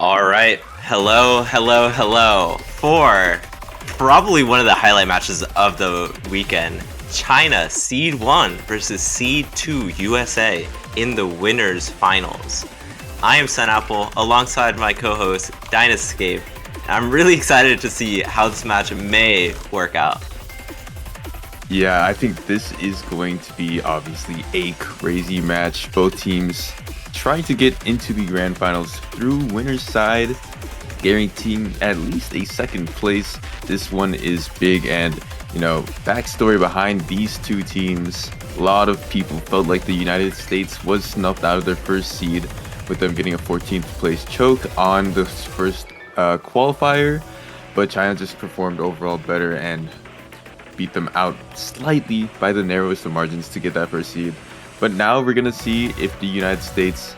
All right. Hello, hello, hello. For probably one of the highlight matches of the weekend, China Seed 1 versus Seed 2 USA in the winners finals. I am Apple alongside my co-host Dynascape. I'm really excited to see how this match may work out. Yeah, I think this is going to be obviously a crazy match. Both teams trying to get into the grand finals through winner's side, guaranteeing at least a second place. This one is big, and backstory behind these two teams. A lot of people felt like the United States was snuffed out of their first seed with them getting a 14th place choke on the first qualifier, but China just performed overall better and beat them out slightly by the narrowest of margins to get that first seed. But now we're going to see if the United States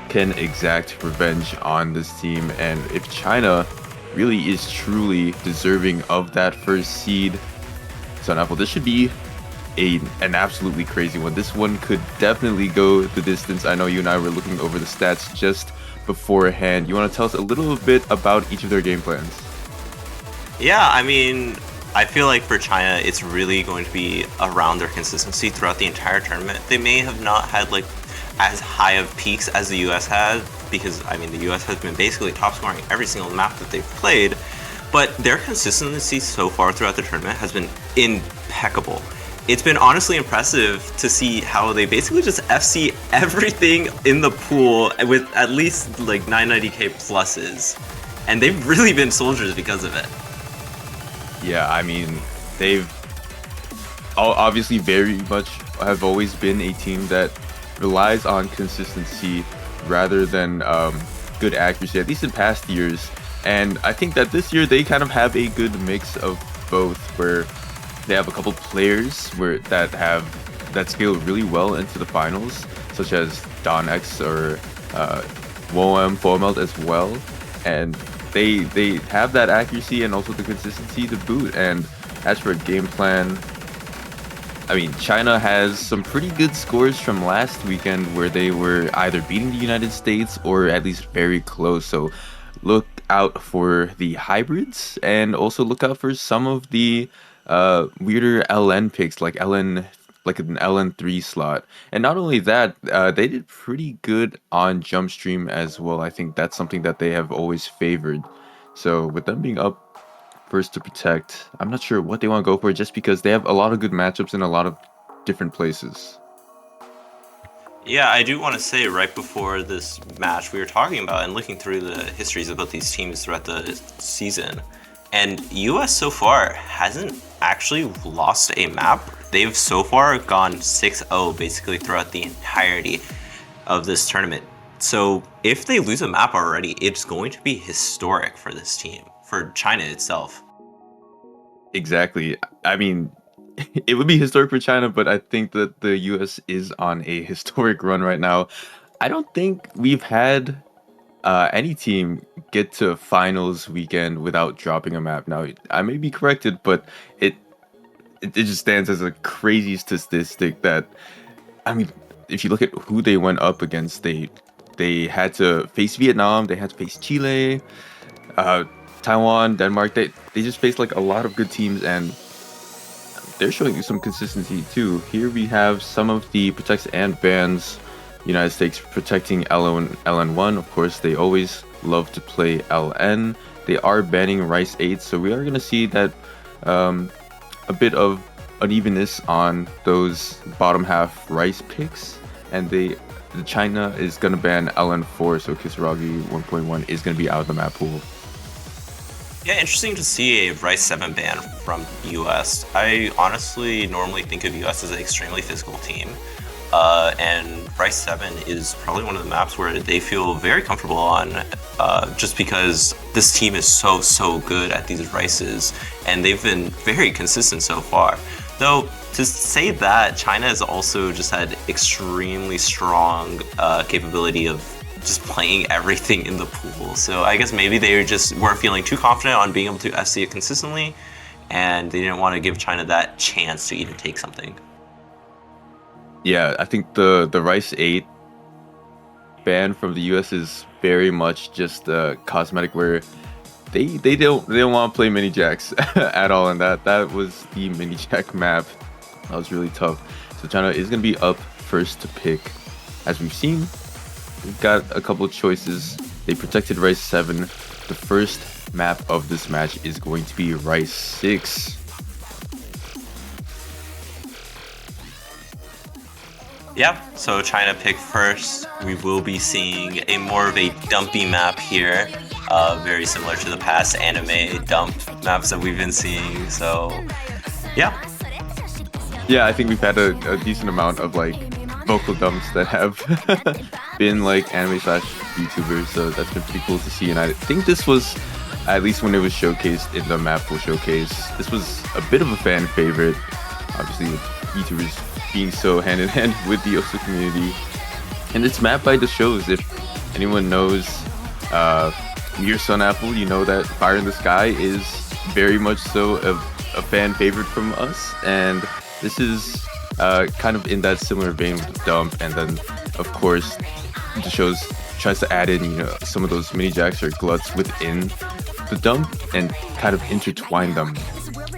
can exact revenge on this team and if China really is truly deserving of that first seed. So Apple, this should be an absolutely crazy one. This one could definitely go the distance. I know you and I were looking over the stats just beforehand. You want to tell us a little bit about each of their game plans? Yeah, I feel like for China, it's really going to be around their consistency throughout the entire tournament. They may have not had like as high of peaks as the US had, because the US has been basically top scoring every single map that they've played, but their consistency so far throughout the tournament has been impeccable. It's been honestly impressive to see how they basically just FC everything in the pool with at least like 990k pluses, and they've really been soldiers because of it. Yeah, they've obviously very much have always been a team that relies on consistency rather than good accuracy, at least in past years. And I think that this year they kind of have a good mix of both, where they have a couple players that scale really well into the finals, such as Don X or Woem Formeld as well. And they have that accuracy and also the consistency to boot. And as for a game plan, China has some pretty good scores from last weekend where they were either beating the United States or at least very close. So look out for the hybrids and also look out for some of the weirder LN picks like an LN3 slot. And not only that, they did pretty good on jump stream as well. I think that's something that they have always favored. So with them being up first to protect, I'm not sure what they want to go for just because they have a lot of good matchups in a lot of different places. Yeah, I do want to say right before this match, we were talking about and looking through the histories of both these teams throughout the season. And US so far hasn't actually lost a map. They've so far gone 6-0 basically throughout the entirety of this tournament. So if they lose a map already, it's going to be historic for this team, for China itself. Exactly. It would be historic for China, but I think that the US is on a historic run right now. I don't think we've had any team get to finals weekend without dropping a map. Now, I may be corrected, but it just stands as a crazy statistic that, I mean, if you look at who they went up against, they had to face Vietnam, they had to face Chile, Taiwan, Denmark. They just faced like a lot of good teams, and they're showing you some consistency too. Here we have some of the protects and bans. United States protecting LN1. Of course, they always love to play LN. They are banning Rice 8, so we are going to see that a bit of unevenness on those bottom half Rice picks. And China is going to ban LN4, so Kisaragi 1.1 is going to be out of the map pool. Yeah, interesting to see a Rice 7 ban from US. I honestly normally think of US as an extremely physical team. And Rice 7 is probably one of the maps where they feel very comfortable on, just because this team is so good at these Rices, and they've been very consistent so far. Though, to say that, China has also just had extremely strong capability of just playing everything in the pool. So I guess maybe they just weren't feeling too confident on being able to FC it consistently, and they didn't want to give China that chance to even take something. Yeah, I think the Rice 8 ban from the US is very much just cosmetic, where they don't want to play mini jacks at all, and that was the mini jack map. That was really tough. So China is gonna be up first to pick. As we've seen, we've got a couple of choices. They protected Rice 7. The first map of this match is going to be Rice 6. Yeah, so China picked first. We will be seeing a more of a dumpy map here, very similar to the past anime dump maps that we've been seeing. So, yeah. Yeah, I think we've had a decent amount of like vocal dumps that have been like anime slash YouTubers, so that's been pretty cool to see. And I think this was, at least when it was showcased in the mappool showcase, this was a bit of a fan favorite, obviously with YouTubers being so hand in hand with the Osu community. And it's mapped by the shows. If anyone knows Mir Sun Apple, you know that Fire in the Sky is very much so a fan favorite from us, and this is kind of in that similar vein with the dump. And then of course the shows tries to add in, you know, some of those mini jacks or gluts within the dump and kind of intertwine them.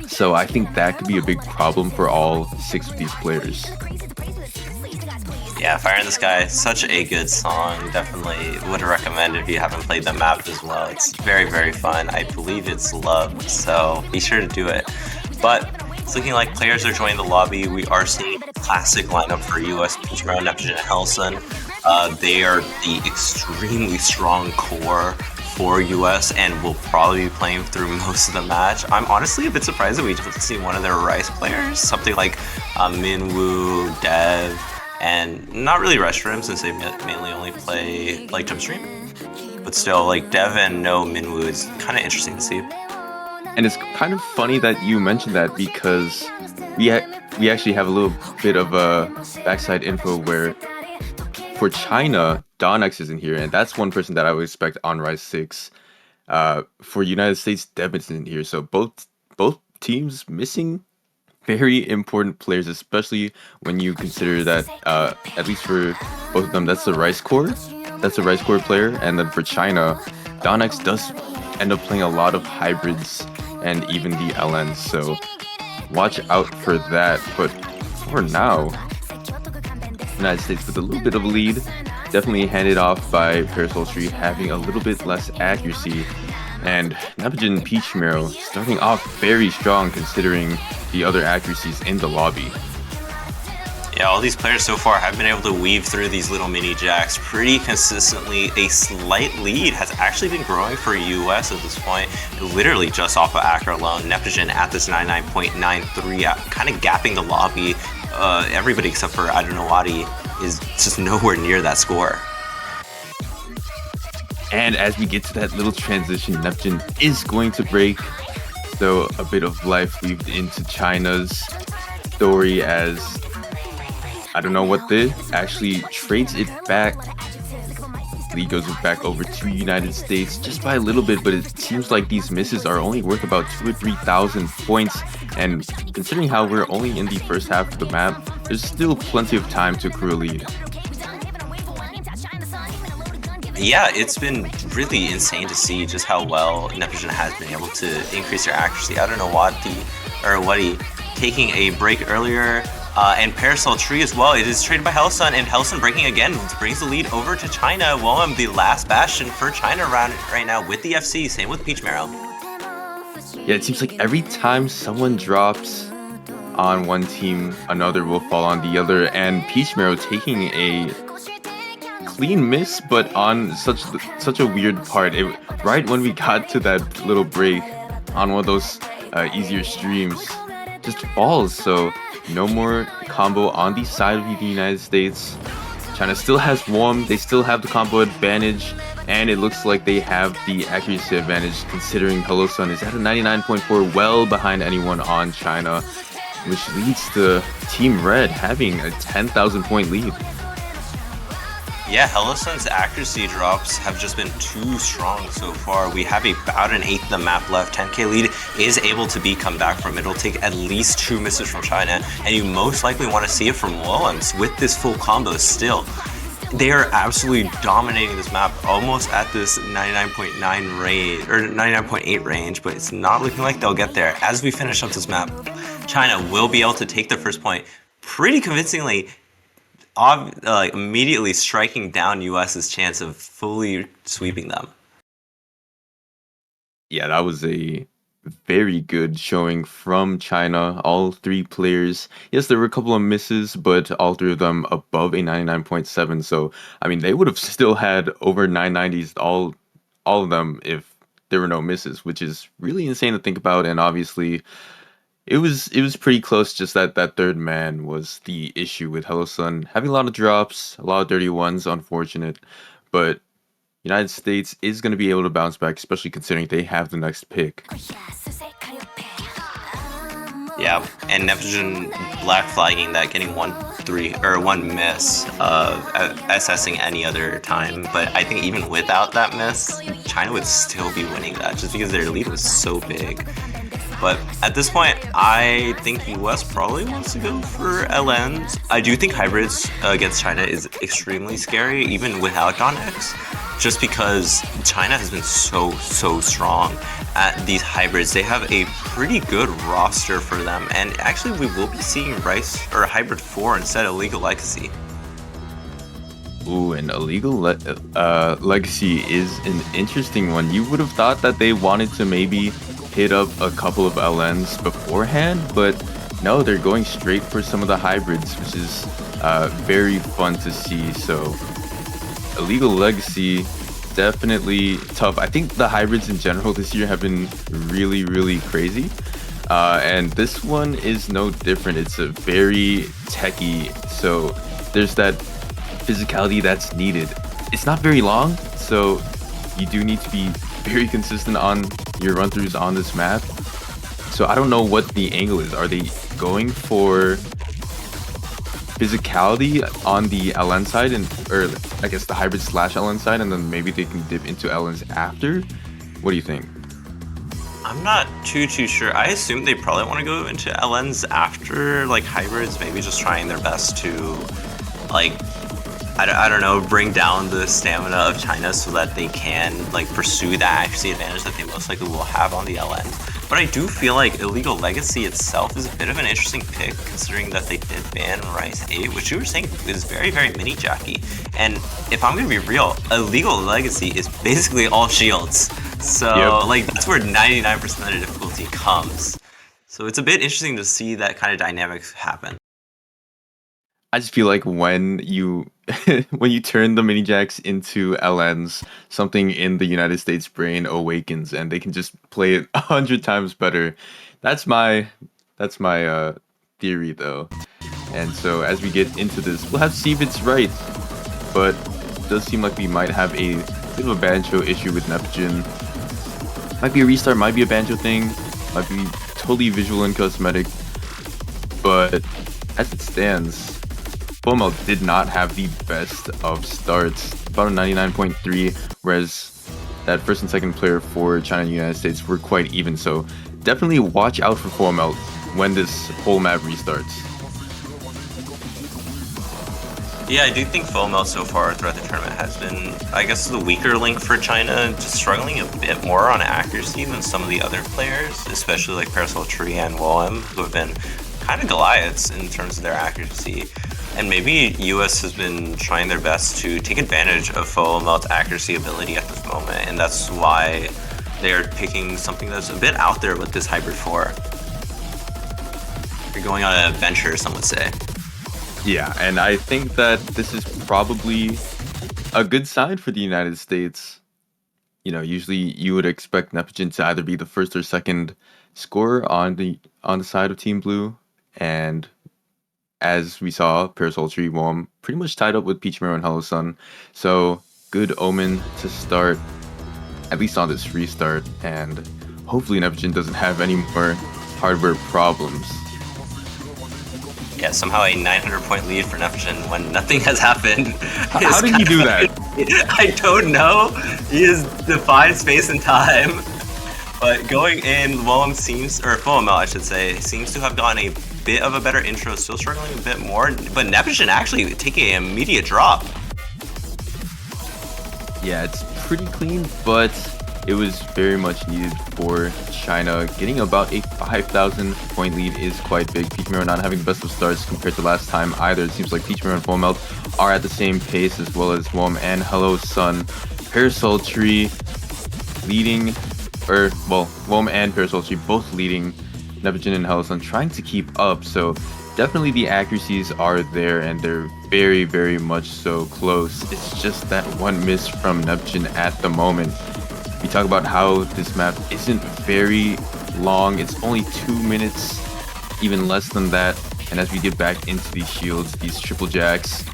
So I think that could be a big problem for all 6 of these players. Yeah, Fire in the Sky, such a good song. Definitely would recommend if you haven't played the map as well. It's very, very fun. I believe it's loved, so be sure to do it. But it's looking like players are joining the lobby. We are seeing a classic lineup for US, Peachmero, Neptune, and Helson. They are the extremely strong core for US and will probably be playing through most of the match. I'm honestly a bit surprised that we didn't see one of their Rice players, something like Minwoo, Dev, and not really Restream since they mainly only play like Jump-Stream. But still, like Dev and no Minwoo is kind of interesting to see. And it's kind of funny that you mentioned that, because we actually have a little bit of a backside info where for China, Donx isn't here, and that's one person that I would expect on Rise 6. For United States, Dev isn't here, so both teams missing very important players, especially when you consider that at least for both of them, that's the Rice core. That's a Rice core player, and then for China, Donx does end up playing a lot of hybrids and even the LNs, so watch out for that. But for now, United States with a little bit of a lead, definitely handed off by Parasol Tree, having a little bit less accuracy. And Neptune Peachmero starting off very strong considering the other accuracies in the lobby. Yeah, all these players so far have been able to weave through these little mini jacks pretty consistently. A slight lead has actually been growing for US at this point, literally just off of Accra alone. Neptune at this 99.93, kind of gapping the lobby. Everybody except for Adonawadi is just nowhere near that score. And as we get to that little transition, Neptune is going to break, though a bit of life weaved into China's story, as I don't know what did, actually trades it back. Lead goes back over to United States just by a little bit, but it seems like these misses are only worth about 2,000 or 3,000 points. And considering how we're only in the first half of the map, there's still plenty of time to accrue a lead. Yeah, it's been really insane to see just how well Neptune has been able to increase their accuracy. I don't know what taking a break earlier, and Parasol Tree as well. It is traded by Helson, and Helson breaking again brings the lead over to China. Well, the last bastion for China right now with the FC. Same with Peachmero. Yeah, it seems like every time someone drops on one team, another will fall on the other, and Peachmero taking a clean miss, but on such a weird part. Right when we got to that little break on one of those easier streams, just falls. So no more combo on the side of the United States. China still has Wom, they still have the combo advantage, and it looks like they have the accuracy advantage considering Hello Sun is at a 99.4, well behind anyone on China, which leads to Team Red having a 10,000 point lead. Yeah, Hello Sun's accuracy drops have just been too strong so far. We have about an eighth of the map left. 10k lead is able to be come back from. It'll take at least 2 misses from China, and you most likely want to see it from Woems with this full combo still. They are absolutely dominating this map, almost at this 99.9 range, or 99.8 range, but it's not looking like they'll get there. As we finish up this map, China will be able to take their first point pretty convincingly, immediately striking down US's chance of fully sweeping them. Yeah, that was a very good showing from China. All three players. Yes, there were a couple of misses, but all three of them above a 99.7. So, I mean, they would have still had over 990s, all of them, if there were no misses, which is really insane to think about. And obviously, it was pretty close. Just that third man was the issue with Hello Sun having a lot of drops, a lot of dirty ones. Unfortunate, but United States is going to be able to bounce back, especially considering they have the next pick. Yeah, and Neptune black flagging that, getting 1-3 or 1 miss, assessing any other time. But I think even without that miss, China would still be winning that, just because their lead was so big. But at this point, I think US probably wants to go for LNs. I do think hybrids against China is extremely scary, even without Don X, just because China has been so strong at these hybrids. They have a pretty good roster for them, and actually we will be seeing Rice or Hybrid 4 instead of Legal Legacy. Ooh, an illegal legacy is an interesting one. You would have thought that they wanted to maybe hit up a couple of LNs beforehand, but no, they're going straight for some of the hybrids, which is very fun to see. So illegal legacy, definitely tough. I think the hybrids in general this year have been really crazy, and this one is no different. It's a very techy, so there's that physicality that's needed. It's not very long, so you do need to be very consistent on your run-throughs on this map. So I don't know what the angle is. Are they going for physicality on the LN side, or I guess the hybrid / LN side, and then maybe they can dip into LNs after? What do you think? I'm not too sure. I assume they probably want to go into LNs after like hybrids, maybe just trying their best to like I don't know, bring down the stamina of China so that they can like pursue that accuracy advantage that they most likely will have on the LN. But I do feel like Illegal Legacy itself is a bit of an interesting pick, considering that they did ban Rice 8, which you were saying is very mini jacky. And if I'm gonna be real, Illegal Legacy is basically all shields. So like that's where 99% of the difficulty comes. So it's a bit interesting to see that kind of dynamics happen. I just feel like when you when you turn the mini jacks into LNs, something in the United States brain awakens, and they can just play it 100 times better. That's my theory, though. And so as we get into this, we'll have to see if it's right. But it does seem like we might have a bit of a banjo issue with Neptune. Might be a restart, might be a banjo thing, might be totally visual and cosmetic. But as it stands, FOMO did not have the best of starts, about a 99.3, whereas that first and second player for China and the United States were quite even. So definitely watch out for FOMO when this whole map restarts. Yeah, I do think FOMO so far throughout the tournament has been, I guess, the weaker link for China, just struggling a bit more on accuracy than some of the other players, especially like Parasol Tree and Woem, who have been kind of Goliaths in terms of their accuracy. And maybe US has been trying their best to take advantage of FOMO's accuracy ability at this moment, and that's why they're picking something that's a bit out there with this Hybrid 4. You're going on an adventure, some would say. Yeah, and I think that this is probably a good sign for the United States. You know, usually you would expect Neptune to either be the first or second scorer on the side of Team Blue, and as we saw, Parasol Tree Woem pretty much tied up with Peach Mirror and Hello Sun. So good omen to start, at least on this restart, and hopefully Neptune doesn't have any more hardware problems. Yeah, somehow a 900-point lead for Neptune when nothing has happened. How did he do that? I don't know. He has defied space and time. But going in, Woem seems, or FOMO I should say, seems to have gotten a bit of a better intro, still struggling a bit more, but Neptune actually taking an immediate drop. Yeah, it's pretty clean, but it was very much needed for China. Getting about a 5,000 point lead is quite big. Peach Mirror not having the best of starts compared to last time either. It seems like Peach Mirror and Full Melt are at the same pace, as well as Wom and Hello Sun. Parasol Tree leading, or well, Wom and Parasol Tree both leading Nebujin and Hello Sun, trying to keep up. So definitely the accuracies are there, and they're very, very much so close. It's just that one miss from Nebujin at the moment. We talk about how this map isn't very long. It's only 2 minutes, even less than that. And as we get back into these shields, these triple jacks,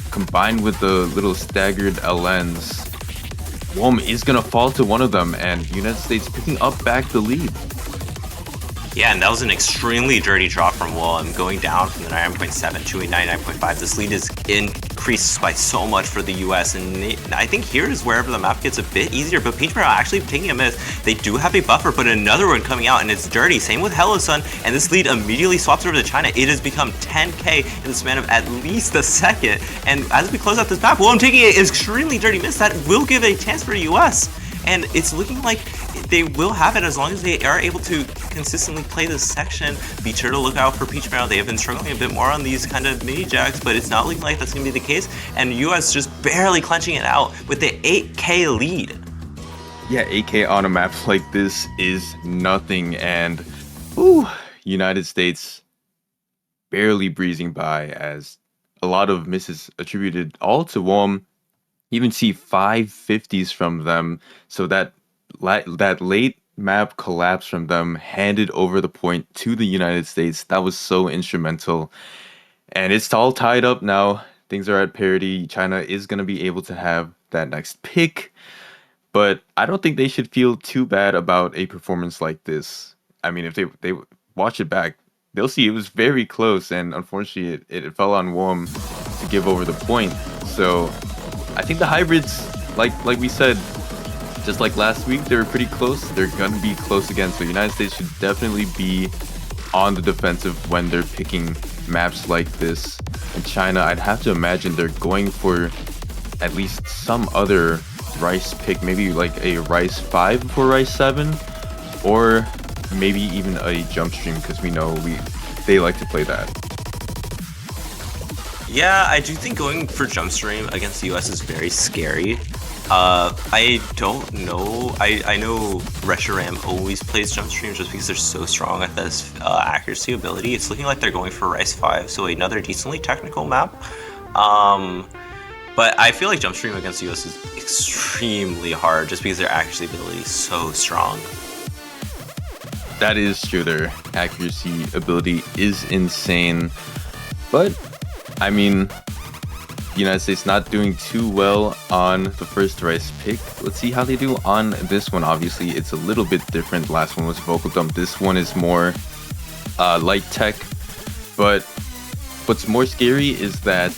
combined with the little staggered LNs, Wom is gonna fall to one of them, and United States picking up back the lead. Yeah, and that was an extremely dirty drop from Willem, going down from the 99.7 to a 99.5. This lead is increased by so much for the US, and I think here is wherever the map gets a bit easier, but Peach Mirror actually taking a miss. They do have a buffer, but another one coming out, and it's dirty. Same with Hello Sun, and this lead immediately swaps over to China. It has become 10k in the span of at least a second, and as we close out this map, Willem taking an extremely dirty miss that will give a chance for US. And it's looking like they will have it as long as they are able to consistently play this section. Be sure to look out for Peach Mirror. They have been struggling a bit more on these kind of mini jacks, but it's not looking like that's going to be the case. And US just barely clenching it out with the 8k lead. Yeah, 8k on a map like this is nothing, and ooh, United States barely breezing by, as a lot of misses attributed all to Wom. Even see 550s from them, so that late map collapse from them handed over the point to the United States. That was so instrumental, and it's all tied up now. Things are at parity. China is going to be able to have that next pick, but I don't think they should feel too bad about a performance like this. I mean, if they watch it back, they'll see it was very close, and unfortunately it fell on Wom to give over the point. So I think the hybrids, like we said, just like last week, they were pretty close. They're gonna be close again. So United States should definitely be on the defensive when they're picking maps like this. And China, I'd have to imagine they're going for at least some other Rice pick, maybe like a Rice 5 before Rice 7, or maybe even a jump stream, because we know they like to play that. Yeah, I do think going for jump stream against the US is very scary. I don't know. I know Reshiram always plays jump stream just because they're so strong at this accuracy ability. It's looking like they're going for Rice 5, so another decently technical map. But I feel like jump stream against the US is extremely hard just because their accuracy ability is so strong. That is true. Their accuracy ability is insane, but I mean, the United States not doing too well on the first Rice pick. Let's see how they do on this one. Obviously, it's a little bit different. The last one was Vocal Dump. This one is more light tech. But what's more scary is that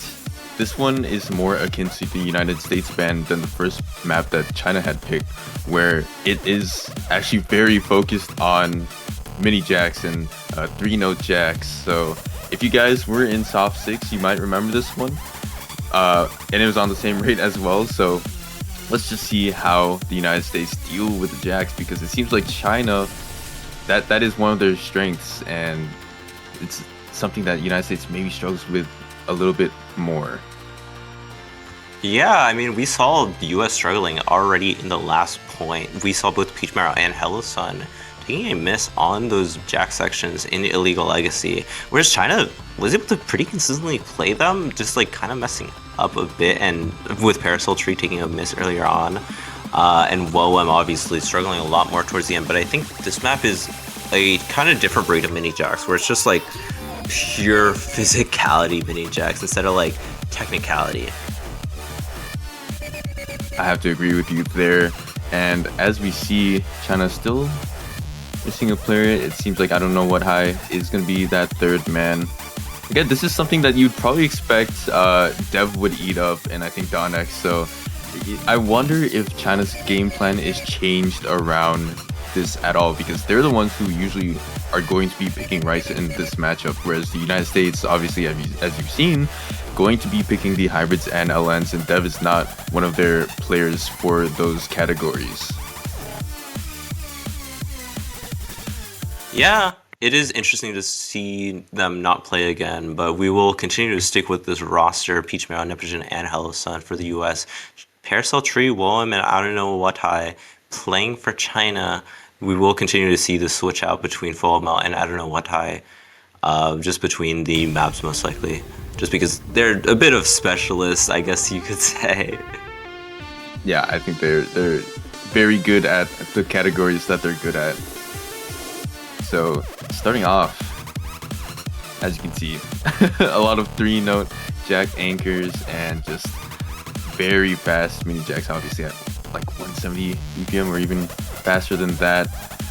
this one is more akin to the United States ban than the first map that China had picked, where it is actually very focused on mini jacks and 3-note jacks. So if you guys were in Soft 6, you might remember this one. And it was on the same rate as well. So let's just see how the United States deal with the jacks, because it seems like China, that is one of their strengths, and it's something that the United States maybe struggles with a little bit more. Yeah, I mean, we saw the US struggling already in the last point. We saw both Peach Mirror and Hello Sun taking a miss on those jack sections in Illegal Legacy, whereas China was able to pretty consistently play them, just like kind of messing up a bit, and with Parasol Tree taking a miss earlier on, and Woem obviously struggling a lot more towards the end. But I think this map is a kind of different breed of mini jacks, where it's just like pure physicality mini jacks instead of like technicality. I have to agree with you there. And as we see, China still missing a player. It seems like, I don't know what high is going to be that third man. Again, this is something that you'd probably expect Dev would eat up, and I think Donex. So I wonder if China's game plan is changed around this at all because they're the ones who usually are going to be picking Rice in this matchup, whereas the United States, obviously, as you've seen, going to be picking the hybrids and LNs, and Dev is not one of their players for those categories. Yeah, it is interesting to see them not play again, but we will continue to stick with this roster, Peach Mare, Nepogen, and Hello Sun for the US. Parasol Tree, Willem, and I don't know what I playing for China. We will continue to see the switch out between Full and I don't know what I, just between the maps most likely, just because they're a bit of specialists, I guess you could say. Yeah, I think they're very good at the categories that they're good at. So starting off, as you can see, a lot of 3-note jack anchors and just very fast mini jacks, obviously at like 170 BPM or even faster than that.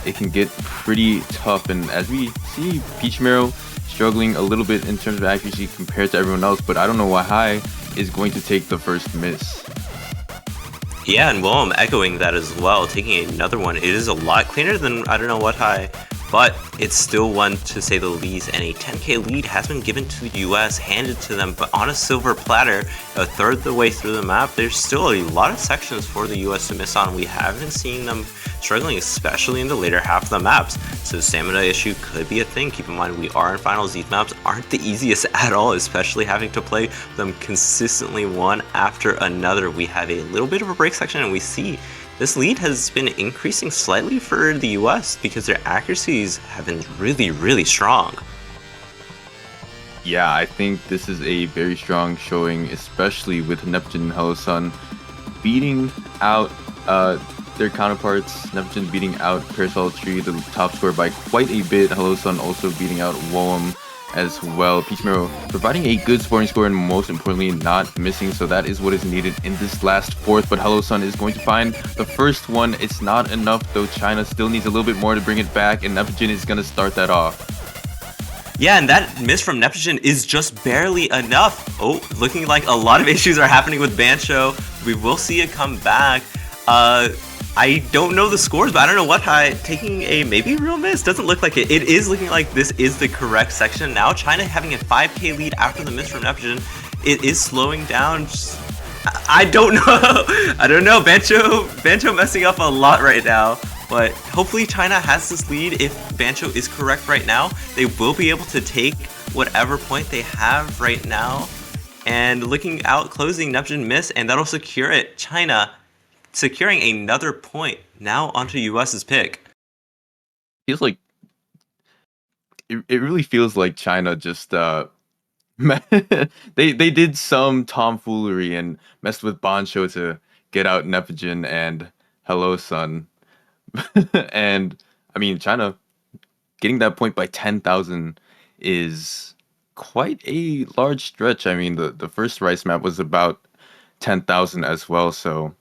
It can get pretty tough, and as we see, Peach Mare struggling a little bit in terms of accuracy compared to everyone else, but I don't know why High is going to take the first miss. Yeah, and Willem echoing that as well, taking another one. It is a lot cleaner than I don't know what High, but it's still one to say the least, and a 10k lead has been given to the US, handed to them, but on a silver platter, a third of the way through the map. There's still a lot of sections for the US to miss on. We have been seeing them struggling, especially in the later half of the maps, so stamina issue could be a thing. Keep in mind, we are in finals. These maps aren't the easiest at all, especially having to play them consistently one after another. We have a little bit of a break section, and we see this lead has been increasing slightly for the US because their accuracies have been really, really strong. Yeah, I think this is a very strong showing, especially with Nepogen and Hello Sun beating out their counterparts. Nepogen beating out Parasol Tree, the top scorer, by quite a bit. Hello Sun also beating out Woem as well. Peach Mare providing a good scoring score and most importantly not missing, so that is what is needed in this last fourth, but Hello Sun is going to find the first one. It's not enough though. China still needs a little bit more to bring it back, and Nepogen is going to start that off. Yeah, and that miss from Nepogen is just barely enough. Oh, looking like a lot of issues are happening with Bancho. We will see it come back. I don't know the scores, but I don't know what High taking a maybe real miss. Doesn't look like it. It is looking like this is the correct section. Now China having a 5k lead after the miss from Nepogen. It is slowing down. I don't know. I don't know. Bancho messing up a lot right now. But hopefully China has this lead. If Bancho is correct right now, they will be able to take whatever point they have right now. And looking out, closing, Nepogen miss, and that'll secure it. China securing another point. Now onto US's pick. Feels like it really feels like China just they did some tomfoolery and messed with Bancho to get out Nepogen and Hello Sun. And I mean, China getting that point by 10,000 is quite a large stretch. I mean, the first Rice map was about 10,000 as well, so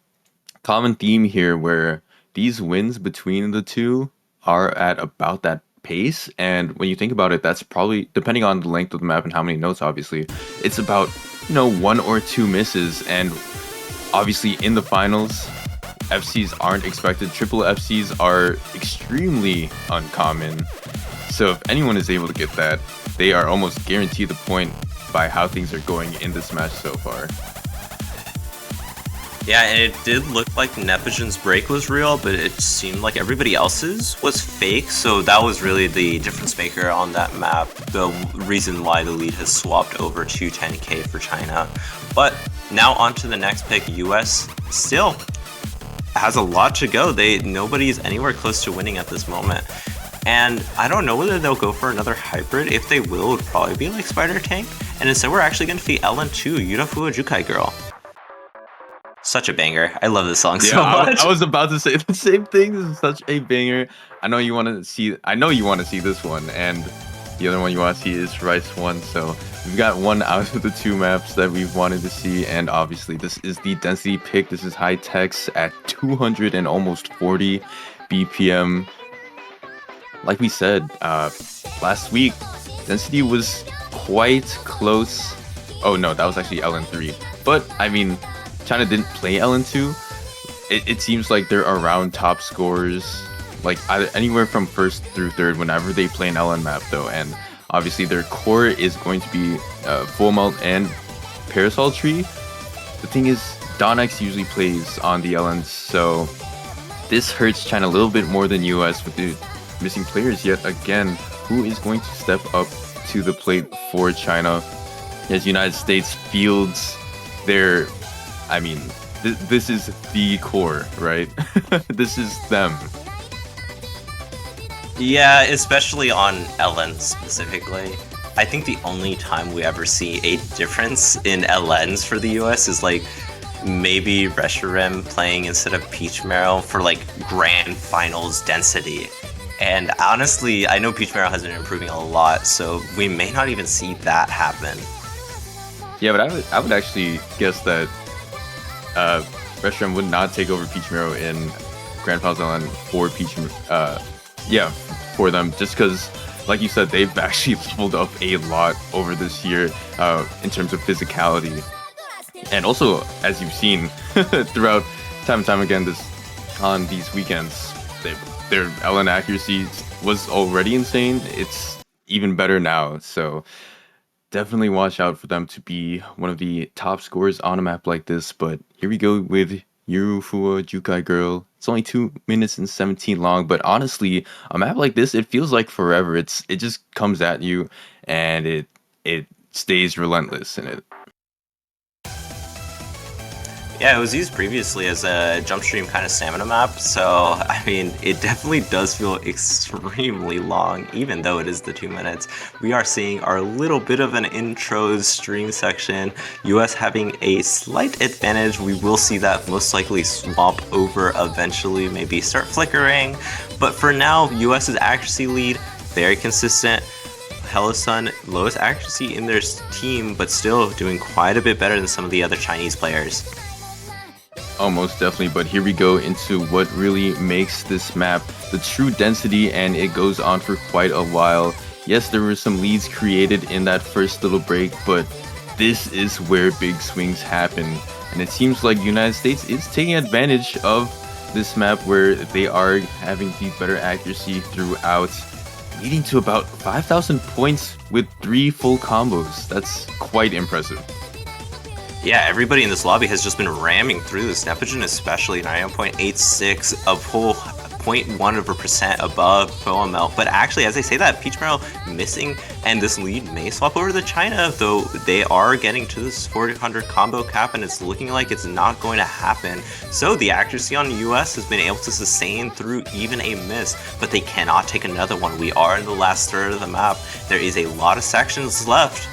common theme here where these wins between the two are at about that pace. And when you think about it, that's probably, depending on the length of the map and how many notes, obviously, it's about, 1 or 2 misses. And obviously in the finals, FCs aren't expected. Triple FCs are extremely uncommon. So if anyone is able to get that, they are almost guaranteed the point by how things are going in this match so far. Yeah, and it did look like Nepogen's break was real, but it seemed like everybody else's was fake, so that was really the difference maker on that map, the reason why the lead has swapped over to 10k for China. But now on to the next pick. US still has a lot to go. Nobody is anywhere close to winning at this moment. And I don't know whether they'll go for another hybrid. If they will, it would probably be like Spider Tank. And instead we're actually going to defeat LN2, Yurafu Jukai Girl. Such a banger. I love this song so much. I was about to say the same thing. This is such a banger. I know you want to see this one, and the other one you want to see is Rice 1. So we've got one out of the two maps that we've wanted to see, and obviously this is the density pick. This is high techs at 200 and almost 40 BPM. Like we said last week, density was quite close. Oh no, that was actually LN3. But I mean, China didn't play LN2. It seems like they're around top scores like either anywhere from first through third whenever they play an LN map though, and obviously their core is going to be Full Melt and Parasol Tree. The thing is, Donex usually plays on the LNs, so this hurts China a little bit more than US with the missing players yet again. Who is going to step up to the plate for China as United States fields their, I mean, this is the core, right? This is them. Yeah, especially on LN specifically. I think the only time we ever see a difference in LNs for the US is like maybe Reshiram playing instead of Peach Marrow for like grand finals density. And honestly, I know Peach Marrow has been improving a lot, so we may not even see that happen. Yeah, but I would actually guess that Reshiram would not take over Peach Marrow in Grand Finals LN for Peach yeah, for them, just because, like you said, they've actually leveled up a lot over this year in terms of physicality. And also, as you've seen throughout time and time again on these weekends, their LN accuracy was already insane. It's even better now, so definitely watch out for them to be one of the top scorers on a map like this. But here we go with Yurufua Jukai Girl. It's only 2 minutes and 17 long, but honestly, a map like this, it feels like forever. It just comes at you, and it stays relentless in it. Yeah, it was used previously as a jump stream kind of stamina map, so I mean, it definitely does feel extremely long, even though it is the 2 minutes. We are seeing our little bit of an intro stream section, US having a slight advantage. We will see that most likely swap over eventually, maybe start flickering, but for now, US's accuracy lead, very consistent. Hello Sun, lowest accuracy in their team, but still doing quite a bit better than some of the other Chinese players. Oh, most definitely, but here we go into what really makes this map the true density, and it goes on for quite a while. Yes, there were some leads created in that first little break, but this is where big swings happen. And it seems like United States is taking advantage of this map where they are having the better accuracy throughout, leading to about 5,000 points with 3 full combos. That's quite impressive. Yeah, everybody in this lobby has just been ramming through this. Nepogen especially, 9.86, a full 0.1% above Full Melt. But actually, as I say that, Peach Marrow missing, and this lead may swap over to China, though they are getting to this 400 combo cap, and it's looking like it's not going to happen. So the accuracy on the US has been able to sustain through even a miss, but they cannot take another one. We are in the last third of the map. There is a lot of sections left.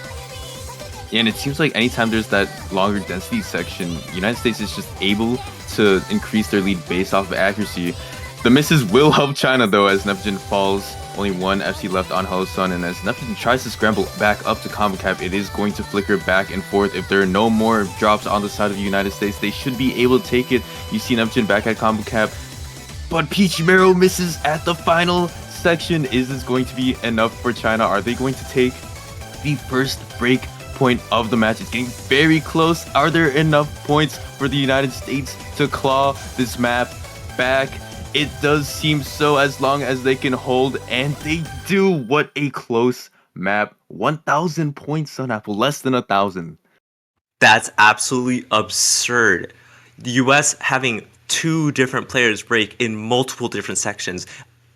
Yeah, and it seems like anytime there's that longer density section, United States is just able to increase their lead based off of accuracy. The misses will help China though, as Nepogen falls. Only 1 FC left on Hello Sun, and as Nepogen tries to scramble back up to combo cap, it is going to flicker back and forth. If there are no more drops on the side of the United States, they should be able to take it. You see Nepogen back at combo cap, but Peach Marrow misses at the final section. Is this going to be enough for China? Are they going to take the first break point of the match? It's getting very close. Are there enough points for the United States to claw this map back? It does seem so, as long as they can hold, and they do. What a close map. 1,000 points, Sun Apple, less than 1,000. That's absolutely absurd. The US having 2 different players break in multiple different sections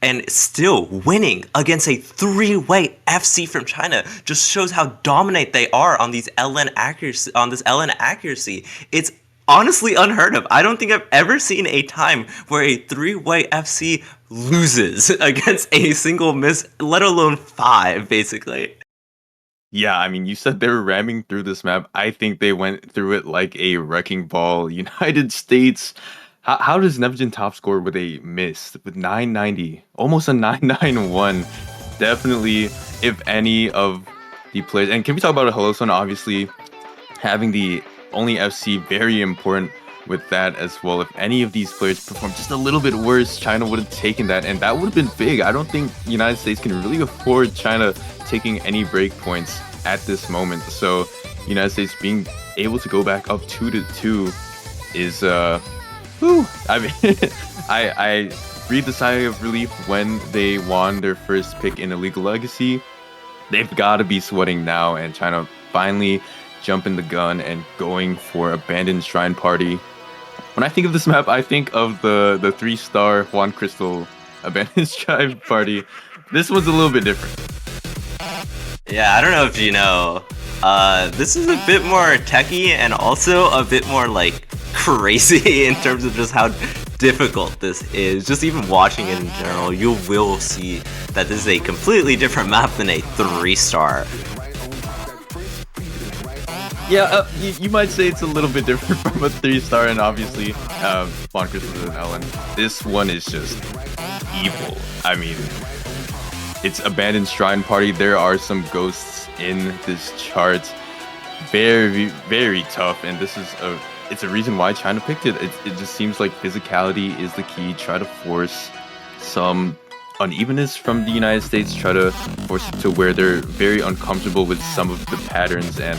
and still winning against a 3-way FC from China just shows how dominant they are on these LN accuracy, on this LN accuracy. It's honestly unheard of. I don't think I've ever seen a time where a 3-way FC loses against a single miss, let alone 5, basically. Yeah, I mean, you said they were ramming through this map. I think they went through it like a wrecking ball. United States, how does Nepogen top score with a miss? With 990, almost a 991. Definitely, if any of the players, and can we talk about a Hello Sun? Obviously, having the only FC, very important with that as well. If any of these players perform just a little bit worse, China would have taken that, and that would have been big. I don't think the United States can really afford China taking any break points at this moment. So United States being able to go back up 2-2 is I mean I breathed a sigh of relief when they won their first pick in Illegal Legacy. They've got to be sweating now, and China finally jumping the gun and going for Abandoned Shrine Party. When I think of this map, I think of the 3-star Juan Crystal Abandoned Shrine Party. This one's a little bit different. Yeah, I don't know if you know. This is a bit more techy and also a bit more like crazy in terms of just how difficult this is. Just even watching it in general, you will see that this is a completely different map than a 3-star. Yeah, you might say it's a little bit different from a 3-star, and obviously, Juan Crystal is an Ellen. This one is just evil. I mean, it's Abandoned Shrine Party. There are some ghosts in this chart. Very, very tough, and it's a reason why China picked it. It just seems like physicality is the key. Try to force some unevenness from the United States, try to force it to where they're very uncomfortable with some of the patterns, and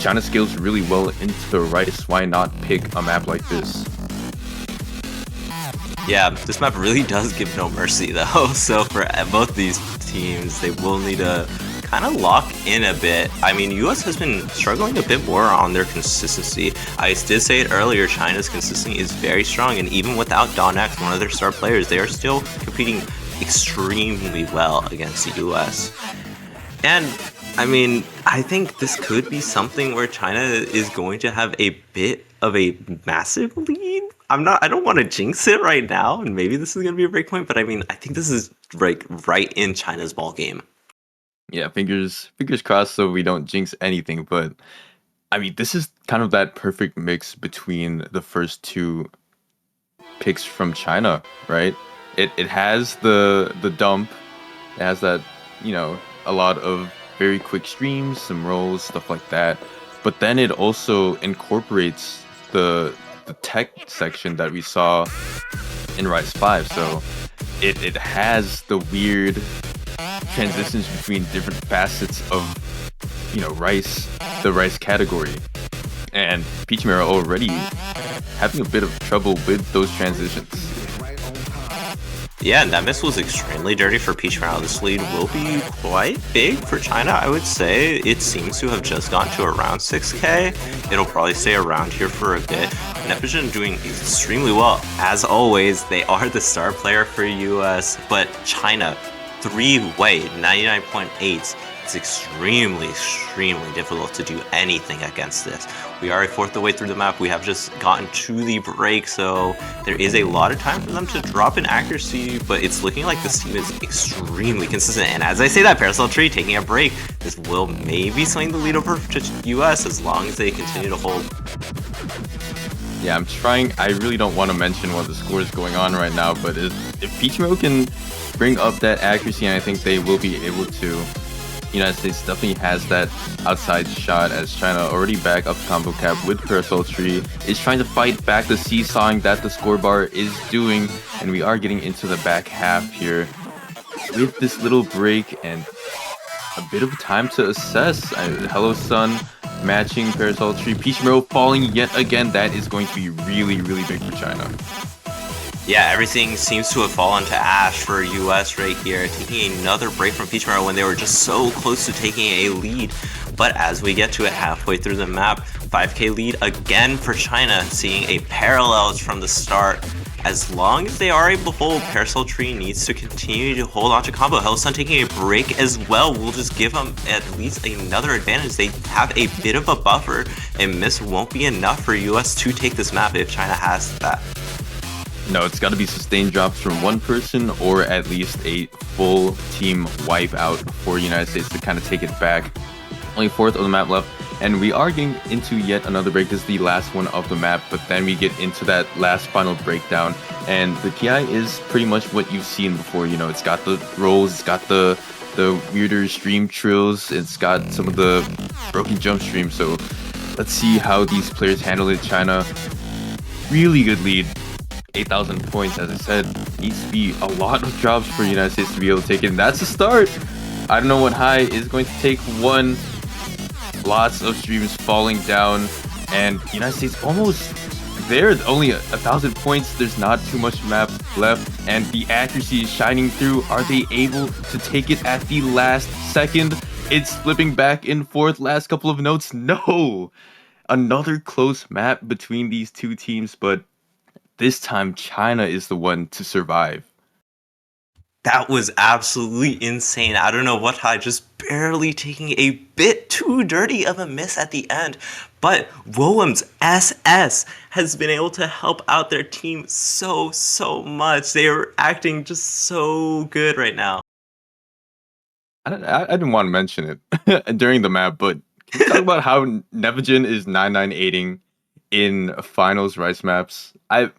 China scales really well into Rice. Why not pick a map like this? Yeah, this map really does give no mercy though, so for both these teams, they will need to kind of lock in a bit. I mean, US has been struggling a bit more on their consistency. I did say it earlier, China's consistency is very strong, and even without Donex, one of their star players, they are still competing extremely well against the US. And I mean, I think this could be something where China is going to have a bit of a massive lead. I don't want to jinx it right now, and maybe this is going to be a breakpoint, but I mean, I think this is right in China's ball game. Yeah, fingers crossed so we don't jinx anything, but I mean, this is kind of that perfect mix between the first two picks from China, right? It has the dump, it has that, a lot of very quick streams, some rolls, stuff like that. But then it also incorporates the tech section that we saw in Rise 5. So it has the weird transitions between different facets of Rice, the Rice category. And Peach Mirror already having a bit of trouble with those transitions. Yeah, and that miss was extremely dirty for Peach Mirror. This lead will be quite big for China, I would say. It seems to have just gone to around 6k. It'll probably stay around here for a bit. Nepigen doing extremely well. As always, they are the star player for US, but China, 3-way, 99.8. It's extremely difficult to do anything against this. We are a fourth of the way through the map. We have just gotten to the break, so there is a lot of time for them to drop in accuracy, but it's looking like this team is extremely consistent. And as I say that, Parasol Tree taking a break, this will maybe swing the lead over to US as long as they continue to hold. Yeah, I'm trying. I really don't want to mention what the score is going on right now, but if Peach Mirror can bring up that accuracy, and I think they will be able to, United States definitely has that outside shot, as China already back up combo cap with Parasol Tree, is trying to fight back the seesawing that the score bar is doing, and we are getting into the back half here with this little break and a bit of time to assess. Hello Sun matching Parasol Tree, Peach Mirror falling yet again. That is going to be really big for China. Yeah, everything seems to have fallen to ash for US right here, taking another break from Peach Mirror when they were just so close to taking a lead. But as we get to it halfway through the map, 5k lead again for China, seeing a parallels from the start. As long as they are able to hold, Parasol Tree needs to continue to hold on to combo. Hellsun taking a break as well will just give them at least another advantage. They have a bit of a buffer, and miss won't be enough for US to take this map if China has that. No, it's got to be sustained drops from one person or at least a full team wipe out for United States to kind of take it back. Only fourth of the map left, and we are getting into yet another break. This is the last one of the map, but then we get into that last final breakdown, and the PI is pretty much what you've seen before. It's got the rolls, it's got the weirder stream trills, it's got some of the broken jump streams. So let's see how these players handle it. China, really good lead. 8,000 points, as I said, needs to be a lot of drops for United States to be able to take it. And that's a start. I don't know what high is going to take one. Lots of streams falling down, and United States almost there. Only 1,000 points. There's not too much map left, and the accuracy is shining through. Are they able to take it at the last second? It's flipping back and forth. Last couple of notes. No! Another close map between these two teams, but this time China is the one to survive. That was absolutely insane. I don't know what Thai just barely taking a bit too dirty of a miss at the end. But Williams SS has been able to help out their team so much. They are acting just so good right now. I didn't want to mention it during the map, but can you talk about how Nevajin is 998ing in finals rice maps? I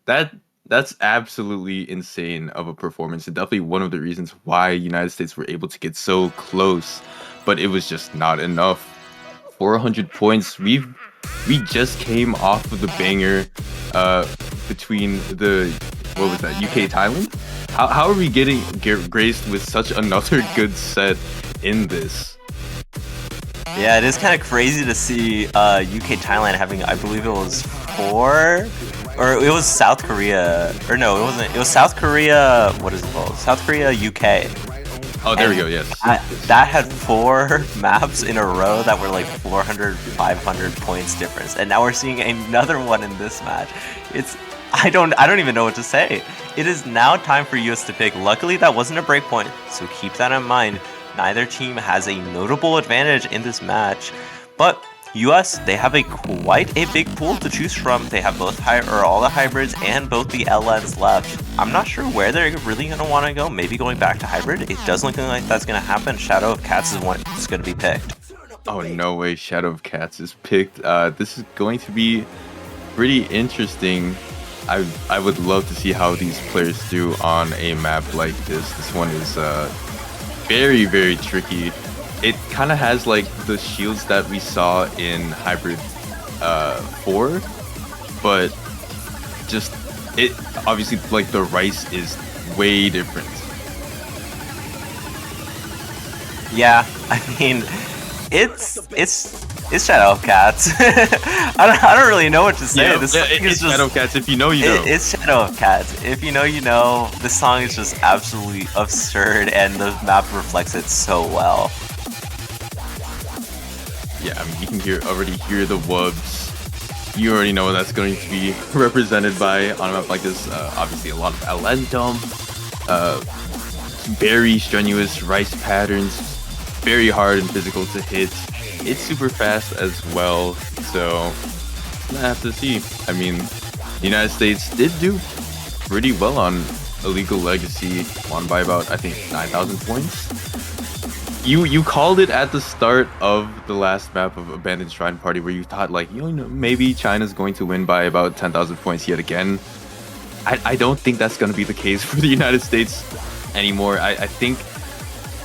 that that's absolutely insane of a performance, and definitely one of the reasons why United States were able to get so close, but it was just not enough. 400 points. We just came off of the banger between the what was that, UK Thailand? How are we getting graced with such another good set in this? Yeah, it is kind of crazy to see UK Thailand having, I believe it was 4, or it was South Korea, or no, it wasn't. It was South Korea. What is it called? South Korea, UK. Oh, there we go. Yes. That had 4 maps in a row that were like 400, 500 points difference, and now we're seeing another one in this match. I don't even know what to say. It is now time for US to pick. Luckily, that wasn't a breakpoint, so keep that in mind. Neither team has a notable advantage in this match, but US, they have quite a big pool to choose from. They have both all the hybrids and both the LNs left. I'm not sure where they're really going to want to go. Maybe going back to hybrid. It does look like that's going to happen. Shadow of Cats is one that's going to be picked. Oh, no way Shadow of Cats is picked. This is going to be pretty interesting. I would love to see how these players do on a map like this. This one is very tricky. It kind of has like the shields that we saw in Hybrid 4, but just it obviously like the rice is way different. Yeah, I mean, it's Shadow of Cats. I don't really know what to say. Yeah, This yeah, song is it's just, Shadow of Cats. If you know, you know. It's Shadow of Cats. If you know, you know. This song is just absolutely absurd, and the map reflects it so well. Yeah, I mean, you can already hear the wubs. You already know what that's going to be represented by on a map like this. Obviously, a lot of Alentum, very strenuous rice patterns, very hard and physical to hit. It's super fast as well, so I have to see. I mean, the United States did do pretty well on Illegal Legacy, won by about, I think, 9,000 points. You called it at the start of the last map of Abandoned Shrine Party, where you thought, like, you know, maybe China's going to win by about 10,000 points yet again. I don't think that's going to be the case for the United States anymore. I think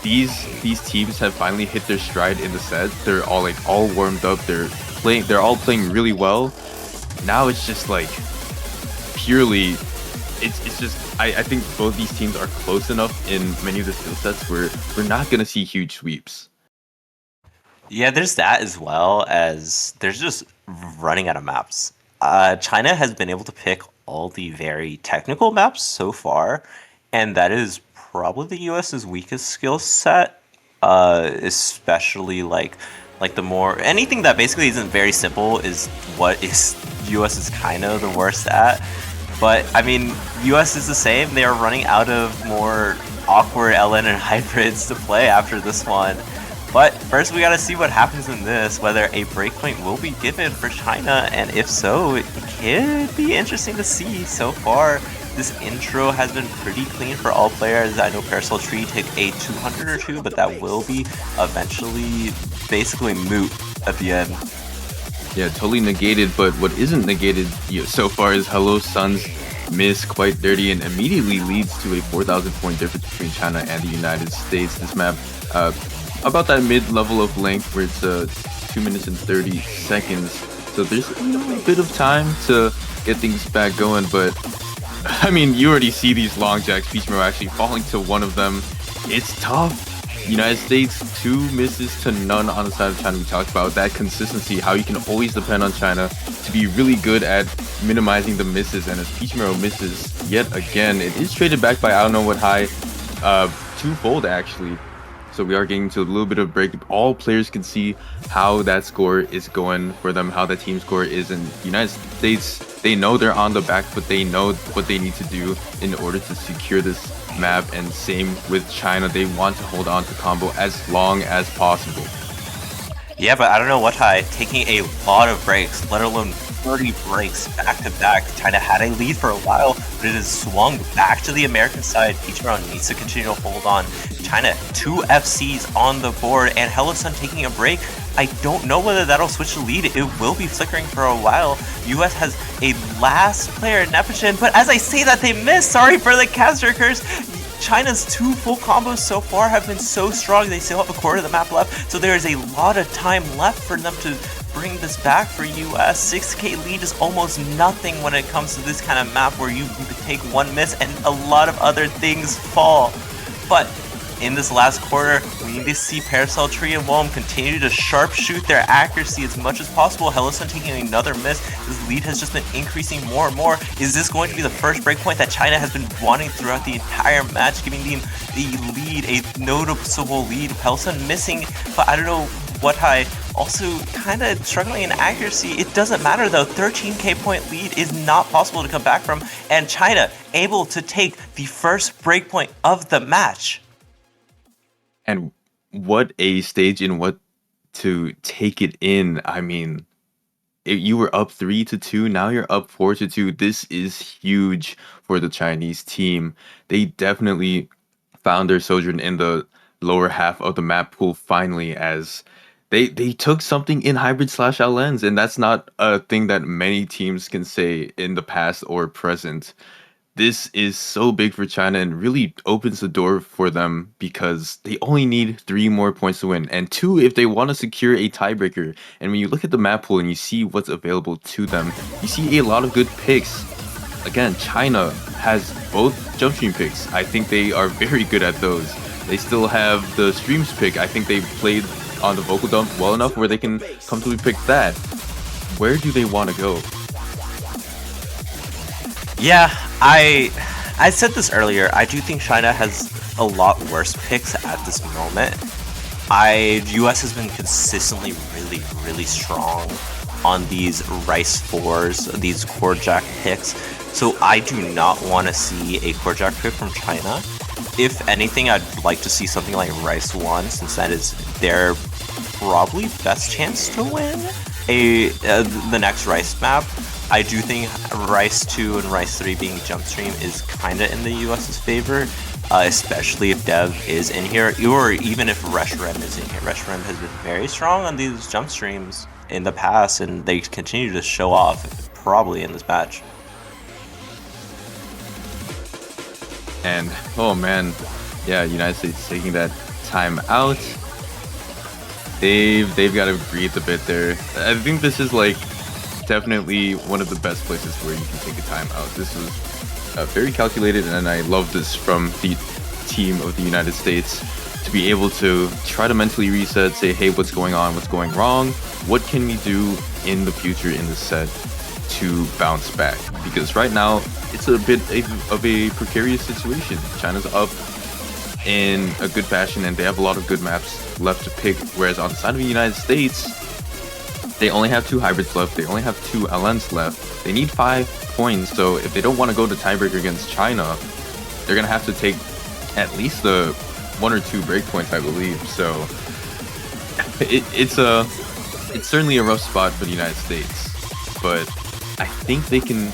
these teams have finally hit their stride in the set. They're all warmed up. They're all playing really well. Now it's just like purely it's just I think both these teams are close enough in many of the skill sets where we're not gonna see huge sweeps. Yeah, there's that, as well as there's just running out of maps. China has been able to pick all the very technical maps so far, and that is probably the US's weakest skill set, especially like the more anything that basically isn't very simple is what is US is kind of the worst at. But I mean, US is the same. They are running out of more awkward LN and hybrids to play after this one. But first we gotta see what happens in this, whether a breakpoint will be given for China, and if so, it could be interesting to see. So far, this intro has been pretty clean for all players. I know Parasol Tree took a 200 or 2, but that will be eventually basically moot at the end. Yeah, totally negated, but what isn't negated so far is Hello Sun's miss quite dirty and immediately leads to a 4,000 point difference between China and the United States. This map, about that mid-level of length where it's 2 minutes and 30 seconds. So there's a bit of time to get things back going, but I mean, you already see these long jacks, Peachmo actually falling to one of them. It's tough. United States, 2 misses to none on the side of China. We talked about that consistency, how you can always depend on China to be really good at minimizing the misses. And as Pichimero misses yet again, it is traded back by I don't know what high, twofold actually. So we are getting to a little bit of break. All players can see how that score is going for them, how the team score is. And the United States, they know they're on the back, but they know what they need to do in order to secure this map. And same with China, they want to hold on to combo as long as possible. Yeah, but I don't know what taking a lot of breaks, let alone 30 breaks back to back. China had a lead for a while, but it has swung back to the American side. Pichimero needs to continue to hold on. China, 2 FCs on the board, and Hellosun taking a break. I don't know whether that'll switch the lead. It will be flickering for a while. US has a last player, Nepichin, but as I say that, they miss. Sorry for the caster curse. China's 2 full combos so far have been so strong. They still have a quarter of the map left, so there is a lot of time left for them to bring this back for US. 6k lead is almost nothing when it comes to this kind of map where you take 1 miss and a lot of other things fall. But in this last quarter, we need to see Parasol, Tree, and Wom continue to sharpshoot their accuracy as much as possible. Hellosun taking another miss. This lead has just been increasing more and more. Is this going to be the first breakpoint that China has been wanting throughout the entire match, giving them the lead, a noticeable lead? Hellosun missing, but I don't know what high. Also kind of struggling in accuracy. It doesn't matter though. 13k point lead is not possible to come back from, and China able to take the first breakpoint of the match. And what a stage and what to take it in. I mean, you were up 3-2, now you're up 4-2. This is huge for the Chinese team. They definitely found their sojourn in the lower half of the map pool finally, as they took something in hybrid/lens, and that's not a thing that many teams can say in the past or present. This is so big for China and really opens the door for them because they only need 3 more points to win, and 2 if they want to secure a tiebreaker. And when you look at the map pool and you see what's available to them, you see a lot of good picks. Again, China has both jump stream picks. I think they are very good at those. They still have the streams pick. I think they played on the vocal dump well enough where they can comfortably pick that. Where do they want to go? Yeah, I said this earlier. I do think China has a lot worse picks at this moment. US has been consistently really strong on these Rice 4s, these Core Jack picks. So I do not want to see a Core Jack pick from China. If anything, I'd like to see something like Rice 1, since that is their probably best chance to win the next Rice map. I do think Rice 2 and Rice 3 being jump stream is kind of in the US's favor, especially if Dev is in here, or even if Reshiram is in here. Reshiram has been very strong on these jump streams in the past, and they continue to show off probably in this match. And oh man, yeah, United States taking that time out. They've got to breathe a bit there. I think this is like definitely one of the best places where you can take a time out. This was very calculated, and I love this from the team of the United States to be able to try to mentally reset, say, hey, what's going on, what's going wrong, what can we do in the future in this set to bounce back? Because right now it's a bit of a precarious situation. China's up in a good fashion, and they have a lot of good maps left to pick, whereas on the side of the United States, they only have 2 hybrids left, they only have 2 LNs left, they need 5 points. So if they don't want to go to tiebreaker against China, they're gonna have to take at least the 1 or 2 breakpoints, I believe. So it's certainly a rough spot for the United States, but I think they can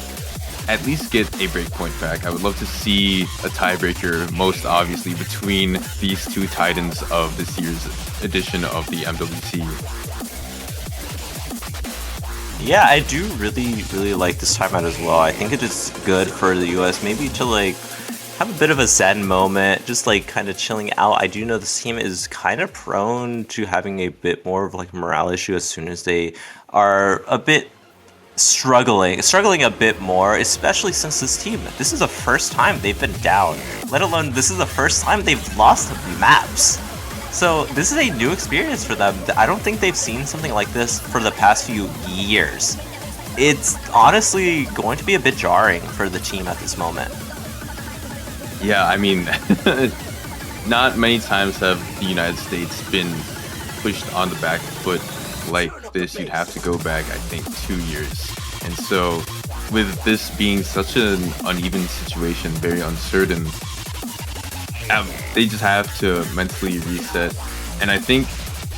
at least get a breakpoint back. I would love to see a tiebreaker, most obviously, between these 2 titans of this year's edition of the MWC. Yeah, I do really like this timeout as well. I think it is good for the US maybe to like have a bit of a zen moment, just like kind of chilling out. I do know this team is kind of prone to having a bit more of like a morale issue as soon as they are a bit struggling a bit more, especially since this is the first time they've been down, let alone this is the first time they've lost maps. So this is a new experience for them. I don't think they've seen something like this for the past few years. It's honestly going to be a bit jarring for the team at this moment. Yeah, I mean, not many times have the United States been pushed on the back foot like this. You'd have to go back, I think, 2 years. And so, with this being such an uneven situation, very uncertain, they just have to mentally reset. And I think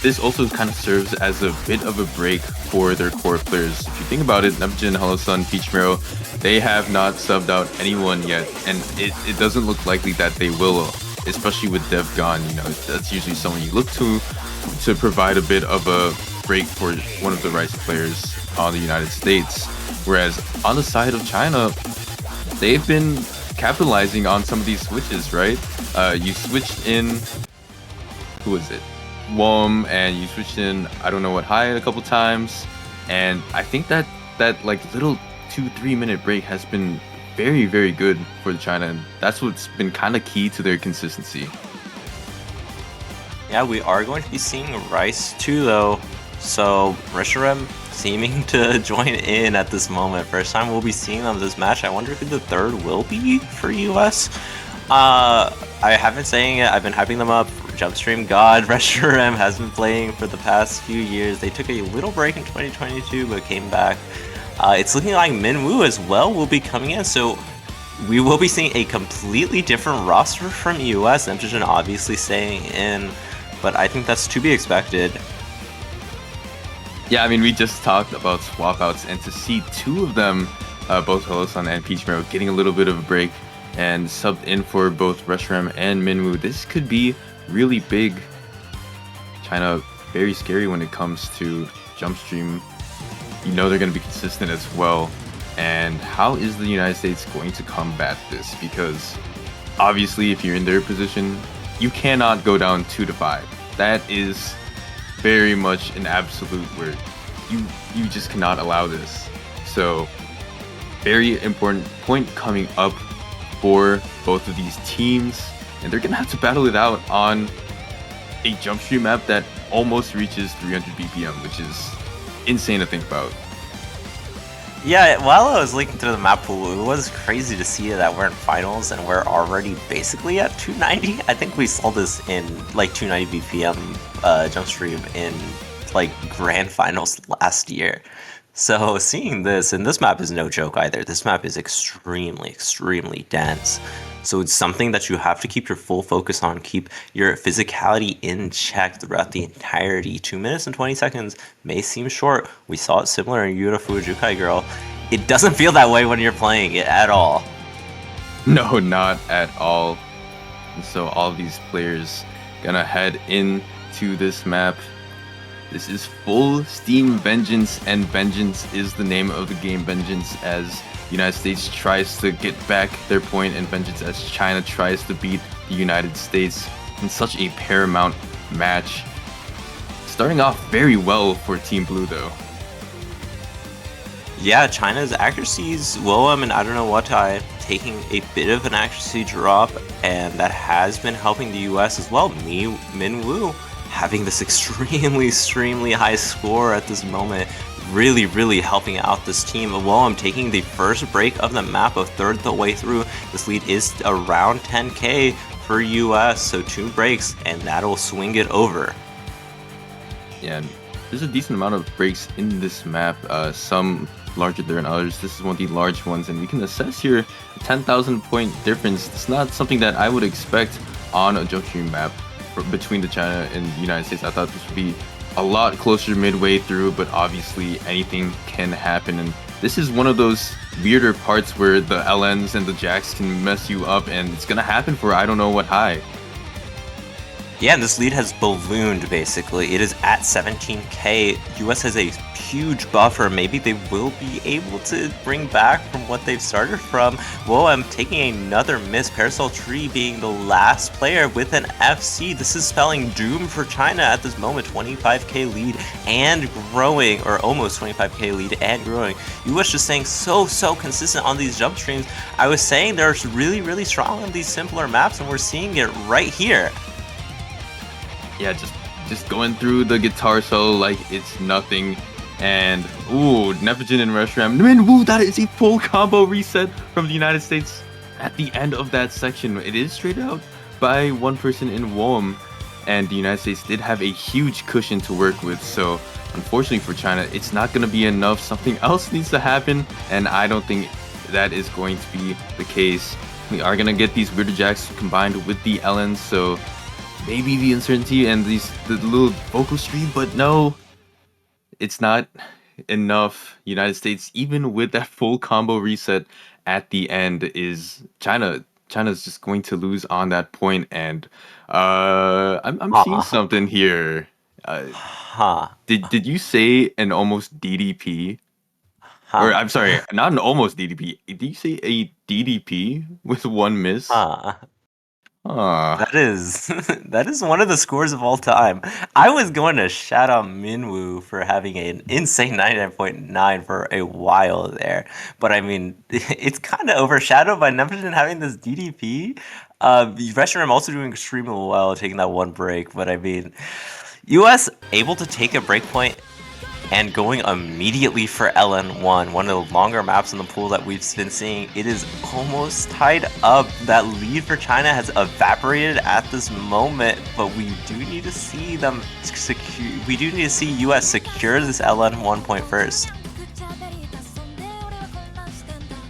this also kind of serves as a bit of a break for their core players. If you think about it, Neptune, Holosun, Peach Mero, they have not subbed out anyone yet, and it doesn't look likely that they will, especially with Dev gone. You know, that's usually someone you look to provide a bit of a break for one of the Rice players on the United States. Whereas on the side of China, they've been capitalizing on some of these switches, right? You switched in, who is it? Wom, and you switched in I don't know what Hyatt a couple times, and I think that like little 2-3 minute break has been very, very good for China, and that's what's been kind of key to their consistency. Yeah, we are going to be seeing Rice too, though. So Reshiram seeming to join in at this moment. First time we'll be seeing them this match. I wonder who the third will be for US. I have been saying it. I've been hyping them up. Jumpstream God, Reshiram has been playing for the past few years. They took a little break in 2022, but came back. It's looking like Minwoo as well will be coming in, so we will be seeing a completely different roster from US. Nitrogen obviously staying in, but I think that's to be expected. Yeah, I mean, we just talked about swap outs, and to see two of them, both Holosun and Peach Mero, getting a little bit of a break and subbed in for both Reshiram and Minwoo, this could be really big. China, very scary when it comes to jump stream. You know they're going to be consistent as well. And how is the United States going to combat this? Because obviously, if you're in their position, you cannot go down 2-5. That is very much an absolute word. You just cannot allow this. So, very important point coming up for both of these teams, and they're gonna have to battle it out on a jump stream map that almost reaches 300 BPM, which is insane to think about. Yeah, while I was looking through the map pool, it was crazy to see that we're in finals and we're already basically at 290. I think we saw this in like 290 BPM jump stream in like grand finals last year. So seeing this, and this map is no joke either. This map is extremely, extremely dense. So it's something that you have to keep your full focus on, keep your physicality in check throughout the entirety. 2 minutes and 20 seconds may seem short. We saw it similar in Yura Fujukai Girl. It doesn't feel that way when you're playing it at all. No, not at all. And so all of these players gonna head into this map. This is full steam vengeance, and vengeance is the name of the game. Vengeance as United States tries to get back their point, and vengeance as China tries to beat the United States in such a paramount match. Starting off very well for Team Blue though. Yeah, China's accuracies, Willem and I don't know what taking a bit of an accuracy drop, and that has been helping the US as well. Minwoo having this extremely high score at this moment, really helping out this team. Willem taking the first break of the map, a third the way through. This lead is around 10k for US, so 2 breaks and that'll swing it over. Yeah, and there's a decent amount of breaks in this map, some larger than others. This is one of the large ones, and we can assess here a 10,000 point difference. It's not something that I would expect on a jump stream map between the China and the United States. I thought this would be a lot closer midway through, but obviously anything can happen, and this is one of those weirder parts where the LNs and the Jacks can mess you up, and it's gonna happen for I don't know what high. Yeah, and this lead has ballooned, basically. It is at 17k. US has a huge buffer. Maybe they will be able to bring back from what they've started from. Whoa, I'm taking another miss. Parasol Tree being the last player with an FC. This is spelling doom for China at this moment. 25k lead and growing, or almost 25k lead and growing. US just staying so consistent on these jump streams. I was saying they're really strong on these simpler maps, and we're seeing it right here. yeah, just going through the guitar solo like it's nothing. And ooh, Neptune and Reshiram. Man, woo, that is a full combo reset from the United States at the end of that section. It is straight out by one person in WOM, and the United States did have a huge cushion to work with. So unfortunately for China, it's not going to be enough. Something else needs to happen, and I don't think that is going to be the case. We are going to get these Weirder Jacks combined with the Ellens, so maybe the uncertainty and the little vocal stream, but no, it's not enough. United States, even with that full combo reset at the end, is China's just going to lose on that point, and I'm seeing Huh. something here. Uh, Huh. did you say an almost DDP? Or Huh. I'm sorry, not an almost DDP. Did you say a DDP with one miss? Huh. Ah, That is that is one of the scores of all time. I was going to shout out Minwoo for having an insane 99.9 for a while there, but I mean it's kind of overshadowed by Neptune having this DDP. Reshiram also doing extremely well, taking that one break, but I mean, US able to take a break point and going immediately for LN1, one of the longer maps in the pool that we've been seeing. It is almost tied up. That lead for China has evaporated at this moment, but we do need to see them secure. We do need to see US secure this LN1 point first.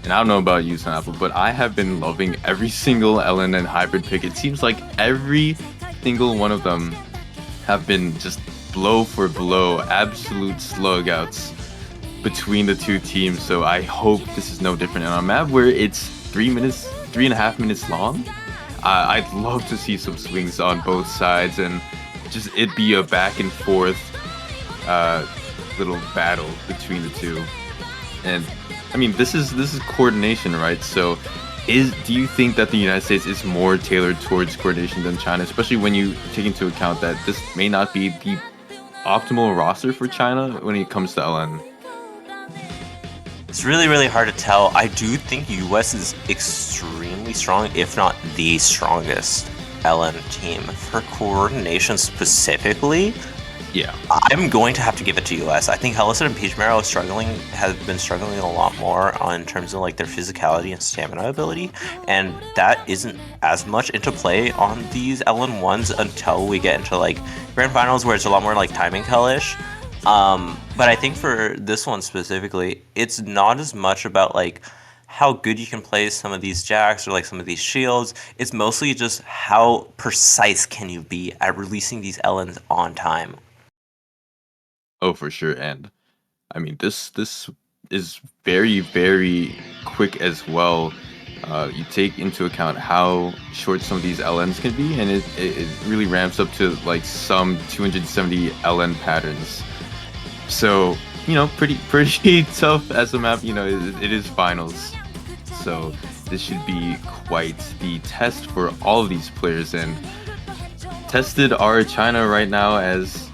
and I don't know about you, Snapple, but I have been loving every single LNN hybrid pick. It seems like every single one of them have been just blow for blow, absolute slugouts between the two teams. So I hope this is no different on a map where it's 3 minutes, 3.5 minutes long. I'd love to see some swings on both sides and just it be a back and forth uh, little battle between the two. And I mean, this is coordination, right? So, do you think that the United States is more tailored towards coordination than China, especially when you take into account that this may not be the optimal roster for China when it comes to LN? It's really, really hard to tell. I do think US is extremely strong, if not the strongest LN team. For coordination specifically, Yeah. I'm going to have to give it to US. I think Helison and Peach Marrow have been struggling a lot more in terms of like their physicality and stamina ability, and that isn't as much into play on these LN1s until we get into like grand finals where it's a lot more like timing hellish. But I think for this one specifically, it's not as much about like how good you can play some of these jacks or like some of these shields. It's mostly just how precise can you be at releasing these LNs on time. Oh, for sure. And I mean, this is very very quick as well. You take into account how short some of these LNs can be, and it really ramps up to like some 270 LN patterns. So pretty tough as a map. It is finals, so this should be quite the test for all of these players. And tested are China right now, as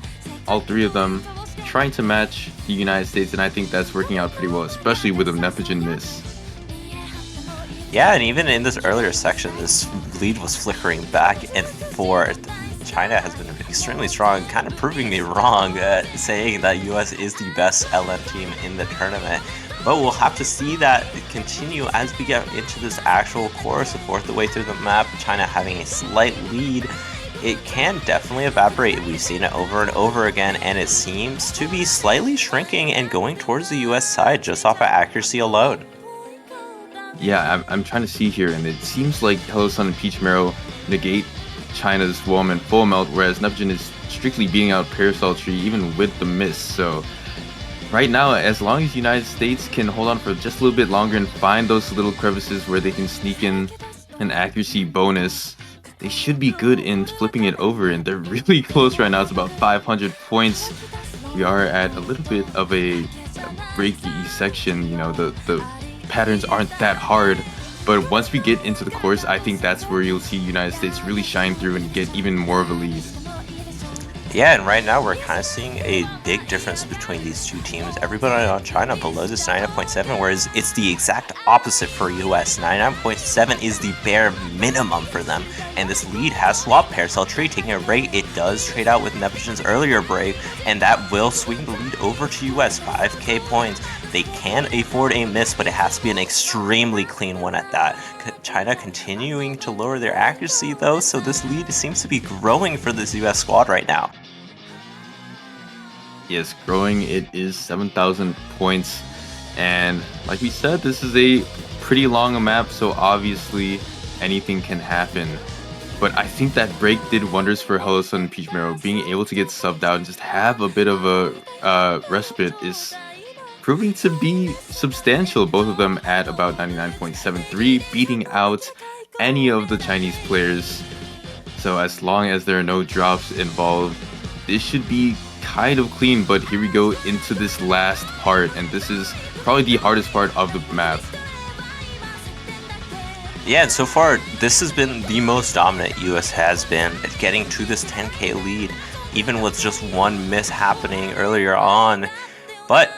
all three of them trying to match the United States, and I think that's working out pretty well, especially with a Neptune miss. Yeah, and even in this earlier section, this lead was flickering back and forth. China has been extremely strong, kind of proving me wrong, saying that US is the best LN team in the tournament. But we'll have to see that continue as we get into this actual course. The fourth way through the map, China having a slight lead. It can definitely evaporate. We've seen it over and over again, and it seems to be slightly shrinking and going towards the US side just off of accuracy alone. Yeah, I'm trying to see here, and it seems like Hello Sun and Peach Marrow negate China's Wom and Full Melt, whereas Neptune is strictly beating out Parasol Tree even with the miss. So right now, as long as United States can hold on for just a little bit longer and find those little crevices where they can sneak in an accuracy bonus, they should be good in flipping it over, and they're really close right now. It's about 500 points. We are at a little bit of a breaky section. The patterns aren't that hard, but once we get into the course, I think that's where you'll see United States really shine through and get even more of a lead. Yeah, and right now we're kind of seeing a big difference between these two teams. Everybody on China below this 99.7, whereas it's the exact opposite for US. 99.7 is the bare minimum for them, and this lead has swapped Paracel Tree, taking a break. It does trade out with Neptune's earlier break, and that will swing the lead over to US, 5k points. They can afford a miss, but it has to be an extremely clean one at that. China continuing to lower their accuracy though, so this lead seems to be growing for this US squad right now. Yes, growing. It is 7,000 points. And like we said, this is a pretty long map, so obviously anything can happen. But I think that break did wonders for Hello Sun and Peach Marrow. Being able to get subbed out and just have a bit of a respite is proving to be substantial. Both of them at about 99.73, beating out any of the Chinese players. So as long as there are no drops involved, this should be kind of clean. But here we go into this last part, and this is probably the hardest part of the map. Yeah, and so far, this has been the most dominant US has been at getting to this 10k lead, even with just one miss happening earlier on. But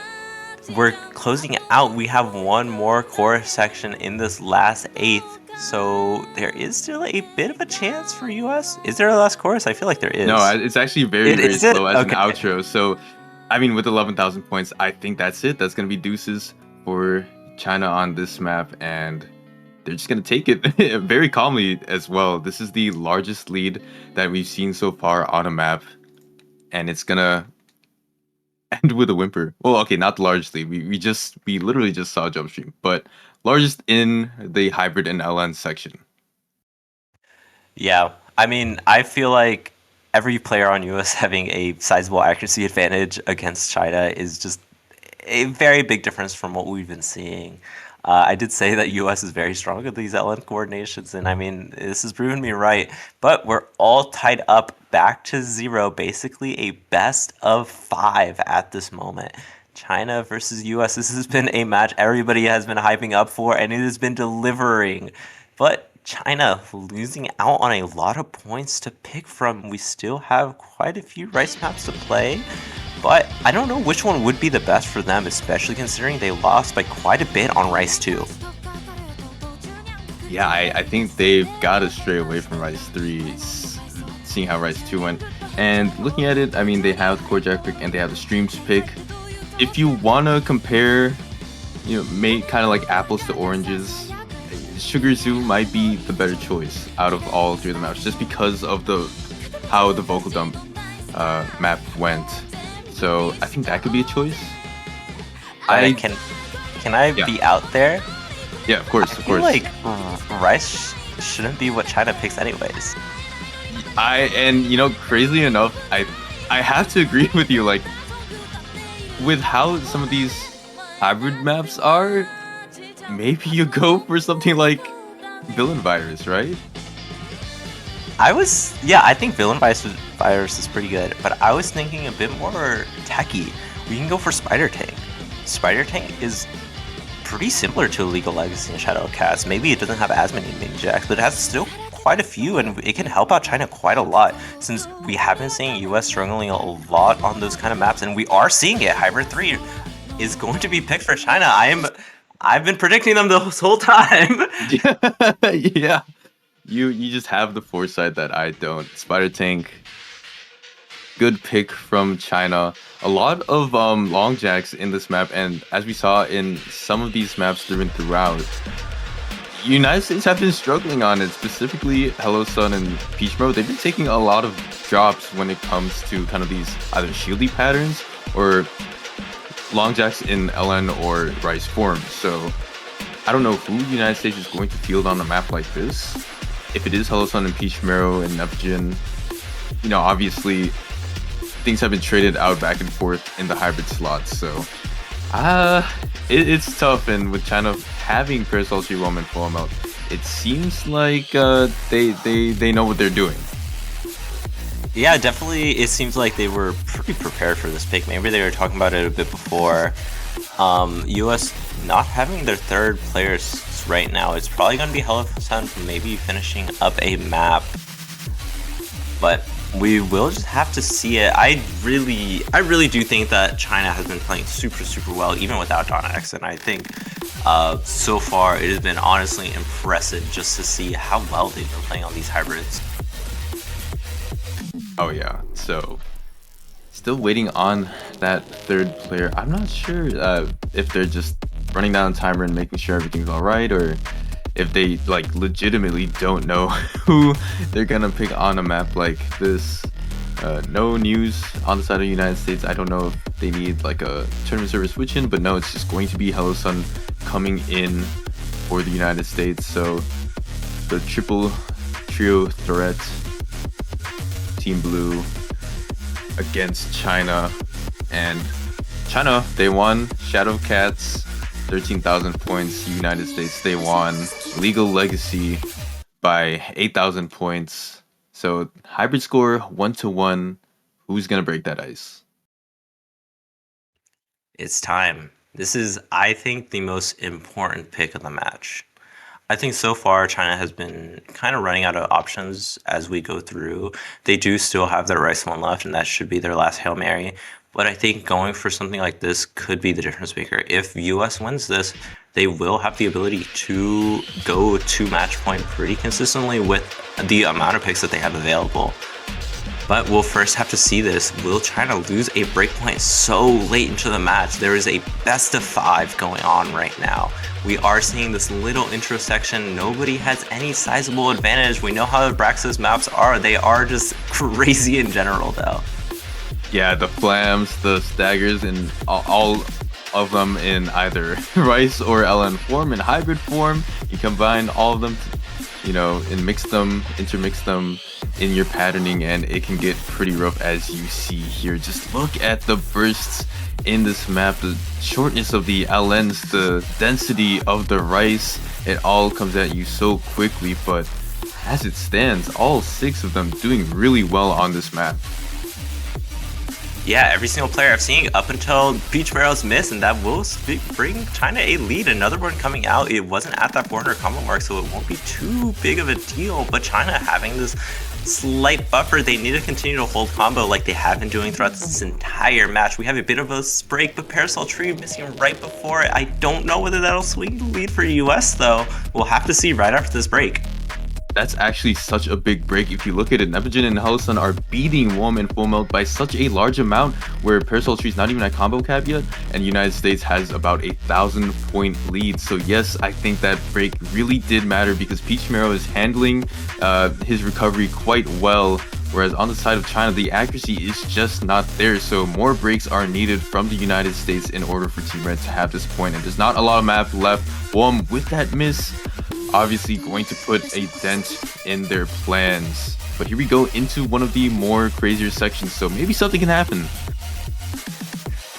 we're closing it out. We have one more chorus section in this last eighth, so there is still a bit of a chance for US. Is there a last chorus? I feel like there is. No, it's actually very Is slow as okay. an outro. So, I mean, with 11,000 points, I think that's it. That's going to be deuces for China on this map, and they're just going to take it very calmly as well. This is the largest lead that we've seen so far on a map, and it's going to end with a whimper. Well, okay, not the largest lead. We literally just saw jump stream, but largest in the hybrid and LN section. Yeah, I mean, I feel like every player on US having a sizable accuracy advantage against China is just a very big difference from what we've been seeing. I did say that US is very strong at these LN coordinations, and I mean, this has proven me right. But we're all tied up back to 0, basically a best of 5 at this moment. China versus US, this has been a match everybody has been hyping up for, and it has been delivering. But China losing out on a lot of points to pick from. We still have quite a few Rice maps to play. But I don't know which one would be the best for them, especially considering they lost by quite a bit on Rice 2. Yeah, I think they've got to stray away from Rice 3, seeing how Rice 2 went. And looking at it, I mean, they have the Core Jack pick and they have the Streams pick. If you want to compare, make kind of like apples to oranges, Sugar Zoo might be the better choice out of all three of the maps, just because of how the Vocal Dump map went. So I think that could be a choice. Can I be out there? Yeah, of course, I feel like Rice shouldn't be what China picks anyways. Crazily enough, I have to agree with you. Like, with how some of these hybrid maps are, maybe you go for something like Villain Virus, right? I think Villain Virus is pretty good, but I was thinking a bit more techy. We can go for Spider Tank. Spider Tank is pretty similar to Legal Legacy and Shadow Cast. Maybe it doesn't have as many mini jacks, but it has still quite a few, and it can help out China quite a lot, since we have been seeing US struggling a lot on those kind of maps, and we are seeing it. Hybrid 3 is going to be picked for China. I've been predicting them this whole time. Yeah. You just have the foresight that I don't. Spider Tank, good pick from China. A lot of long jacks in this map, and as we saw in some of these maps throughout, United States have been struggling on it, specifically Hello Sun and Peach Marrow. They've been taking a lot of drops when it comes to kind of these either shieldy patterns or long jacks in LN or Rice form. So I don't know who United States is going to field on a map like this. If it is Hello Sun and Peach Marrow and Neptune, obviously things have been traded out back and forth in the hybrid slots. So it's tough, and with China having Parasol Tree Roam and full melt, it seems like they know what they're doing. Yeah, definitely. It seems like they were pretty prepared for this pick. Maybe they were talking about it a bit before. US not having their third players right now. It's probably going to be Hello Sun maybe finishing up a map. But We will just have to see it. I really do think that China has been playing super, super well, even without Donna X. And I think so far it has been honestly impressive just to see how well they've been playing on these hybrids. Oh yeah, so still waiting on that third player. I'm not sure if they're just running down timer and making sure everything's all right, or if they like legitimately don't know who they're gonna pick on a map like this. No news on the side of the United States. I don't know if they need like a tournament server switch in, but no, it's just going to be Hello Sun coming in for the United States. So the triple trio threat, Team Blue against China, and China, they won. Shadow Cats, 13,000 points. United States, they won. Legal Legacy by 8,000 points. So hybrid score 1-1. Who's gonna break that ice? It's time. This is, I think, the most important pick of the match. I think so far China has been kind of running out of options as we go through. They do still have their Rice one left, and that should be their last Hail Mary. But I think going for something like this could be the difference maker. If US wins this, they will have the ability to go to match point pretty consistently with the amount of picks that they have available. But we'll first have to see this. Will China lose a breakpoint so late into the match? There is a best of 5 going on right now. We are seeing this little intro section. Nobody has any sizable advantage. We know how the Braxis maps are. They are just crazy in general, though. Yeah, the flams, the staggers, and all of them in either Rice or LN form, in hybrid form. You combine all of them, and intermix them in your patterning, and it can get pretty rough, as you see here. Just look at the bursts in this map, the shortness of the LNs, the density of the Rice. It all comes at you so quickly, but as it stands, all 6 of them doing really well on this map. Yeah, every single player I've seen up until Peach Barrel's miss, and that will bring China a lead. Another one coming out. It wasn't at that 400 combo mark, so it won't be too big of a deal. But China having this slight buffer, they need to continue to hold combo like they have been doing throughout this entire match. We have a bit of a break, but Parasol Tree missing right before it. I don't know whether that'll swing the lead for US, though. We'll have to see right after this break. That's actually such a big break. If you look at it, Nepogen and Hello Sun are beating WOM and Full Melt by such a large amount, where Parasol Tree's not even at combo cap yet, and United States has about 1,000 point lead. So yes, I think that break really did matter, because Peach Marrow is handling his recovery quite well, whereas on the side of China, the accuracy is just not there. So more breaks are needed from the United States in order for Team Red to have this point, and there's not a lot of map left. WOM, with that miss, obviously going to put a dent in their plans. But here we go into one of the more crazier sections, so maybe something can happen.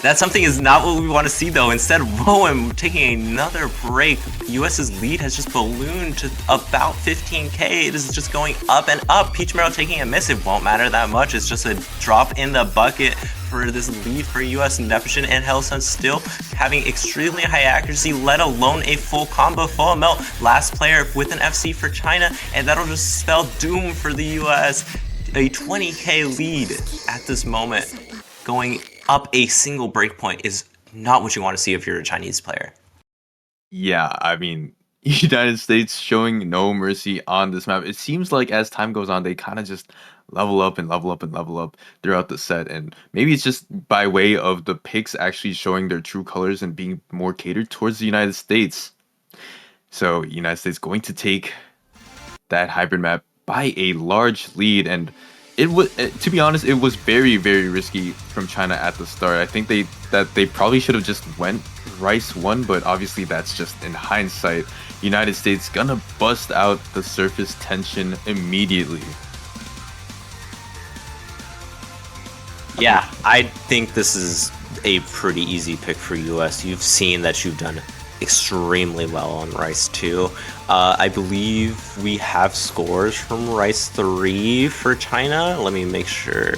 That something is not what we want to see, though. Instead, WOM taking another break. US's lead has just ballooned to about 15k. It is just going up and up. Peach Marrow taking a miss. It won't matter that much. It's just a drop in the bucket for this lead for US. Nepogen and Hello Sun still having extremely high accuracy, let alone a full combo full melt. Last player with an FC for China, and that'll just spell doom for the US. A 20k lead at this moment. Going up a single breakpoint is not what you want to see if you're a Chinese player. Yeah, I mean, United States showing no mercy on this map. It seems like as time goes on, they kind of just level up and level up and level up throughout the set. And maybe it's just by way of the picks actually showing their true colors and being more catered towards the United States. So United States going to take that hybrid map by a large lead, and it was, to be honest, it was very, very risky from China at the start. I think they probably should have just went Rice 1, but obviously that's just in hindsight. United States gonna bust out the surface tension immediately. Yeah, I think this is a pretty easy pick for US. You've seen that you've done extremely well on Rice 2. I believe we have scores from Rice 3 for China. Let me make sure.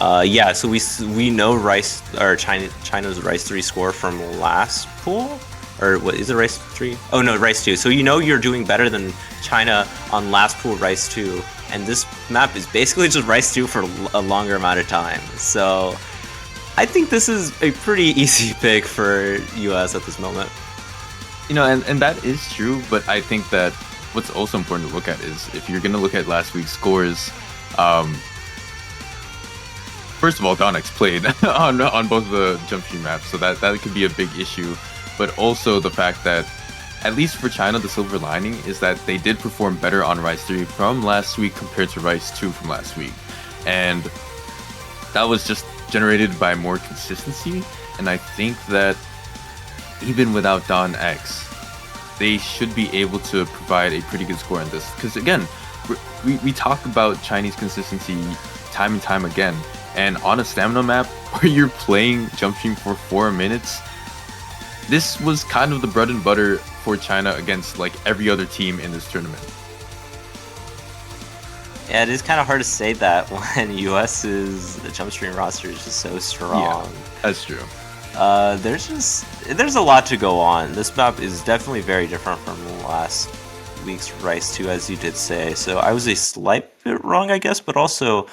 Yeah, so we know Rice, or China's Rice 3 score from last pool, or what is it, Rice 3? Oh no, Rice 2. So you know you're doing better than China on last pool Rice 2 and this map is basically just Rice 2 for a longer amount of time. So I think this is a pretty easy pick for US at this moment. And that is true, but I think that what's also important to look at is if you're going to look at last week's scores, first of all, Donix played on both the jump stream maps, so that could be a big issue. But also the fact that, at least for China, the silver lining is that they did perform better on Rise 3 from last week compared to Rise 2 from last week. And that was just generated by more consistency. And I think that even without Don X, they should be able to provide a pretty good score on this. Because again, we talk about Chinese consistency time and time again. And on a stamina map where you're playing jump stream for 4 minutes, this was kind of the bread and butter for China against like every other team in this tournament. Yeah, it is kind of hard to say that when US's the jump stream roster is just so strong. Yeah, that's true. There's a lot to go on. This map is definitely very different from last week's Rice 2, as you did say. So I was a slight bit wrong, I guess, but also,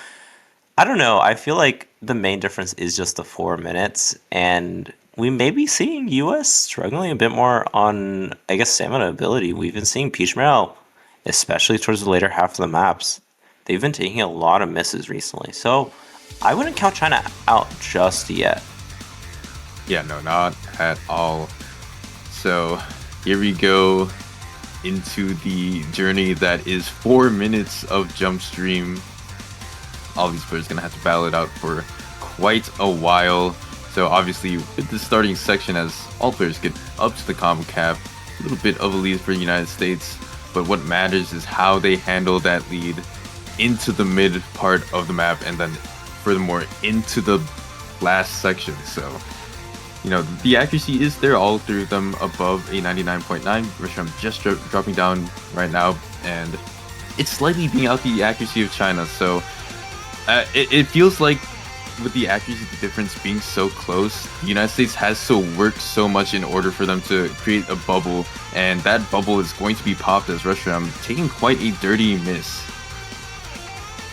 I don't know. I feel like the main difference is just the 4 minutes, and we may be seeing US struggling a bit more on, I guess, stamina ability. We've been seeing Peach Marrow, especially towards the later half of the maps. They've been taking a lot of misses recently, so I wouldn't count China out just yet. Yeah, no, not at all. So here we go into the journey that is 4 minutes of jump stream. All these players gonna have to battle it out for quite a while. So obviously with the starting section, as all players get up to the combo cap, a little bit of a lead for the United States, but what matters is how they handle that lead into the mid part of the map, and then furthermore into the last section. So the accuracy is there all through them above a 99.9, which I'm just dropping down right now, and it's slightly being out the accuracy of China. So it feels like with the accuracy difference being so close, the United States has to work so much in order for them to create a bubble, and that bubble is going to be popped as Russia taking quite a dirty miss.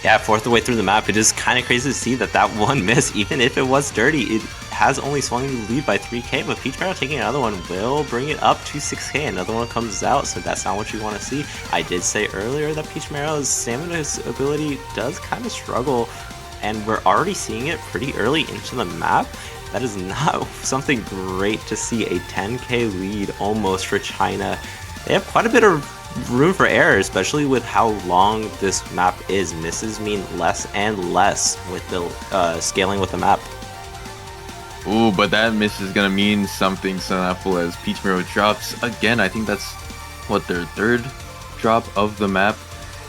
Yeah, fourth way through the map, it is kind of crazy to see that one miss, even if it was dirty, it has only swung the lead by 3k, but Peach Marrow taking another one will bring it up to 6k. Another one comes out, so that's not what you want to see. I did say earlier that Peach Marrow's stamina ability does kind of struggle, and we're already seeing it pretty early into the map. That is not something great to see. A 10k lead almost for China. They have quite a bit of room for error, especially with how long this map is. Misses mean less and less with the scaling with the map. Ooh, but that miss is gonna mean something, Sunapple, as Peach Marrow drops again. I think that's what, their third drop of the map.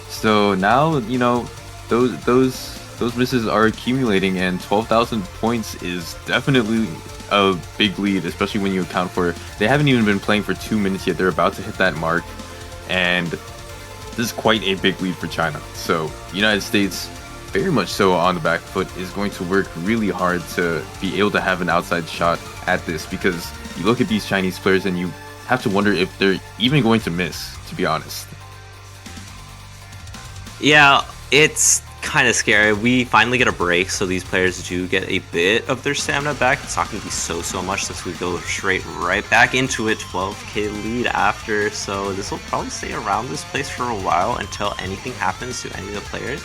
So now those misses are accumulating, and 12,000 points is definitely a big lead, especially when you account for they haven't even been playing for 2 minutes yet. They're about to hit that mark, and this is quite a big lead for China. So United States, very much so on the back foot, is going to work really hard to be able to have an outside shot at this, because you look at these Chinese players and you have to wonder if they're even going to miss, to be honest. Yeah, it's kind of scary. We finally get a break, so these players do get a bit of their stamina back. It's not going to be so much, since we go straight right back into it. 12k lead after, so this will probably stay around this place for a while until anything happens to any of the players.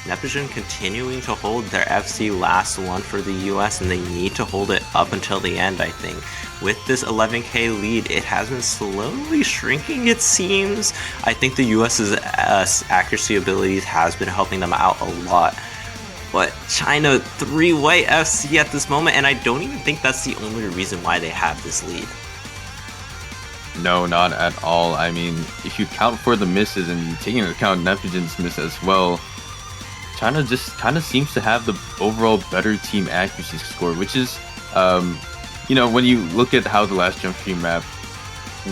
Neptune continuing to hold their FC last one for the US, and they need to hold it up until the end, I think. With this 11k lead, it has been slowly shrinking, it seems. I think the US's accuracy abilities has been helping them out a lot. But China 3-way FC at this moment, and I don't even think that's the only reason why they have this lead. No, not at all. I mean, if you count for the misses and you take into account Neptune's miss as well, China just kind of seems to have the overall better team accuracy score, which is, when you look at how the last jump stream map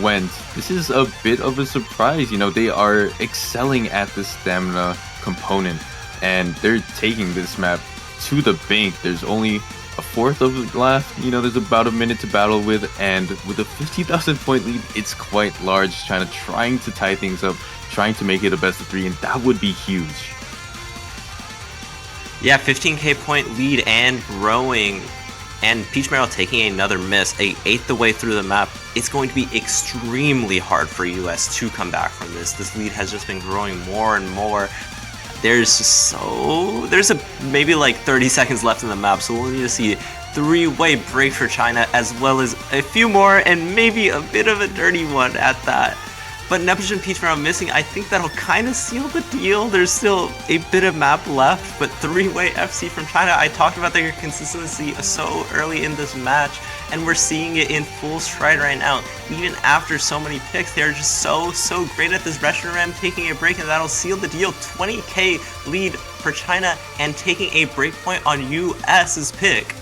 went, this is a bit of a surprise. They are excelling at the stamina component, and they're taking this map to the bank. There's only a fourth of it left. There's about a minute to battle with, and with a 50,000 point lead, it's quite large. China trying to tie things up, trying to make it a best of 3, and that would be huge. Yeah, 15k point lead and growing, and Peach Marrow taking another miss, a eighth the way through the map. It's going to be extremely hard for US to come back from this. This lead has just been growing more and more. There's maybe like 30 seconds left in the map, so we'll need to see three-way break for China, as well as a few more, and maybe a bit of a dirty one at that. But Nepish and Peach Marrow missing, I think that'll kind of seal the deal. There's still a bit of map left, but three-way FC from China. I talked about their consistency so early in this match, and we're seeing it in full stride right now. Even after so many picks, they're just so great at this Reshiram Ram, taking a break, and that'll seal the deal. 20k lead for China, and taking a breakpoint on US's pick.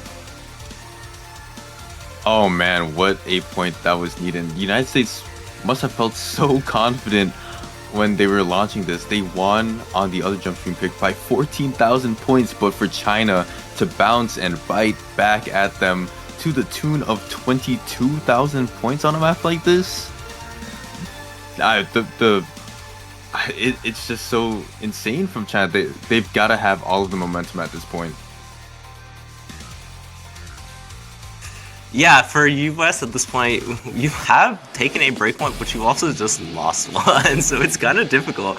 Oh man, what a point that was needed. The United States must have felt so confident when they were launching this. They won on the other jump stream pick by 14,000 points, but for China to bounce and bite back at them to the tune of 22,000 points on a map like this, it's just so insane from China. They've got to have all of the momentum at this point. Yeah, for US at this point, you have taken a breakpoint, but you also just lost one, so it's kind of difficult.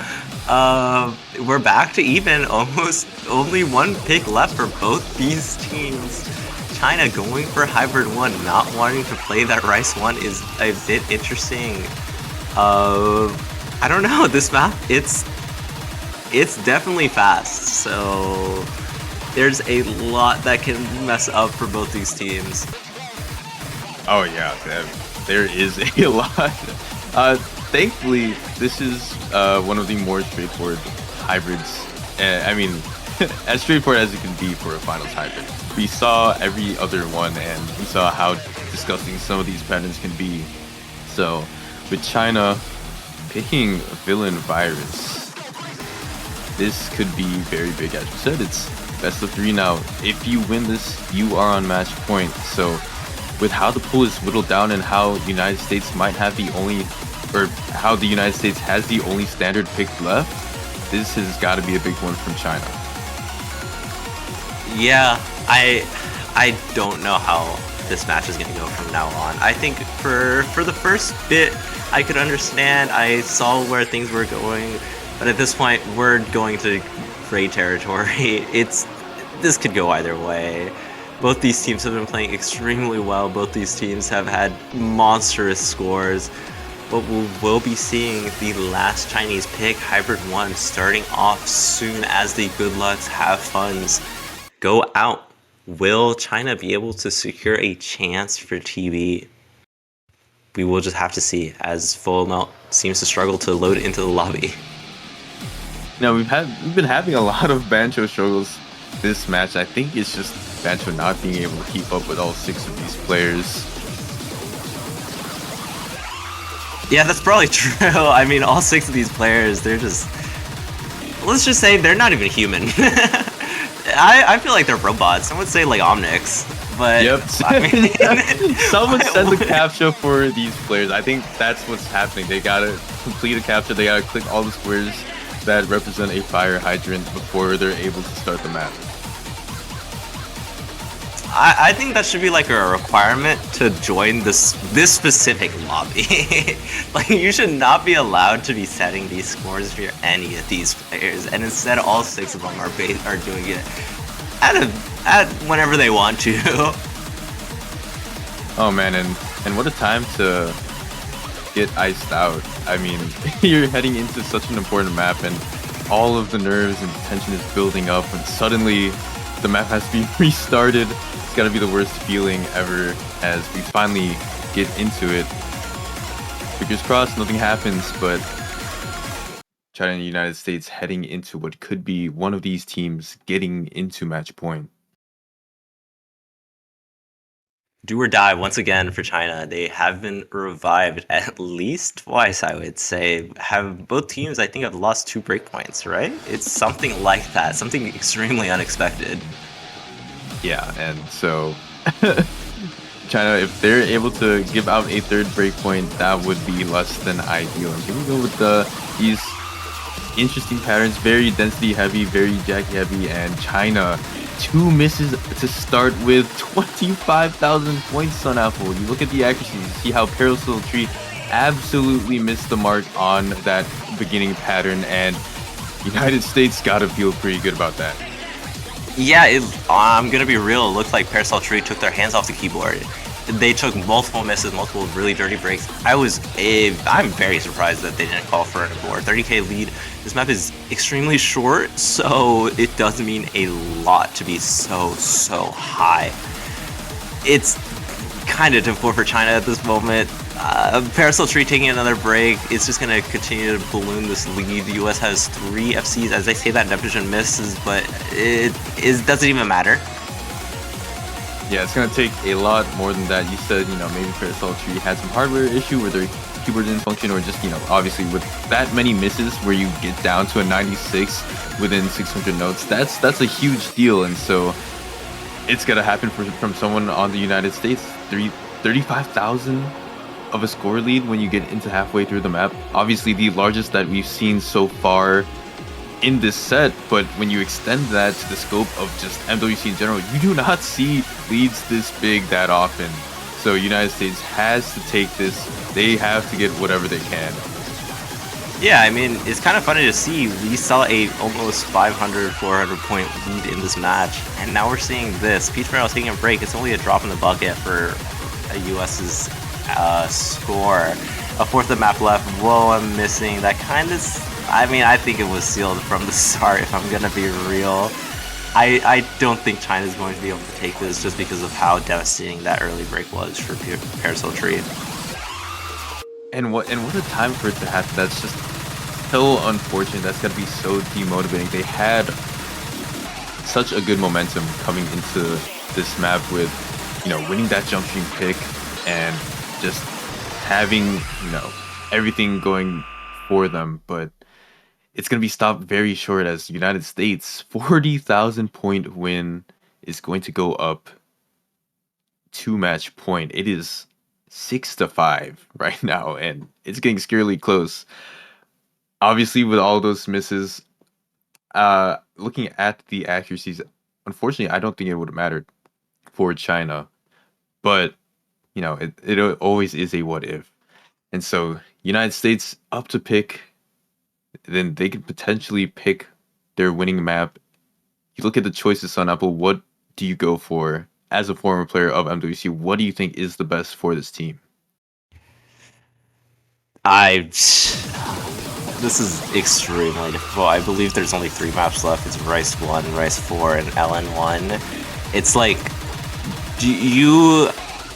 We're back to even, almost only one pick left for both these teams. China going for Hybrid 1, not wanting to play that Rice 1 is a bit interesting. I don't know, this map, it's definitely fast, so there's a lot that can mess up for both these teams. Oh yeah, there is a lot. Thankfully, this is one of the more straightforward hybrids. I mean, as straightforward as it can be for a finals hybrid. We saw every other one, and we saw how disgusting some of these patterns can be. So, with China picking Villain Virus, this could be very big. As you said, it's best of 3 now. If you win this, you are on match point. So, with how the pool is whittled down and how the United States might have the only, or how the United States has the only standard pick left, this has got to be a big one from China. Yeah, I don't know how this match is going to go from now on. I think for the first bit, I could understand. I saw where things were going, but at this point, we're going to gray territory. This could go either way. Both these teams have been playing extremely well. Both these teams have had monstrous scores. But we'll be seeing the last Chinese pick, Hybrid 1, starting off soon as the Good Lucks have funds go out. Will China be able to secure a chance for TV? We will just have to see, as Full Melt seems to struggle to load into the lobby. Now, we've been having a lot of Bancho struggles this match. I think it's just Bancho not being able to keep up with all 6 of these players. Yeah, that's probably true. I mean, all 6 of these players, they're just... Let's just say they're not even human. I feel like they're robots. Some would say like Omnics, but... Yep. I mean, Someone send the captcha for these players. I think that's what's happening. They gotta complete a captcha. They gotta click all the squares that represent a fire hydrant before they're able to start the map. I think that should be like a requirement to join this specific lobby. Like, you should not be allowed to be setting these scores for any of these players, and instead all 6 of them are doing it at whenever they want to. Oh man, and what a time to get iced out. I mean, you're heading into such an important map, and all of the nerves and tension is building up, and suddenly the map has to be restarted. It's gotta be the worst feeling ever as we finally get into it. Fingers crossed, nothing happens, but China and the United States heading into what could be one of these teams getting into match point. Do or die once again for China. They have been revived at least twice, I would say. Have both teams, I think, have lost 2 breakpoints, right? It's something like that, something extremely unexpected. Yeah, and so China, if they're able to give out a 3rd breakpoint, that would be less than ideal. And here we go with these interesting patterns, very density heavy, very Jackie heavy, and China. Two misses to start with 25,000 points on Apple. You look at the accuracy, you see how Parasol Tree absolutely missed the mark on that beginning pattern, and United States gotta feel pretty good about that. Yeah, I'm gonna be real. It looked like Parasol Tree took their hands off the keyboard. They took multiple misses, multiple really dirty breaks. I'm very surprised that they didn't call for an abort. 30k lead. This map is extremely short, so it does mean a lot to be so high. It's kind of difficult for China at this moment. Parasol Tree taking another break. It's just going to continue to balloon this lead. The US has 3 FCs. As they say, that Division misses, but it doesn't even matter. Yeah, it's gonna take a lot more than that. You said, maybe Parasol Tree had some hardware issue where their keyboard didn't function, or just, obviously with that many misses where you get down to a 96 within 600 notes, that's a huge deal, and so it's gonna happen from someone on the United States. 35,000 of a score lead when you get into halfway through the map. Obviously, the largest that we've seen so far in this set, but when you extend that to the scope of just MWC in general, you do not see leads this big that often. So United States has to take this. They have to get whatever they can. Yeah, I mean, it's kind of funny to see. We saw a almost 500, 400 point lead in this match, and now we're seeing this. Peach Morel taking a break. It's only a drop in the bucket for a US's score. A fourth of map left. Whoa, I'm missing. That kind of... I mean, I think it was sealed from the start, if I'm gonna be real. I don't think China's going to be able to take this just because of how devastating that early break was for Parasol Tree. And what a time for it to happen. That's just so unfortunate. That's gotta be so demotivating. They had such a good momentum coming into this map with, winning that jump stream pick and just having, everything going for them, but it's going to be stopped very short as United States 40,000 point win is going to go up 2 match point. It is 6-5 right now, and it's getting scarily close. Obviously, with all those misses, looking at the accuracies, unfortunately, I don't think it would have mattered for China, but it always is a what if. And so United States up to pick, then they could potentially pick their winning map. You look at the choices on Apple, what do you go for? As a former player of MWC, what do you think is the best for this team? This is extremely difficult. I believe there's only 3 maps left. It's Rice 1, Rice 4, and LN1. It's like,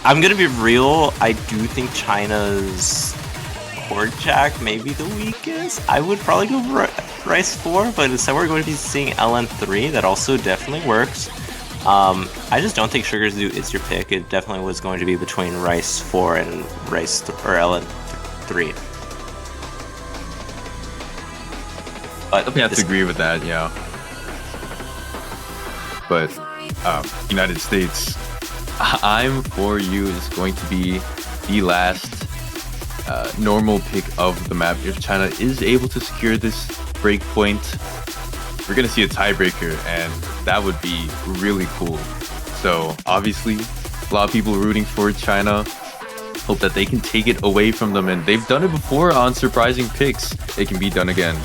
I'm gonna be real, I do think China's Horde Jack may be the weakest. I would probably go Rice 4, but instead we're going to be seeing LN3. That also definitely works. I just don't think Sugar Zoo is your pick. It definitely was going to be between Rice 4 and or LN3. But I have to agree with that, yeah. But United States, I'm for you is going to be the last normal pick of the map. If China is able to secure this breakpoint, we're going to see a tiebreaker, and that would be really cool. So obviously, a lot of people rooting for China. Hope that they can take it away from them, and they've done it before on surprising picks. It can be done again.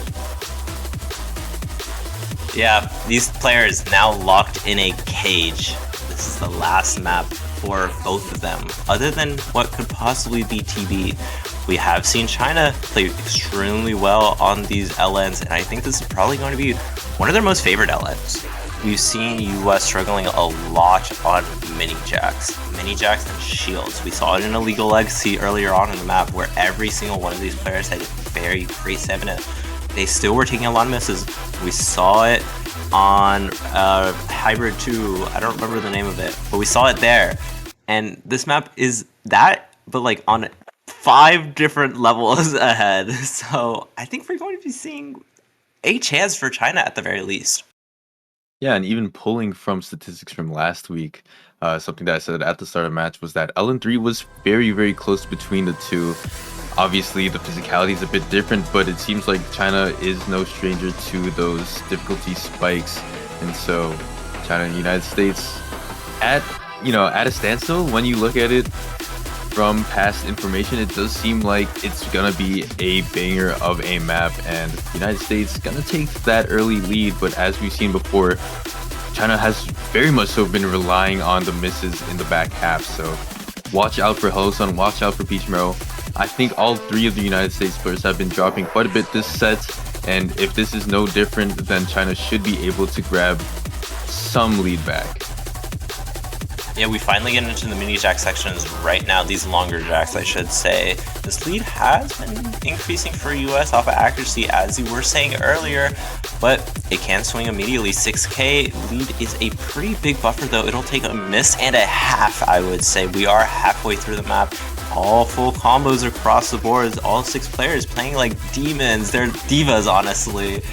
Yeah, these players now locked in a cage. This is the last map for both of them, other than what could possibly be TB. We have seen China play extremely well on these LNs, and I think this is probably going to be one of their most favorite LNs. We've seen US struggling a lot on mini jacks and shields. We saw it in Illegal Legacy earlier on in the map, where every single one of these players had very great stamina. They still were taking a lot of misses. We saw it on Hybrid 2, I don't remember the name of it, but we saw it there. And this map is that, but like on 5 different levels ahead. So I think we're going to be seeing a chance for China at the very least. Yeah, and even pulling from statistics from last week, something that I said at the start of the match was that LN3 was very, very close between the two. Obviously, the physicality is a bit different, but it seems like China is no stranger to those difficulty spikes. And so, China and the United States at at a standstill. When you look at it from past information, it does seem like it's gonna be a banger of a map, and the United States gonna take that early lead. But as we've seen before, China has very much so been relying on the misses in the back half. So watch out for Hosun, watch out for Peach Mero. I think all three of the United States players have been dropping quite a bit this set, and if this is no different, then China should be able to grab some lead back. Yeah, we finally get into the mini jack sections right now, these longer jacks, I should say. This lead has been increasing for US off of accuracy, as you were saying earlier, but it can swing immediately. 6K lead is a pretty big buffer, though. It'll take a miss and a half, I would say. We are halfway through the map. All full combos across the board. All 6 players playing like demons. They're divas, honestly.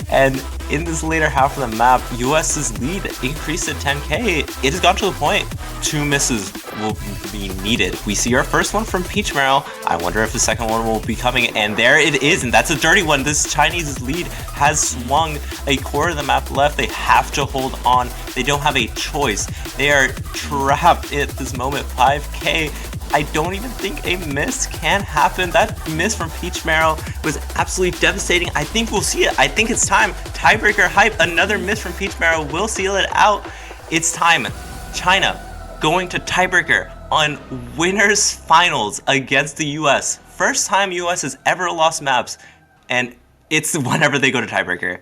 And in this later half of the map, US's lead increased to 10K. It has gotten to the point 2 misses will be needed. We see our first one from Peach Mero. I wonder if the second one will be coming, and there it is, and that's a dirty one. This Chinese lead has swung a quarter of the map left. They have to hold on. They don't have a choice. They are trapped at this moment. 5K. I don't even think a miss can happen. That miss from Peach Mero was absolutely devastating. I think we'll see it. I think it's time. Tiebreaker hype. Another miss from Peach Mero will seal it out. It's time. China going to tiebreaker on winners finals against the US. First time US has ever lost maps, and it's whenever they go to tiebreaker.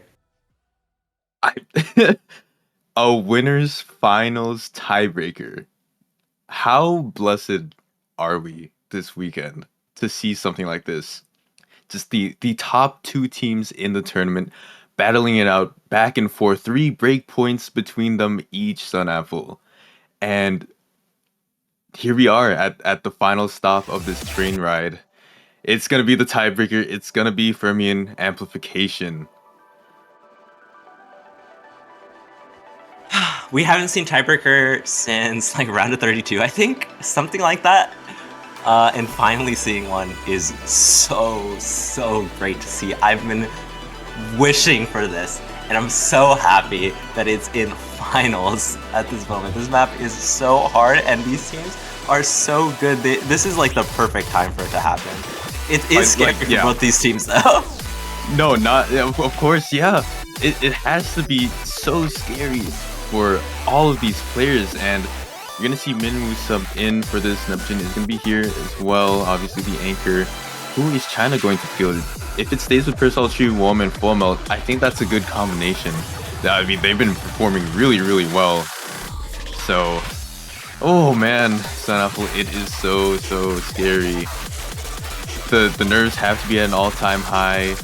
A winners finals tiebreaker. How blessed are we this weekend to see something like this? Just the top 2 teams in the tournament battling it out back and forth, 3 break points between them each, Sun Apple. And here we are at the final stop of this train ride. It's gonna be the tiebreaker. It's gonna be Fermion amplification. We haven't seen tiebreaker since like round of 32, I think, something like that. And finally seeing one is so great to see. I've been wishing for this, and I'm so happy that it's in finals at this moment. This map is so hard, and these teams are so good. This is like the perfect time for it to happen. It is scary for both these teams, though. No, not of course, yeah. It has to be so scary for all of these players, and you're gonna see Minwoo sub in for this. Neptune is gonna be here as well. Obviously, the anchor. Who is China going to field? If it stays with Persol, Chu, Wom, and Full Melt, I think that's a good combination. I mean, they've been performing really well. So, oh man, Sun Apple, it is so scary. The nerves have to be at an all-time high.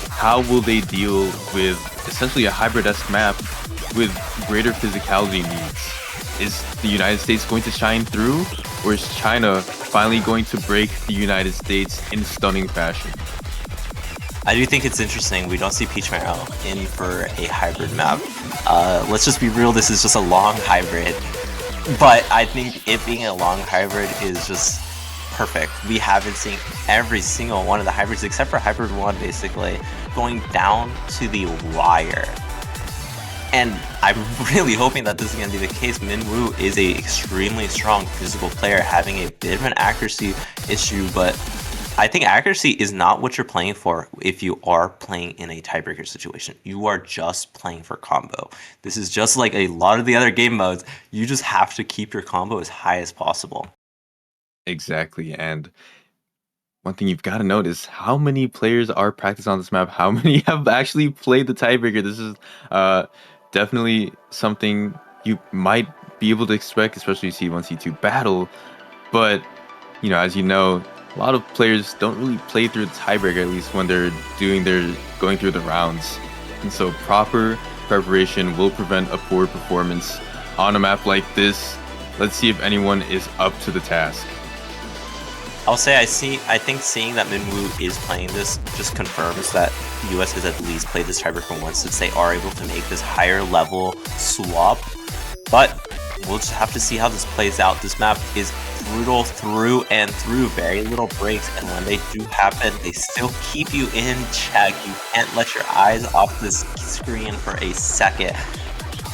How will they deal with essentially a hybrid-esque map with greater physicality needs? Is the United States going to shine through, or is China finally going to break the United States in stunning fashion? I do think it's interesting. We don't see Peach Mero in for a hybrid map. Let's just be real, this is just a long hybrid. But I think it being a long hybrid is just perfect. We haven't seen every single one of the hybrids, except for Hybrid 1, basically, going down to the wire. And I'm really hoping that this is going to be the case. Minwoo is a extremely strong physical player, having a bit of an accuracy issue, but I think accuracy is not what you're playing for if you are playing in a tiebreaker situation. You are just playing for combo. This is just like a lot of the other game modes. You just have to keep your combo as high as possible. Exactly, and one thing you've got to note is how many players are practicing on this map, how many have actually played the tiebreaker. This is definitely something you might be able to expect, especially C1, C2 battle. But, you know, as you know, a lot of players don't really play through the tiebreaker, at least when they're going through the rounds. And so proper preparation will prevent a poor performance on a map like this. Let's see if anyone is up to the task. I'll say I think seeing that Minwoo is playing this just confirms that US has at least played this tiebreaker once, since they are able to make this higher level swap. But we'll just have to see how this plays out. This map is brutal through and through, very little breaks, and when they do happen, they still keep you in check. You can't let your eyes off this screen for a second.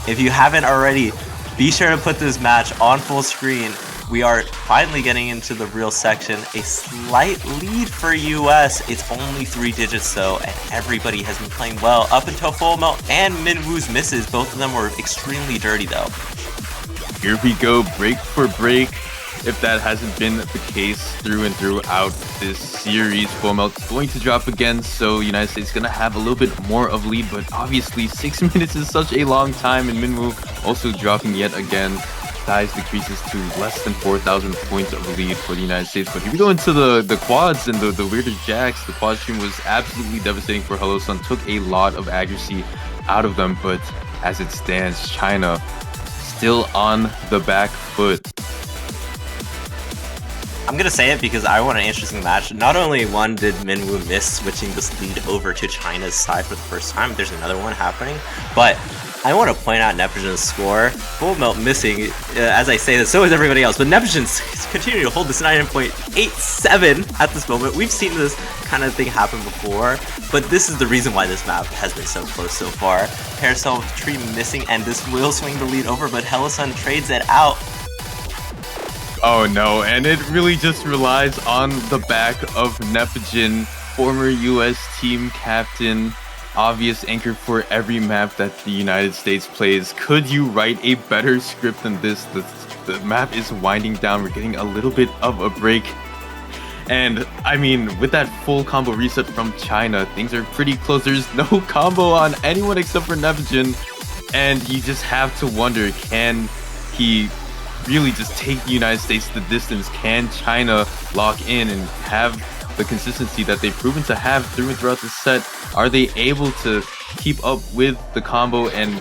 If you haven't already, be sure to put this match on full screen. We are finally getting into the real section. A slight lead for US. It's only 3 digits though, and everybody has been playing well up until Full Melt and Minwoo's misses. Both of them were extremely dirty though. Here we go, break for break. If that hasn't been the case through and throughout this series, Full Melt's going to drop again, so United States is going to have a little bit more of lead, but obviously 6 minutes is such a long time, and Minwoo also dropping yet again. Size decreases to less than 4,000 points of lead for the United States. But here we go into the quads and the weirder jacks. The quad stream was absolutely devastating for Hello Sun. Took a lot of accuracy out of them, but as it stands, China still on the back foot. I'm gonna say it because I want an interesting match. Not only one did Minwoo miss switching this lead over to China's side for the first time, there's another one happening, but I want to point out Nepogen's score. Full Melt missing, as I say this, so is everybody else, but Nepogen's continuing to hold this 9.87 at this moment. We've seen this kind of thing happen before, but this is the reason why this map has been so close so far. Parasol Tree missing, and this will swing the lead over, but Hellosun trades it out. Oh no, and it really just relies on the back of Nepogen, former US team captain, obvious anchor for every map that the United States plays. Could you write a better script than this? The map is winding down. We're getting a little bit of a break. And I mean, with that full combo reset from China, things are pretty close. There's no combo on anyone except for Nepogen. And you just have to wonder, can he really just take the United States the distance? Can China lock in and have the consistency that they've proven to have through and throughout the set? Are they able to keep up with the combo and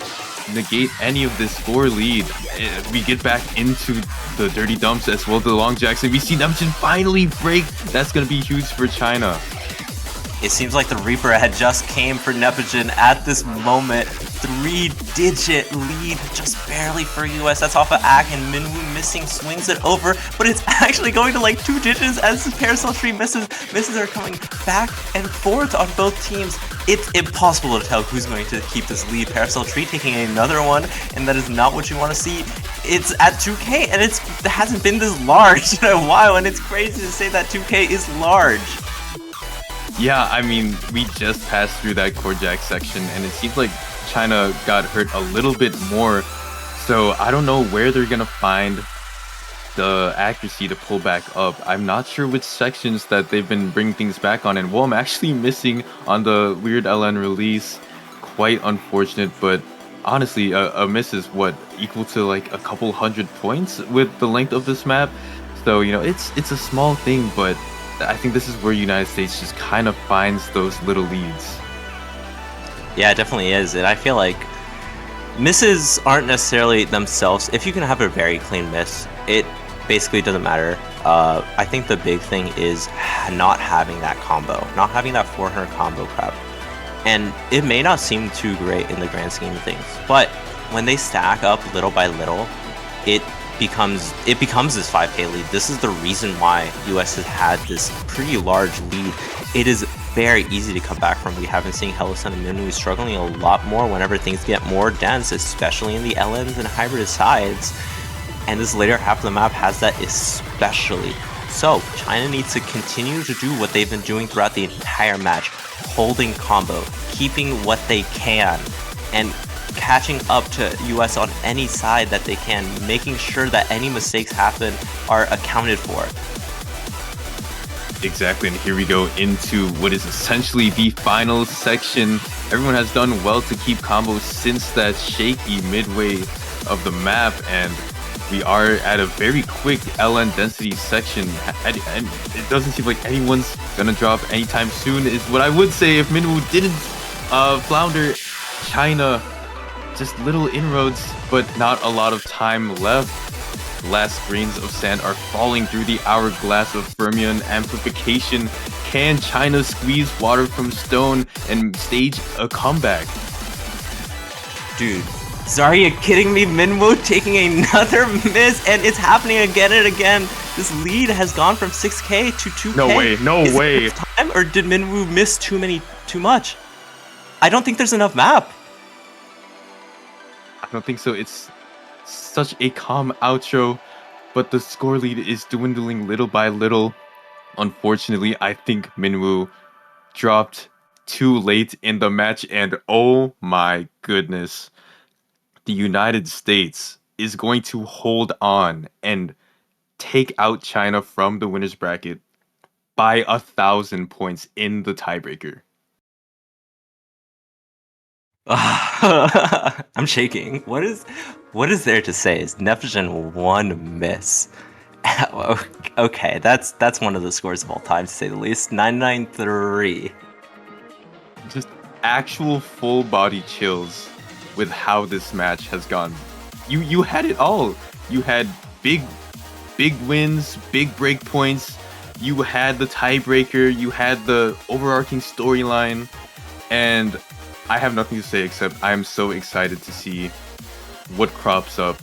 negate any of this score lead? We get back into the dirty dumps as well, the long jacks, and we see Nepogen finally break. That's going to be huge for China. It seems like the Reaper had just came for Nepogen at this moment. 3-digit lead, just barely for US. That's off of Ak, and Minwoo missing, swings it over, but it's actually going to like 2 digits as the Parasol Tree misses. Misses are coming back and forth on both teams. It's impossible to tell who's going to keep this lead. Parasol Tree taking another one, and that is not what you want to see. It's at 2K, and it hasn't been this large in a while, and it's crazy to say that 2K is large. Yeah, I mean, we just passed through that core jack section, and it seems like China got hurt a little bit more, so I don't know where they're gonna find the accuracy to pull back up. I'm not sure which sections that they've been bringing things back on, and well, I'm actually missing on the weird LN release. Quite unfortunate, but honestly, a miss is what, equal to like a couple 100 points with the length of this map. So, you know, it's a small thing, but I think this is where United States just kind of finds those little leads. Yeah, it definitely is, and I feel like misses aren't necessarily themselves. If you can have a very clean miss, it basically doesn't matter. I think the big thing is not having that combo, not having that 400 combo crap. And it may not seem too great in the grand scheme of things, but when they stack up little by little, it becomes this 5K lead. This is the reason why US has had this pretty large lead. It is very easy to come back from. We have been seeing Hellosun and Minwoo struggling a lot more whenever things get more dense, especially in the LNs and hybrid sides. And this later half of the map has that especially. So China needs to continue to do what they've been doing throughout the entire match, holding combo, keeping what they can, and catching up to US on any side that they can, making sure that any mistakes happen are accounted for. Exactly, and here we go into what is essentially the final section. Everyone has done well to keep combos since that shaky midway of the map, and we are at a very quick LN density section, and it doesn't seem like anyone's gonna drop anytime soon, is what I would say if Minwoo didn't flounder. China, just little inroads, but not a lot of time left. glass grains of sand are falling through the hourglass of fermion amplification. Can China squeeze water from stone and stage a comeback? Dude, are you kidding me? Minwoo taking another miss, and it's happening again and again. This lead has gone from 6K to 2K. No way, no Is way. it time, or did Minwoo miss too much? I don't think there's enough map. I don't think so. It's such a calm outro, but the score lead is dwindling little by little. Unfortunately, I think Minwoo dropped too late in the match, and oh my goodness, the United States is going to hold on and take out China from the winner's bracket by 1,000 points in the tiebreaker. I'm shaking. What is there to say? Is Neptune one miss? Okay, that's one of the scores of all time, to say the least. 993. Just actual full body chills with how this match has gone. You had it all. You had big wins, big break points. You had the tiebreaker. You had the overarching storyline, and I have nothing to say except I am so excited to see what crops up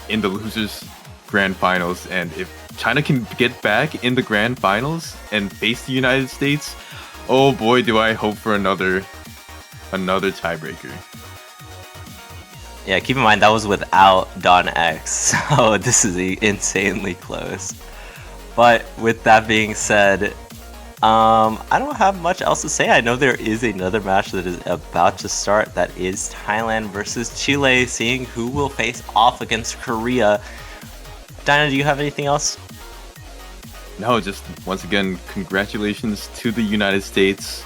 in the losers grand finals. And if China can get back in the grand finals and face the United States, oh boy, do I hope for another tiebreaker. Yeah, keep in mind that was without Don X, so this is insanely close. But with that being said, I don't have much else to say. I know there is another match that is about to start. That is Thailand versus Chile, seeing who will face off against Korea. Dinah, do you have anything else? No, just once again, congratulations to the United States.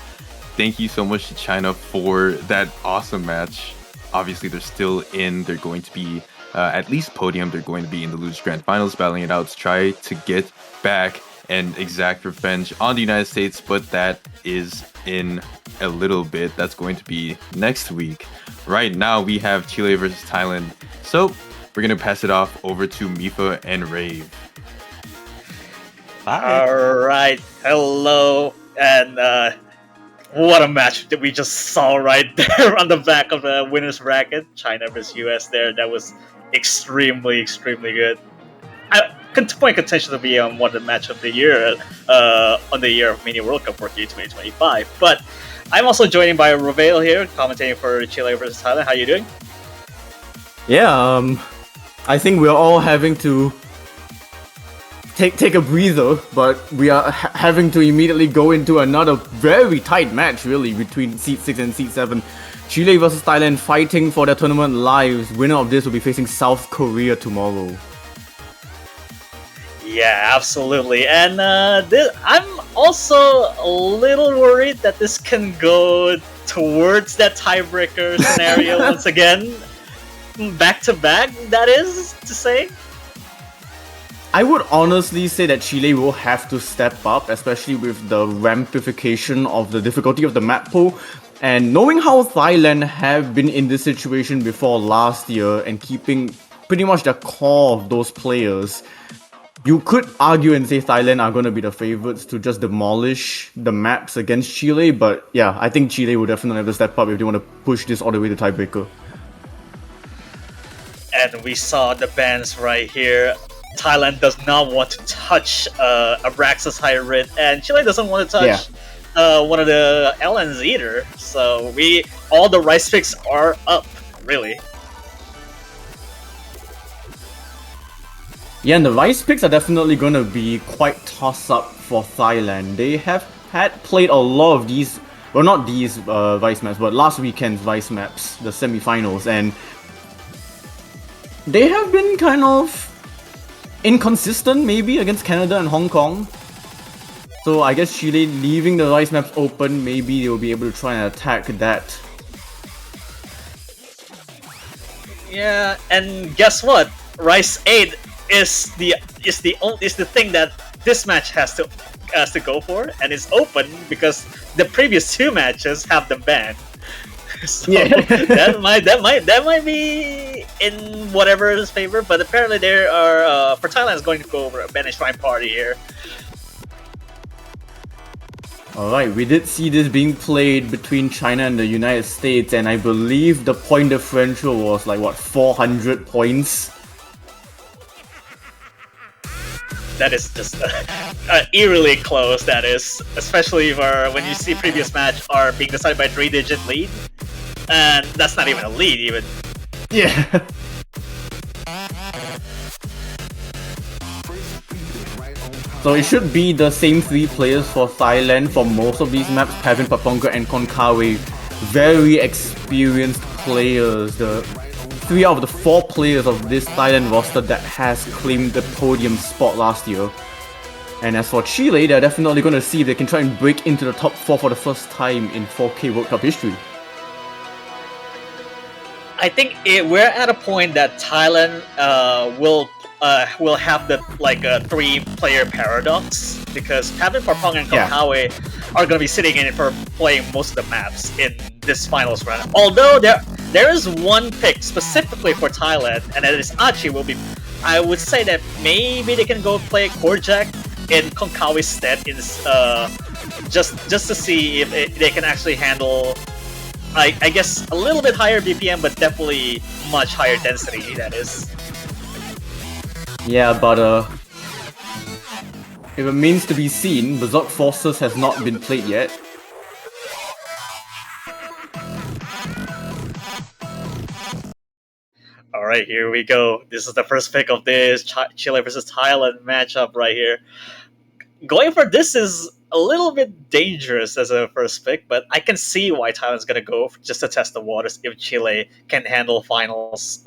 Thank you so much to China for that awesome match. Obviously, they're still in. They're going to be at least podium. They're going to be in the Losers Grand Finals, battling it out to try to get back and exact revenge on the United States, but that is in a little bit. That's going to be next week. Right now, we have Chile versus Thailand. So we're going to pass it off over to Mifa and Rave. Bye. All right. Hello. And what a match that we just saw right there on the back of the winner's bracket. China versus US there. That was extremely, extremely good. Point contention to be one of the match of the year on the year of Mania World Cup for 2025. But I'm also joined by Ravale here, commentating for Chile versus Thailand. How you doing? Yeah, I think we're all having to take a breather, but we are having to immediately go into another very tight match, really, between Seed 6 and Seed 7. Chile versus Thailand fighting for their tournament lives. Winner of this will be facing South Korea tomorrow. Yeah, absolutely. And I'm also a little worried that this can go towards that tiebreaker scenario once again. Back to back, that is to say. I would honestly say that Chile will have to step up, especially with the rampification of the difficulty of the map pool. And knowing how Thailand have been in this situation before last year and keeping pretty much the core of those players, you could argue and say Thailand are going to be the favorites to just demolish the maps against Chile. But yeah, I think Chile will definitely have to step up if they want to push this all the way to tiebreaker. And we saw the bans right here. Thailand does not want to touch Abraxas Hybrid, and Chile doesn't want to touch one of the LNs either. So all the rice picks are up, really. Yeah, and the rice picks are definitely going to be quite toss-up for Thailand. They have played a lot of these, well, not these Vice maps, but last weekend's Vice maps, the semi-finals, and they have been kind of inconsistent, maybe, against Canada and Hong Kong. So I guess Chile leaving the Vice maps open, maybe they'll be able to try and attack that. Yeah, and guess what? Rice 8 is the thing that this match has to go for, and it's open because the previous two matches have them banned. So yeah. that might be in whatever's favor, but apparently there are for Thailand is going to go over a Ben Shrine party here. Alright, we did see this being played between China and the United States, and I believe the point differential was like, what, 400 points? That is just eerily close, that is. Especially when you see previous match are being decided by 3-digit lead. And that's not even a lead, even. Yeah. So it should be the same 3 players for Thailand for most of these maps, Pavin, Paponga and Konkawi. Very experienced players. The 3 out of the 4 players of this Thailand roster that has claimed the podium spot last year. And as for Chile, they're definitely going to see if they can try and break into the top 4 for the first time in 4K World Cup history. I think we're at a point that Thailand will have the like a 3-player paradox, because Pavin, Parpong, and Konkawi are going to be sitting in it for playing most of the maps in this finals round. Although there is one pick specifically for Thailand, and that is Achi will be. I would say that maybe they can go play Korjak in Konkawi's stead, in just to see if they can actually handle. I guess a little bit higher BPM, but definitely much higher density, that is. Yeah, but it remains to be seen. Berserk Forces has not been played yet. Alright, here we go. This is the first pick of this Chile versus Thailand matchup right here. Going for this is a little bit dangerous as a first pick, but I can see why Thailand's gonna go just to test the waters if Chile can handle finals.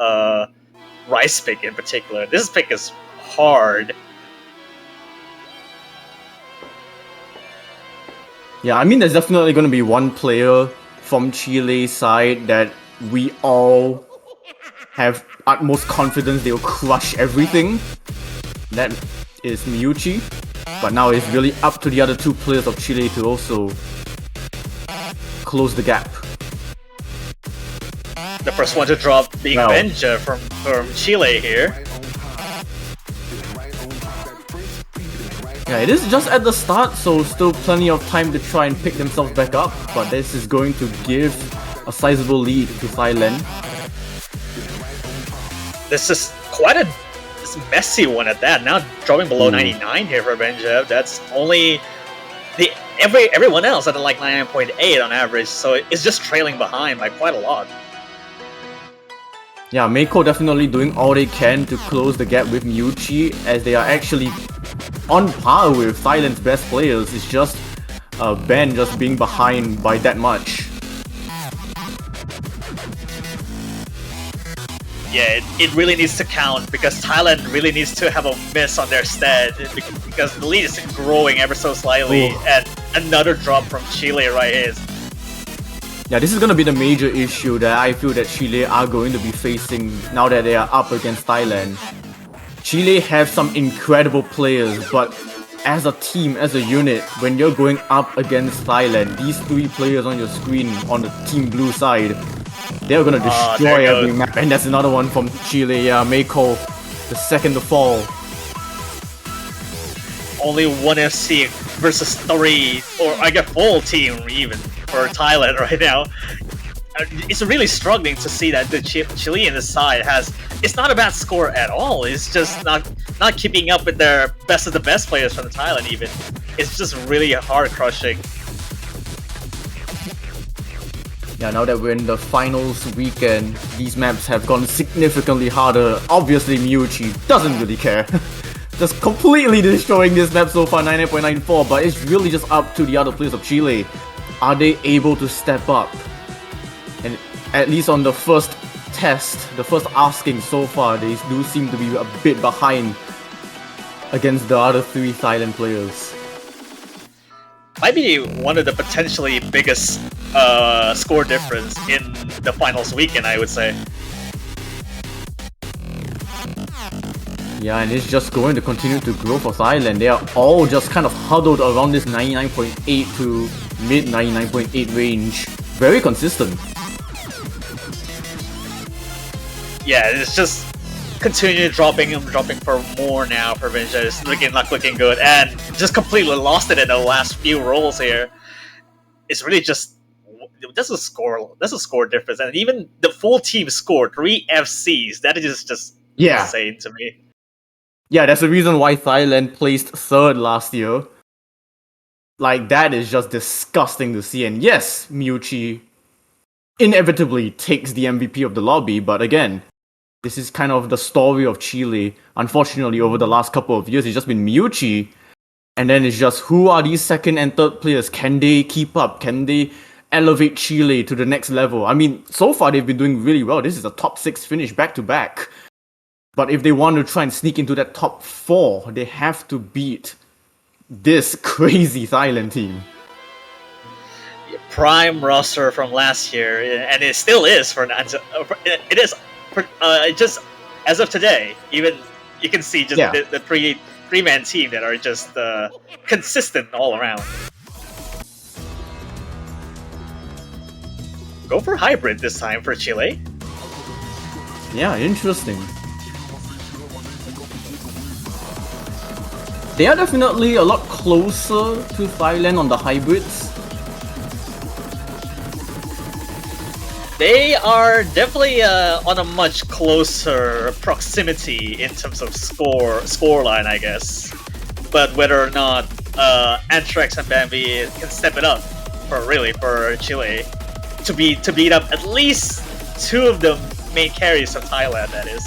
Rice pick in particular. This pick is hard. Yeah, I mean, there's definitely going to be one player from Chile's side that we all have utmost confidence they'll crush everything. That is Miyuchi. But now it's really up to the other 2 players of Chile to also close the gap. The first one to drop being Benja from Chile here. Yeah, it is just at the start, so still plenty of time to try and pick themselves back up, but this is going to give a sizable lead to Thailand. This is quite a messy one at that. Now dropping below 99 here for Benja. That's only everyone else at like 99.8 on average, so it's just trailing behind by quite a lot. Yeah, Meiko definitely doing all they can to close the gap with Miyuchi, as they are actually on par with Thailand's best players. It's just Ben just being behind by that much. Yeah, it really needs to count, because Thailand really needs to have a miss on their stead, because the lead is growing ever so slightly, and another drop from Chile right here. Yeah, this is going to be the major issue that I feel that Chile are going to be facing now that they are up against Thailand. Chile have some incredible players, but as a team, as a unit, when you're going up against Thailand, these 3 players on your screen on the Team Blue side, they're gonna destroy every map. And that's another one from Chile, Meiko, the second to fall. Only 1 FC versus 3, or I guess full team even, for Thailand right now. It's really struggling to see that the Chilean side it's not a bad score at all. It's just not keeping up with their best of the best players from Thailand even. It's just really hard crushing. Yeah, now that we're in the finals weekend, these maps have gone significantly harder. Obviously, Miyuchi doesn't really care. Just completely destroying this map so far, 99.94, but it's really just up to the other players of Chile. Are they able to step up? And at least on the first test, the first asking so far, they do seem to be a bit behind against the other 3 Thailand players. Might be one of the potentially biggest score difference in the finals weekend, I would say. Yeah, and it's just going to continue to grow for Thailand. They are all just kind of huddled around this 99.8 to mid 99.8 range. Very consistent. yeah, it's just continue dropping for more now for Vinja. It's not looking good, and just completely lost it in the last few rolls here. It's really just that's a score difference, and even the full team scored 3 FCs. That is just Yeah. insane to me. Yeah, that's the reason why Thailand placed third last year. Like, that is just disgusting to see. And yes, Miuchi inevitably takes the MVP of the lobby, but again, this is kind of the story of Chile. Unfortunately, over the last couple of years, it's just been Miuchi, and then it's just who are these second and third players? Can they keep up? Can they elevate Chile to the next level? I mean, so far they've been doing really well. This is a top 6 finish back to back. But if they want to try and sneak into that top 4, they have to beat this crazy Thailand team. Prime roster from last year, and it still is for it is just as of today. Even you can see just the three-man team that are just consistent all around. Go for hybrid this time for Chile. Yeah, interesting. They are definitely a lot closer to Thailand on the hybrids. They are definitely on a much closer proximity in terms of scoreline, I guess. But whether or not Anthrax and Bambi can step it up for Chile to beat up at least 2 of the main carries of Thailand, that is.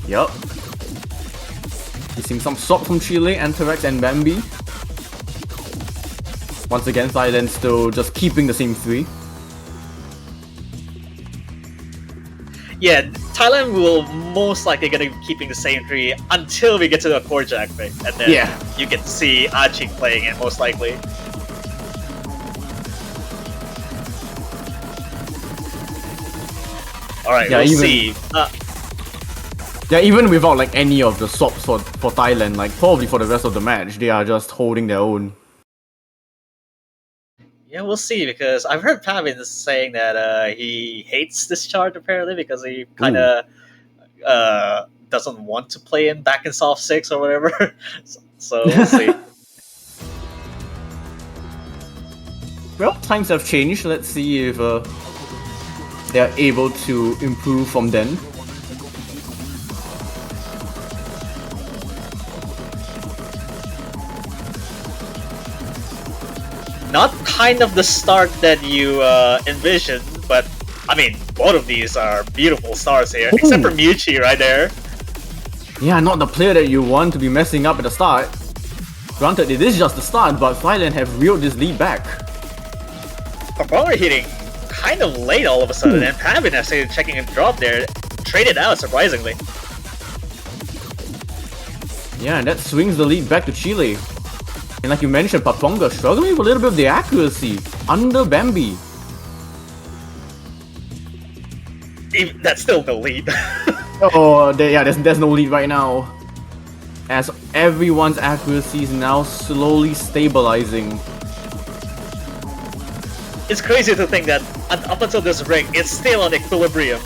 Yup. Missing some swap from Chile, Anthrax and Bambi. Once again, Thailand still just keeping the same 3. Yeah, Thailand will most likely gonna be keeping the same 3 until we get to the core jack pick, and then you get to see Achik playing it most likely. Alright, we'll see. Yeah, even without like any of the swaps for Thailand, like probably for the rest of the match, they are just holding their own. Yeah, we'll see, because I've heard Pavin saying that he hates this chart apparently because he kind of doesn't want to play in back in soft 6 or whatever. So we'll see. Well, times have changed. Let's see if they're able to improve from then. Not kind of the start that you envisioned, but I mean, both of these are beautiful stars here, except for Miuchi right there. Yeah, not the player that you want to be messing up at the start. Granted, it is just the start, but Thailand have reeled this lead back. Power hitting kind of late all of a sudden, and Pavin, after checking a drop there, traded out surprisingly. Yeah, and that swings the lead back to Chile. And like you mentioned, Paponga struggling with a little bit of the accuracy under Bambi. That's still no lead. There's no lead right now. As everyone's accuracy is now slowly stabilizing. It's crazy to think that up until this ring, it's still on equilibrium.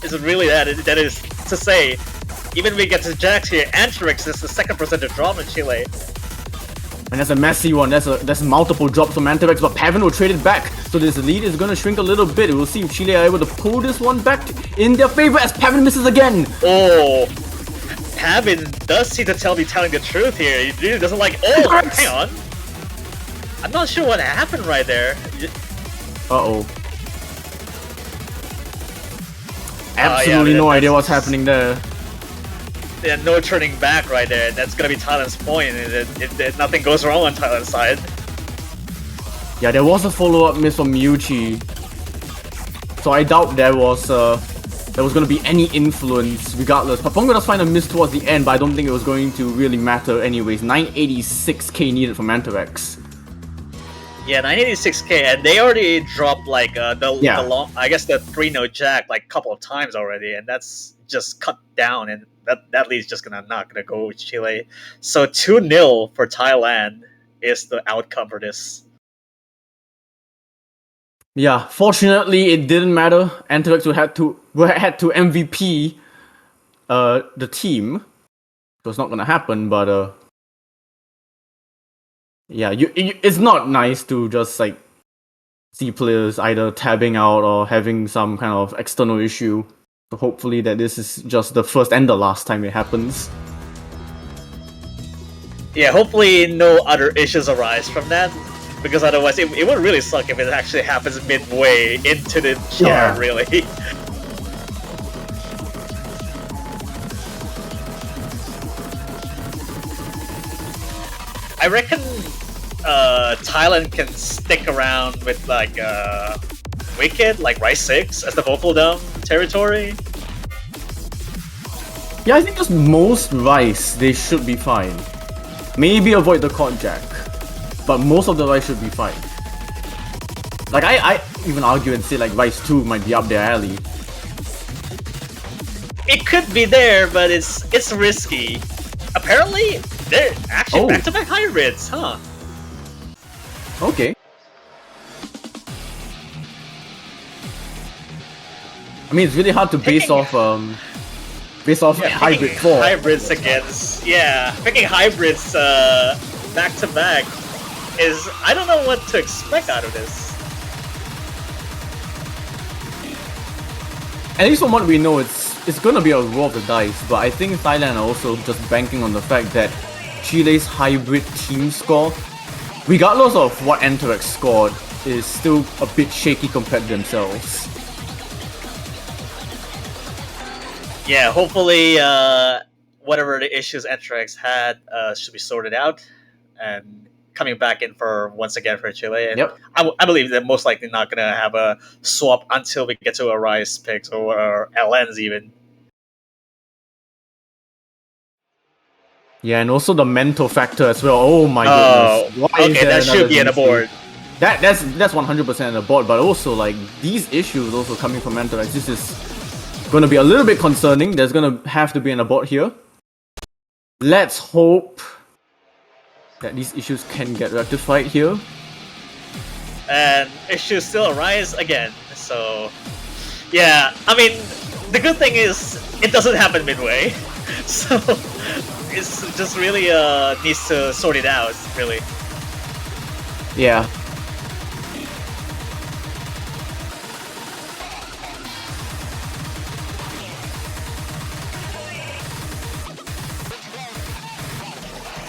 Is it really that? That is to say, even when we get to Jax here, Antrix is the second person to drop in Chile. And that's a messy one. That's multiple drops from Antivex, but Pavin will trade it back. So this lead is gonna shrink a little bit. We'll see if Chile are able to pull this one back in their favor as Pavin misses again. Oh, Pavin does seem to be telling the truth here. He really doesn't like. Oh, hang on. I'm not sure what happened right there. Uh-oh. Absolutely no idea what's happening there. Yeah, no turning back right there. That's gonna be Thailand's point if nothing goes wrong on Thailand's side. Yeah, there was a follow-up miss from Miuchi. So I doubt there was gonna be any influence regardless. Paponga does find a miss towards the end, but I don't think it was going to really matter anyways. 986k needed from Antarex. Yeah, 986k, and they already dropped like the long, I guess the 3-note jack like a couple of times already, and that's just cut down, and that lead's just not gonna go with Chile. So 2-0 for Thailand is the outcome for this. Yeah, fortunately it didn't matter. Anthrax had to MVP the team. It was not gonna happen, but yeah, it's not nice to just like see players either tabbing out or having some kind of external issue. So hopefully that this is just the first and the last time it happens. Yeah, hopefully no other issues arise from that, because otherwise it would really suck if it actually happens midway into the chart, Yeah. really. I reckon Thailand can stick around with like Wicked, like Rice 6 as the Vocal Dome territory. Yeah, I think just most Rice, they should be fine. Maybe avoid the Court Jack, but most of the Rice should be fine. Like, I even argue and say like Rice 2 might be up their alley. It could be there, but it's risky. Apparently, they're actually back-to-back hybrids, huh? Okay. I mean, it's really hard to base off hybrid 4. Hybrids against picking hybrids back to back is, I don't know what to expect out of this. At least from what we know, it's gonna be a roll of the dice, but I think Thailand are also just banking on the fact that Chile's hybrid team score, regardless of what Anthrax scored, is still a bit shaky compared to themselves. Yeah, hopefully whatever the issues Anthrax had should be sorted out and coming back in for once again for Chile. And Yep. I believe they're most likely not gonna have a swap until we get to a Rise picks or LNs even. Yeah, and also the mental factor as well. Oh my goodness. Why is okay, there that should another be on the DC? board. That's 100% on the board, but also like these issues also coming from Anthrax, this is gonna be a little bit concerning. There's gonna have to be an abort here. Let's hope that these issues can get rectified here. And issues still arise again. So, yeah, I mean, the good thing is it doesn't happen midway. So, it's just really needs to sort it out, really. Yeah.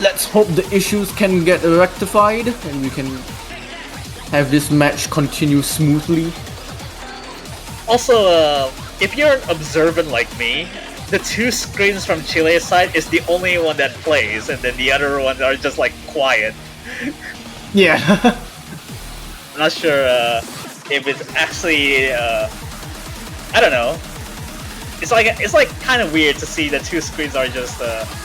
Let's hope the issues can get rectified and we can have this match continue smoothly. Also, if you're observant like me, the two screens from Chile's side is the only one that plays, and then the other ones are just like quiet. Yeah. I'm not sure if it's actually I don't know. It's like kind of weird to see the two screens are just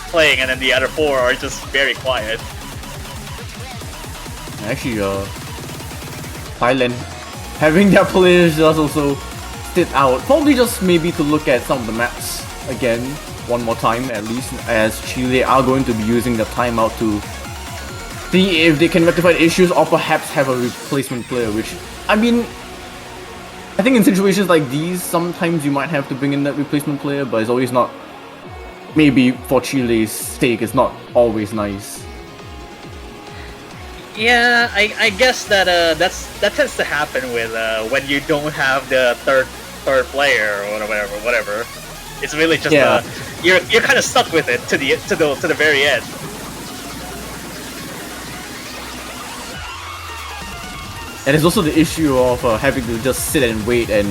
playing, and then the other four are just very quiet. Actually, Thailand having their players just also sit out, probably just maybe to look at some of the maps again one more time at least, as Chile are going to be using the timeout to see if they can rectify the issues or perhaps have a replacement player, which, I mean, I think in situations like these, sometimes you might have to bring in that replacement player, but it's always not, maybe for Chile's sake, it's not always nice. Yeah, I guess that that tends to happen with when you don't have the third player or whatever. It's really just you're kind of stuck with it to the very end. And there's also the issue of having to just sit and wait, and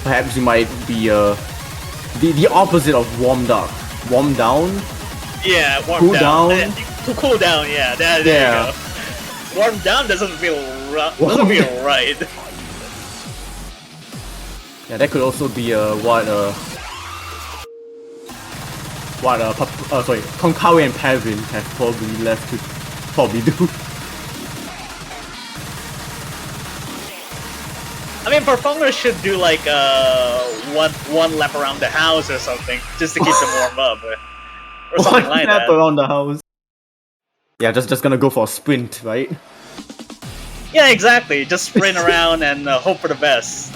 perhaps you might be the opposite of warmed up. Warm down? Yeah, cool down. To cool down, yeah. There you go. Warm down doesn't feel right. Yeah, that could also be what Konkawi and Pavin have probably left to probably do. I mean, Perfunger should do like one lap around the house or something, just to keep them warm up, or something like that. Around the house. Yeah, just gonna go for a sprint, right? Yeah, exactly. Just sprint around and hope for the best.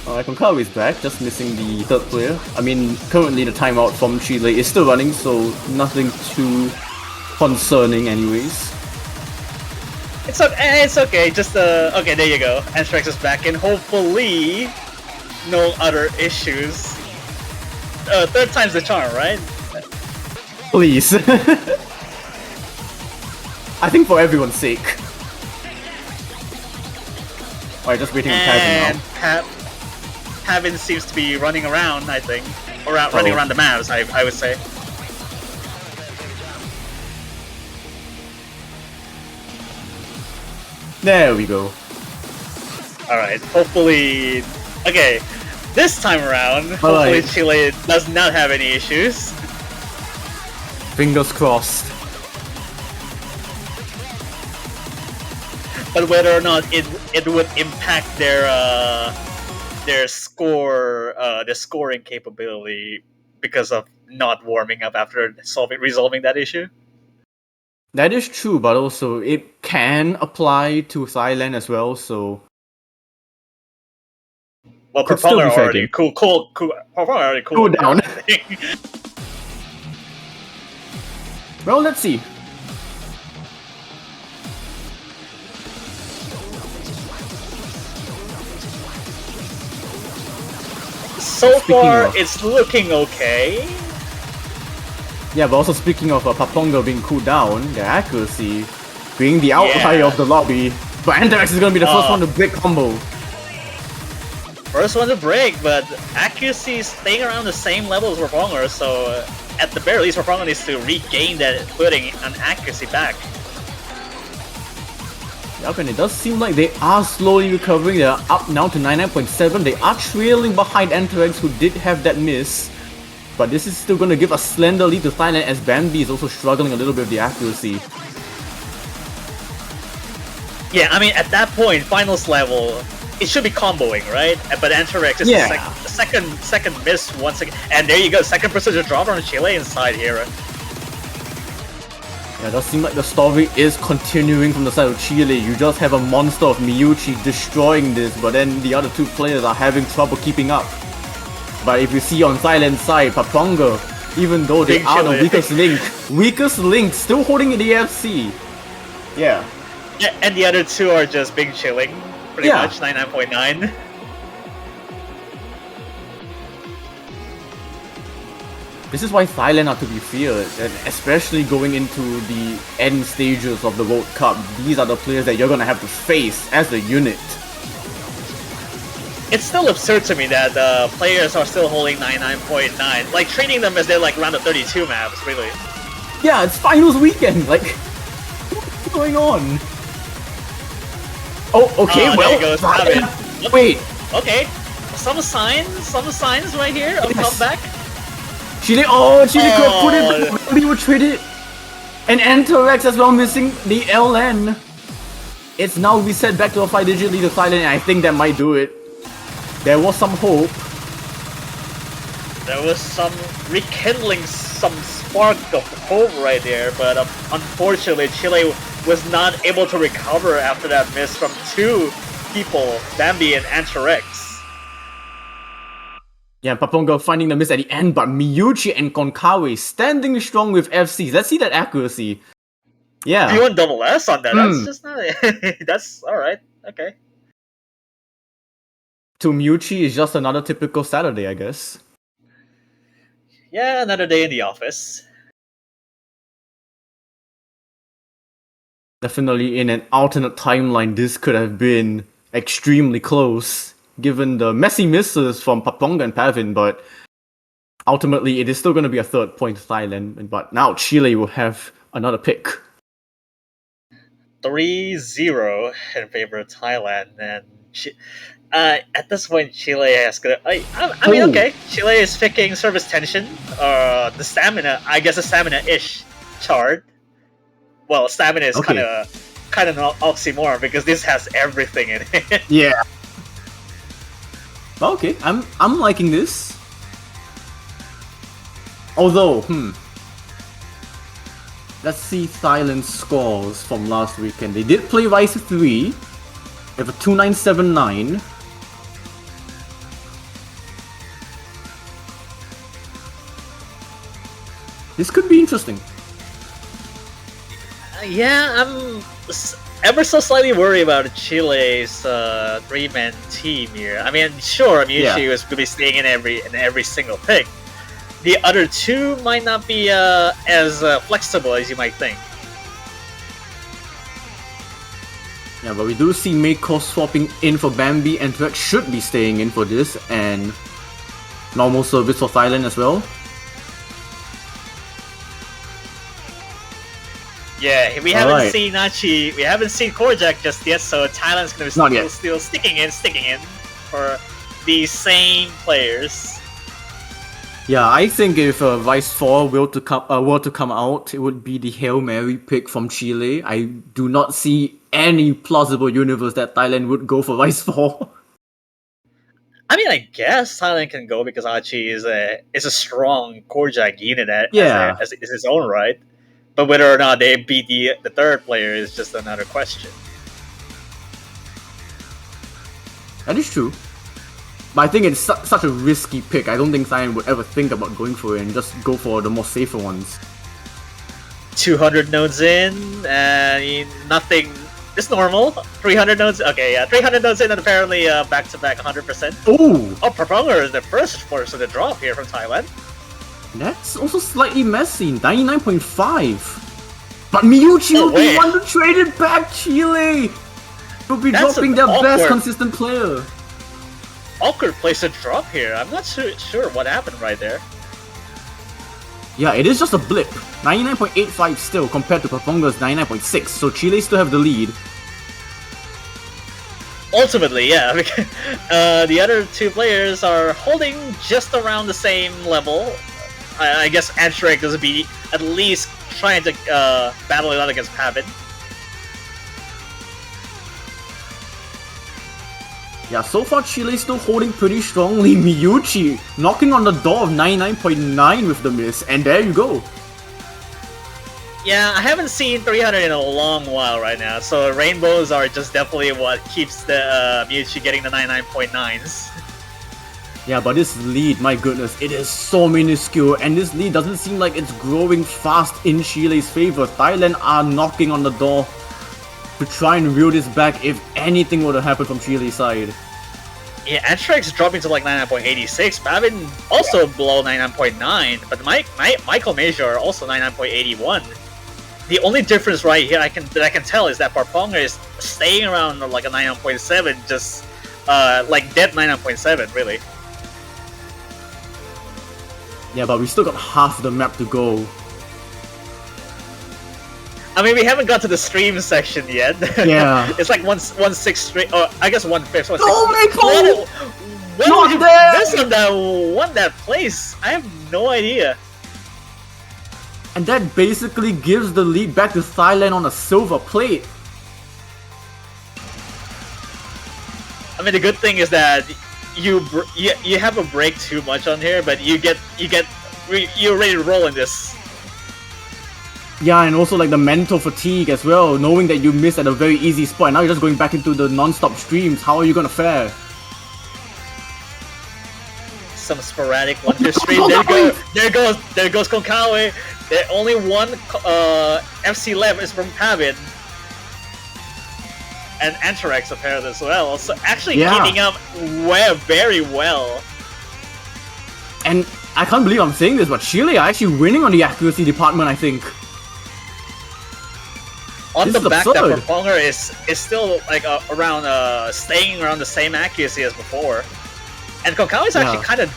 Alright, Konkawa is back, just missing the third player. I mean, currently the timeout from Chile is still running, so nothing too concerning anyways. It's okay. It's okay. Just okay. There you go. Anthrax is back, and hopefully, no other issues. Third time's the charm, right? Please. I think for everyone's sake. Alright, just waiting on Pavin now. Pavin seems to be running around, I think. Or running around the maps, I would say. There we go. Alright, hopefully... Okay, this time around, hopefully Chile does not have any issues. Fingers crossed. But whether or not it would impact their scoring capability because of not warming up after resolving that issue. That is true, but also it can apply to Thailand as well, so... Well, Could still be Propeller already faking. cool. Propeller already Cool down. I think. Well, let's see. So Speaking far, of- it's looking okay. Yeah, but also speaking of Paponga being cooled down, the accuracy being the outlier of the lobby. But Anthrax is gonna be the first one to break combo. First one to break, but accuracy is staying around the same level as Raponga, so at the very least, Raponga needs to regain that footing and accuracy back. Yup, and it does seem like they are slowly recovering. They're up now to 99.7. They are trailing behind Anthrax, who did have that miss. But this is still going to give a slender lead to Thailand, as Bambi is also struggling a little bit with the accuracy. Yeah, I mean, at that point, finals level, it should be comboing, right? But Anthrax is Yeah. the second miss once again. And there you go, second precision drop on Chile inside here. Yeah, it does seem like the story is continuing from the side of Chile. You just have a monster of Miyuchi destroying this, but then the other two players are having trouble keeping up. But if you see on Thailand's side, Paponga, even though they Big are the Chile. weakest link, still holding the AFC. Yeah. Yeah, and the other two are just big chilling, pretty Yeah. much, 99.9. This is why Thailand are to be feared, and especially going into the end stages of the World Cup. These are the players that you're gonna have to face as a unit. It's still absurd to me that players are still holding 99.9, like treating them as they're like round of 32 maps, really. Yeah, it's finals weekend. Like, what's going on? Oh, okay. Oh, well, there goes Thailand- Pavan. wait. Okay, some signs right here of Yes. comeback. Chile could put it back. Maybe would trade it. And Anthrax as well missing the LN. It's now reset back to a 5-digit lead to Thailand, and I think that might do it. There was some hope. There was some rekindling, some spark of hope right there, but unfortunately Chile was not able to recover after that miss from two people, Bambi and Anthrax. Yeah, Paponga finding the miss at the end, but Miyuchi and Konkawa standing strong with FCs. Let's see that accuracy. Yeah. If you want double S on that, that's just not that's alright, okay. To Miyuchi is just another typical Saturday, I guess. Yeah, another day in the office. Definitely in an alternate timeline, this could have been extremely close, given the messy misses from Paponga and Pavin, but ultimately it is still going to be a third point to Thailand, but now Chile will have another pick. 3-0 in favor of Thailand, and at this point, Chile has gonna. I mean, Ooh. okay, Chile is picking service tension, the stamina. I guess a stamina-ish chart. Well, stamina is Okay. kind of an oxymoron because this has everything in it. Yeah. Okay, I'm liking this. Although, let's see Thailand's scores from last weekend. They did play Rise 3. They have a 2979. This could be interesting. Yeah, I'm ever so slightly worried about Chile's three-man team here. I mean, sure, Miyuchi was going to be staying in every single pick. The other two might not be as flexible as you might think. Yeah, but we do see Mako swapping in for Bambi, and Threx should be staying in for this, and normal service for Thailand as well. Yeah, we haven't seen Nachi, we haven't seen Korjak just yet, so Thailand's going to be still sticking in for the same players. Yeah, I think if Vice 4 were to come out, it would be the Hail Mary pick from Chile. I do not see any plausible universe that Thailand would go for Vice 4. I mean, I guess Thailand can go because Achi is a strong Korjak unit as his own right. But whether or not they beat the third player is just another question. That is true. But I think it's such a risky pick. I don't think Thailand would ever think about going for it and just go for the more safer ones. 200 nodes in, nothing. It's normal. 300 nodes. Okay, yeah, 300 nodes in, and apparently back-to-back 100%. Ooh! Oh, Proponger is the first person to drop here from Thailand. That's also slightly messy. 99.5. But Miyuchi will be one to trade it back, Chile! Will be dropping their best consistent player. Awkward place to drop here. I'm not sure what happened right there. Yeah, it is just a blip. 99.85 still compared to Paponga's 99.6, so Chile still have the lead. Ultimately, yeah. The other two players are holding just around the same level. I guess Antrek is be at least trying to battle it out against Pavin. Yeah, so far Chile still holding pretty strongly. Miyuchi knocking on the door of 99.9 with the miss, and there you go. Yeah, I haven't seen 300 in a long while right now, so rainbows are just definitely what keeps the Miyuchi getting the 99.9s. Yeah, but this lead, my goodness, it is so minuscule, and this lead doesn't seem like it's growing fast in Chile's favor. Thailand are knocking on the door to try and reel this back if anything were to happen from Chile's side. Yeah, Antrex dropping to like 99.86. Pavin also below 99.9, but Michael Major also 99.81. The only difference right here that I can tell is that Parponga is staying around like a 99.7, just like dead 99.7, really. Yeah, but we still got half the map to go. I mean, we haven't got to the stream section yet. Yeah. It's like 1/6 straight, or I guess 1/5. Oh my god! What did you miss on that place? I have no idea. And that basically gives the lead back to Thailand on a silver plate. I mean, the good thing is that you have a break too much on here, but you're ready to roll in this. Yeah, and also like the mental fatigue as well, knowing that you missed at a very easy spot, and now you're just going back into the non-stop streams. How are you gonna fare? Some sporadic wonder stream. There goes Konkawa. There only one FC left is from Pavin. And Antarex apparently as well. So actually keeping up very well. And I can't believe I'm saying this, but Chile are actually winning on the accuracy department, I think. On the back, that Proponger is still like around staying around the same accuracy as before. And Konkawa is actually kind of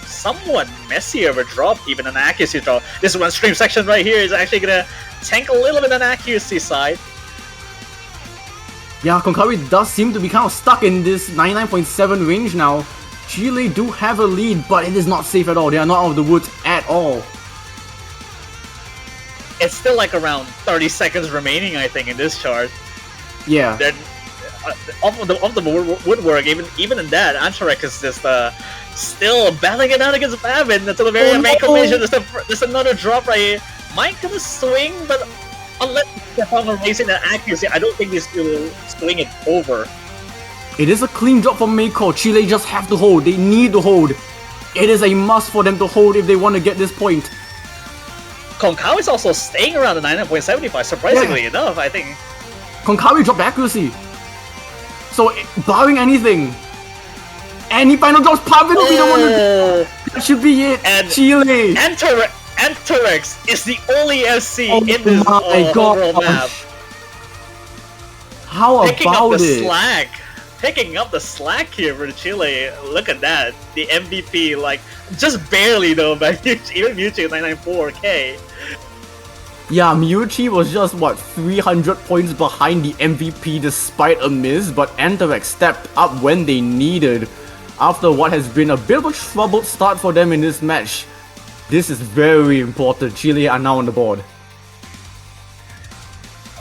somewhat messy of a drop, even an accuracy drop. This one stream section right here is actually gonna tank a little bit on the accuracy side. Yeah, Konkawi does seem to be kind of stuck in this 99.7 range now. Chile do have a lead, but it is not safe at all. They are not out of the woods at all. It's still like around 30 seconds remaining, I think, in this chart. Yeah. Off the woodwork, even in that, Antarek is just still battling it out against Pavin until the very Mako Major. There's another drop right here. might gonna swing, but unless Stefan raising the accuracy, I don't think he's gonna swing it over. It is a clean drop from Meiko. Chile just have to hold. They need to hold. It is a must for them to hold if they want to get this point. Konkao is also staying around the 99.75, surprisingly enough, I think. Konkawi dropped accuracy. So, barring anything, any final drops, Pavan will be the one to... That should be it. And Chile. Anterex is the only FC in this my overall gosh. map. How Picking up about the it? slack. Picking up the slack here for Chile. Look at that. The MVP, like, just barely though, by even Mewtwo 994k. Yeah, Mewtwo was just, what, 300 points behind the MVP despite a miss, but Anterex stepped up when they needed. After what has been a bit of a troubled start for them in this match, this is very important. Chile are now on the board.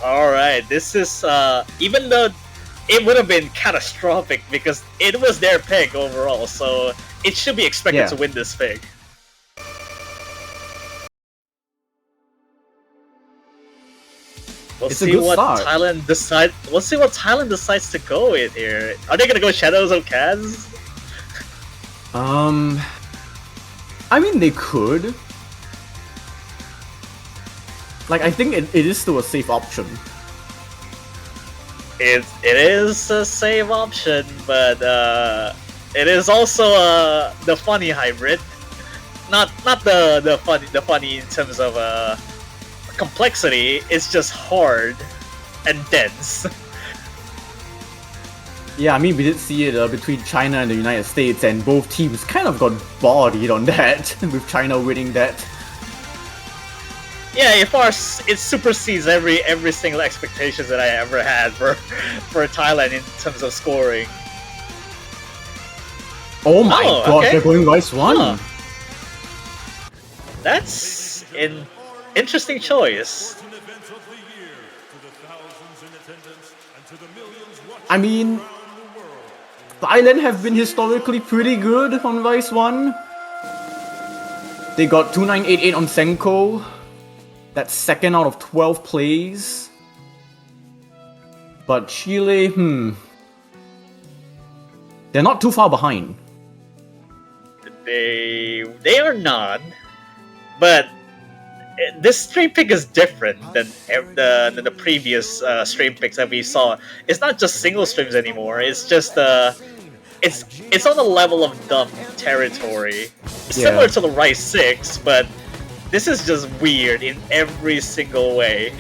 Alright, this is, even though it would have been catastrophic because it was their pick overall, so it should be expected to win this pick. We'll see what Thailand decides. We'll see what Thailand decides to go with here. Are they gonna go Shadows of Kaz? I mean, they could. Like, I think it is still a safe option. It is a safe option, but it is also the funny hybrid. Not the funny in terms of complexity. It's just hard and dense. Yeah, I mean, we did see it between China and the United States, and both teams kind of got bodied on that, with China winning that. Yeah, it supersedes every single expectations that I ever had for Thailand in terms of scoring. Oh my god, okay. They're going Rice 1! Huh. That's an interesting choice. I mean, Thailand have been historically pretty good on Rice 1. They got 2988 on Senko. That's second out of 12 plays. But Chile, they're not too far behind. They are not, but this stream pick is different than the previous stream picks that we saw. It's not just single streams anymore. It's just it's on the level of dumb territory, similar to the Rice 6, but this is just weird in every single way.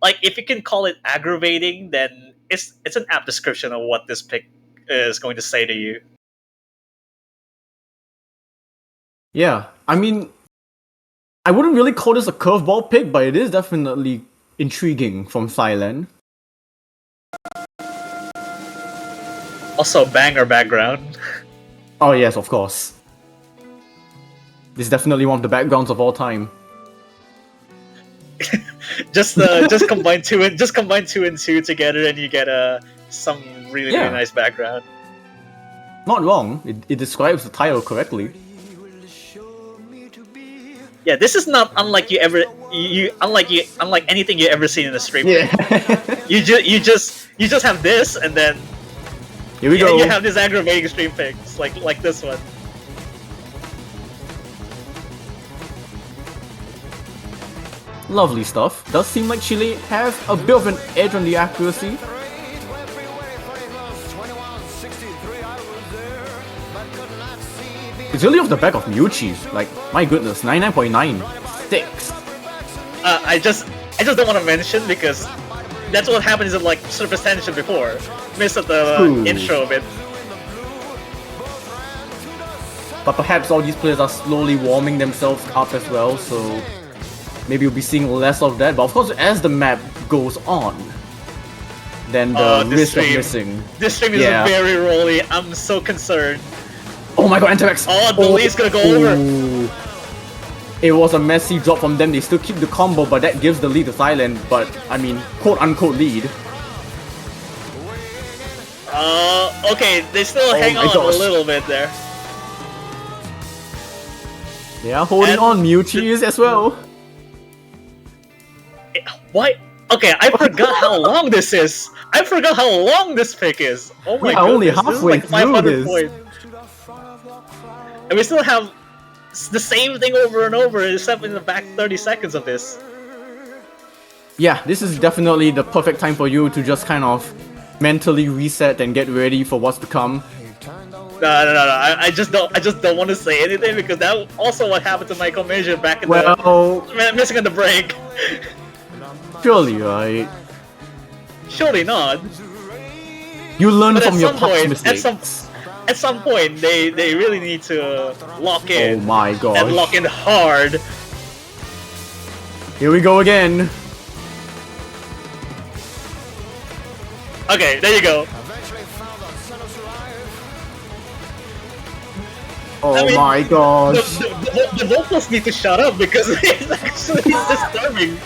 Like, if you can call it aggravating, then it's an apt description of what this pick is going to say to you. Yeah, I mean, I wouldn't really call this a curveball pick, but it is definitely intriguing from Thailand. Also, banger background. Oh yes, of course. This is definitely one of the backgrounds of all time. just combine two and two together, and you get some really nice background. Not wrong. It describes the title correctly. Yeah, this is not unlike unlike anything you ever seen in a stream. Yeah. you just have this, and then here we go. You have this aggravating stream picks like this one. Lovely stuff. Does seem like Chile have a bit of an edge on the accuracy. It's really off the back of Mewtwo. Like, my goodness, 99.96. I just don't want to mention because that's what happens in like Surface Tension before. Missed at the intro a bit. But perhaps all these players are slowly warming themselves up as well, so maybe we'll be seeing less of that. But of course, as the map goes on, then the risk of missing. This stream is very rolly. I'm so concerned. Oh my god, Anterex! Oh, the lead's gonna go over! It was a messy drop from them. They still keep the combo, but that gives the lead to Thailand. But, I mean, quote-unquote lead. Okay, they still hang on a little bit there. They are holding And on. Mewtwo is as well. Why? Okay, I forgot how long this is. I forgot how long this pick is. Oh my Yeah, goodness, only this is halfway like through 500 this. points. And we still have the same thing over and over, except in the back 30 seconds of this. Yeah, this is definitely the perfect time for you to just kind of mentally reset and get ready for what's to come. No. I just don't want to say anything because that also what happened to Michael Major back in Well, the missing on the break. surely, right? Surely not. You learn But from at your some past point, mistakes. at some point, they really need to lock in. Oh my gosh. And lock in hard. Here we go again. Okay, there you go. Oh I mean, my gosh. The vocals need to shut up because it's actually disturbing.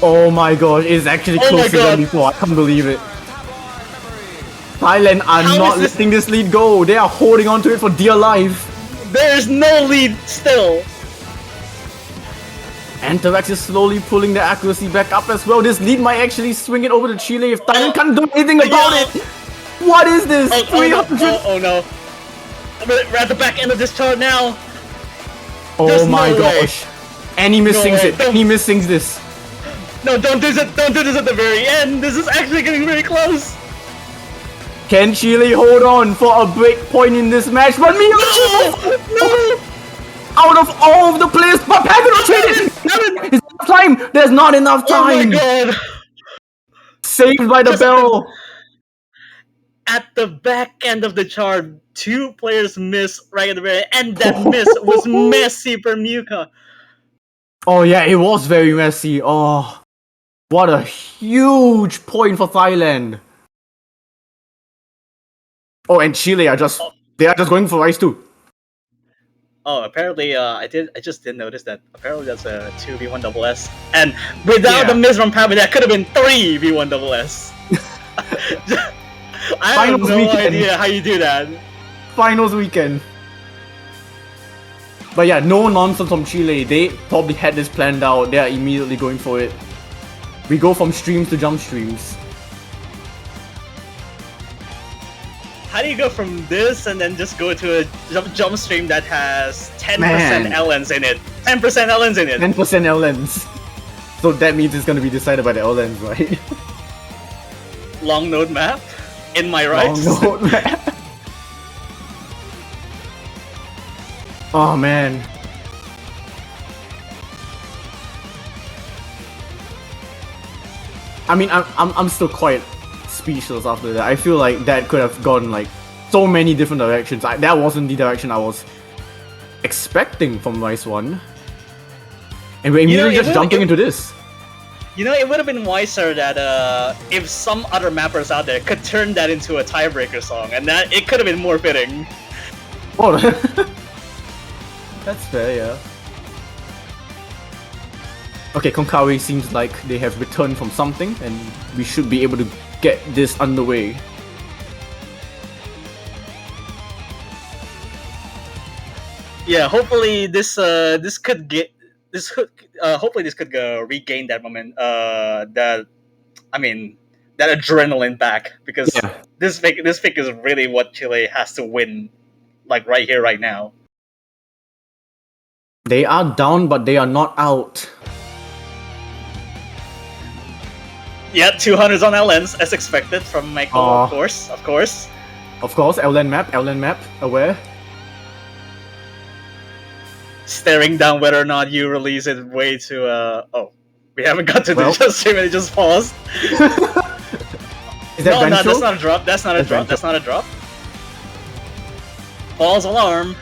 Oh my gosh, it's actually Oh my closer God. than before. I can't believe it. Thailand are How not is this- letting this lead go. They are holding on to it for dear life. There is no lead still. Antarax is slowly pulling their accuracy back up as well. This lead might actually swing it over to Chile if Thailand can't do anything about Yeah. it. What is this? Oh, 300? oh no. We're at the back end of this chart now. Oh There's my no way. gosh. And he missings way. it. And he missings this. No, don't do this. Don't do this at the very end. This is actually getting very close. Can Chile hold on for a break point in this match? But Mewtwo! No. Out of all of the players, but Pavin retreated! There's enough time! There's not enough Oh my time! god. Saved by the Just bell! At the back end of the chart, 2 players miss right at the very end, and that miss was Messi for Muka. Oh yeah, it was very messy. Oh, what a huge point for Thailand. Oh, and Chile are just they are just going for ice too. Oh, apparently, I just didn't notice that. Apparently, that's a 2v1 double S, and without the Yeah. miss from Pavi, that could have been 3v1 double S. I have Finals no weekend. idea how you do that. Finals weekend. But yeah, no nonsense from Chile. They probably had this planned out. They are immediately going for it. We go from streams to jump streams. How do you go from this and then just go to a jump stream that has 10% Man. LNs in it? 10% LNs in it. 10% LNs. So that means it's gonna be decided by the LNs, right? Long node map. In my rights. Long note, man. Oh man. I mean, I'm still quite speechless after that. I feel like that could have gone like so many different directions. That wasn't the direction I was expecting from Rice 1. And we're immediately just jumping into this. You know, it would have been wiser that if some other mappers out there could turn that into a tiebreaker song, and that it could have been more fitting. Oh, that's fair, yeah. Okay, Konkawi seems like they have returned from something, and we should be able to get this underway. Yeah, hopefully this could regain that moment that adrenaline back, because Yeah. this pick is really what Chile has to win, like right here right now. They are down, but they are not out. Yeah, 200s on LNs as expected from Michael, Aw. of course. Of course, LN map, aware. Staring down whether or not you release it way too oh. We haven't got to Well. the just stream and it just paused. Is that No, Ventral? that's not a drop. That's not a That's drop. That's not a drop. False alarm.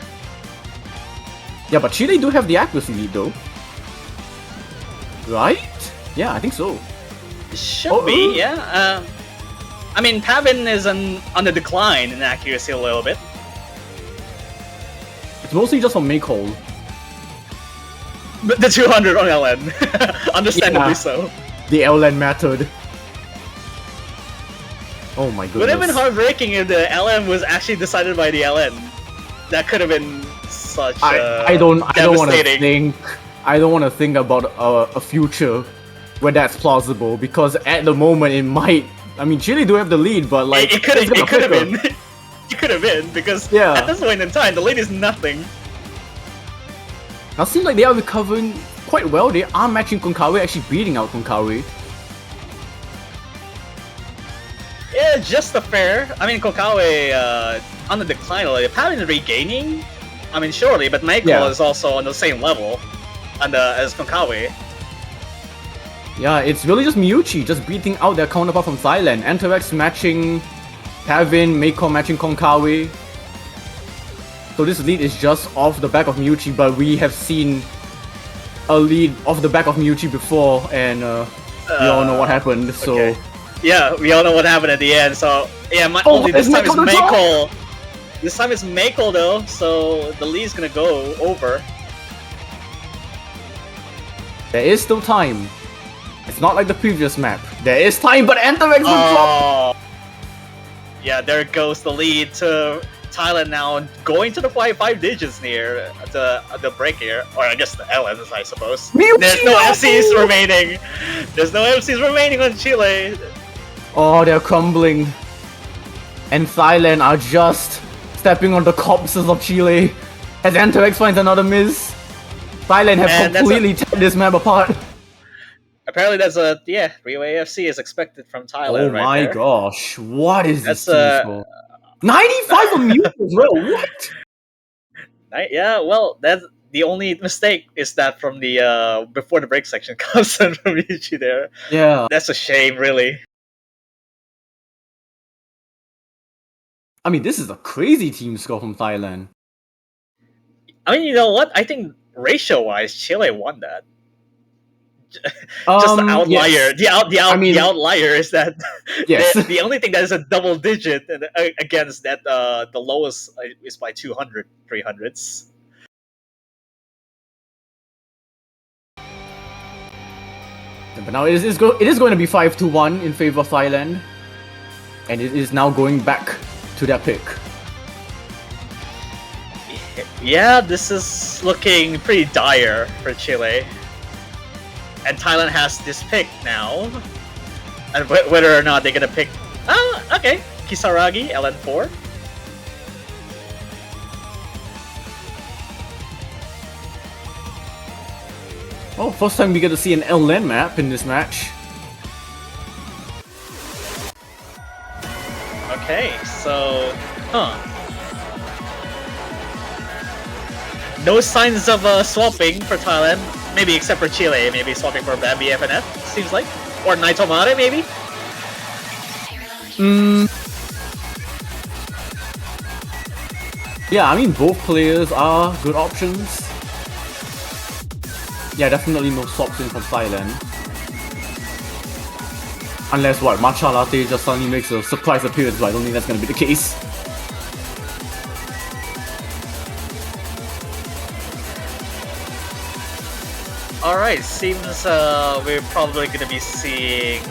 Yeah, but Chile do have the accuracy lead though. Right? Yeah, I think so. Should Oh, be, ooh. yeah. I mean, Pavin is on the decline in accuracy a little bit. It's mostly just from Maycole. But the 200 on LN, understandably Yeah. so. The LN mattered. Oh my Would have been goodness. heartbreaking if the LN was actually decided by the LN. That could have been such I don't want to devastating. think about a future where that's plausible, because at the moment it might. I mean, Chile do have the lead, but like It could have been. It could have been, because Yeah. at this point in time, the lead is nothing. Now it seems like they are recovering quite well. They are matching Konkawi, actually beating out Konkawi. Yeah, just a fair. I mean, Kokawe on the decline a little. Probably regaining. I mean, surely, but Michael Yeah. is also on the same level as Konkawe. Yeah, it's really just Miyuchi just beating out their counterpart from Thailand. Antorex matching Pavin, Meiko matching Konkawi. So this lead is just off the back of Miyuchi, but we have seen a lead off the back of Miyuchi before, and we all know what happened. So Okay. Yeah, we all know what happened at the end. So yeah, only is this time is Meiko the top? Meiko. This time it's Meiko though, so the lead's gonna go over. there is still time. It's not like the previous map. There is time, but Antorex will drop. Oh, yeah, there goes the lead to Thailand now, going to the five digits near the break here, or I guess the LNs, I suppose. Miyuchi, There's no no! FCs remaining. There's no FCs remaining on Chile. Oh, they're crumbling. And Thailand are just stepping on the corpses of Chile as Antorex finds another miss. Thailand have And that's completely torn this map apart. Apparently, that's a three-way FC is expected from Thailand. Oh right my there. gosh, what is this That's, team score? 95 on mute as well, what? Yeah, well, that's the only mistake is that from the before the break section comes in from Ichi there. Yeah. That's a shame, really. I mean, this is a crazy team score from Thailand. I mean, you know what? I think ratio-wise, Chile won that. Just the outlier. Yes. The outlier is that Yes. the only thing that is a double digit against that the lowest is by 200, 300s. But now it is going to be 5-1 in favor of Thailand. And it is now going back to their pick. Yeah, this is looking pretty dire for Chile. And Thailand has this pick now. And whether or not they're gonna pick... Oh, okay. Kisaragi, LN4. Oh, first time we get to see an LN map in this match. Okay, so... No signs of swapping for Thailand. Maybe except for Chile. Maybe swapping for Bambi FNF, seems like. Or Naitomare, maybe? Yeah, I mean, both players are good options. Yeah, definitely no swaps in from Thailand. Unless, what, Matcha Latte just suddenly makes a surprise appearance, but I don't think that's gonna be the case. Alright, seems we're probably gonna be seeing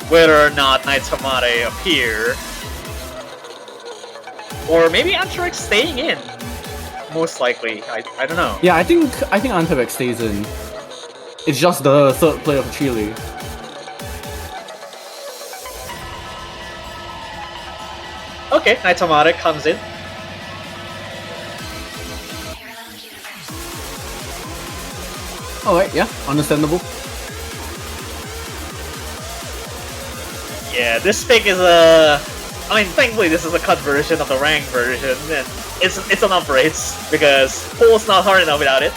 whether or not Naitomare appear. Or maybe Antrix staying in. Most likely. I don't know. Yeah, I think Antorex stays in. It's just the third player of Chile. Okay, Naitomare comes in. Alright, yeah, understandable. Yeah, this pick is a... I mean, thankfully this is a cut version of the rank version, and it's an upgrades, because pool's not hard enough without it.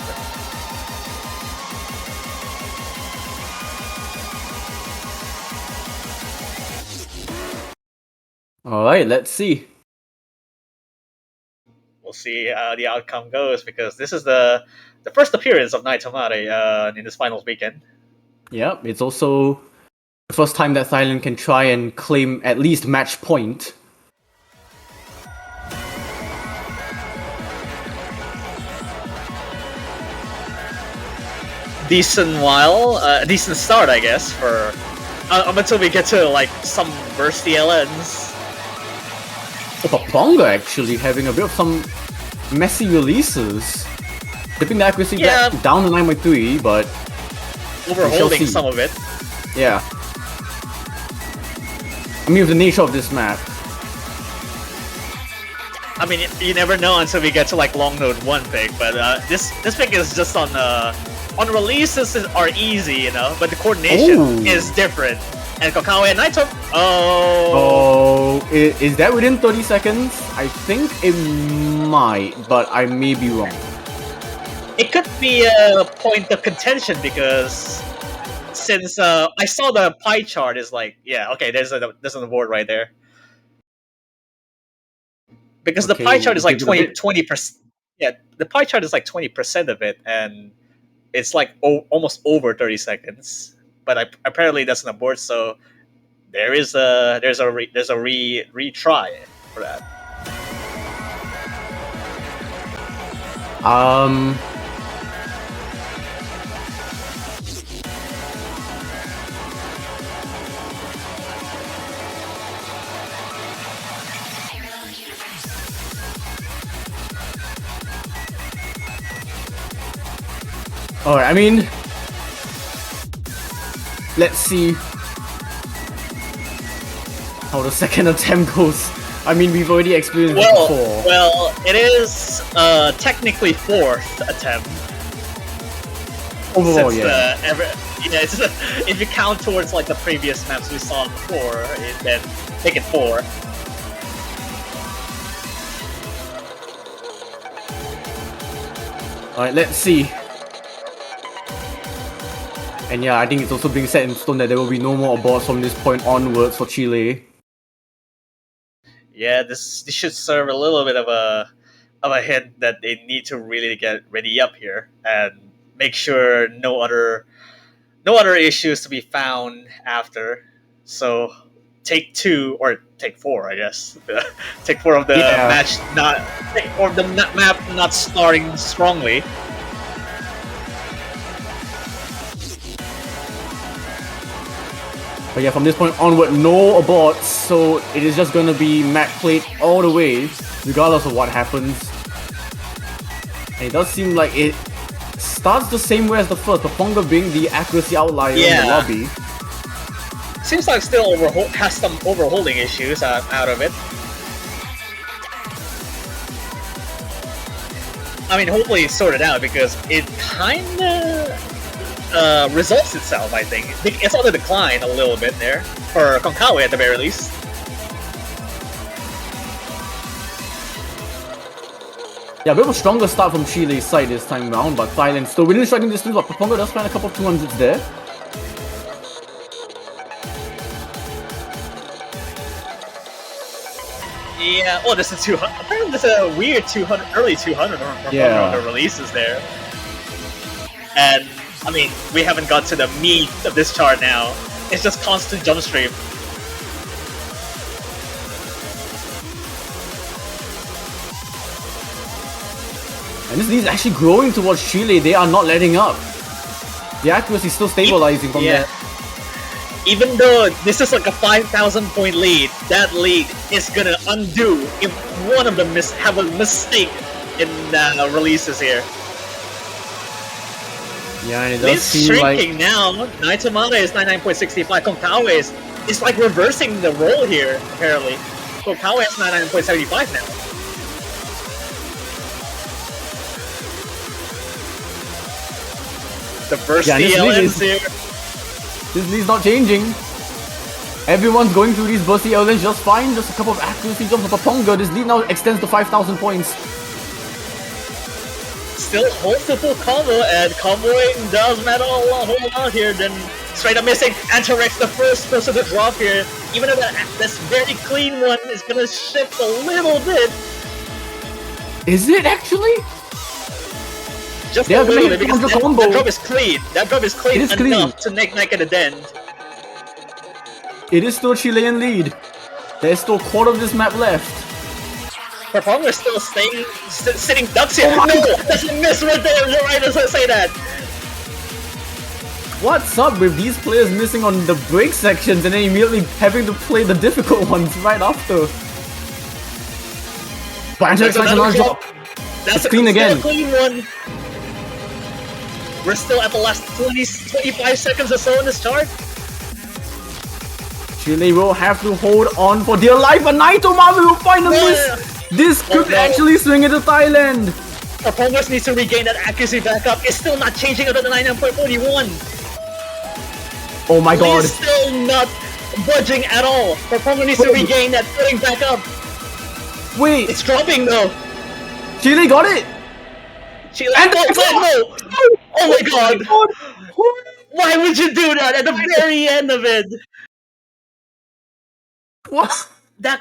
Alright, let's see. We'll see how the outcome goes, because this is the first appearance of Naitomare in this finals weekend. Yeah, it's also the first time that Thailand can try and claim at least match point. Decent start, I guess, for until we get to like some bursty LNs. Oh, Paponga actually having a bit of some messy releases. Dipping the accuracy Yeah. back down to 9.3, but Overholding see. some of it. yeah. I mean, with the nature of this map. I mean, you never know until we get to like long node 1 pick, but this pick is just on releases are easy, you know, but the coordination Ooh. is different. And Kokawa and Naito, Is that within 30 seconds? I think it might, but I may be wrong. it could be a point of contention because since I saw the pie chart is like, yeah, okay, there's on the board right there. Because Okay, the pie chart is like give it a bit. 20%. Yeah, the pie chart is like 20% of it, and it's like almost over 30 seconds. But apparently that's on the board, so there's a retry for that. Alright, I mean, let's see how the second attempt goes. I mean, we've already experienced it before. Well, it is technically 4th attempt. Overall, Since yeah. it's, if you count towards like the previous maps we saw before, then make it 4. Alright, let's see. And yeah, I think it's also being set in stone that there will be no more aborts from this point onwards for Chile. Yeah, this should serve a little bit of a hint that they need to really get ready up here and make sure no other issues to be found after. So take 2 or take 4, I guess. Take 4 of the match map not starting strongly. But yeah, from this point onward, no aborts, so it is just gonna be map played all the way, regardless of what happens. And it does seem like it starts the same way as the first, Paponga being the accuracy outlier in the lobby. Seems like still has some overholding issues out of it. I mean, hopefully it's sorted out because it kinda resolves itself, I think. It's on the decline a little bit there, for Konkawa at the very least. Yeah, a bit of a stronger start from Chile's side this time round, but Thailand still within striking distance, but Paponga does find a couple of 200s there. Yeah, well, this is 200. Apparently, there's a weird 200, early 200 on the releases there. And I mean, we haven't got to the meat of this chart now. It's just constant jump stream. And this lead is actually growing towards Chile. They are not letting up. The accuracy is still stabilizing from there. Even though this is like a 5,000 point lead, that lead is gonna undo if one of them have a mistake in releases here. Yeah, and it does It's seem shrinking like... now. Naitamata is 99.65. Konkawa is like reversing the role here, apparently. Konkawa is 99.75 now. The first DLNs here. This lead's not changing. Everyone's going through these bursty LNs just fine. Just a couple of accuracy jumps for Paponga. This lead now extends to 5,000 points. Still holds the full combo, and comboing does matter a whole lot here. Then straight up missing. Antarex, the first person to drop here. Even though this very clean one is gonna shift a little bit. Is it actually? Just a little bit, because that drop is clean. That drop is clean enough to neck at the end. It is still Chilean lead. There's still a quarter of this map left. Paponga is still sitting ducks here. No, that's a miss right there. You're right as I say that. What's up with these players missing on the break sections and then immediately having to play the difficult ones right after? But Antarex finds another drop. That's It's clean again. A clean one. We're still at the last 25 seconds or so in this chart. Chile will have to hold on for dear life, but Naito Mami will find a miss. This could no. actually swing into Thailand. Performance needs to regain that accuracy back up. It's still not changing out of the 99.41. Oh my god. He's still not budging at all. Performance needs to regain that footing back up. Wait, It's dropping though. Chile got it. Chile, And no. Oh my god. Why would you do that at the very end of it? What? That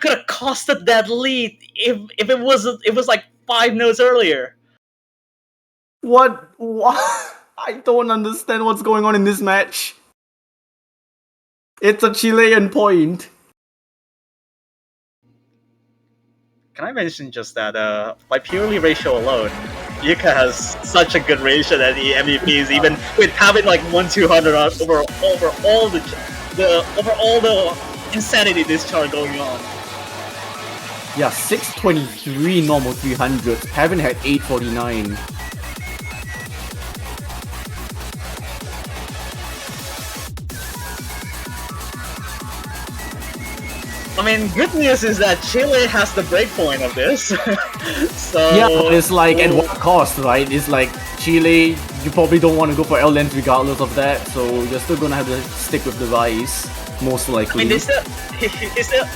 could have costed that lead if it was like 5 notes earlier. What? I don't understand what's going on in this match. It's a Chilean point. Can I mention just that by purely ratio alone, Yuka has such a good ratio that the MVPs, even with having like 1-200 over all the insanity this chart going on. Yeah, 623 normal 300s. Haven't had 849. I mean, good news is that Chile has the breakpoint of this. So Yeah, it's like at what cost, right? It's like Chile, you probably don't want to go for L lens regardless of that, so you're still gonna have to stick with the Rise, most I likely. mean,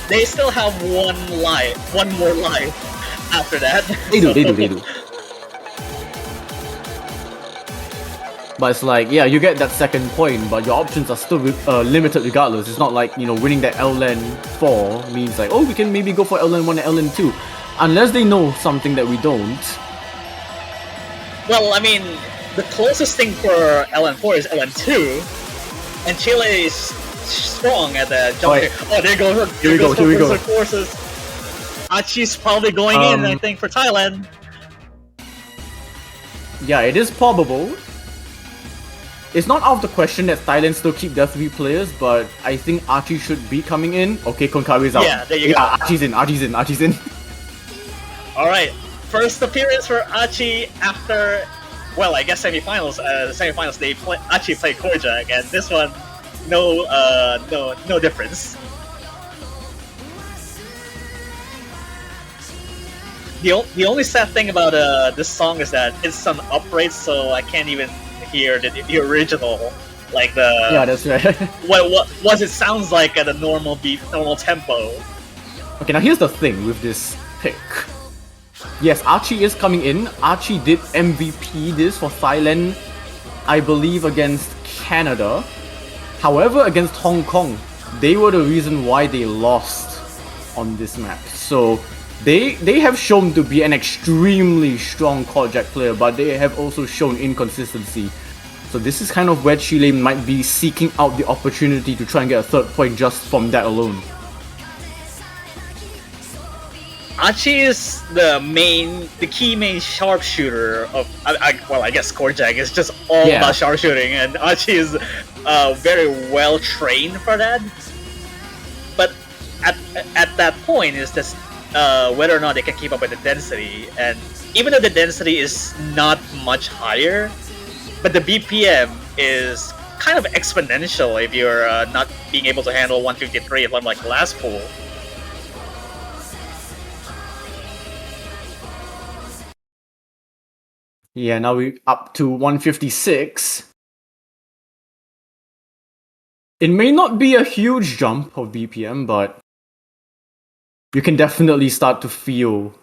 they still have one more life after that. They do. But it's like, yeah, you get that second point, but your options are still limited regardless. It's not like, winning that LN 4 means like, oh, we can maybe go for LN 1 and LN 2. Unless they know something that we don't. Well, I mean, the closest thing for LN4 is LN2, and Chile is strong at the jump. Right. Oh, there goes Here we go. Forces. Achi's probably going in, I think, for Thailand. Yeah, it is probable. It's not out of the question that Thailand still keep their 3 players, but I think Archie should be coming in. Okay, Konkari's out. Yeah, there you go. Archie's in. Alright, first appearance for Achi after, well, I guess semifinals. Achi played Korjak, and this one, no difference. The only sad thing about this song is that it's on upright, so I can't even hear the original, like the Yeah, that's right. what it sounds like at a normal beat, normal tempo. Okay, now here's the thing with this pick. Yes, Archie is coming in. Archie did MVP this for Thailand, I believe, against Canada. However, against Hong Kong, they were the reason why they lost on this map. So they have shown to be an extremely strong Korjak player, but they have also shown inconsistency. So this is kind of where Chile might be seeking out the opportunity to try and get a 3rd point just from that alone. Achi is the key main sharpshooter of, I guess Korjak is just all about sharpshooting, and Achi is very well trained for that. But at that point is just whether or not they can keep up with the density, and even though the density is not much higher, but the BPM is kind of exponential if you're not being able to handle 153 if I'm like last pool. Yeah, now we're up to 156. It may not be a huge jump of BPM, but you can definitely start to feel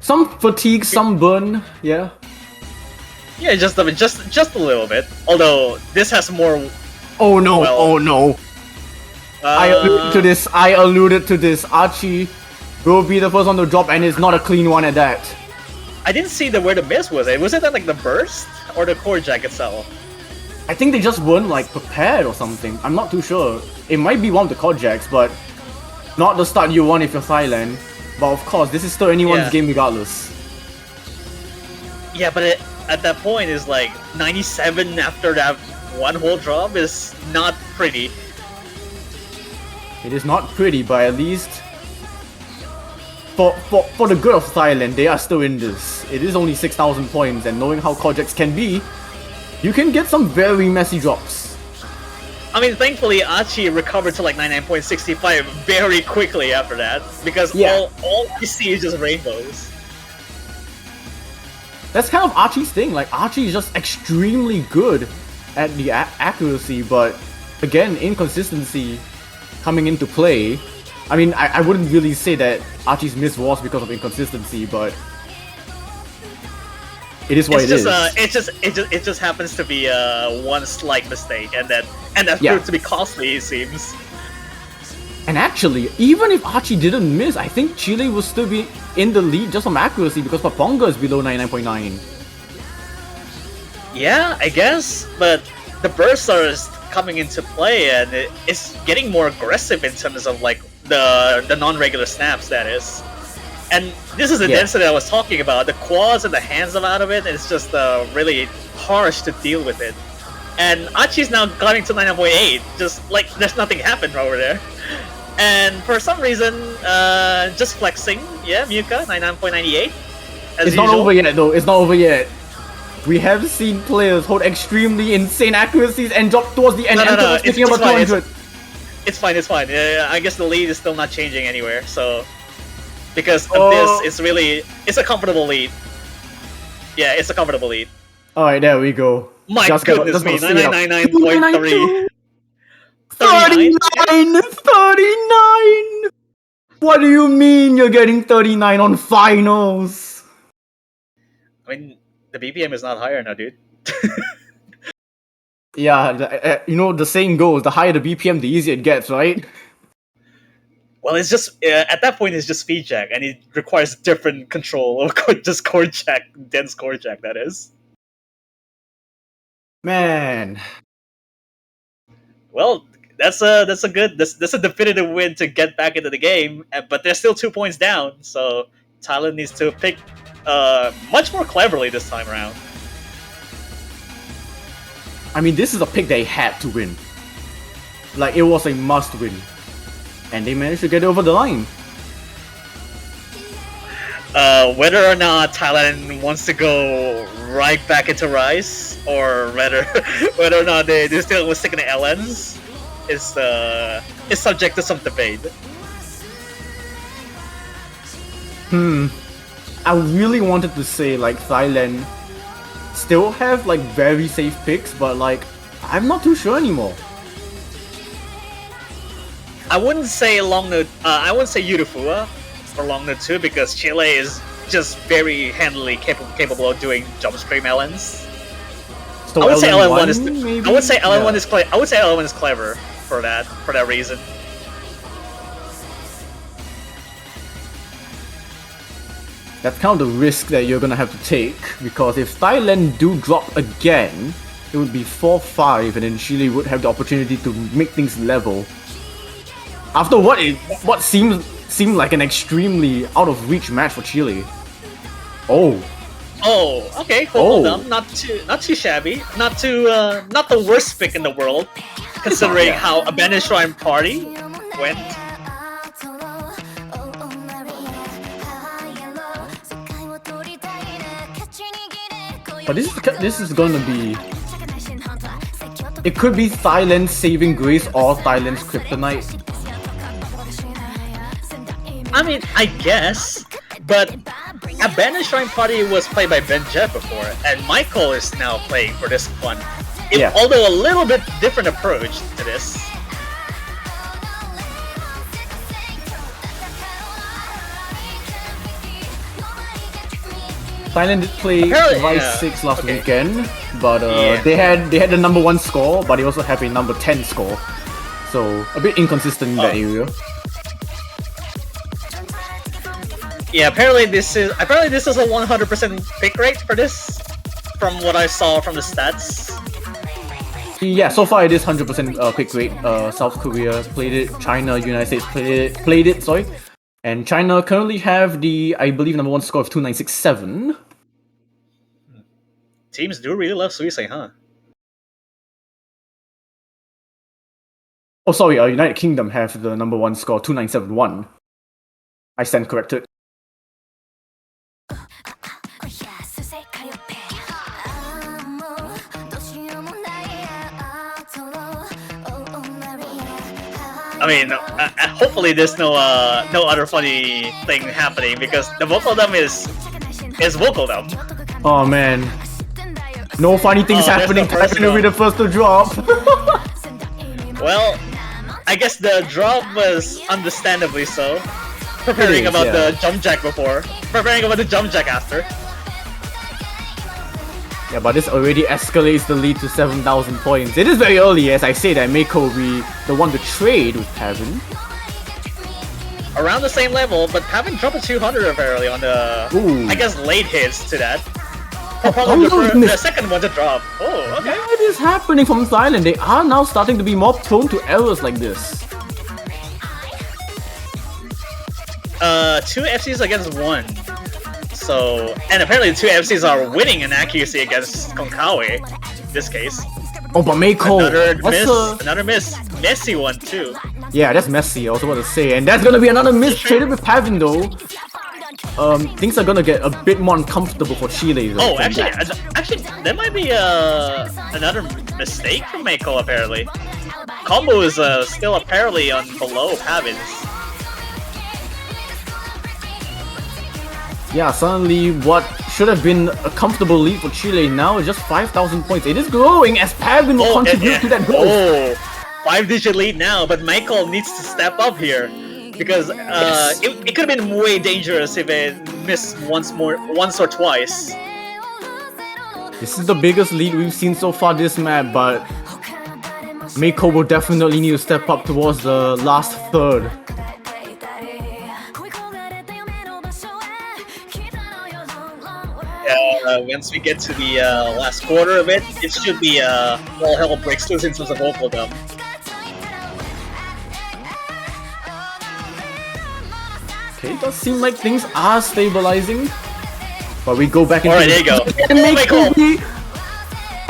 some fatigue, some burn, yeah. Yeah, just a little bit. Although this has more. Oh no! Well, oh no! I alluded to this. Archie will be the first one to drop, and it's not a clean one at that. I didn't see where the miss was. Was it like the burst or the Korjak itself? I think they just weren't like prepared or something. I'm not too sure. It might be one of the Korjaks, but not the start you want if you're Thailand. But of course, this is still anyone's game regardless. Yeah, but at that point, is like 97 after that one whole drop is not pretty. It is not pretty, but at least for the good of Thailand, they are still in this. It is only 6,000 points, and knowing how projects can be, you can get some very messy drops. I mean, thankfully, Archie recovered to like 99.65 very quickly after that, because all you see is just rainbows. That's kind of Archie's thing. Like, Archie is just extremely good at the accuracy, but again, inconsistency coming into play. I mean, I wouldn't really say that Archie's miss was because of inconsistency, but it is what it is. It just happens to be one slight mistake, and that proved to be costly, it seems. And actually, even if Archie didn't miss, I think Chile will still be in the lead just from accuracy because Paponga is below 99.9. Yeah, I guess, but the bursts are coming into play, and it's getting more aggressive in terms of like the non-regular snaps, that is. And this is the density I was talking about. The quads and the hands out of it, it's just really harsh to deal with it. And Archie's now getting to 9.8, just like there's nothing happened over there. And for some reason, just flexing, Muka, 99.98. It's not over yet though, it's not over yet. We have seen players hold extremely insane accuracies and drop towards the end after speaking about 200. It's fine. I guess the lead is still not changing anywhere, so... Because of this, it's a comfortable lead. Yeah, it's a comfortable lead. Alright, there we go. My goodness me, 999.3. 39! What do you mean you're getting 39 on finals? I mean, the BPM is not higher now, dude. Yeah, you know, the saying goes, the higher the BPM, the easier it gets, right? Well, it's just, at that point, it's just speed jack, and it requires different control of just chord jack, dense chord jack, that is. Man. Well, that's a definitive win to get back into the game, but they're still 2 points down, so Thailand needs to pick much more cleverly this time around. I mean, this is a pick they had to win. Like, it was a must win. And they managed to get it over the line. Whether or not Thailand wants to go right back into Rise, or whether or not they still will stick in the LNs, is subject to some debate. I really wanted to say, like, Thailand still have, like, very safe picks, but, like, I'm not too sure anymore. I wouldn't say Yurifua for long note 2 because Chile is just very handily capable of doing jump stream LNs. So I would say LN1 is. maybe? I would say LN1 is. I would say LN1 is clever for that reason. That's kind of the risk that you're gonna have to take, because if Thailand do drop again, it would be 4-5, and then Chile would have the opportunity to make things level. After what seemed like an extremely out of reach match for Chile. Oh, Okay, hold on. Not too shabby. Not the worst pick in the world, considering how Abandoned Shrine Party went. but this is gonna be. It could be Thailand's saving grace or Thailand's kryptonite. I mean, I guess, but Abandoned Shrine Party was played by Ben Jett before, and Michael is now playing for this one. Although a little bit different approach to this. Thailand did play Rise 6 last weekend, but they had the number 1 score, but they also have a number 10 score. So a bit inconsistent in that area. Yeah, apparently this is a 100% pick rate for this, from what I saw from the stats. Yeah, so far it is 100% pick rate. South Korea played it, China, United States played it, sorry. And China currently have the, I believe, number 1 score of 2967. Teams do really love Suisei, huh? Oh, sorry, United Kingdom have the number 1 score, 2971. I stand corrected. I mean, hopefully there's no other funny thing happening because the vocal dump is vocal dump. Oh man. No funny things Oh, there's happening. the first Typing will be the first to drop. Well, I guess the drop was understandably so. Preparing is, about yeah. the jump jack before, preparing about the jump jack after. Yeah, but this already escalates the lead to 7,000 points. It is very early, as I say that Mako will be the one to trade with Pavin. Around the same level, but Pavin dropped a 200 apparently on the, Ooh. I guess, late hits to that. Oh, Probably oh, the second one to drop. Oh, okay. What is happening from Thailand? They are now starting to be more prone to errors like this. 2 FCs against 1. So, and apparently 2 FCs are winning in accuracy against Konkawi, in this case. Oh, but Mako, Another miss. Messy one too. Yeah, that's messy, I was about to say. And that's gonna be another miss traded with Pavin though. Things are gonna get a bit more uncomfortable for Chile though. Oh, actually, there might be another mistake from Mako apparently. Combo is still apparently on below Pavin's. Yeah, suddenly what should have been a comfortable lead for Chile now is just 5,000 points. It is growing as Pavin will contribute to that growth. Oh, 5-digit lead now, but Michael needs to step up here because it could have been way dangerous if it missed once or twice. This is the biggest lead we've seen so far this map, but Mako will definitely need to step up towards the last third. Once we get to the last quarter of it, it should be all hell breaks loose in terms of vocal dump. Okay, it does seem like things are stabilizing. But we go back into Alright, there you go. and Oh, Mako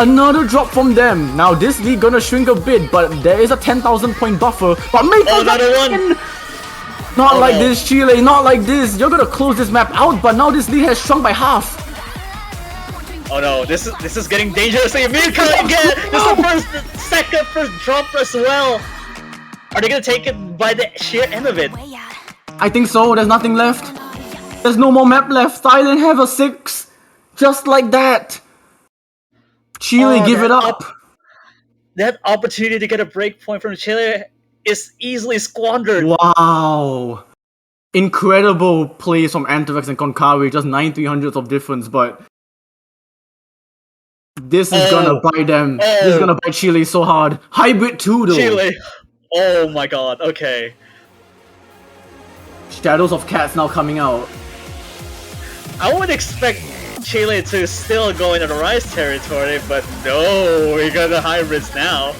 another drop from them. Now this lead gonna shrink a bit, but there is a 10,000 point buffer. But Mako another one! Not like this, Chile, not like this. You're gonna close this map out, but now this lead has shrunk by half. Oh no, this is getting dangerously Mirka again! This is the first drop as well! Are they gonna take it by the sheer end of it? I think so, there's nothing left. There's no more map left. Thailand have a 6. Just like that. Chile give it up. That opportunity to get a break point from Chile is easily squandered. Wow. Incredible plays from Anthrax and Konkawi, just 9/300ths of difference, but this is gonna bite them. This is gonna bite Chile so hard. Hybrid 2 though. Chile. Oh my god, okay. Shadows of Cats now coming out. I would expect Chile to still go into the Rise territory, but no, we got the hybrids now.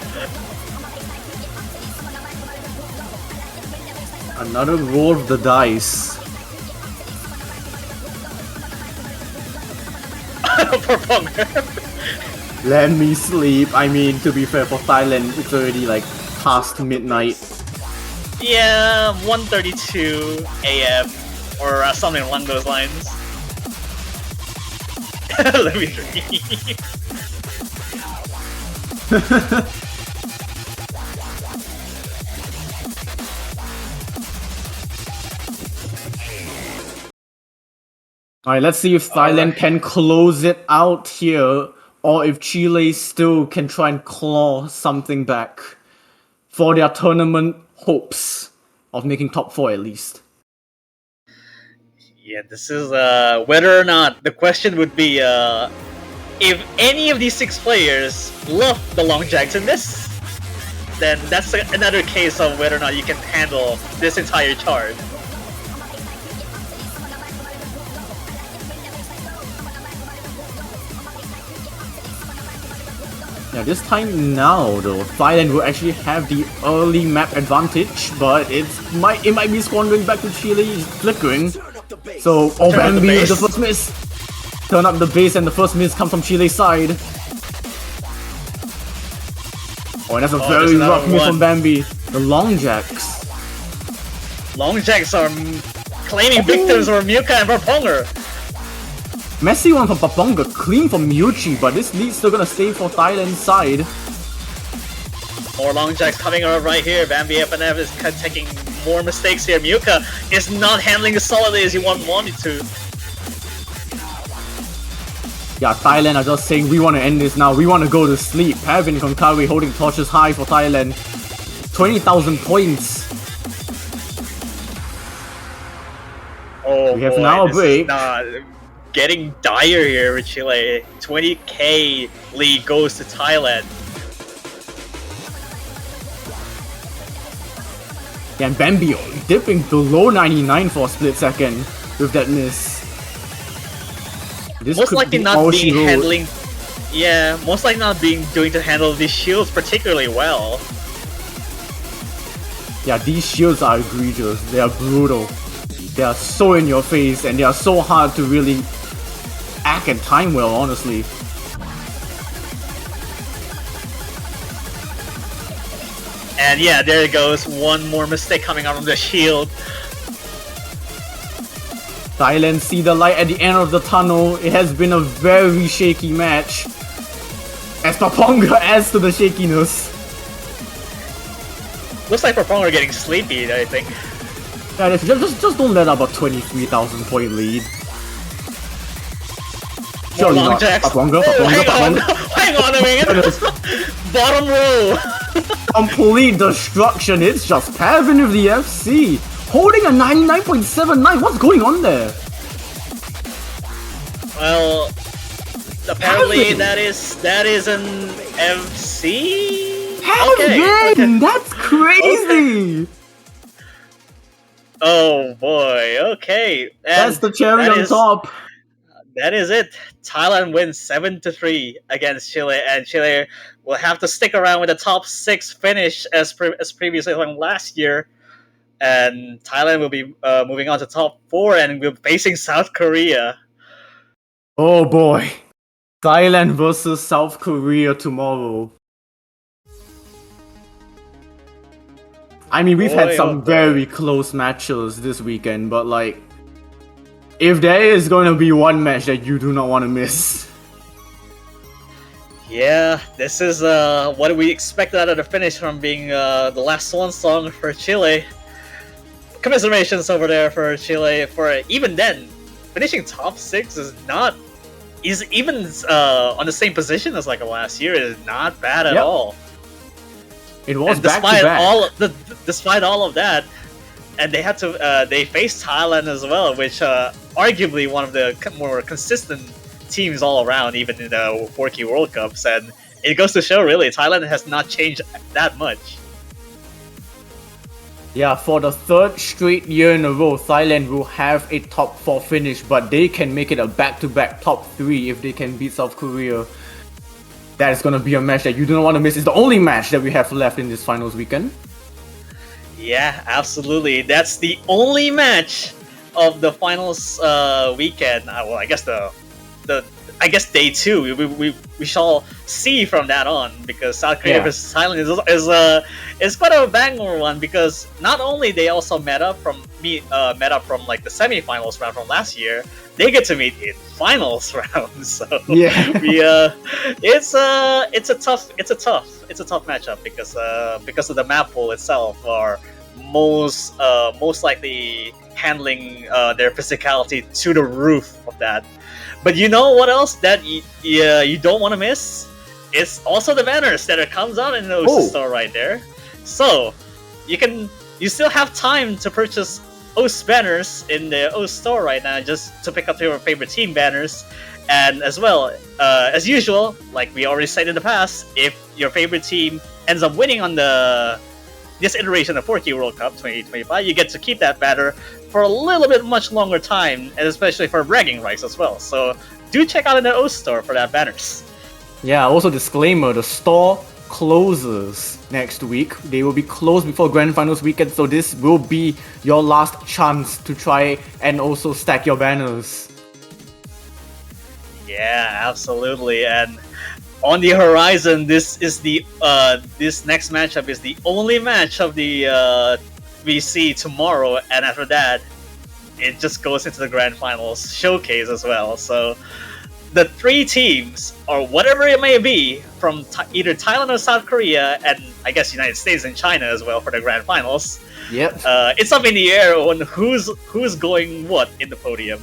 Another roll of the dice. Let me sleep. I mean, to be fair, for Thailand, it's already like past midnight. Yeah, 1:32 AM or something along those lines. Let me dream. Alright, let's see if Thailand can close it out here, or if Chile still can try and claw something back for their tournament hopes of making top 4 at least. Yeah, this is whether or not the question would be if any of these 6 players love the Long Jacks in this, then that's another case of whether or not you can handle this entire chart. Yeah, this time now though, Thailand will actually have the early map advantage, but it might be squandering back to Chile, flickering. So, Bambi with the first miss. Turn up the base and the first miss come from Chile's side. Oh, and that's a very rough miss from Bambi. The Long Jacks. Long Jacks are claiming victims for Milka and Barponger. Messy one from Paponga, clean from Yuchi, but this lead's still gonna stay for Thailand's side. More long jacks coming out right here. Bambi FNF is taking more mistakes here. Muka is not handling as solidly as you wanted to. Yeah, Thailand are just saying we want to end this now. We want to go to sleep. Pavin Konkawi holding torches high for Thailand. 20,000 points. Oh, We have boy, now a this break. is not getting dire here with Chile. 20k lead goes to Thailand. Yeah, and Bambi dipping below 99 for a split second with that miss. This Most could likely be not all she being wrote. handling. Yeah, most likely not being doing to handle these shields particularly well. Yeah, these shields are egregious. They are brutal. They are so in your face and they are so hard to really act and time well, honestly. And yeah, there it goes. One more mistake coming out of the shield. Thailand see the light at the end of the tunnel. It has been a very shaky match. As Paponga adds to the shakiness. Looks like Proponga are getting sleepy, I think. Yeah, just don't let up a 23,000 point lead. More Surely long not. jacks. Paponga, Oh, Paponga, hang on a minute. Bottom row. Complete destruction. It's just Pavin with the FC. Holding a 99.79. What's going on there? Well, apparently Pavin. that is an FC. Pavin! That's crazy! Oh boy. Okay. And That's the cherry that on is- top. That is it. Thailand wins 7-3 against Chile, and Chile will have to stick around with the top 6 finish as previously from last year. And Thailand will be moving on to top 4 and will be facing South Korea. Oh boy. Thailand versus South Korea tomorrow. I mean, we've had Boy, some oh boy. very close matches this weekend, but like, if there is going to be one match that you do not want to miss. Yeah, this is what we expected out of the finish from being the last swan song for Chile. Commiserations over there for Chile. For even then, finishing top 6 is even on the same position as like last year is not bad at Yep. all. It was And back to back. despite all of that, and they had to they faced Thailand as well, which arguably one of the more consistent teams all around, even in the 4K World Cups. And it goes to show, really, Thailand has not changed that much. Yeah, for the third straight year in a row, Thailand will have a top 4 finish, but they can make it a back-to-back top 3 if they can beat South Korea. That is gonna be a match that you do not want to miss. It's the only match that we have left in this finals weekend. Yeah, absolutely. That's the only match of the finals weekend. Well, I guess day 2. We shall see from that on, because South Korea Yeah. versus Thailand is quite a banger one, because not only they also met up from like the semifinals round from last year, they get to meet in finals round. So Yeah. it's a tough matchup, because of the map pool itself are most likely handling their physicality to the roof of that. But you know what else that you don't want to miss? It's also the banners that comes out in the OS store right there. So you still have time to purchase OS banners in the OS store right now, just to pick up your favorite team banners. And as well, as usual, like we already said in the past, if your favorite team ends up winning on this iteration of 4K World Cup 2025, you get to keep that banner for a little bit much longer time, and especially for bragging rights as well. So do check out in the OS store for that banners. Yeah, also disclaimer, the store closes next week. They will be closed before Grand Finals weekend, so this will be your last chance to try and also stack your banners. Yeah, absolutely. And on the horizon, this next matchup is the only match of the we see tomorrow, and after that, it just goes into the Grand Finals showcase as well. So the three teams, or whatever it may be, from either Thailand or South Korea, and I guess United States and China as well for the grand finals. Yep. It's up in the air on who's going what in the podium.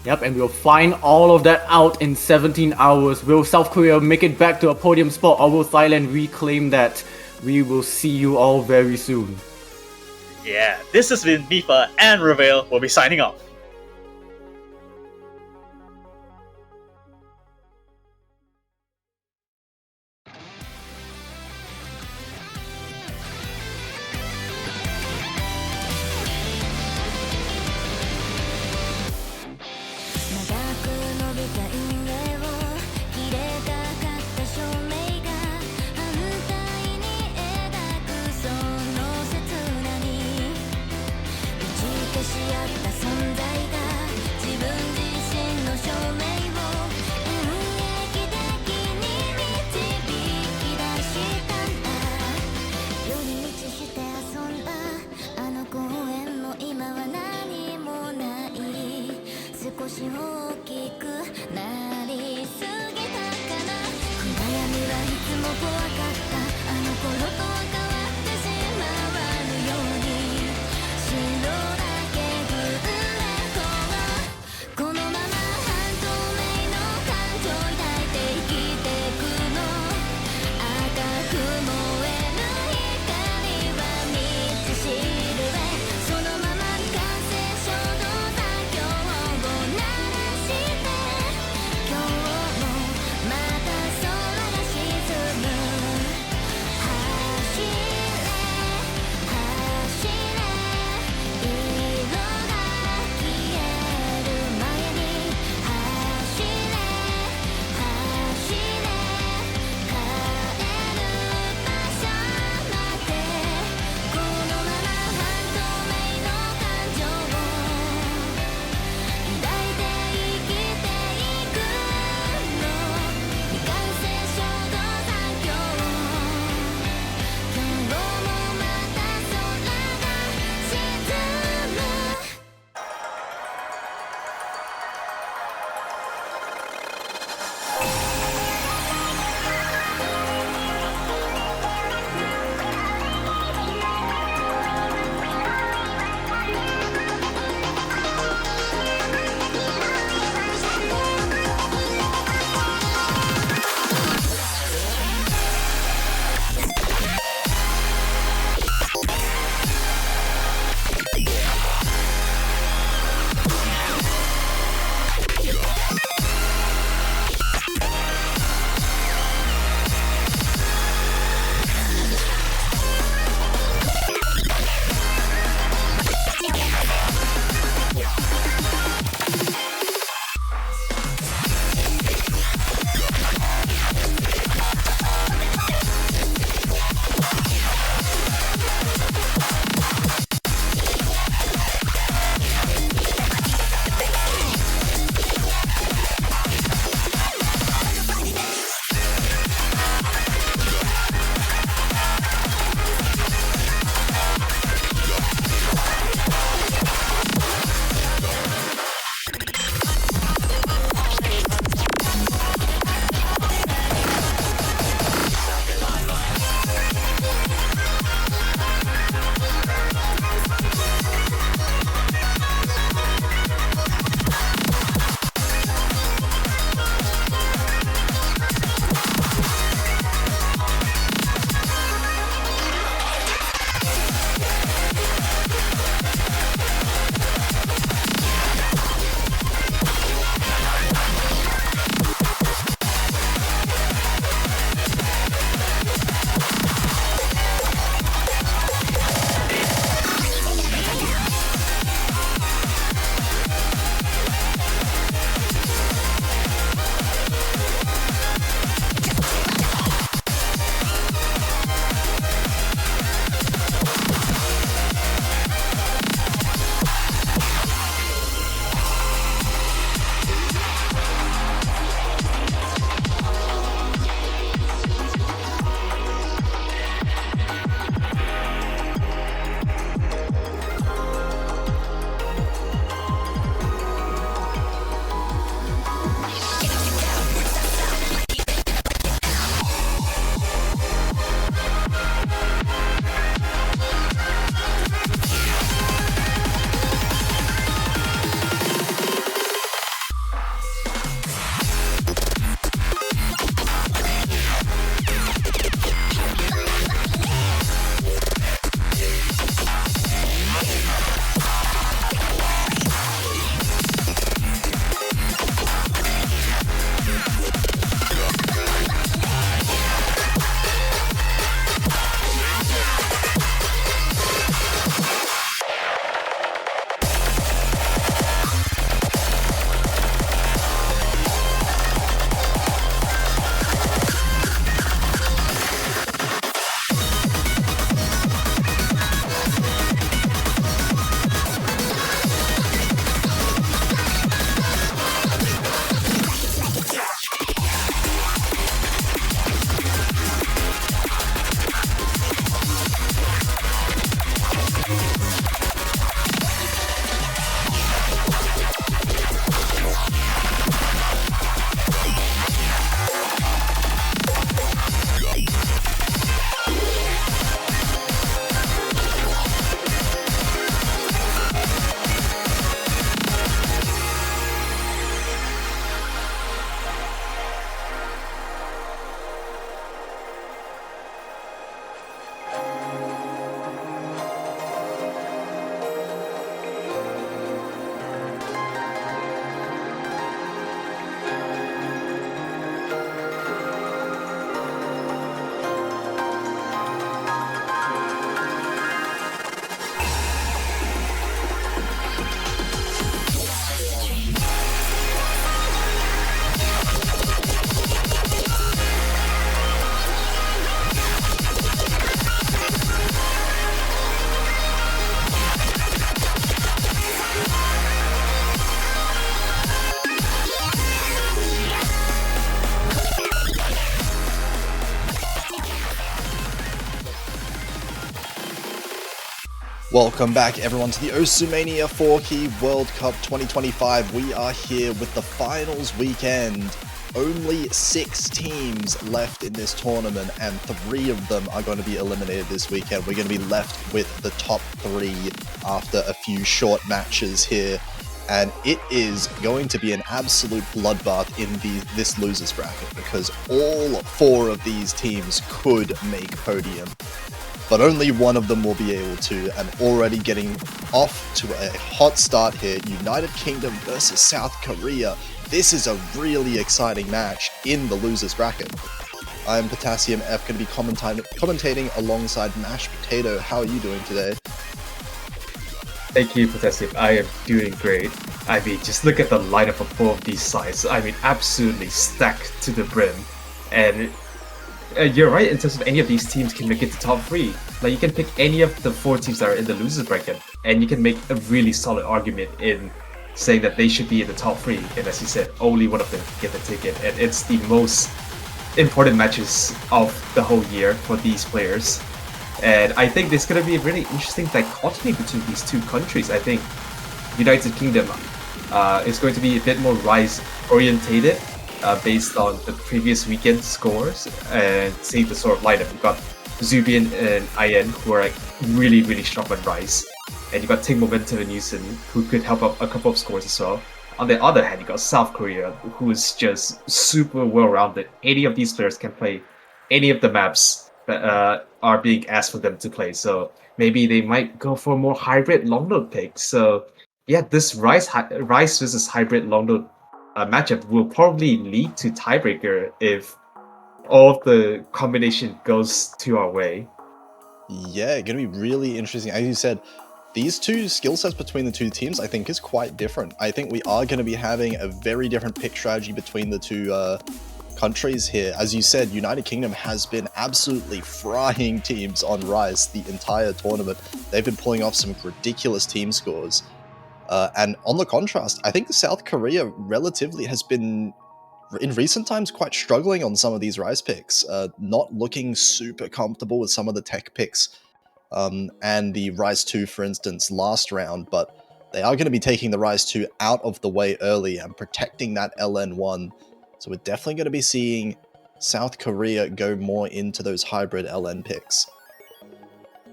Yep, and we'll find all of that out in 17 hours. Will South Korea make it back to a podium spot, or will Thailand reclaim that? We will see you all very soon. Yeah, this has been Mifa and Reveal. We'll be signing off. Welcome back everyone to the Osumania 4Key World Cup 2025. We are here with the finals weekend. Only 6 teams left in this tournament and 3 of them are going to be eliminated this weekend. We're going to be left with the top 3 after a few short matches here. And it is going to be an absolute bloodbath in this losers bracket because all 4 of these teams could make podium. But only one of them will be able to, and already getting off to a hot start here, United Kingdom versus South Korea. This is a really exciting match in the losers bracket. I'm Potassium F, going to be commentating alongside Mashed Potato. How are you doing today? Thank you, Potassium. I am doing great. I mean, just look at the lineup of both these sides. I mean, absolutely stacked to the brim. And you're right, in terms of any of these teams can make it to top 3. Like, you can pick any of the 4 teams that are in the losers bracket, and you can make a really solid argument in saying that they should be in the top 3. And as you said, only one of them can get the ticket. And it's the most important matches of the whole year for these players. And I think there's going to be a really interesting dichotomy between these 2 countries. I think United Kingdom is going to be a bit more Rise-orientated, based on the previous weekend scores and seeing the sort of lineup. You've got Zubian and Ayen, who are like really, really strong on Rise. And you've got Ting Momentum and Yusen, who could help up a couple of scores as well. On the other hand, you've got South Korea, who is just super well-rounded. Any of these players can play any of the maps that are being asked for them to play. So maybe they might go for a more hybrid long load pick. So yeah, this Rise versus hybrid long load matchup will probably lead to tiebreaker if all of the combination goes to our way. Yeah, going to be really interesting. As you said, these 2 skill sets between the 2 teams I think is quite different. I think we are going to be having a very different pick strategy between the 2 countries here. As you said, United Kingdom has been absolutely frying teams on Rise the entire tournament. They've been pulling off some ridiculous team scores. And on the contrast, I think South Korea relatively has been, in recent times, quite struggling on some of these Rise picks. Not looking super comfortable with some of the tech picks and the Rise 2, for instance, last round. But they are going to be taking the Rise 2 out of the way early and protecting that LN1. So we're definitely going to be seeing South Korea go more into those hybrid LN picks.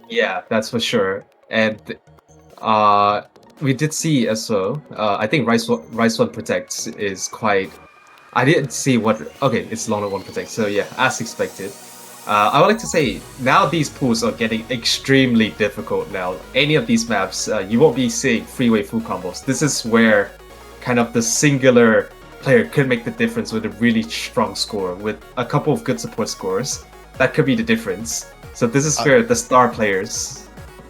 Yeah, that's for sure. And we did see as well, I think Rise 1 Protects is quite... I didn't see what... Okay, it's Long 1 Protect, so yeah, as expected. I would like to say, now these pools are getting extremely difficult now. Any of these maps, you won't be seeing freeway full combos. This is where kind of the singular player could make the difference with a really strong score, with a couple of good support scores. That could be the difference. So this is where the star players...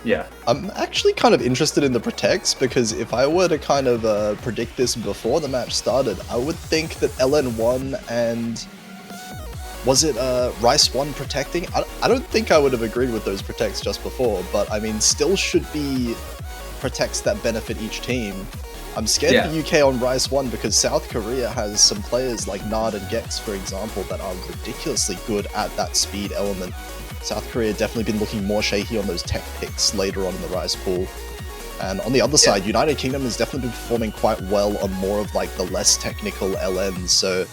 Yeah. I'm actually kind of interested in the protects because if I were to kind of predict this before the match started, I would think that LN1 and... Was it Rice 1 protecting? I don't think I would have agreed with those protects just before, but I mean, still should be protects that benefit each team. I'm scared for UK on Rice 1 because South Korea has some players like Nard and Gex, for example, that are ridiculously good at that speed element. South Korea definitely been looking more shaky on those tech picks later on in the Rise pool. And on the other side, United Kingdom has definitely been performing quite well on more of like the less technical LNs. So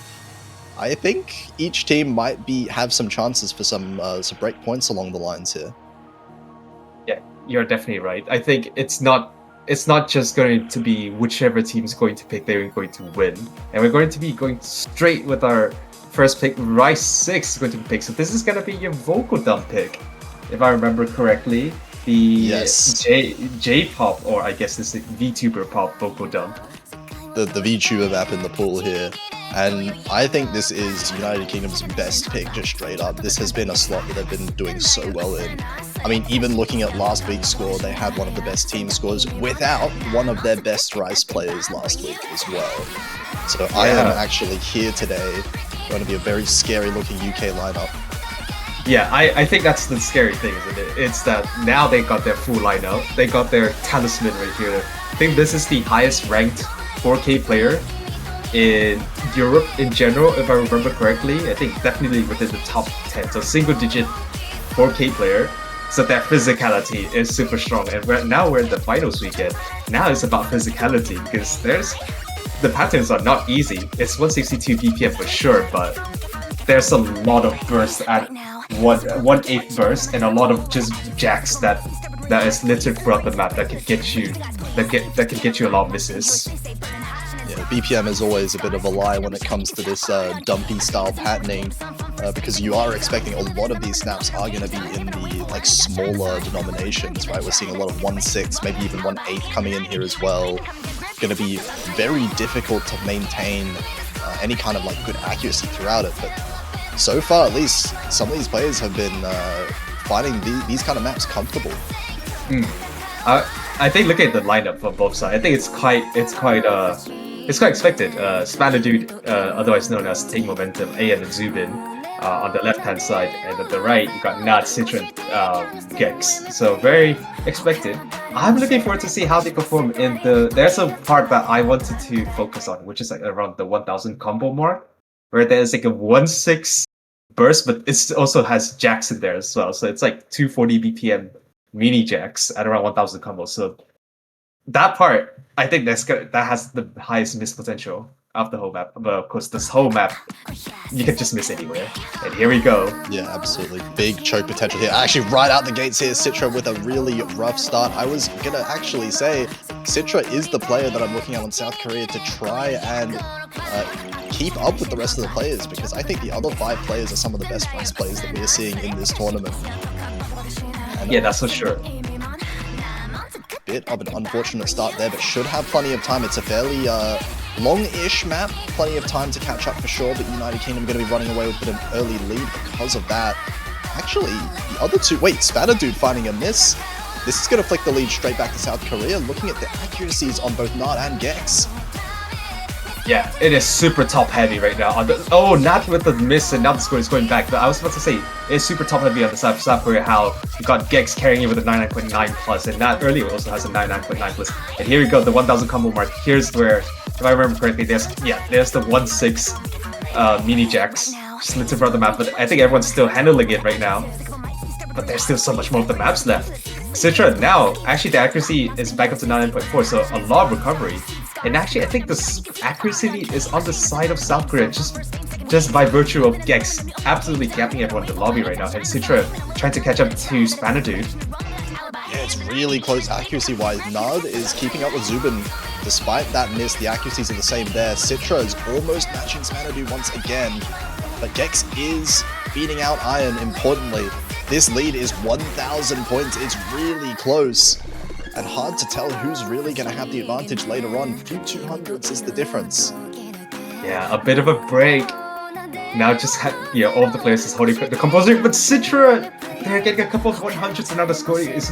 I think each team might have some chances for some break points along the lines here. Yeah, you're definitely right. I think it's not just going to be whichever team's going to pick, they're going to win. And we're going to be going straight with our first pick. Rice 6 is going to be picked. So this is going to be your vocal dump pick, if I remember correctly. The J-pop, or I guess this is VTuber pop vocal dump. The VTuber map in the pool here. And I think this is United Kingdom's best pick, just straight up. This has been a slot that they've been doing so well in. I mean, even looking at last week's score, they had one of the best team scores without one of their best Rice players last week as well. So I am actually here today. Going to be a very scary looking UK lineup. Yeah, I think that's the scary thing, isn't it? It's that now they got their full lineup. They got their talisman right here. I think this is the highest ranked 4K player in Europe in general, if I remember correctly. I think definitely within the top 10. So single digit 4K player So their physicality is super strong, and now we're in the finals weekend. Now it's about physicality because the patterns are not easy. It's 162 BPM for sure, but there's a lot of bursts at 1/8 burst and a lot of just jacks that is littered throughout the map that can get you a lot of misses. Yeah, BPM is always a bit of a lie when it comes to this dumpy style patterning, because you are expecting a lot of these snaps are going to be in the like smaller denominations, right? We're seeing a lot of 1/6, maybe even 1/8 coming in here as well. Going to be very difficult to maintain any kind of like good accuracy throughout it, but so far at least some of these players have been finding these kind of maps comfortable. I think looking at the lineup from both sides, I think it's quite expected. Spanner Dude, otherwise known as Take Momentum, AN and Zubin on the left hand side, and at the right you got Nad, Citron, Gex. So very expected. I'm looking forward to see how they perform in the. There's a part that I wanted to focus on, which is like around the 1000 combo mark, where there's like a 1/6 burst, but it also has jacks in there as well. So it's like 240 BPM mini jacks at around 1000 combos. So that part, I think that has the highest miss potential of the whole map. But of course, this whole map, you can just miss anywhere. And here we go. Yeah, absolutely. Big choke potential here. Actually, right out the gates here, Citra with a really rough start. I was going to actually say Citra is the player that I'm looking at on South Korea to try and keep up with the rest of the players, because I think the other 5 players are some of the best Rice players that we're seeing in this tournament. And, yeah, that's for sure. Bit of an unfortunate start there, but should have plenty of time. It's a fairly long-ish map, plenty of time to catch up for sure, but United Kingdom going to be running away with an early lead because of that. Actually, the other two... Wait, Spanner Dude finding a miss. This is going to flick the lead straight back to South Korea, looking at the accuracies on both Nard and Gex. Yeah, it is super top heavy right now. Oh, not with the miss, and now the score is going back. But I was about to say, it's super top heavy on the side of South Korea, how you got Gex carrying it with a 99.9 plus, and not earlier also has a 99.9 plus. And here we go, the 1000 combo mark. Here's where, if I remember correctly, there's the 1/6 mini jacks just littered around the map. But I think everyone's still handling it right now. But there's still so much more of the maps left. Citra now, actually the accuracy is back up to 99.4, so a lot of recovery. And actually, I think the accuracy is on the side of South Korea, just by virtue of Gex absolutely gapping everyone in the lobby right now, and Citra trying to catch up to Spanner Dude. Yeah, it's really close accuracy-wise. Nard is keeping up with Zubin. Despite that miss, the accuracies are the same there. Citra is almost matching Spanner Dude once again, but Gex is beating out Iron, importantly. This lead is 1,000 points. It's really close. And hard to tell who's really going to have the advantage later on. Few 200s is the difference. Yeah, a bit of a break. Now just all of the players is holding the composer, but Citra, they're getting a couple of 100s and now the score is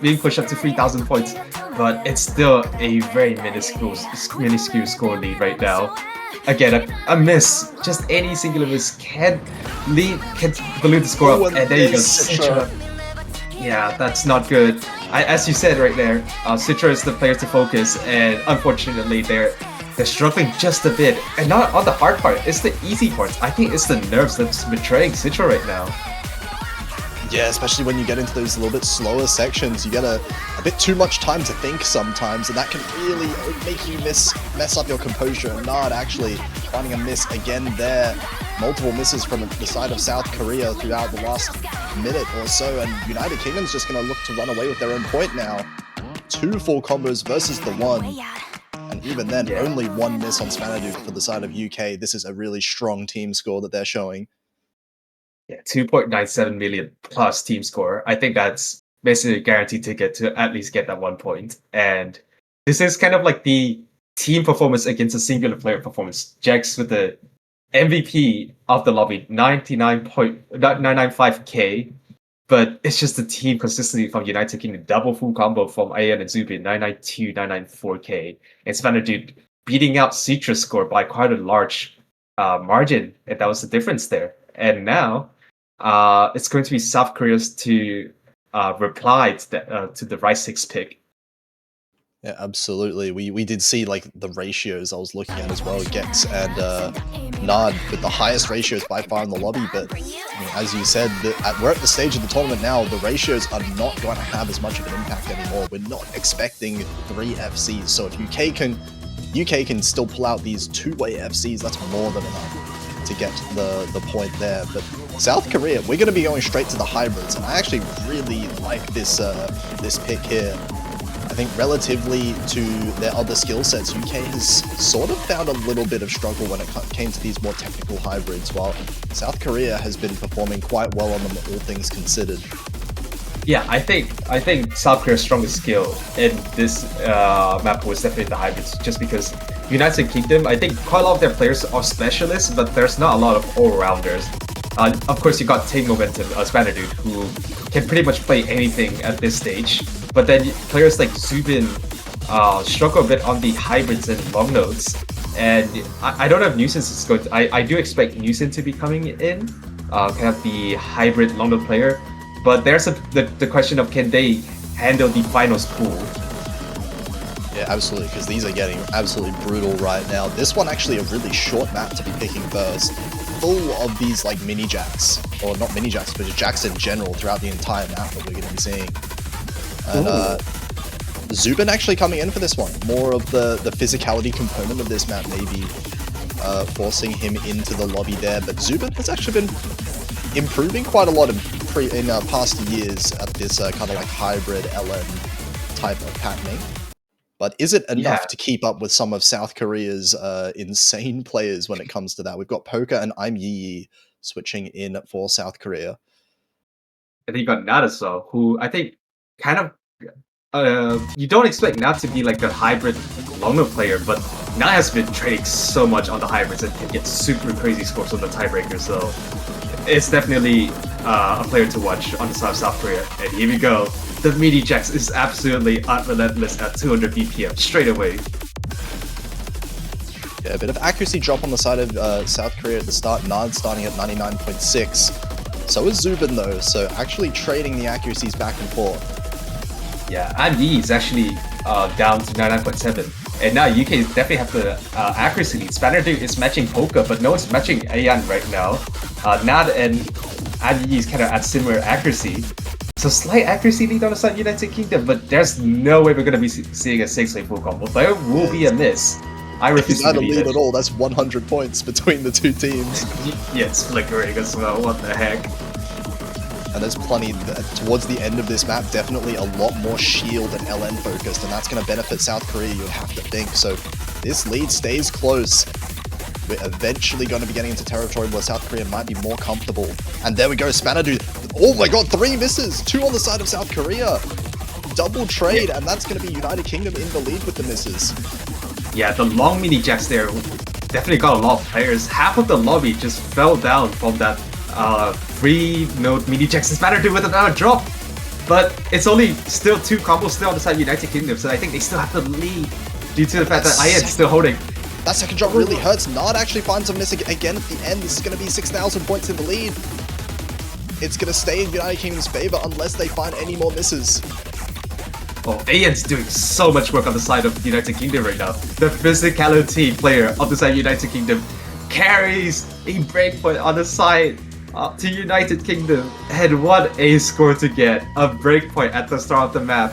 being pushed up to 3,000 points. But it's still a very minuscule score lead right now. Again, a miss, just any singular miss can balloon the score up, and there you go, Citra. Yeah, that's not good. As you said right there, Citra is the player to focus, and unfortunately they're struggling just a bit. And not on the hard part, it's the easy parts. I think it's the nerves that's betraying Citra right now. Yeah, especially when you get into those little bit slower sections, you get a bit too much time to think sometimes, and that can really make you mess up your composure. And Nard actually finding a miss again there. Multiple misses from the side of South Korea throughout the last minute or so, and United Kingdom's just going to look to run away with their own point now. 2 full combos versus the 1, and even then, only 1 miss on Spanner Dude for the side of UK. This is a really strong team score that they're showing. Yeah, 2.97 million plus team score. I think that's basically a guaranteed ticket to at least get that 1 point. And this is kind of like the team performance against a singular player performance. Jax with the MVP of the lobby, 995k, but it's just the team consistency from United Kingdom. Double full combo from Ayan and Zubin, 992, 994k, and Spanner Dude beating out Citra's score by quite a large margin, and that was the difference there. And now it's going to be South Korea's to reply to the Rice 6 pick. Yeah, absolutely. We did see like the ratios I was looking at as well. Gex and Nard with the highest ratios by far in the lobby. But I mean, as you said, we're at the stage of the tournament now. The ratios are not going to have as much of an impact anymore. We're not expecting 3 FCs. So if UK can still pull out these 2-way FCs, that's more than enough to get the point there. But South Korea, we're going to be going straight to the hybrids, and I actually really like this this pick here. I think relatively to their other skill sets, UK has sort of found a little bit of struggle when it came to these more technical hybrids, while South Korea has been performing quite well on them, all things considered. Yeah, I think South Korea's strongest skill in this map was definitely the hybrids, just because United Kingdom, I think quite a lot of their players are specialists, but there's not a lot of all-rounders. Of course, you got Team Momentum, a Spanner dude, who can pretty much play anything at this stage. But then players like Zubin struggle a bit on the hybrids and long nodes. And I don't know if Nuisance is going to... I do expect Nuisance to be coming in, kind of the hybrid long node player. But there's the question of, can they handle the finals pool? Yeah, absolutely, because these are getting absolutely brutal right now. This one actually a really short map to be picking first, full of these like mini jacks, or not mini jacks, but just jacks in general throughout the entire map that we're going to be seeing. And Zubin actually coming in for this one. More of the physicality component of this map maybe forcing him into the lobby there, but Zubin has actually been improving quite a lot in past years at this kind of like hybrid LN type of patterning. But is it enough to keep up with some of South Korea's insane players when it comes to that? We've got Poker and I'm Yi switching in for South Korea. And then you got Nat as well, who I think kind of... you don't expect Nat to be like the hybrid long node player, but Nat has been trading so much on the hybrids and can get super crazy scores on the tiebreaker, so it's definitely a player to watch on the side of South Korea. And here we go. The mini jacks is absolutely unrelentless at 200 BPM straight away. Yeah, a bit of accuracy drop on the side of South Korea at the start. Nard starting at 99.6. So is Zubin though, so actually trading the accuracies back and forth. Yeah, and Yi is actually down to 99.7. And now UK definitely have the accuracy lead. Spanner Dude is matching Poker, but no one's matching Ayan right now. Nad and Yi is kind of at similar accuracy. So slight accuracy lead on the side of United Kingdom, but there's no way we're going to be seeing a 6-way full combo. There will be a miss. I refuse to believe it. It's not a lead at all. That's 100 points between the two teams. Yeah, it's flickering as well. What the heck? And there's plenty towards the end of this map, definitely a lot more shield and LN focused, and that's going to benefit South Korea, you'd have to think. So this lead stays close. We're eventually going to be getting into territory where South Korea might be more comfortable. And there we go, Spanadu. Oh my god, 3 misses! 2 on the side of South Korea. Double trade, and that's going to be United Kingdom in the lead with the misses. Yeah, the long mini jacks there definitely got a lot of players. Half of the lobby just fell down from that 3-node mini jacks and Spanadu with another drop. But it's only still 2 combos still on the side of United Kingdom, so I think they still have the lead due to the fact that Ayan's still holding. That second drop really hurts. Nard actually finds a miss again at the end. This is going to be 6,000 points in the lead. It's going to stay in United Kingdom's favor unless they find any more misses. Oh, Ayan's doing so much work on the side of United Kingdom right now. The physicality player of the side of United Kingdom carries a breakpoint on the side to United Kingdom. And what a score to get. A breakpoint at the start of the map.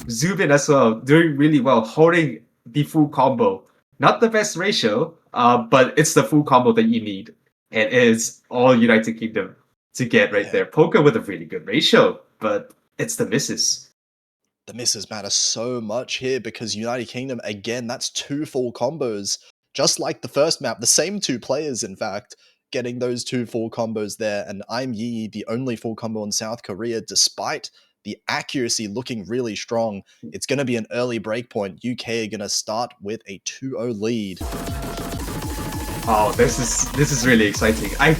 Zubin as well, doing really well, holding the full combo. Not the best ratio, but it's the full combo that you need. And it's all United Kingdom to get right there. Poker with a really good ratio, but it's the misses. The misses matter so much here because United Kingdom, again, that's 2 full combos. Just like the first map, the same 2 players, in fact, getting those 2 full combos there. And I'm Yi, the only full combo in South Korea, despite the accuracy looking really strong. It's going to be an early breakpoint. UK are going to start with a 2-0 lead. Oh, this is really exciting. I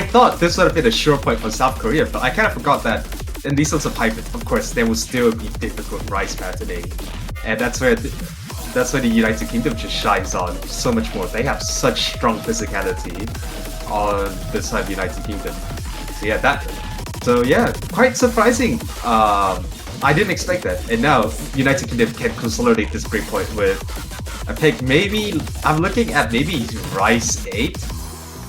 thought this would have been a sure point for South Korea, but I kind of forgot that in these sorts of hybrids, of course, there will still be difficult rise patterning. And that's where the United Kingdom just shines on so much more. They have such strong physicality on the side of United Kingdom. So yeah, quite surprising I didn't expect that. And now United Kingdom can consolidate this breakpoint with a pick. Maybe I'm looking at maybe Rice 8,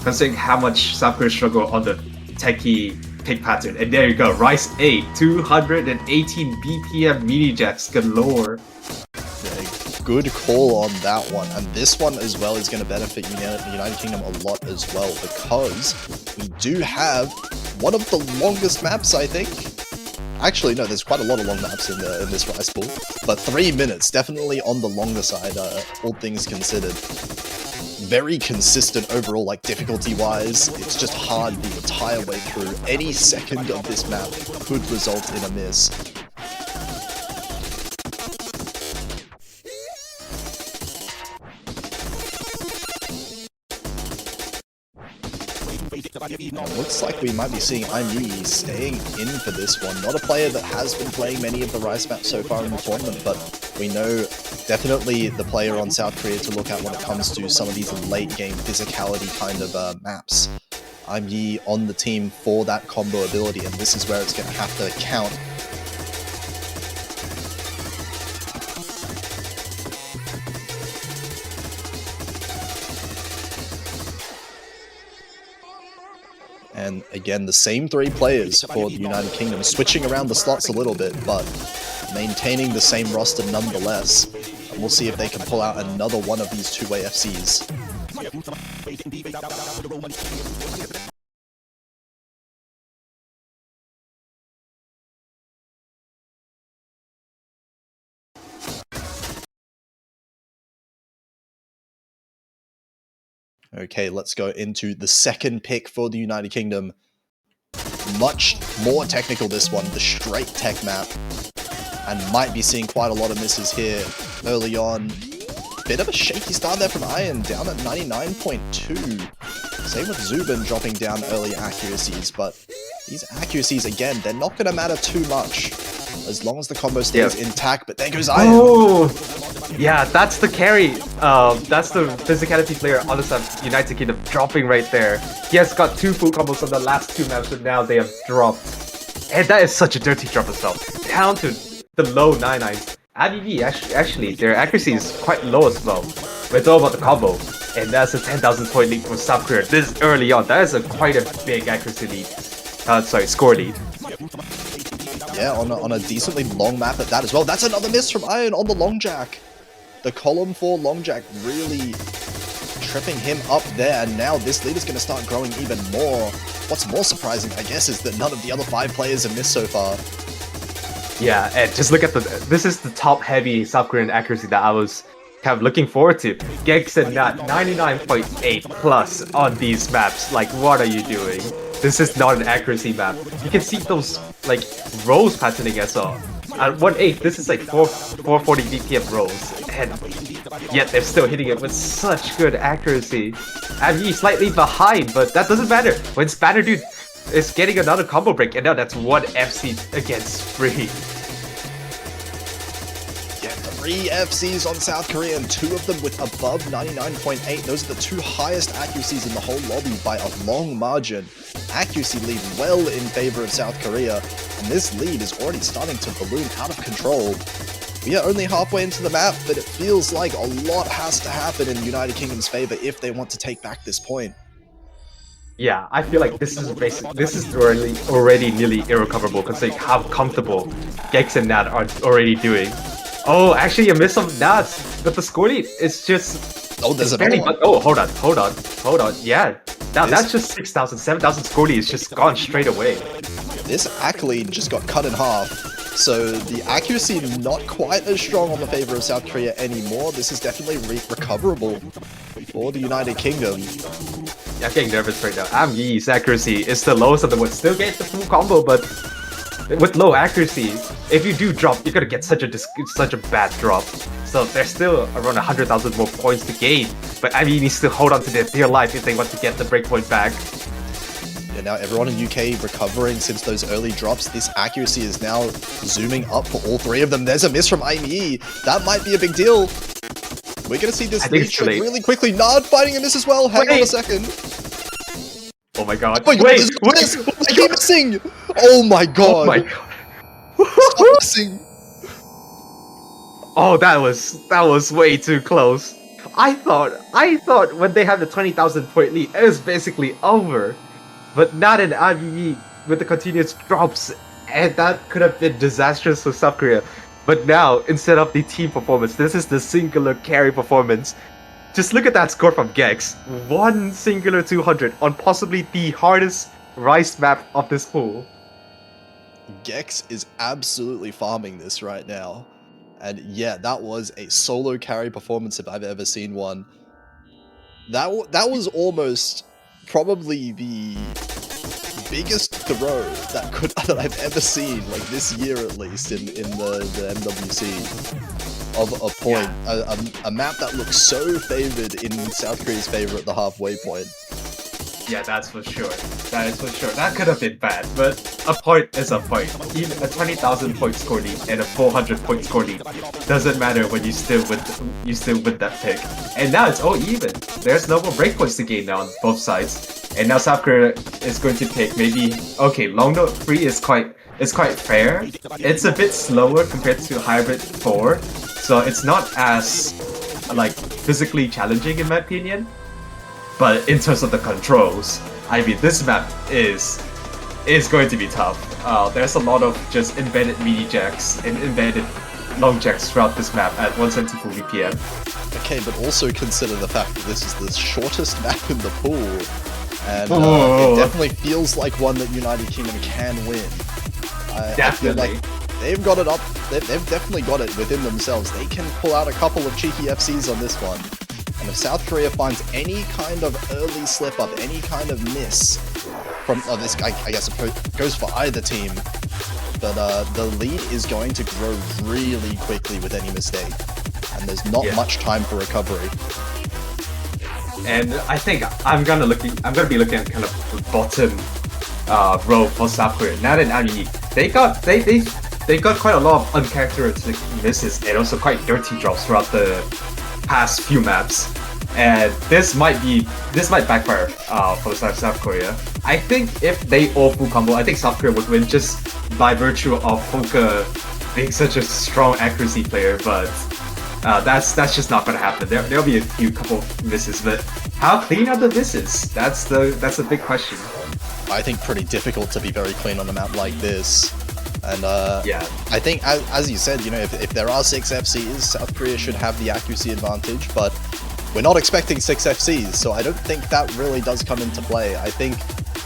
considering how much South Korea struggle on the techie pick pattern. And there you go, Rice 8, 218 BPM mini jacks galore. Yeah, good call on that one. And this one as well is going to benefit United Kingdom a lot as well, because we do have one of the longest maps, I think. Actually, no, there's quite a lot of long maps in this Rice pool, but 3 minutes, definitely on the longer side, all things considered. Very consistent overall, like difficulty-wise. It's just hard the entire way through. Any second of this map could result in a miss. It looks like we might be seeing Imui staying in for this one. Not a player that has been playing many of the Rice maps so far in the tournament, but we know definitely the player on South Korea to look at when it comes to some of these late game physicality kind of maps. Imui on the team for that combo ability, and this is where it's going to have to count. And again, the same 3 players for the United Kingdom, switching around the slots a little bit, but maintaining the same roster nonetheless. And we'll see if they can pull out another one of these two-way FCs. Okay, let's go into the second pick for the United Kingdom. Much more technical this one, the straight tech map. And might be seeing quite a lot of misses here early on. Bit of a shaky start there from Iron, down at 99.2. Same with Zubin dropping down early accuracies, but these accuracies, again, they're not going to matter too much as long as the combo stays intact, but there goes Iron. Oh! Yeah, that's the carry. That's the physicality player on the side of United Kingdom dropping right there. He has got 2 full combos on the last 2 maps, but now they have dropped. And that is such a dirty drop as well. Down to the low 99s. IBB, actually, their accuracy is quite low as well. But it's all about the combo. And that's a 10,000 point lead for South Korea. This early on, that is quite a big accuracy lead. Score lead. Yeah, on a decently long map at that as well. That's another miss from Iron on the long jack. The column 4 long jack really tripping him up there, and now this lead is going to start growing even more. What's more surprising, I guess, is that none of the other 5 players have missed so far. Yeah, and just look at this is the top heavy South Korean accuracy that I was kind of looking forward to. Gex and Nat, 99.8 plus on these maps. Like, what are you doing? This is not an accuracy map. You can see those, like, rolls patterning as well. At 1/8, this is like 440 BPM rolls, and yet they're still hitting it with such good accuracy. Abby slightly behind, but that doesn't matter. When Spanner Dude is getting another combo break, and now that's 1 FC against Free. Yeah, 3 FCs on South Korea, and 2 of them with above 99.8. Those are the 2 highest accuracies in the whole lobby by a long margin. Accuracy lead well in favor of South Korea, and this lead is already starting to balloon out of control. We are only halfway into the map, but it feels like a lot has to happen in United Kingdom's favor if they want to take back this point. Yeah, I feel like this is already nearly irrecoverable, considering how comfortable Gex and Nat are already doing. Oh, actually a miss of Nats, but the score lead is just... Oh, there's another one. Oh, hold on. Yeah, now that's just 6,000, 7,000 score lead is just gone straight away. This Ac lead just got cut in half, so the accuracy not quite as strong on the favor of South Korea anymore. This is definitely recoverable for the United Kingdom. Yeah, I'm getting nervous right now. Amyi's accuracy is the lowest of the wood. Still get the full combo, but with low accuracy, if you do drop, you're gonna get such a bad drop. So there's still around 100,000 more points to gain, but Amyi needs to hold on to their dear life if they want to get the breakpoint back. Yeah, now everyone in UK recovering since those early drops. This accuracy is now zooming up for all 3 of them. There's a miss from Imee. That might be a big deal. We're gonna see this lead trip really quickly. Nard fighting a miss as well. Hang on a second. Oh my god. Wait, I keep missing! Oh my god. Oh my god. Stop missing. Oh, that was way too close. I thought when they had the 20,000 point lead, it was basically over. But not in RBE with the continuous drops, and that could have been disastrous for South Korea. But now, instead of the team performance, this is the singular carry performance. Just look at that score from Gex. One singular 200 on possibly the hardest Rice map of this pool. Gex is absolutely farming this right now. And yeah, that was a solo carry performance if I've ever seen one. That was almost probably the biggest throw that I've ever seen, like this year at least, in the MWC. Of a point, a map that looks so favored in South Korea's favor at the halfway point. Yeah, that's for sure. That is for sure. That could have been bad, but a point is a point. Even a 20,000 point score lead and a 400 point score lead doesn't matter when you still win that pick. And now it's all even. There's no more breakpoints to gain now on both sides. And now South Korea is going to pick maybe long note 3 is quite fair. It's a bit slower compared to Hybrid 4, so it's not as physically challenging in my opinion. But in terms of the controls, I mean, this map is going to be tough. There's a lot of just embedded mini jacks and embedded long jacks throughout this map at 174 BPM. Okay, but also consider the fact that this is the shortest map in the pool, and it definitely feels like one that United Kingdom can win. I feel like they've got it up. They've definitely got it within themselves. They can pull out a couple of cheeky FCs on this one. And if South Korea finds any kind of early slip up, any kind of miss from this, I guess it goes for either team, but the lead is going to grow really quickly with any mistake, and there's not much time for recovery. And I think I'm gonna be looking at kind of the bottom row for South Korea. Now that they got quite a lot of uncharacteristic misses and also quite dirty drops throughout the past few maps, and this might backfire for the side of South Korea. I think if they all full combo, I think South Korea would win just by virtue of Polka being such a strong accuracy player, but that's just not gonna happen. There'll be a couple misses, but how clean are the misses? That's a big question. I think pretty difficult to be very clean on a map like this. And I think, as you said, if there are 6 FCs, South Korea should have the accuracy advantage, but we're not expecting 6 FCs, so I don't think that really does come into play. I think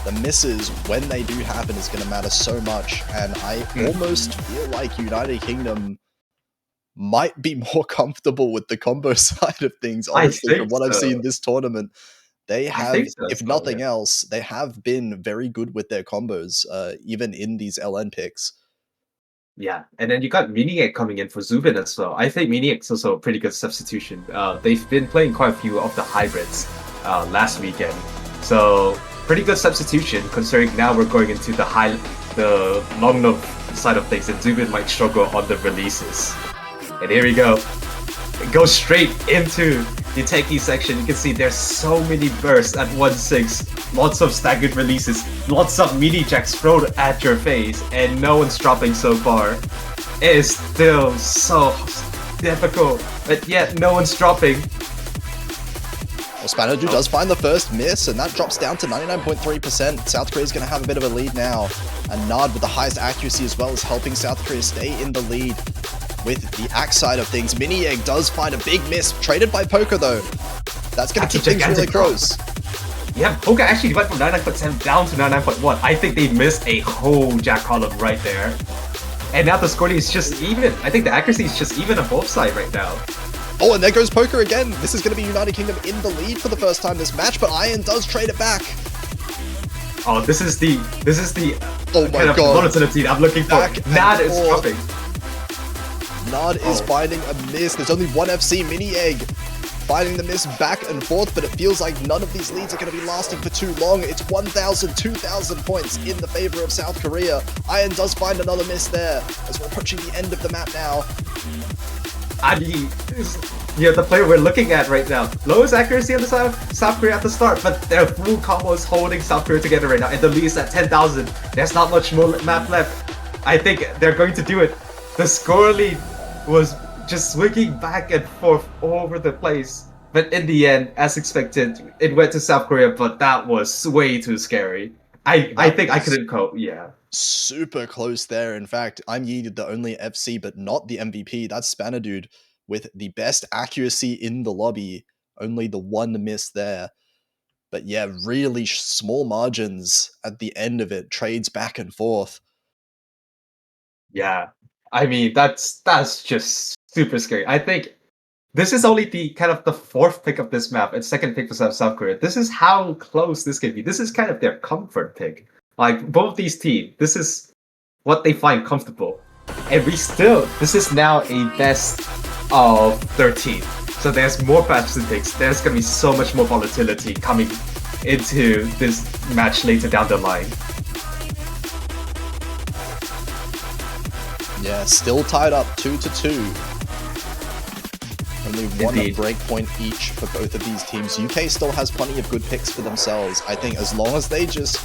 the misses, when they do happen, is going to matter so much, and I almost feel like United Kingdom might be more comfortable with the combo side of things, honestly, from what I've seen this tournament. They have, if nothing else, they have been very good with their combos, even in these LN picks. Yeah, and then you got Miniac coming in for Zubin as well. I think Miniac's also a pretty good substitution. They've been playing quite a few of the hybrids last weekend, so pretty good substitution considering now we're going into the long note side of things, and Zubin might struggle on the releases. And here we go. It goes straight into the techie section. You can see there's so many bursts at 1-6, lots of staggered releases, lots of mini jacks thrown at your face, and no one's dropping so far. It is still so difficult, but yet no one's dropping. Well, Spanodu does find the first miss, and that drops down to 99.3%. South Korea's going to have a bit of a lead now, and Nard with the highest accuracy as well is helping South Korea stay in the lead. With the axe side of things, Mini Egg does find a big miss, traded by Poker though. That's going to keep things really close. Yeah, Poker actually went from 99.7 down to 99.1. I think they missed a whole jack column right there. And now the scoring is just even. I think the accuracy is just even on both sides right now. Oh, and there goes Poker again. This is going to be United Kingdom in the lead for the first time this match, but Iron does trade it back. Oh, this is the oh my kind of volatility I'm looking for. Nad is dropping. Nard is finding a miss. There's only one FC, Mini Egg, finding the miss back and forth, but it feels like none of these leads are going to be lasting for too long. It's 1,000, 2,000 points in the favor of South Korea. Iron does find another miss there as we're approaching the end of the map now. I mean, yeah, the player we're looking at right now, lowest accuracy on the side of South Korea at the start, but their full combo is holding South Korea together right now, and the lead is at 10,000. There's not much more map left. I think they're going to do it. The score lead was just swinging back and forth all over the place. But in the end, as expected, it went to South Korea, but that was way too scary. I think I couldn't cope, yeah. Super close there. In fact, I'm Yi, the only FC, but not the MVP. That's Spanner Dude with the best accuracy in the lobby. Only the one miss there. But yeah, really small margins at the end of it. Trades back and forth. Yeah. I mean, that's just super scary. I think this is only the kind of the fourth pick of this map and second pick for South Korea. This is how close this can be. This is kind of their comfort pick. Like both these teams, this is what they find comfortable. And this is now a best of 13. So there's more patches picks. There's gonna be so much more volatility coming into this match later down the line. Yeah, still tied up 2-2. Only one Indeed. breakpoint each for both of these teams. UK still has plenty of good picks for themselves. I think as long as they just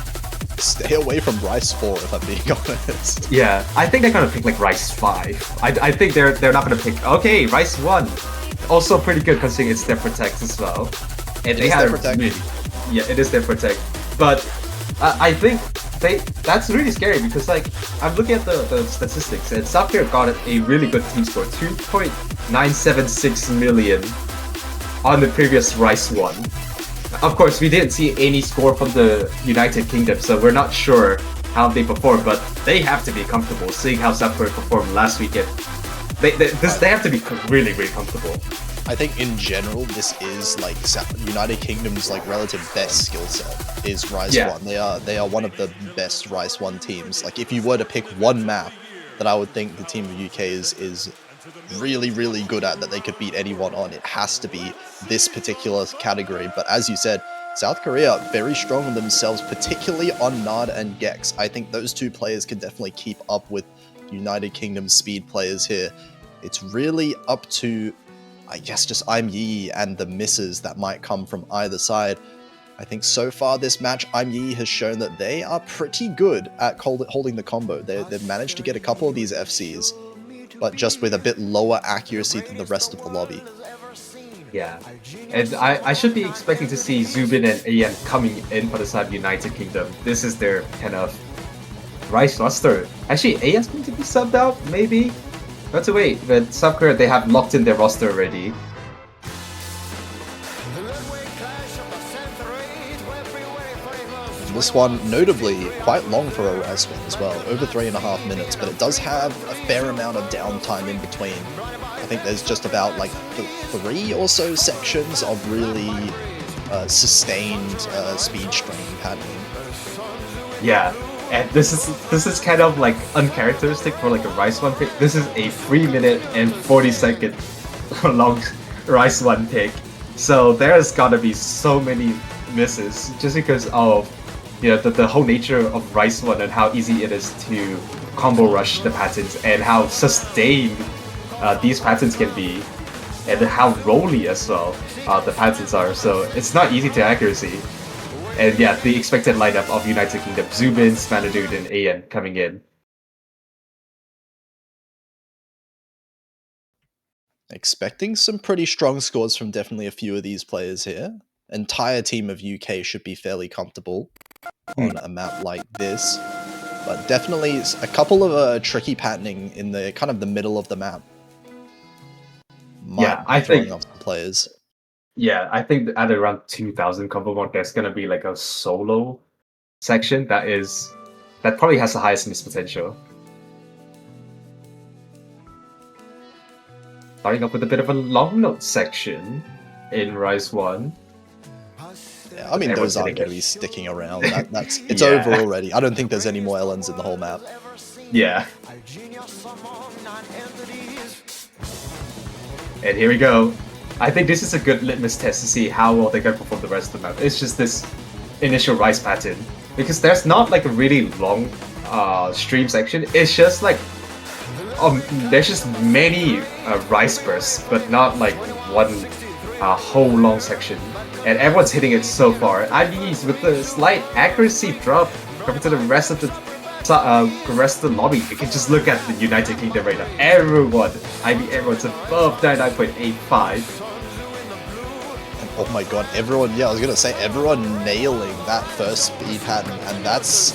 stay away from Rice 4, if I'm being honest. Yeah, I think they're gonna pick like Rice 5. I think they're not gonna pick. Okay, Rice 1, also pretty good considering it's their protect as well. And they is had their protect. yeah, it is their protect. But I think that's really scary because like I'm looking at the statistics and South Korea got a really good team score, 2.976 million on the previous Rice 1. Of course, we didn't see any score from the United Kingdom, so we're not sure how they performed, but they have to be comfortable seeing how South Korea performed last weekend. They have to be really, really comfortable. I think in general, this is like United Kingdom's like relative best skill set is Rise 1. They are one of the best Rise 1 teams. Like if you were to pick one map that I would think the team of UK is really, really good at that they could beat anyone on, it has to be this particular category. But as you said, South Korea very strong on themselves, particularly on Nard and Gex. I think those two players can definitely keep up with United Kingdom speed players here. It's really up to, I guess, just I'm Yi and the misses that might come from either side. I think so far this match, I'm Yi has shown that they are pretty good at holding the combo. They've managed to get a couple of these FCs, but just with a bit lower accuracy than the rest of the lobby. Yeah, and I should be expecting to see Zubin and AN coming in for the side of United Kingdom. This is their kind of Rice roster. Actually, AN's going to be subbed out, maybe? Not to wait, but South Korea, they have locked in their roster already. This one, notably, quite long for a Rice one as well, over 3.5 minutes, but it does have a fair amount of downtime in between. I think there's just about like 3 or so sections of really sustained speed strain patterning. Yeah, and this is kind of like uncharacteristic for like a Rice 1 pick. This is a 3 minute and 40-second long Rice 1 pick. So there's gotta be so many misses just because of the whole nature of Rice 1 and how easy it is to combo rush the patterns and how sustained these patterns can be and how rolly as well the patterns are. So it's not easy to accuracy. And yeah, the expected lineup of United Kingdom, Zubin, Spanadud, and AN coming in. Expecting some pretty strong scores from definitely a few of these players here. Entire team of UK should be fairly comfortable on a map like this, but definitely a couple of tricky patterning in the kind of the middle of the map. I think off the players. Yeah, I think at around 2,000 combo mark, there's gonna be like a solo section that probably has the highest miss potential. Starting up with a bit of a long note section in Rise 1. Yeah, I mean, Everyone's those aren't hitting going to it. be sticking around. It's Yeah. over already. I don't think there's any more LNs in the whole map. Yeah. And here we go. I think this is a good litmus test to see how well they can perform the rest of the map. It's just this initial Rice pattern. Because there's not like a really long stream section. It's just like there's just many Rice bursts, but not like one whole long section. And everyone's hitting it so far. I mean, with the slight accuracy drop compared to the rest of the the rest of the lobby, you can just look at the United Kingdom right now. Everyone's above 99.85. Oh my god, everyone, yeah, I was gonna say, everyone nailing that first speed pattern, and that's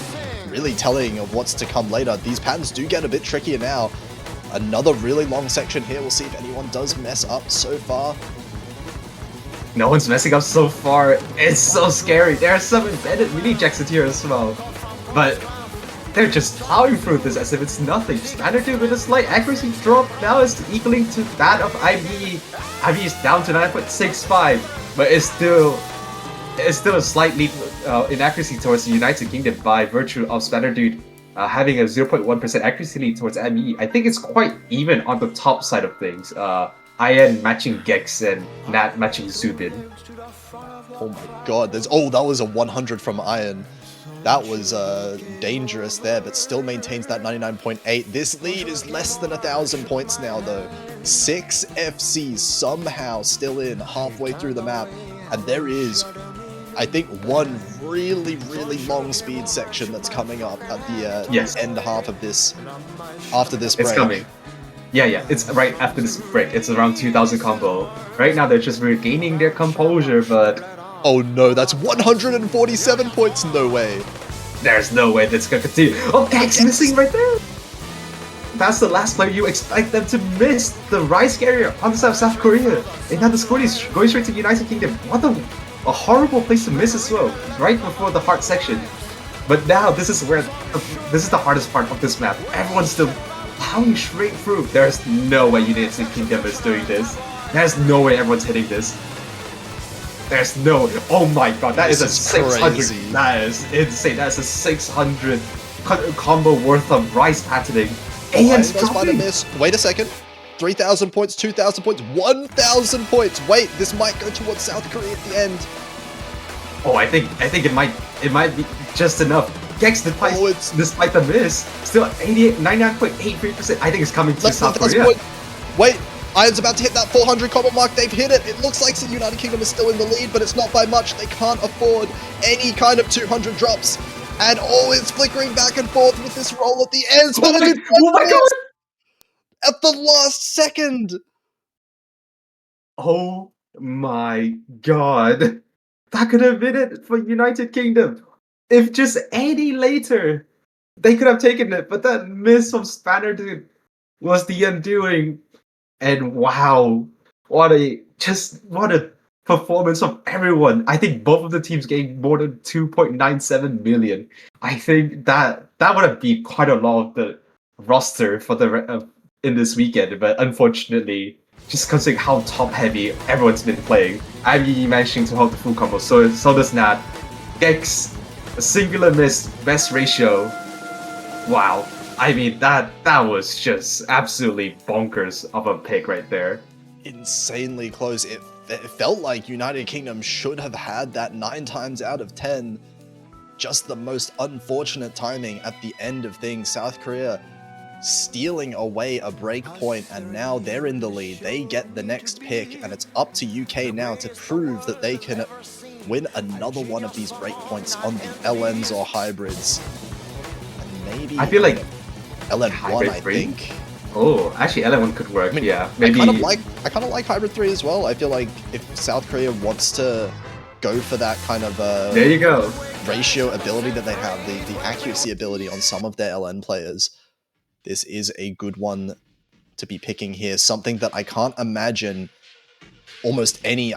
really telling of what's to come later. These patterns do get a bit trickier now. Another really long section here, we'll see if anyone does mess up so far. No one's messing up so far. It's so scary. There are some embedded rejects here as well. But they're just plowing through this as if it's nothing. Standard 2 with a slight accuracy drop now is equaling to that of IBE. IBE is down to 9.65, but it's still a slight lead in accuracy towards the United Kingdom by virtue of Standard Dude having a 0.1% accuracy lead towards IBE. I think it's quite even on the top side of things. IN matching Gex and Nat matching Zubin. Oh my god, that was a 100 from Iron. That was dangerous there, but still maintains that 99.8. This lead is less than 1,000 points now, though. 6 FCs somehow still in halfway through the map, and there is, I think, one really, really long speed section that's coming up at the end half of this, after this break. It's coming. Yeah, it's right after this break. It's around 2,000 combo. Right now they're just regaining their composure, but... Oh no, that's 147 points, no way. There's no way that's gonna continue. Oh, Gex missing right there! That's the last player you expect them to miss. The Rise carrier on the side of South Korea. And now the score is going straight to the United Kingdom. What a horrible place to miss as well. Right before the hard section. But now this is the hardest part of this map. Everyone's still plowing straight through. There's no way United Kingdom is doing this. There's no way everyone's hitting this. There's no... Oh my god, that is a 600... Crazy. That is insane. That's a 600 combo worth of Rise patterning. AN's dropping. Miss. Wait a second. 3,000 points, 2,000 points, 1,000 points. Wait, this might go towards South Korea at the end. Oh, I think it might be just enough. Gex, despite the miss, still 99.83%. I think it's coming to South Korea. Wait, Iron's about to hit that 400 combo mark. They've hit it. It looks like the United Kingdom is still in the lead, but it's not by much. They can't afford any kind of 200 drops. And it's flickering back and forth with this roll at the end. Oh my god! At the last second. Oh my god. That could have been it for United Kingdom. If just any later, they could have taken it. But that miss from Spanner Dude was the undoing. And wow, what a performance from everyone. I think both of the teams gained more than 2.97 million. I think that would have been quite a lot of the roster for the in this weekend, but unfortunately, just considering how top heavy everyone's been playing, IBE managing to hold the full combo, so does Nat. Gex, a singular miss, best ratio. Wow. I mean, that was just absolutely bonkers of a pick right there. Insanely close. It felt like United Kingdom should have had that 9 times out of 10. Just the most unfortunate timing at the end of things. South Korea stealing away a break point, and now they're in the lead. They get the next pick, and it's up to UK now to prove that they can win another one of these break points on the LNs or hybrids. And maybe... I feel like... LN1, I think. Oh, actually, LN1 could work. I mean, yeah, maybe. I kind of like Hybrid 3 as well. I feel like if South Korea wants to go for that kind of there you go ratio ability that they have, the accuracy ability on some of their LN players, this is a good one to be picking here. Something that I can't imagine almost any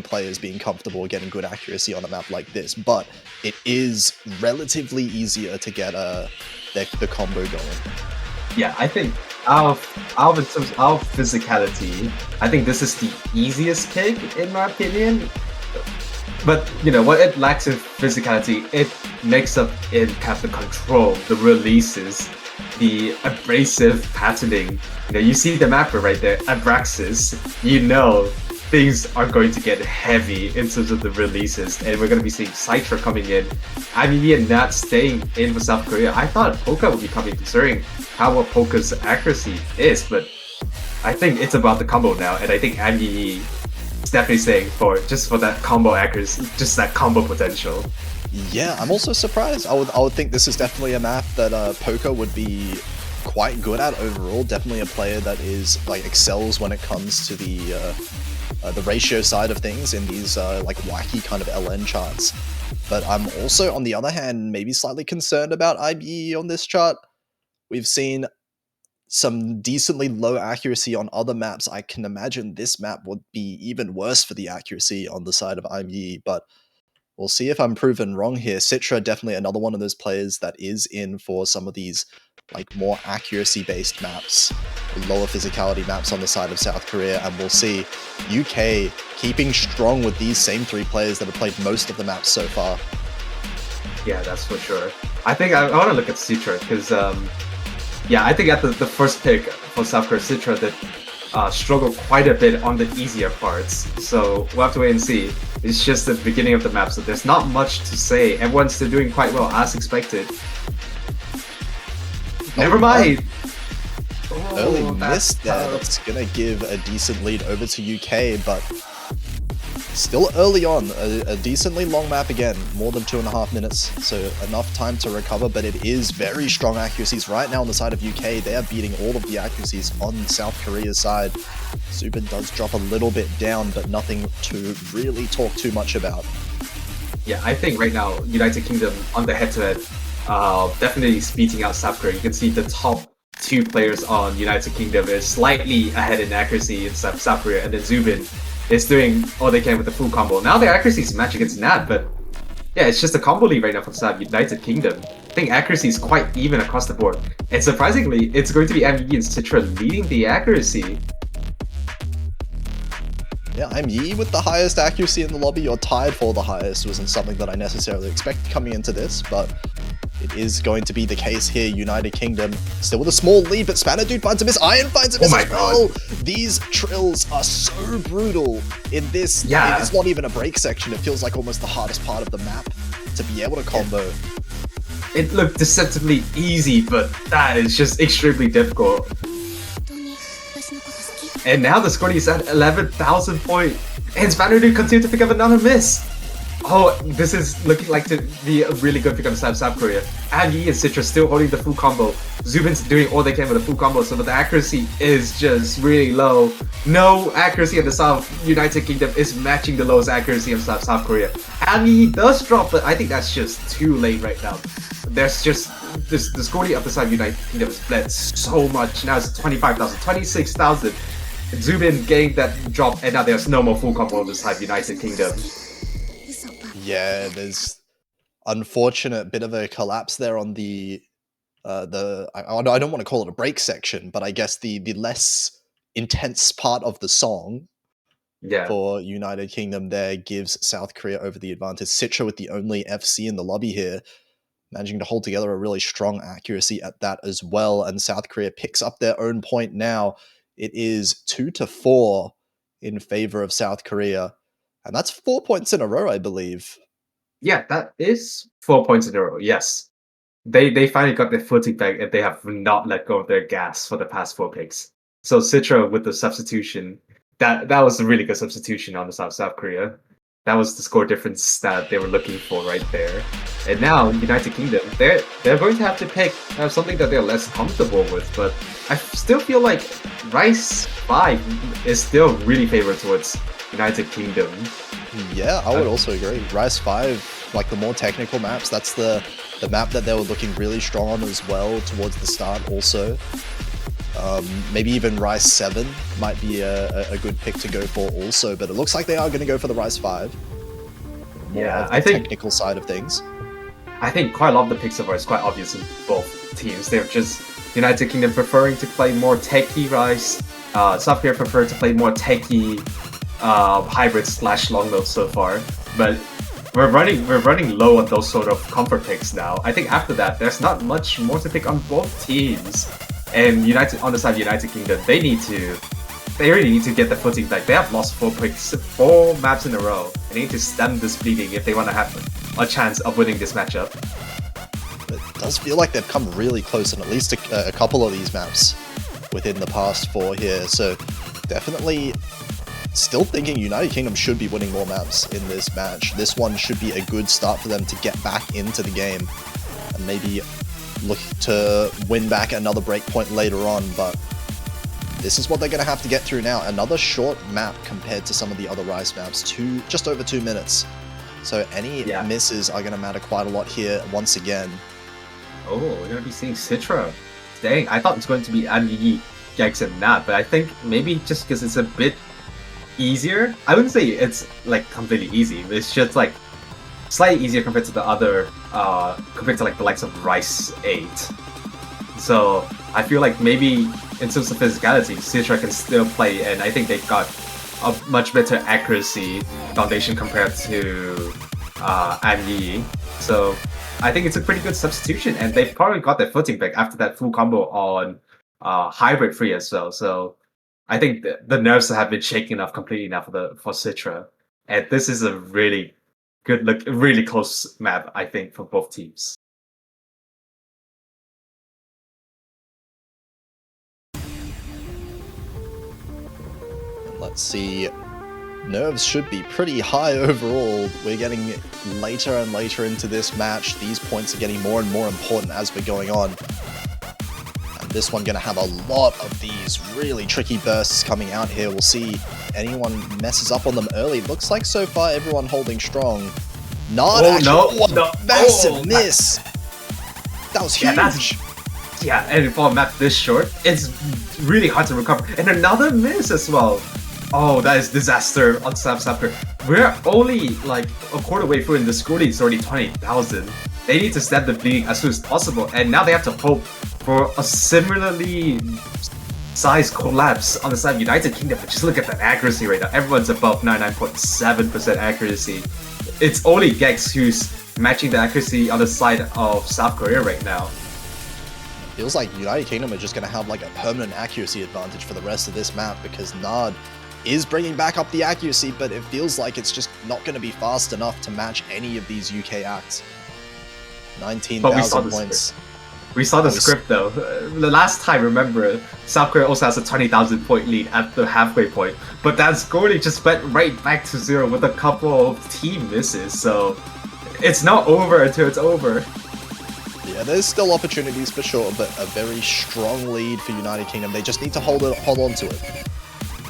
players being comfortable getting good accuracy on a map like this, but it is relatively easier to get the combo going. Yeah, I think out of physicality, I think this is the easiest pick in my opinion. But you know what it lacks in physicality, it makes up in kind of the control, the releases, the abrasive patterning. You know, you see the mapper right there, Abraxas. You know things are going to get heavy in terms of the releases, and we're going to be seeing Citra coming in. IBE and Nat staying in for South Korea. I thought Polka would be coming considering how well Polka's accuracy is, but I think it's about the combo now, and I think IBE is definitely staying for that combo accuracy, just that combo potential. Yeah, I'm also surprised. I would think this is definitely a map that Poker would be quite good at overall. Definitely a player that is like excels when it comes to the ratio side of things in these like wacky kind of LN charts. But I'm also, on the other hand, maybe slightly concerned about IBE on this chart. We've seen some decently low accuracy on other maps. I can imagine this map would be even worse for the accuracy on the side of IBE, but we'll see if I'm proven wrong here. Citra, definitely another one of those players that is in for some of these like more accuracy-based maps, lower physicality maps on the side of South Korea, and we'll see UK keeping strong with these same three players that have played most of the maps so far. Yeah, that's for sure. I think I want to look at Citra because, yeah, I think at the first pick for South Korea, Citra that struggled quite a bit on the easier parts. So we'll have to wait and see. It's just the beginning of the map, so there's not much to say. Everyone's still doing quite well as expected. Never mind. Early Oh, miss there. tough. That's gonna give a decent lead over to UK, but still early on. A decently long map again, more than 2.5 minutes, so enough time to recover, but it is very strong accuracies right now on the side of UK. They are beating all of the accuracies on South Korea's side. Zubin does drop a little bit down, but nothing to really talk too much about. Yeah, I think right now United Kingdom on the head-to-head definitely beating out South Korea. You can see the top two players on United Kingdom is slightly ahead in accuracy in South Korea, and then Zubin is doing all they can with the full combo. Now their accuracy is match against Nat, but yeah, it's just a combo lead right now for South United Kingdom. I think accuracy is quite even across the board, and surprisingly, it's going to be ME and Citra leading the accuracy. Yeah, I'm Yi with the highest accuracy in the lobby, or tied for the highest. Wasn't something that I necessarily expected coming into this, but it is going to be the case here. United Kingdom still with a small lead, but Spanner Dude finds a miss. Iron finds a miss my as well. These trills are so brutal in this. Yeah. It's not even a break section. It feels like almost the hardest part of the map to be able to combo. It looked deceptively easy, but that is just extremely difficult. And now the score is at 11,000 points. And Spanner Dude continues to pick up another miss. Oh, this is looking like to be a really good pick on South Korea. And Yi and Citra still holding the full combo. Zubin's doing all they can with the full combo, so the accuracy is just really low. No accuracy in the South United Kingdom is matching the lowest accuracy of South Korea. And Yi does drop, but I think that's just too late right now. There's just the scoring of the South United Kingdom has bled so much. Now it's 25,000, 26,000. Zubin getting that drop, and now there's no more full combo on the South United Kingdom. Yeah, there's unfortunate bit of a collapse there on the I don't want to call it a break section, but I guess the less intense part of the song Yeah. for United Kingdom there gives South Korea over the advantage. Citra with the only FC in the lobby here, managing to hold together a really strong accuracy at that as well, and South Korea picks up their own point now. It is 2-4 in favor of South Korea, and that's 4 points in a row, I believe. Yeah, that is 4 points in a row. Yes, they finally got their footing back, and they have not let go of their gas for the past 4 picks. So Citra with the substitution, that was a really good substitution on the South Korea. That was the score difference that they were looking for right there. And now United Kingdom, they're going to have to pick something that they're less comfortable with. But I still feel like Rice 5 is still really favored towards United Kingdom. Yeah, I would also agree. Rise 5, like the more technical maps, that's the map that they were looking really strong on as well towards the start also. Maybe even Rise 7 might be a good pick to go for also, but it looks like they are going to go for the Rise 5. More Yeah, of the I think- technical side of things. I think quite a lot of the picks so far is quite obvious in both teams. They're just United Kingdom preferring to play more techie Rice, South Korea prefer to play more techie hybrid / long load so far. But we're running low on those sort of comfort picks now. I think after that, there's not much more to pick on both teams. And on the side of United Kingdom, they really need to get the footing back. They have lost 4 picks, 4 maps in a row. They need to stem this bleeding if they want to have a chance of winning this matchup. It does feel like they've come really close on at least a couple of these maps within the past 4 here. So definitely still thinking United Kingdom should be winning more maps in this match. This one should be a good start for them to get back into the game and maybe look to win back another breakpoint later on, but this is what they're going to have to get through now. Another short map compared to some of the other Rice maps, just over 2 minutes. So any misses are going to matter quite a lot here once again. Oh, we're going to be seeing Citra. Dang, I thought it was going to be Anyi, Gex, and Nat, but I think maybe just because it's a bit easier. I wouldn't say it's like completely easy, but it's just like slightly easier compared to the other, compared to like the likes of Rice 8. So I feel like maybe in terms of physicality, Citra can still play, and I think they've got a much better accuracy foundation compared to Anyi. So I think it's a pretty good substitution, and they've probably got their footing back after that full combo on Hybrid Free as well. So I think the nerves have been shaken off completely now for Citra, and this is a really good look, really close map, I think, for both teams. Let's see. Nerves should be pretty high overall. We're getting later and later into this match. These points are getting more and more important as we're going on. And this one going to have a lot of these really tricky bursts coming out here. We'll see anyone messes up on them early. Looks like so far everyone holding strong. Not massive miss. That was huge. Yeah, and for a map this short, it's really hard to recover. And another miss as well. Oh, that is disaster on Sapper. We're only like a quarter way through, and the score lead is already 20,000. They need to stab the bleeding as soon as possible, and now they have to hope for a similarly sized collapse on the side of United Kingdom. But just look at that accuracy right now. Everyone's above 99.7% accuracy. It's only Gex who's matching the accuracy on the side of South Korea right now. Feels like United Kingdom are just going to have like a permanent accuracy advantage for the rest of this map, because Nard is bringing back up the accuracy, but it feels like it's just not going to be fast enough to match any of these UK acts. 19,000 points. We saw the script though. The last time, remember, South Korea also has a 20,000 point lead at the halfway point, but that scoring just went right back to 0 with a couple of team misses, so it's not over until it's over. Yeah, there's still opportunities for sure, but a very strong lead for United Kingdom. They just need to hold on to it.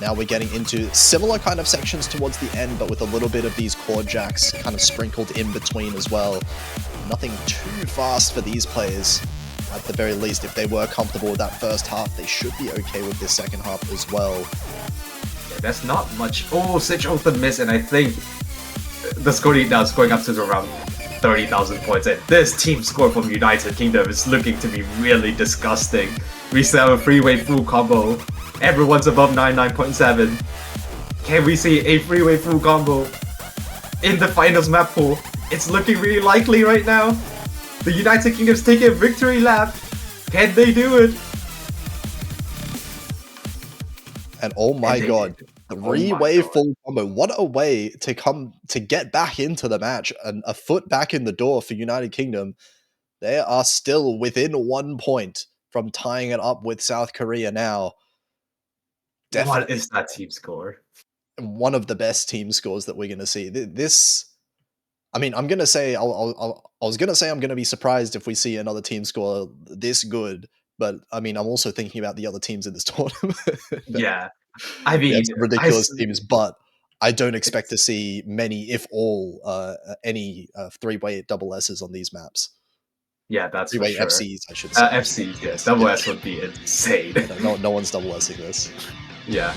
Now we're getting into similar kind of sections towards the end, but with a little bit of these chord jacks kind of sprinkled in between as well. Nothing too fast for these players. At the very least, if they were comfortable with that first half, they should be okay with this second half as well. Yeah, that's not much. Oh, such open miss, and I think the score now is going up to around 30,000 points, and this team score from United Kingdom is looking to be really disgusting. We still have a freeway full combo. Everyone's above 99.7. Can we see a freeway full combo in the finals map pool? It's looking really likely right now. The United Kingdom's taking a victory lap. Can they do it? And oh my god, three-way full combo. What a way to get back into the match and a foot back in the door for United Kingdom. They are still within 1 point from tying it up with South Korea now. Definitely. What is that team score? One of the best team scores that we're going to see. This, I mean, I'm going to say, I was going to say I'm going to be surprised if we see another team score this good, but I mean, I'm also thinking about the other teams in this tournament. Yeah. I mean, some ridiculous teams, but I don't expect to see many, if all, any three-way double S's on these maps. Yeah, that's three-way for sure. FCs, I should say. FCs, yes. Double S would be insane. No one's double S'ing this. Yeah.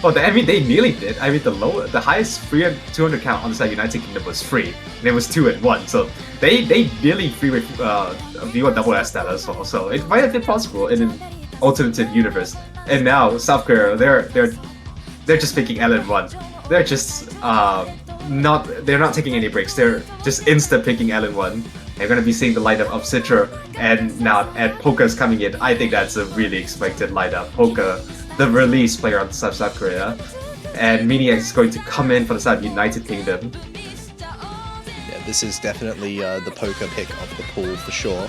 Oh, I mean, they nearly did. I mean, the highest free and 200 count on the side United Kingdom was free, and it was 2 and 1. So they nearly freeway V1 double S that as well. So it might have been possible in an alternative universe. And now South Korea, they're just picking LN1. They're just they're not taking any breaks. They're just insta picking LN1. They're gonna be seeing the lineup of Citra and now Poka's coming in. I think that's a really expected lineup. Poka, the release player on the side of South Korea, and Mania is going to come in for the side of United Kingdom. Yeah, this is definitely the Poka pick of the pool for sure.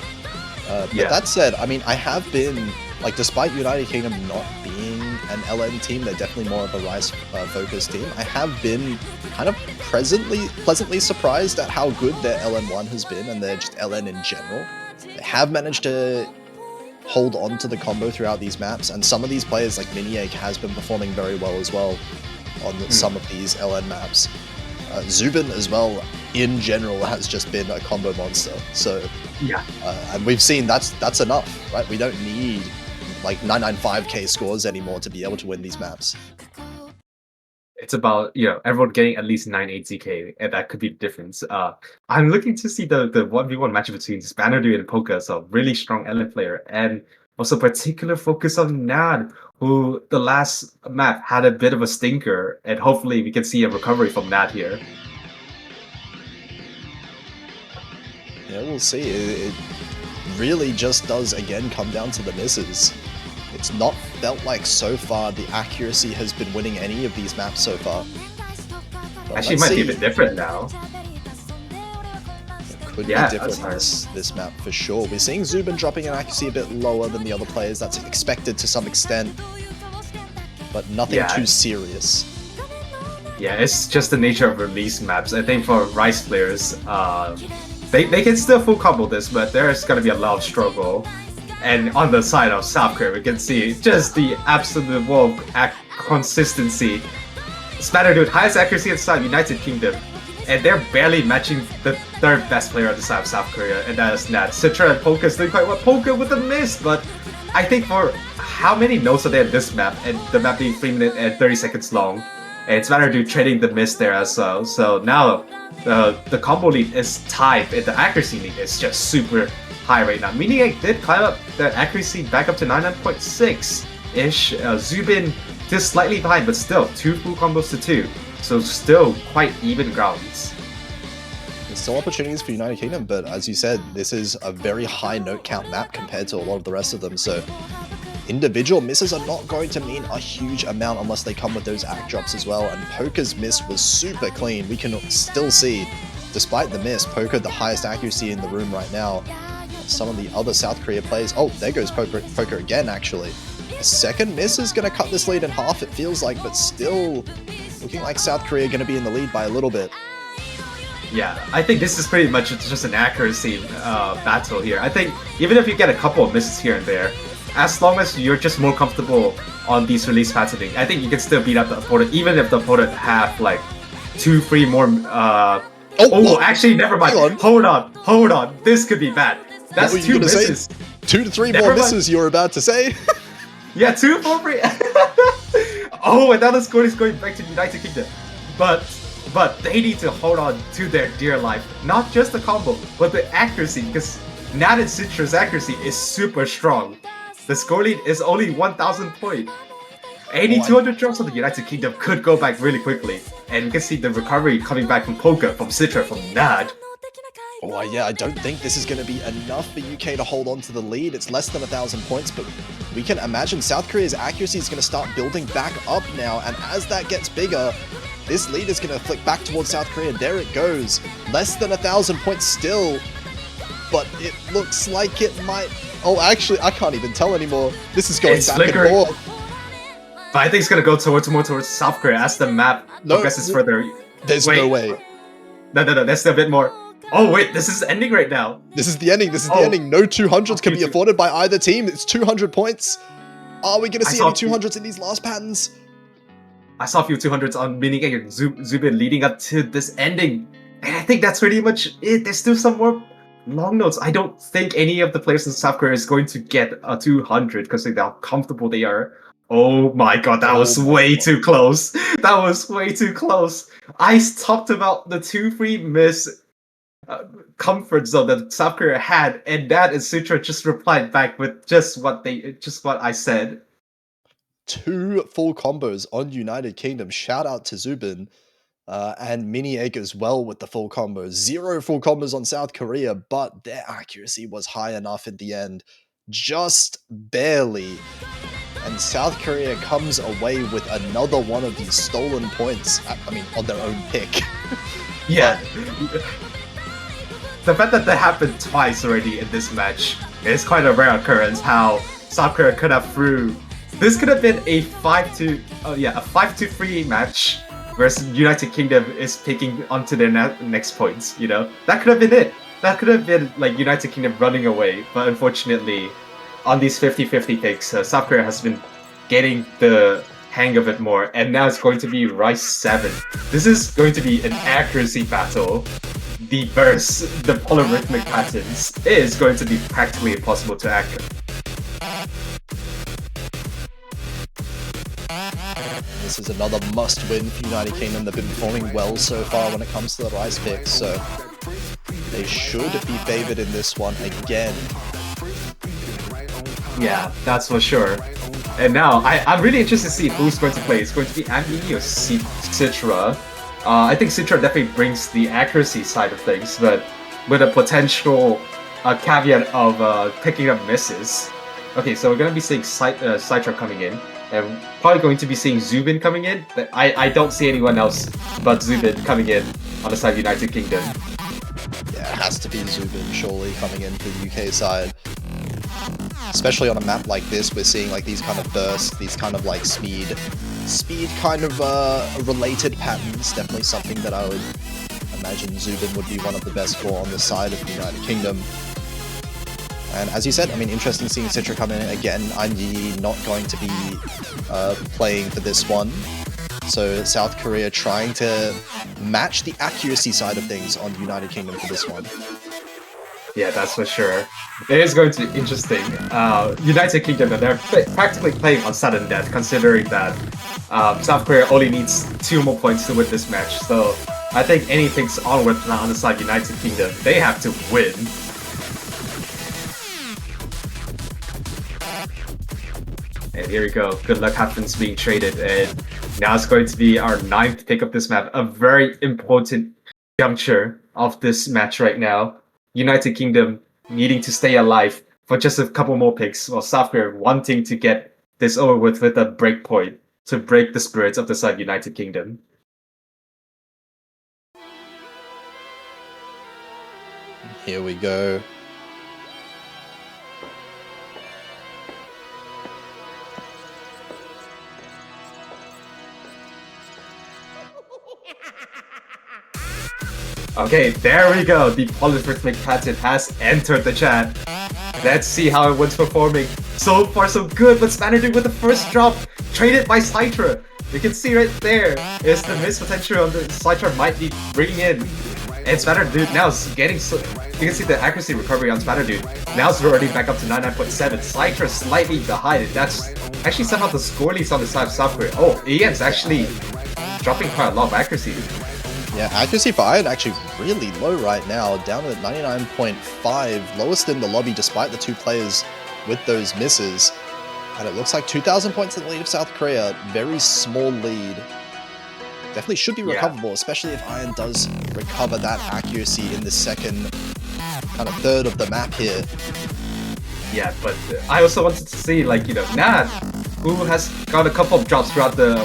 But that said, I mean, I have been like despite United Kingdom not being an LN team, they're definitely more of a Rice focused team. I have been kind of pleasantly surprised at how good their LN1 has been, and they're just LN in general. They have managed to hold on to the combo throughout these maps, and some of these players like mania has been performing very well as well on some of these LN maps. Zubin as well in general has just been a combo monster, so Yeah. and we've seen that's enough, right? We don't need like 995k scores anymore to be able to win these maps. It's about, everyone getting at least 980k, and that could be the difference. I'm looking to see the 1v1 match between Spanadu and Poker, so really strong LN player, and also particular focus on Nad, who the last map had a bit of a stinker, and hopefully we can see a recovery from Nad here. Yeah, we'll see. It really just does again come down to the misses. It's not felt like so far the accuracy has been winning any of these maps so far. But Actually, it let's might be a see. bit different now. It could Yeah, be different that's this map for sure. We're seeing Zubin dropping an accuracy a bit lower than the other players. That's expected to some extent, but nothing Yeah. too serious. Yeah, it's just the nature of release maps. I think for Rice players, they can still full combo this, but there's gonna be a lot of struggle. And on the side of South Korea, we can see just the absolute wall consistency. Spatter with highest accuracy inside United Kingdom, and they're barely matching the third best player on the side of South Korea, and that is Nat. Citra and Polka's doing quite well. Polka with a miss, but I think for how many notes are there in this map, and the map being 3 minutes and 30 seconds long, and Spatter trading the miss there as well. So now the combo lead is tied, and the accuracy lead is just super high right now. Miniac did climb up the accuracy back up to 99.6-ish. Zubin just slightly behind, but still 2 full combos to 2. So still quite even grounds. There's still opportunities for United Kingdom, but as you said, this is a very high note count map compared to a lot of the rest of them, so individual misses are not going to mean a huge amount unless they come with those act drops as well, and Poker's miss was super clean. We can still see, despite the miss, Poker the highest accuracy in the room right now. Some of the other South Korea players, oh, there goes Poker again, actually. A second miss is going to cut this lead in half, it feels like, but still looking like South Korea going to be in the lead by a little bit. Yeah, I think this is pretty much just an accuracy battle here. I think even if you get a couple of misses here and there, as long as you're just more comfortable on these release patterning, I think you can still beat up the opponent, even if the opponent have like 2-3 more. Actually, never mind. Hold on. This could be bad. That's 2 misses. Say? 2 to 3 more misses you were about to say? Yeah, 2 for free. Oh, another score is going back to United Kingdom. But they need to hold on to their dear life. Not just the combo, but the accuracy, because Nat and Citra's accuracy is super strong. The score lead is only 1,000 points. 200 drops on the United Kingdom could go back really quickly. And we can see the recovery coming back from Poker, from Citra, from Nad. Oh yeah, I don't think this is going to be enough for UK to hold on to the lead. It's less than 1,000 points, but we can imagine South Korea's accuracy is going to start building back up now, and as that gets bigger, this lead is going to flick back towards South Korea. There it goes. Less than 1,000 points still, but it looks like it might... Oh, actually, I can't even tell anymore. This is going back and forth. But I think it's going to go more towards South Korea as the map progresses further. There's no way. No, there's still a bit more. Oh wait, this is ending right now. This is the ending. The ending. No 200s can be afforded by either team. It's 200 points. Are we going to see any 200s in these last patterns? I saw a few 200s on Mini and Zubin leading up to this ending. And I think that's pretty much it. There's still some more long notes. I don't think any of the players in South Korea is going to get a 200 because of how comfortable they are. Oh my god, that was way too close. That was way too close. I talked about the 2-3 miss comfort zone that South Korea had, and that is Sutra just replied back with just what I said. 2 full combos on United Kingdom. Shout out to Zubin and Mini Egg as well with the full combos. 0 full combos on South Korea, but their accuracy was high enough in the end, just barely. And South Korea comes away with another one of these stolen points. I mean, on their own pick. Yeah. The fact that happened twice already in this match is quite a rare occurrence, how South Korea could have through. This could have been a 5-3 match, whereas United Kingdom is picking onto their next points. You know, that could have been it. That could have been like United Kingdom running away, but unfortunately, on these 50-50 picks, South Korea has been getting the hang of it more, and now it's going to be Rice 7. This is going to be an accuracy battle. The bursts, the polyrhythmic patterns is going to be practically impossible to accurate. This is another must-win for United Kingdom. They've been performing well so far when it comes to the Rice picks, so they should be favored in this one again. Yeah, that's for sure. And now, I'm really interested to see who's going to play. It's going to be Amini or Citra. I think Citra definitely brings the accuracy side of things, but with a potential caveat of picking up misses. Okay, so we're going to be seeing Citra coming in, and probably going to be seeing Zubin coming in. I don't see anyone else but Zubin coming in on the side of United Kingdom. Yeah, it has to be Zubin surely coming in for the UK side. Especially on a map like this, we're seeing like these kind of bursts, these kind of like speed kind of related patterns. Definitely something that I would imagine Zubin would be one of the best for on the side of the United Kingdom. And as you said, I mean, interesting seeing Citra come in again. I'm not going to be playing for this one. So South Korea trying to match the accuracy side of things on the United Kingdom for this one. Yeah, that's for sure. It is going to be interesting. United Kingdom, they're practically playing on sudden death, considering that South Korea only needs 2 more points to win this match. So I think anything's onward now on the side of United Kingdom. They have to win. And here we go. Good luck happens being traded, and now it's going to be our 9th pick of this map. A very important juncture of this match right now. United Kingdom needing to stay alive for just a couple more picks, while South Korea wanting to get this over with a break point to break the spirits of the side United Kingdom. Here we go. Okay, there we go. The polyrhythmic pattern has entered the chat. Let's see how everyone's performing. So far, so good, but Spanner with the first drop, traded by Citra. You can see right there is the miss potential on the Citra might be bringing in. And Spanner now is getting so. You can see the accuracy recovery on Spanner Now it's already back up to 99.7. Citra slightly behind it. That's actually somehow the score leads on the side of South Korea. Oh, Ian's actually dropping quite a lot of accuracy. Yeah, accuracy for Iron actually really low right now, down at 99.5, lowest in the lobby despite the 2 players with those misses. And it looks like 2,000 points in the lead of South Korea, very small lead. Definitely should be recoverable, especially if Iron does recover that accuracy in the second kind of third of the map here. Yeah, but I also wanted to see, like, you know, Nad, who has got a couple of drops throughout the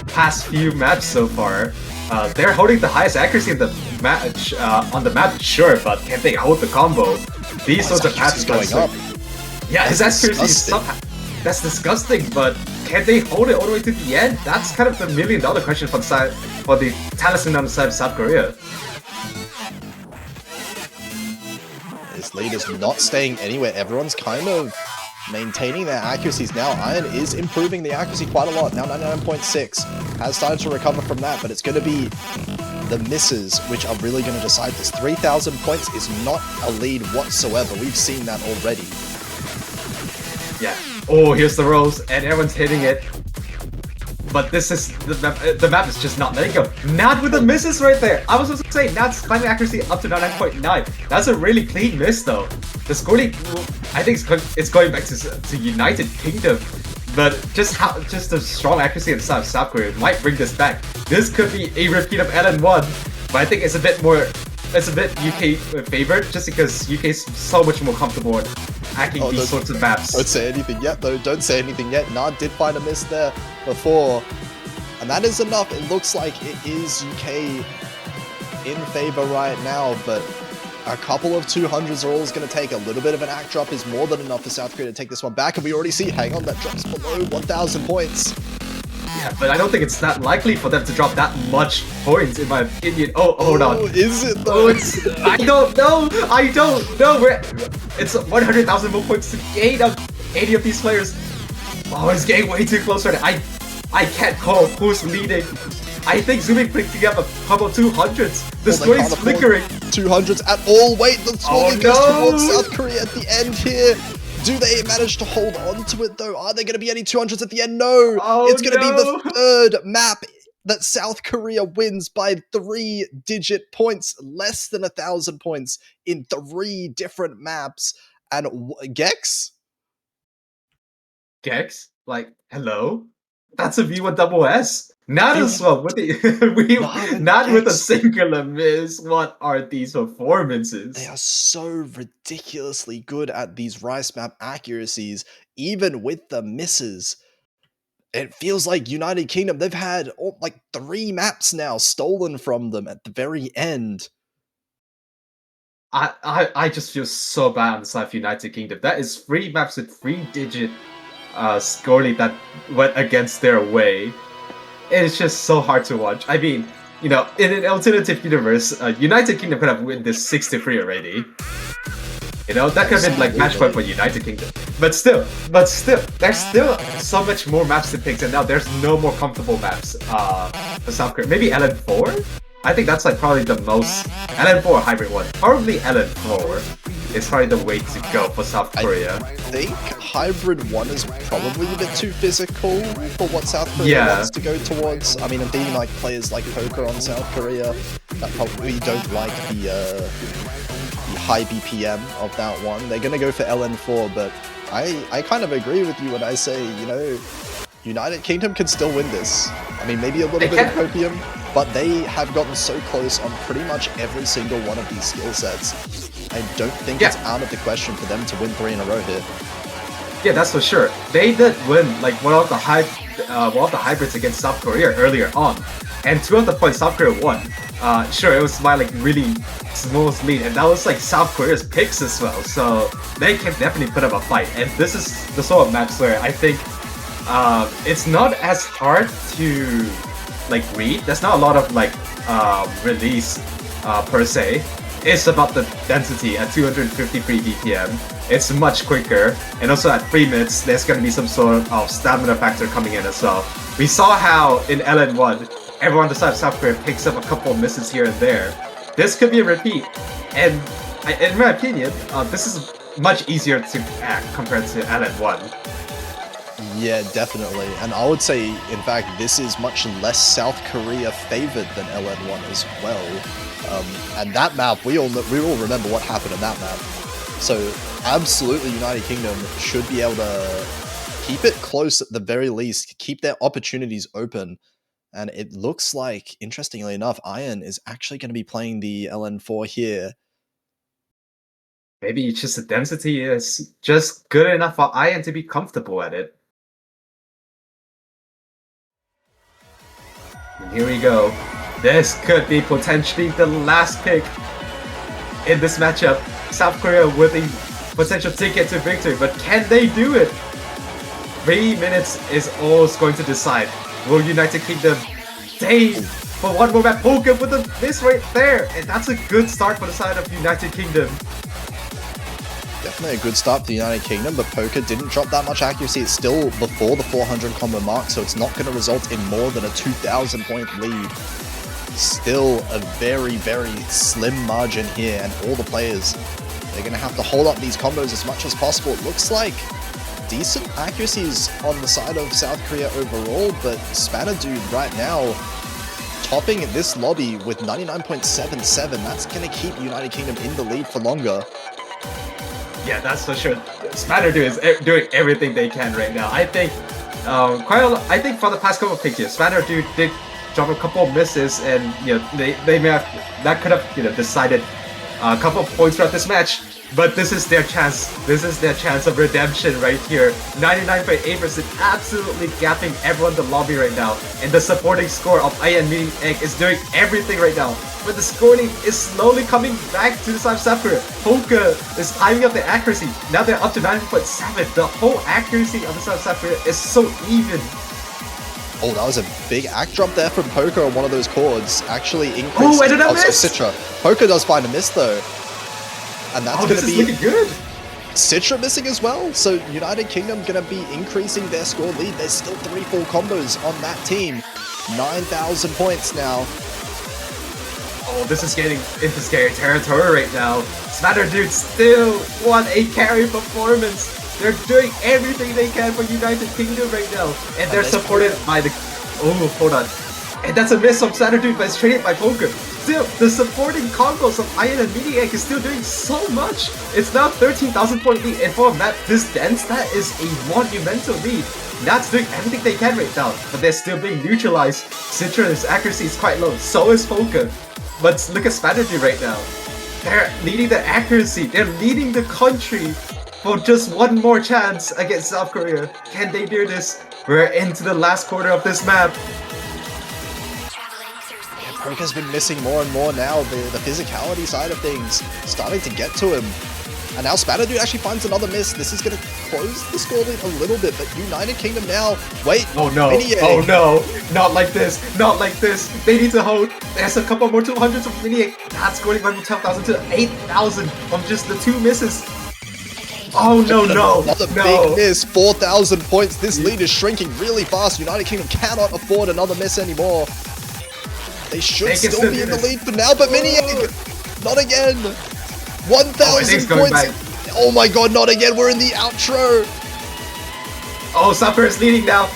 past few maps so far. They're holding the highest accuracy in the match on the map, sure, but can they hold the combo? These sorts of patterns going up. Yeah, his accuracy is somehow. That's disgusting, but can they hold it all the way to the end? That's kind of the million-dollar question for the side, for the talisman on the side of South Korea. This lead is not staying anywhere. Everyone's kind of maintaining their accuracies now. Iron is improving the accuracy quite a lot. Now 99.6. Has started to recover from that, but it's going to be the misses which are really going to decide this. 3,000 points is not a lead whatsoever. We've seen that already. Yeah. Oh, here's the rolls, and everyone's hitting it. But this is the map is just not letting go. Nad with the misses right there. I was supposed to say Nad's climbing accuracy up to 99.9. That's a really clean miss though. The score lead, I think it's going back to United Kingdom. But just the strong accuracy in South Korea might bring this back. This could be a repeat of LN1, but I think it's a bit UK favored just because UK is so much more comfortable hacking these sorts of maps. Don't say anything yet though, don't say anything yet. Nad did find a miss there before, and that is enough. It looks like it is UK in favor right now, but A couple of 200s are all it's going to take. A little bit of an act drop is more than enough for South Korea to take this one back. And we already see, hang on, that drops below 1,000 points. Yeah, but I don't think it's that likely for them to drop that much points, in my opinion. Oh, hold on. Is it though? Oh, I don't know. It's 100,000 more points to gain of 80 of these players. Oh, it's getting way too close right now. I can't call who's leading. I think Zubik picking up a couple 200s. The score is flickering. 200s at all. Wait, the score goes no! towards South Korea at the end here. Do they manage to hold on to it though? Are there going to be any 200s at the end? No. It's going to be the third map that South Korea wins by 3-digit points, less than 1,000 points in 3 different maps. And Gex? Gex? Like, hello? That's a V1 double S. Not as well with the not with a singular miss. What are these performances? They are so ridiculously good at these rice map accuracies, even with the misses. It feels like United Kingdom, they've had like 3 maps now stolen from them at the very end. I just feel so bad on the side of United Kingdom. That is 3 maps with 3-digit score lead that went against their way. It's just so hard to watch. I mean, you know, in an alternative universe, United Kingdom could have won this 6-3 already. You know, that could have been like match point for United Kingdom. But still, there's still so much more maps to pick, and now there's no more comfortable maps for South Korea. Maybe LN4? I think that's like probably the most LN4 or hybrid one. Probably LN4 is probably the way to go for South Korea. I think hybrid 1 is probably a bit too physical for what South Korea wants to go towards. I mean, I'm thinking like players like Poker on South Korea that probably don't like the high BPM of that one. They're gonna go for LN4, but I kind of agree with you when I say, you know, United Kingdom can still win this. I mean, maybe a little bit of copium, but they have gotten so close on pretty much every single one of these skill sets. I don't think it's out of the question for them to win 3 in a row here. Yeah, that's for sure. They did win like one of the hybrids against South Korea earlier on, and 2 of the points South Korea won. Sure, it was by like really smooth lead, and that was like South Korea's picks as well. So they can definitely put up a fight. And this is the sort of match where I think it's not as hard to like read. There's not a lot of like release per se. It's about the density at 253 BPM. It's much quicker, and also at 3 minutes, there's going to be some sort of stamina factor coming in as well. We saw how in LN1, everyone on the side of South Korea picks up a couple of misses here and there. This could be a repeat, and in my opinion, this is much easier to act compared to LN1. Yeah, definitely. And I would say, in fact, this is much less South Korea favored than LN1 as well. And that map, we all remember what happened in that map. So absolutely, United Kingdom should be able to keep it close at the very least, keep their opportunities open. And it looks like, interestingly enough, Iron is actually going to be playing the LN4 here. Maybe it's just the density is just good enough for Iron to be comfortable at it. And here we go. This could be potentially the last pick in this matchup. South Korea with a potential ticket to victory, but can they do it? 3 minutes is all going to decide. Will United Kingdom stay for one more map? Poker with a miss right there, and that's a good start for the side of United Kingdom. Definitely a good start for the United Kingdom, but Poker didn't drop that much accuracy. It's still before the 400 combo mark, so it's not going to result in more than a 2,000 point lead. Still a very, very slim margin here, and all the players, they're going to have to hold up these combos as much as possible. It looks like decent accuracies on the side of South Korea overall, but Spanner Dude right now topping this lobby with 99.77. That's going to keep United Kingdom in the lead for longer. Yeah, that's for sure. Spanner Dude is doing everything they can right now. I think I think for the past couple of picks, Spanner Dude did drop a couple of misses, and you know they may have that could have decided a couple of points throughout this match. But this is their chance. This is their chance of redemption right here. 99.8% absolutely gapping everyone in the lobby right now. And the supporting score of Ian Meeting Egg is doing everything right now. But the scoring is slowly coming back to the South Sapphire. Polka is timing up the accuracy. Now they're up to 90.7. The whole accuracy of the South Sapphire is so even. Oh, that was a big act drop there from Poker on one of those chords. Actually increasing. Oh, I did not miss! Citra. Poker does find a miss though. And that's going to be looking good. Citra missing as well. So United Kingdom going to be increasing their score lead. There's still 3 full combos on that team. 9,000 points now. Oh, this is getting into scary territory right now. Smatter Dude still want a carry performance. They're doing everything they can for United Kingdom right now. And they're supported by the... Oh, hold on. And that's a miss from Smatter Dude, but it's traded by Poker. Still, the supporting combos of Iron and Maniac is still doing so much. It's now 13,000 point lead, and for a map this dense, that is a monumental lead. Nat's doing everything they can right now, but they're still being neutralized. Citra's accuracy is quite low, so is Poker. But look at Spanagy right now. They're leading the accuracy, they're leading the country for just one more chance against South Korea. Can they do this? We're into the last quarter of this map. Poker's been missing more and more now, the physicality side of things starting to get to him. And now Spanadude actually finds another miss. This is going to close the score lead a little bit, but United Kingdom now, wait. Oh no, Miniac. Oh no, not like this, not like this. They need to hold. There's a couple more 200s of Miniac. That's scoring from 10,000 to 8,000 from just the 2 misses. Oh no, Another big miss, 4,000 points. This lead is shrinking really fast. United Kingdom cannot afford another miss anymore. They should still be in the lead for now, but Miniac, not again. 1,000 points. Back. Oh my god, not again. We're in the outro. Oh, Supper is leading now.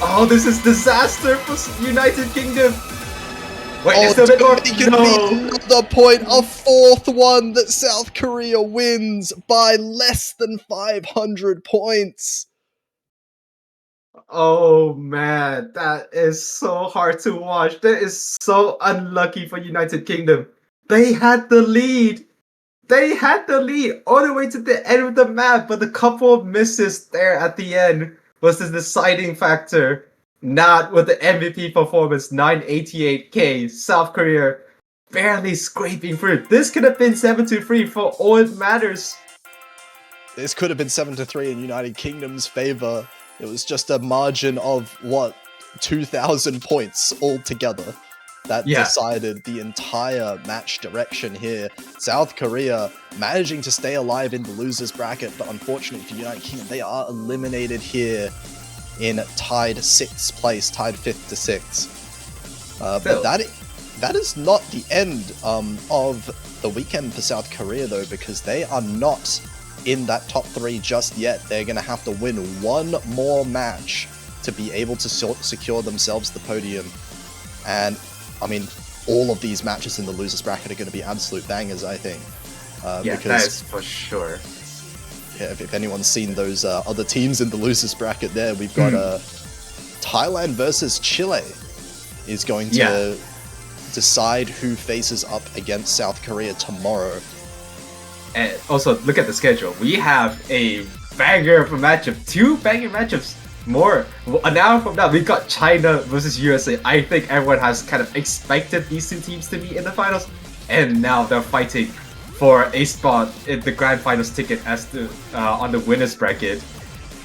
Oh, this is disaster for United Kingdom. Wait, there's still a bit more. No. Another point, a 4th one that South Korea wins by less than 500 points. Oh man, that is so hard to watch. That is so unlucky for United Kingdom. They had the lead. They had the lead all the way to the end of the map, but the couple of misses there at the end was the deciding factor. Not with the MVP performance, 988k. South Korea barely scraping through. This could have been 7-3 for all it matters. This could have been 7-3 in United Kingdom's favor. It was just a margin of, what, 2,000 points altogether that decided the entire match direction here. South Korea managing to stay alive in the losers bracket, but unfortunately for United Kingdom, they are eliminated here in tied 6th place, tied 5th to 6th. But that is not the end of the weekend for South Korea, though, because they are not in that top 3 just yet. They're going to have to win one more match to be able to secure themselves the podium. And, I mean, all of these matches in the losers bracket are going to be absolute bangers, I think. Because that is for sure. Yeah, if anyone's seen those other teams in the losers bracket there, we've got Thailand versus Chile is going to decide who faces up against South Korea tomorrow. And also, look at the schedule. We have a banger of a matchup. 2 banger matchups. More. An hour from now, we got China versus USA. I think everyone has kind of expected these 2 teams to be in the finals. And now they're fighting for a spot in the grand finals ticket as the on the winners bracket.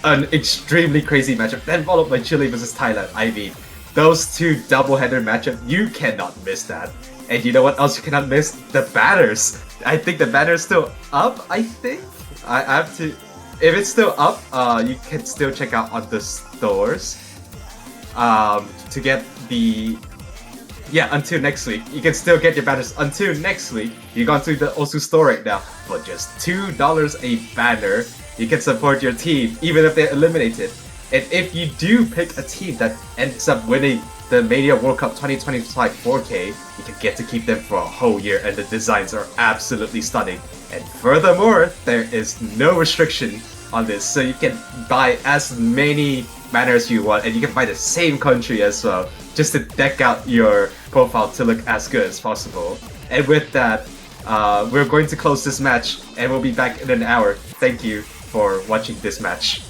An extremely crazy matchup. Then followed by Chile versus Thailand. I mean, those 2 double-header matchup, you cannot miss that. And you know what else you cannot miss? The banners. I think the banner's still up, I think. I have to... If it's still up, you can still check out on the stores to get the... Yeah, until next week. You can still get your banners until next week. You go to the Osu store right now. For just $2 a banner, you can support your team, even if they're eliminated. And if you do pick a team that ends up winning the Mania World Cup 2025 4K, you can get to keep them for a whole year, and the designs are absolutely stunning. And furthermore, there is no restriction on this, so you can buy as many banners you want, and you can buy the same country as well, just to deck out your profile to look as good as possible. And with that, We're going to close this match, and we'll be back in an hour. Thank you for watching this match.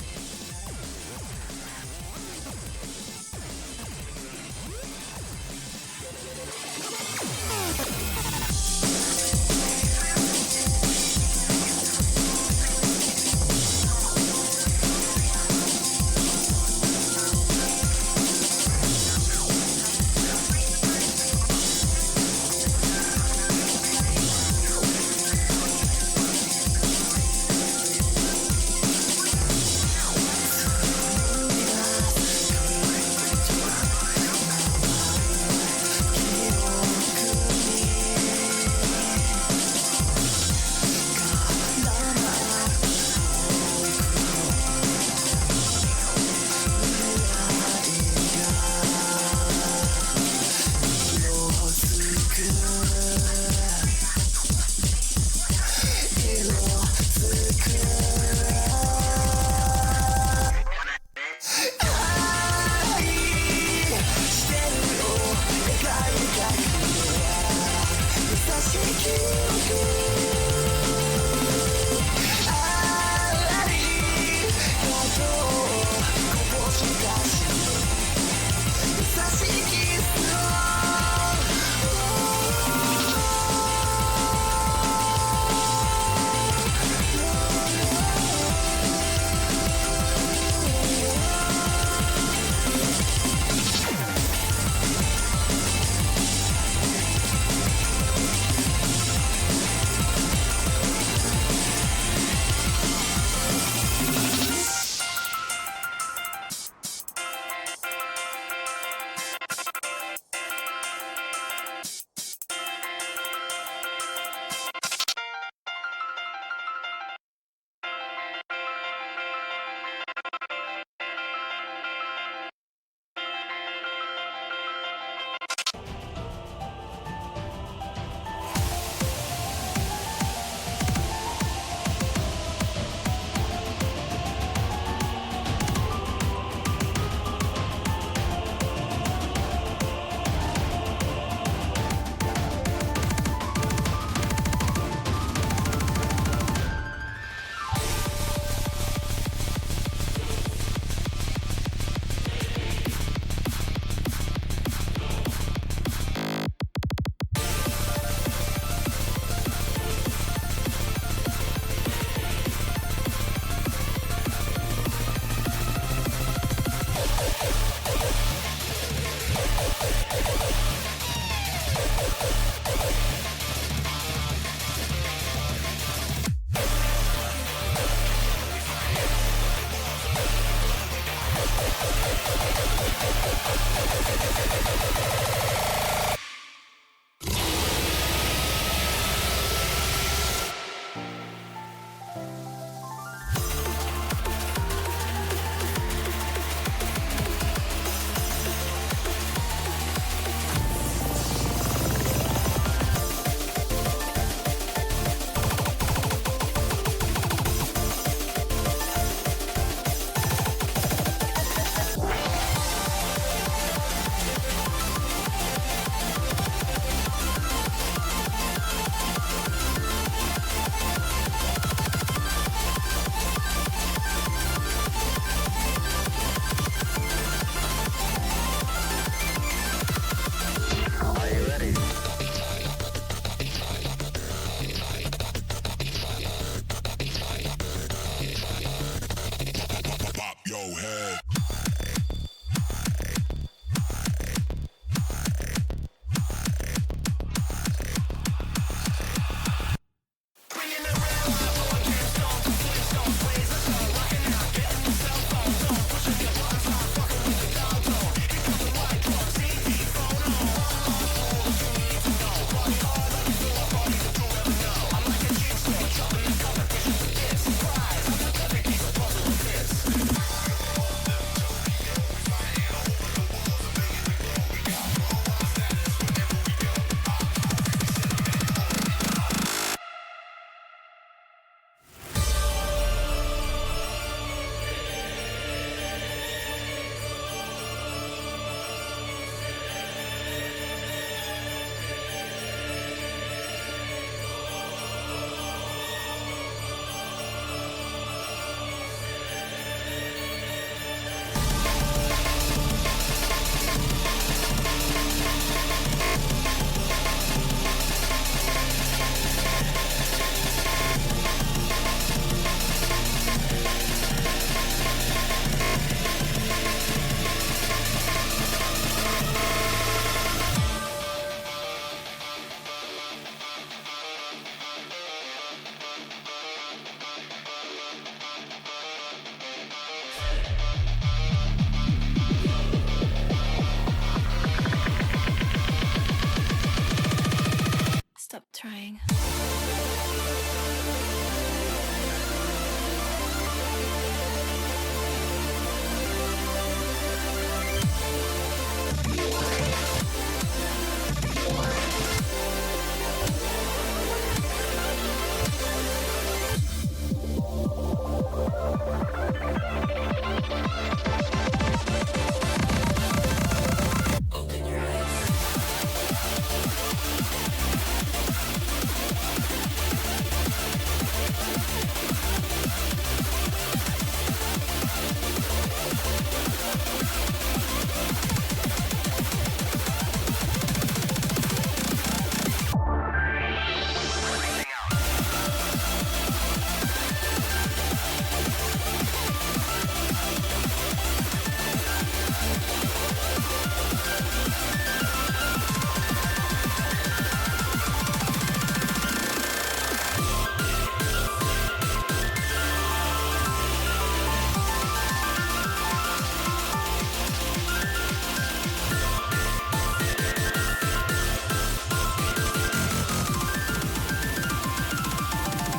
trying.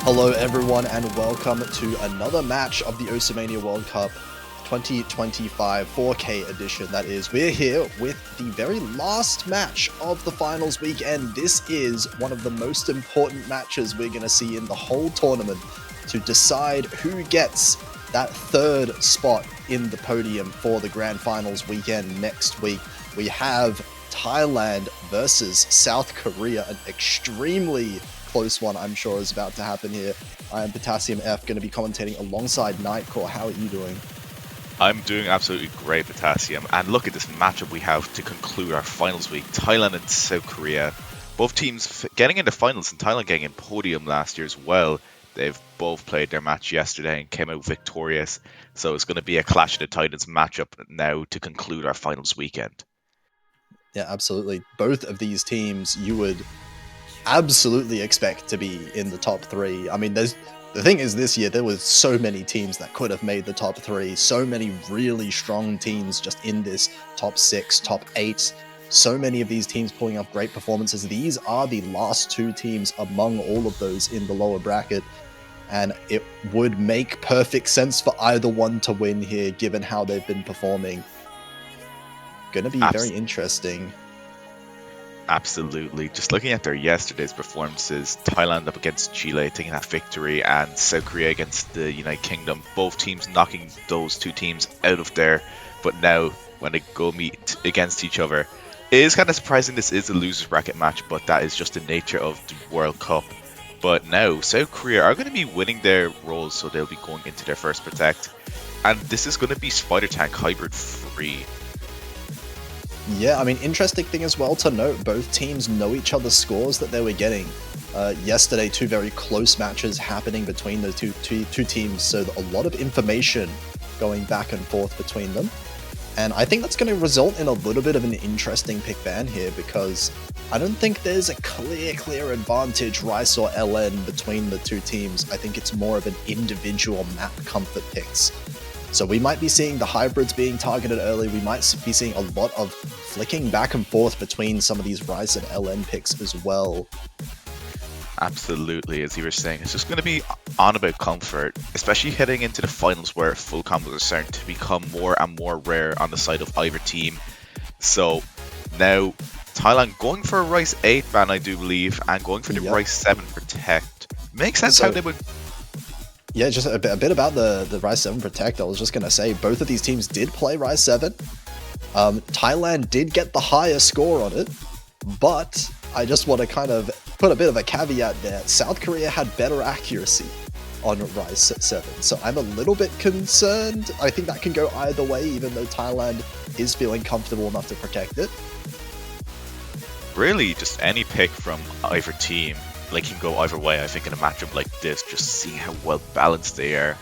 Hello everyone and welcome to another match of the Oceania World Cup 2025 4K edition. That is, we're here with the very last match of the finals weekend. This is one of the most important matches we're going to see in the whole tournament to decide who gets that third spot in the podium for the grand finals weekend next week. We have Thailand versus South Korea, an extremely close one I'm sure is about to happen here. I am Potassium F, going to be commentating alongside Nightcore. How are you doing? I'm doing absolutely great, Potassium. And look at this matchup we have to conclude our finals week. Thailand and South Korea. Both teams getting into finals, and Thailand getting in podium last year as well. They've both played their match yesterday and came out victorious. So it's going to be a Clash of the Titans matchup now to conclude our finals weekend. Yeah, absolutely. Both of these teams you would absolutely expect to be in the top three. I mean, the thing is, this year there was so many teams that could have made the top three, so many really strong teams just in this top 6, top 8, so many of these teams pulling off great performances. These are the last two teams among all of those in the lower bracket, and it would make perfect sense for either one to win here given how they've been performing. Gonna be very interesting. Absolutely. Just looking at their yesterday's performances, Thailand up against Chile, taking that victory, and South Korea against the United Kingdom, both teams knocking those two teams out of there. But now, when they go meet against each other, it is kind of surprising this is a loser's bracket match, but that is just the nature of the World Cup. But now, South Korea are going to be winning their roles, so they'll be going into their first protect. And this is going to be Spider Tank Hybrid free. Yeah, I mean, interesting thing as well to note, both teams know each other's scores that they were getting. Yesterday, two very close matches happening between the two teams, so a lot of information going back and forth between them. And I think that's going to result in a little bit of an interesting pick ban here, because I don't think there's a clear advantage, Rice or LN, between the two teams. I think it's more of an individual map comfort picks. So we might be seeing the hybrids being targeted early. We might be seeing a lot of flicking back and forth between some of these Rice and LN picks as well. Absolutely, as you were saying, it's just going to be on about comfort, especially heading into the finals where full combos are starting to become more and more rare on the side of either team. So now Thailand going for a Rice 8 ban, I do believe, and going for the Rice 7 Protect. Makes sense how they would... Yeah, just a bit about the Rise 7 Protect. I was just going to say, both of these teams did play Rise 7. Thailand did get the higher score on it, but I just want to kind of put a bit of a caveat there. South Korea had better accuracy on Rise 7, so I'm a little bit concerned. I think that can go either way, even though Thailand is feeling comfortable enough to protect it. Really, just any pick from either team can go either way, I think, in a matchup like this, just seeing how well balanced they are.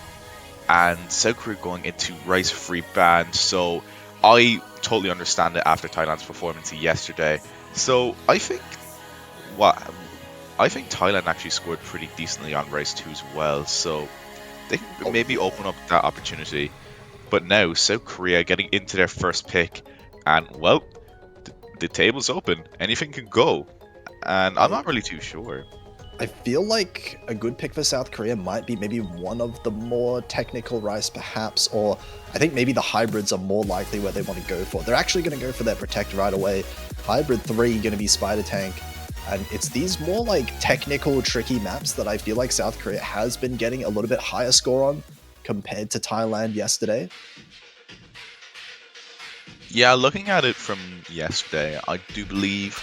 And South Korea going into Rice free ban, so I totally understand it after Thailand's performance yesterday. So I think Thailand actually scored pretty decently on Rice 2 as well, so they can maybe open up that opportunity. But now South Korea getting into their first pick, and well, the table's open, anything can go. and I'm not really too sure. I feel like a good pick for South Korea might be maybe one of the more technical Rice, perhaps, or I think maybe the hybrids are more likely where they want to go for. They're actually going to go for their Protect right away. Hybrid 3 going to be Spider Tank, and it's these more like technical, tricky maps that I feel like South Korea has been getting a little bit higher score on compared to Thailand yesterday. Yeah, looking at it from yesterday, I do believe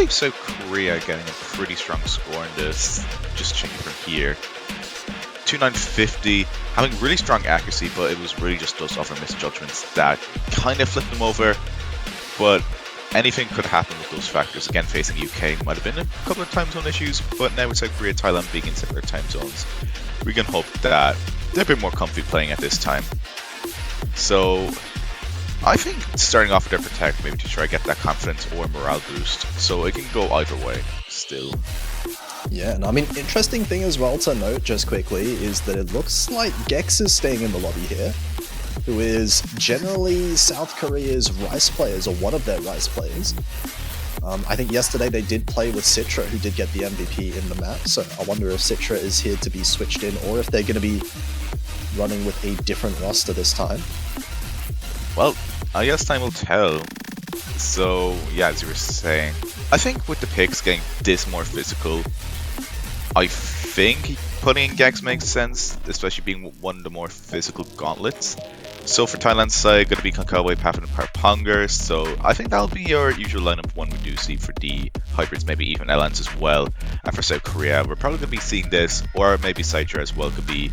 South Korea getting a pretty strong score in this. Just checking from here. 2950, having really strong accuracy, but it was really just those other misjudgments that kind of flipped them over. But anything could happen with those factors. Again, facing UK might have been a couple of time zone issues, but now with South Korea, Thailand being in similar time zones, we can hope that they're a bit more comfy playing at this time. So I think starting off with their Protect, maybe to try to get that confidence or morale boost, so it can go either way still. Yeah, and I mean, interesting thing as well to note just quickly is that it looks like Gex is staying in the lobby here, who is generally South Korea's Rice players, or one of their Rice players. I think yesterday they did play with Citra, who did get the MVP in the map, so I wonder if Citra is here to be switched in, or if they're going to be running with a different roster this time. Well, I guess time will tell. So, yeah, as you were saying, I think with the picks getting this more physical, I think putting in Gex makes sense, especially being one of the more physical gauntlets. So for Thailand's side, going to be Konkawa, Pafin, and Parponger, so I think that'll be your usual lineup one we do see for the hybrids, maybe even LNs as well. And for South Korea, we're probably going to be seeing this, or maybe Sidra as well could be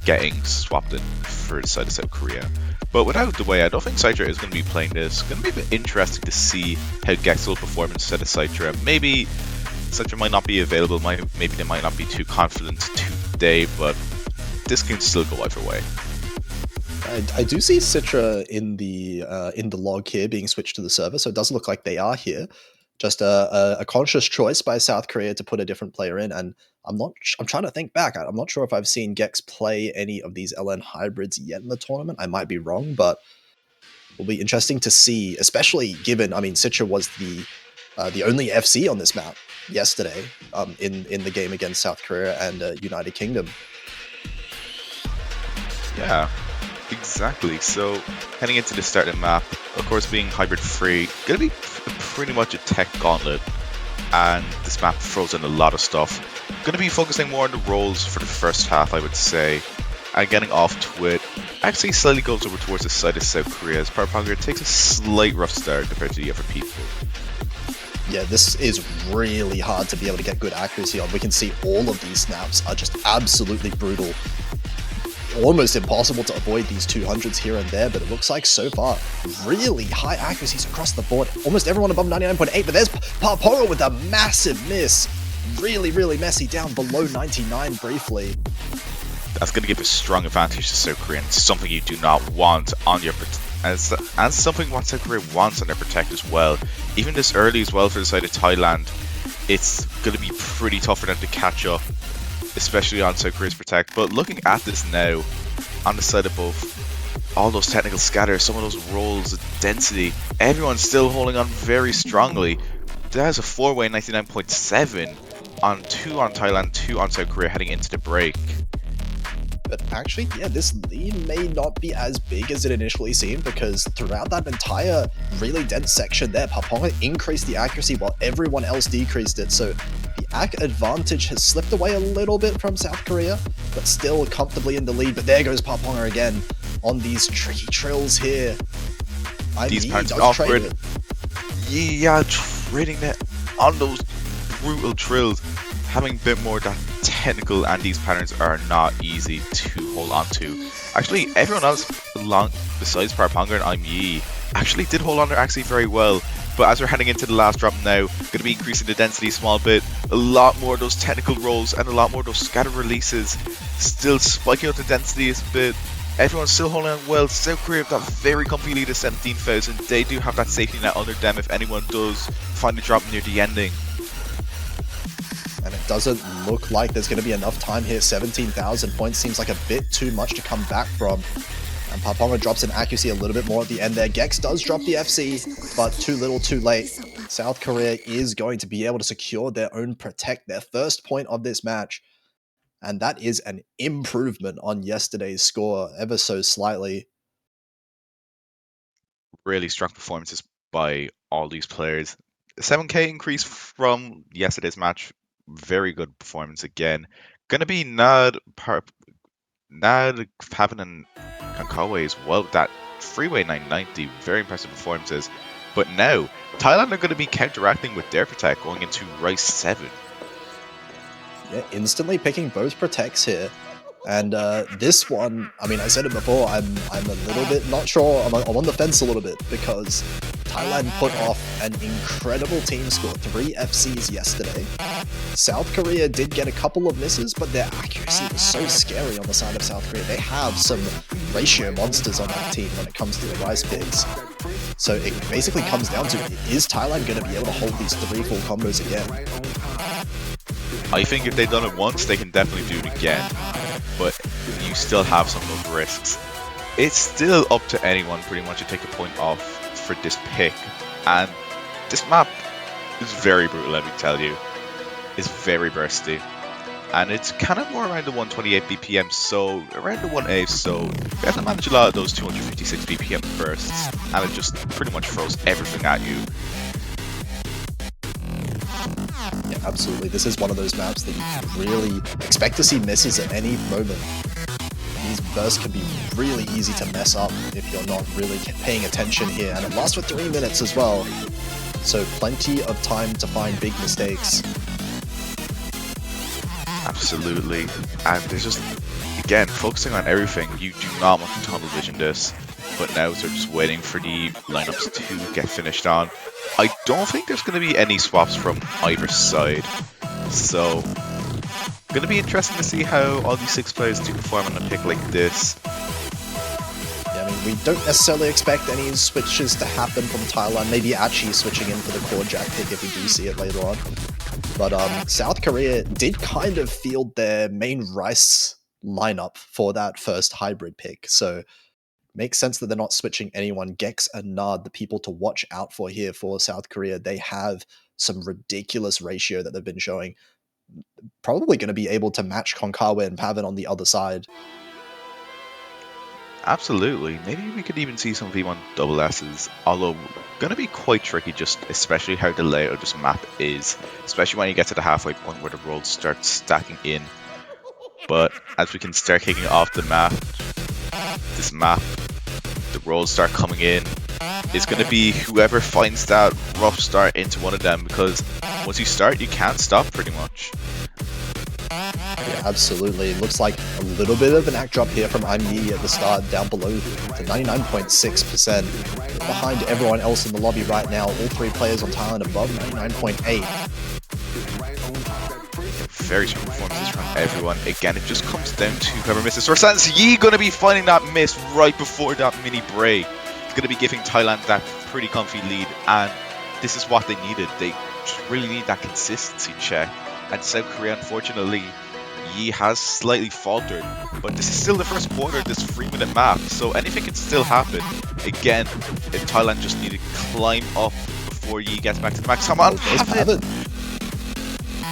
getting swapped in for the side of South Korea. But without the way, I don't think Sidra is going to be playing this. It's going to be a bit interesting to see how Gex will perform instead of Sidra. Maybe Sidra might not be available, maybe they might not be too confident today, but this can still go either way. I do see Citra in the log here being switched to the server, so it does look like they are here. Just a conscious choice by South Korea to put a different player in, and I'm trying to think back. I'm not sure if I've seen Gex play any of these LN hybrids yet in the tournament. I might be wrong, but it'll be interesting to see, especially given, I mean, Citra was the only FC on this map yesterday in the game against South Korea and United Kingdom. Yeah. Exactly, so heading into the starting map, of course being hybrid free, gonna be pretty much a tech gauntlet, and this map throws in a lot of stuff. Gonna be focusing more on the roles for the first half, I would say, and getting off to it, actually slightly goes over towards the side of South Korea as Parponger takes a slight rough start compared to the other people. Yeah, this is really hard to be able to get good accuracy on. We can see all of these snaps are just absolutely brutal. Almost impossible to avoid these 200s here and there, but it looks like so far really high accuracies across the board. Almost everyone above 99.8, but there's Parporo with a massive miss. Really, really messy, down below 99 briefly. That's going to give a strong advantage to South Korea, and something you do not want on your and something what South Korea wants on their Protect as well. Even this early as well for the side of Thailand, it's going to be pretty tough for them to catch up, especially on South Korea's Protect. But looking at this now, on the side above, all those technical scatters, some of those rolls, the density, everyone's still holding on very strongly. There's a 4-way 99.7 on 2 on Thailand, 2 on South Korea heading into the break. But actually, yeah, this lead may not be as big as it initially seemed, because throughout that entire really dense section there, Parponga increased the accuracy while everyone else decreased it. So the AC advantage has slipped away a little bit from South Korea, but still comfortably in the lead. But there goes Parponga again on these tricky trills here. These parts awkward. Yeah, trading it on those brutal trills. Having a bit more of that technical, and these patterns are not easy to hold on to. Actually, everyone else besides Parponger and IME actually did hold on to accuracy very well. But as we're heading into the last drop now, going to be increasing the density a small bit, a lot more of those technical rolls and a lot more of those scatter releases, still spiking up the density a bit. Everyone's still holding on well. South Korea have that very comfy lead of 17,000. They do have that safety net under them if anyone does find a drop near the ending. And it doesn't look like there's going to be enough time here. 17,000 points seems like a bit too much to come back from. And Papoma drops in accuracy a little bit more at the end there. Gex does drop the FC, but too little, too late. South Korea is going to be able to secure their own Protect, their first point of this match. And that is an improvement on yesterday's score, ever so slightly. Really strong performances by all these players. 7k increase from yesterday's match. Very good performance again. Gonna be Nad, Pavin, and Konkawa as well. That Freeway 990, very impressive performances. But now, Thailand are going to be counteracting with their Protect going into Rice 7. Yeah, instantly picking both Protects here. And this one, I mean, I said it before, I'm a little bit not sure, I'm on the fence a little bit, because Thailand put off an incredible team score, 3 FCs yesterday. South Korea did get a couple of misses, but their accuracy was so scary on the side of South Korea. They have some ratio monsters on that team when it comes to the Rice picks. So it basically comes down to, is Thailand going to be able to hold these 3 full combos again? I think if they've done it once, they can definitely do it again. But you still have some of those risks. It's still up to anyone pretty much to take a point off for this pick. And this map is very brutal, let me tell you. It's very bursty. And it's kind of more around the 128 BPM, so around the 1A, so you have to manage a lot of those 256 BPM bursts, and it just pretty much throws everything at you. Yeah, absolutely. This is one of those maps that you can really expect to see misses at any moment. These bursts can be really easy to mess up if you're not really paying attention here, and it lasts for 3 minutes as well. So plenty of time to find big mistakes. Absolutely. And there's just, again, focusing on everything. You do not want to tunnel vision this, but now they're just waiting for the lineups to get finished on. I don't think there's going to be any swaps from either side, so going to be interesting to see how all these 6 players do perform on a pick like this. Yeah, I mean, we don't necessarily expect any switches to happen from Thailand, maybe Achi switching in for the core Jack pick if we do see it later on. But South Korea did kind of field their main Rice lineup for that first hybrid pick, so makes sense that they're not switching anyone. Gex and Nard, the people to watch out for here for South Korea. They have some ridiculous ratio that they've been showing. Probably going to be able to match Konkawa and Pavin on the other side. Absolutely. Maybe we could even see some V1 double S's, although going to be quite tricky, just especially how the layout of this map is, especially when you get to the halfway point where the rolls start stacking in. But as we can start kicking off the map, this map, the rolls start coming in. It's going to be whoever finds that rough start into one of them, because once you start, you can't stop pretty much. Yeah, absolutely. It looks like a little bit of an act drop here from mania at the start, down below to 99.6%. Behind everyone else in the lobby right now, all 3 players on Thailand above 99.8. Very strong performances from everyone. Again, it just comes down to whoever misses. Sorsan's Yi going to be finding that miss right before that mini break. It's going to be giving Thailand that pretty comfy lead, and this is what they needed. They just really need that consistency check. And South Korea, unfortunately, Yi has slightly faltered, but this is still the first quarter of this 3-minute map, so anything can still happen. Again, if Thailand just need to climb up before Yi gets back to the max. Come on, Pavin!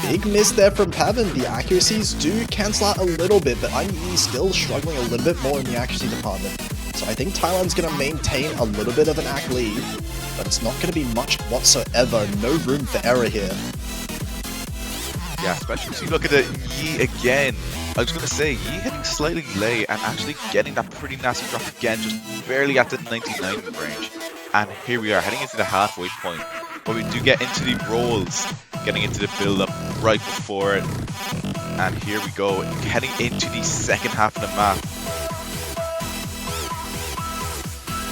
Big miss there from Pavin. The accuracies do cancel out a little bit, but IME still struggling a little bit more in the accuracy department. So I think Thailand's going to maintain a little bit of an ACK lead, but it's not going to be much whatsoever. No room for error here. Yeah, especially if you look at the Yi again. I was going to say, Yi hitting slightly late and actually getting that pretty nasty drop again, just barely at the 99 range. And here we are, heading into the halfway point. But we do get into the rolls, getting into the build-up right before it. And here we go, heading into the second half of the map.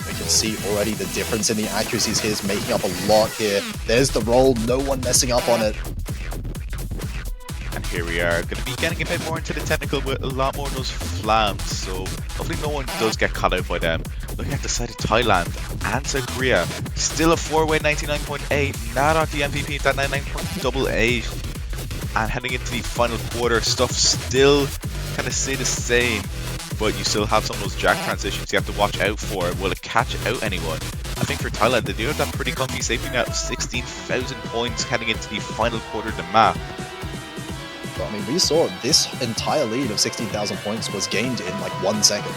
We can see already the difference in the accuracies here is making up a lot here. There's the roll, no one messing up on it. And here we are, going to be getting a bit more into the technical with a lot more of those flams, so hopefully no one does get caught out by them. Looking at the side of Thailand and South Korea, still a 4-way 99.8, not on the MVP at that 99.88. And heading into the final quarter, stuff still kind of stay the same. but you still have some of those jack transitions you have to watch out for. Will it catch out anyone? I think for Thailand, they do have that pretty comfy safety net of 16,000 points heading into the final quarter of the map. But, I mean, we saw this entire lead of 16,000 points was gained in like 1 second.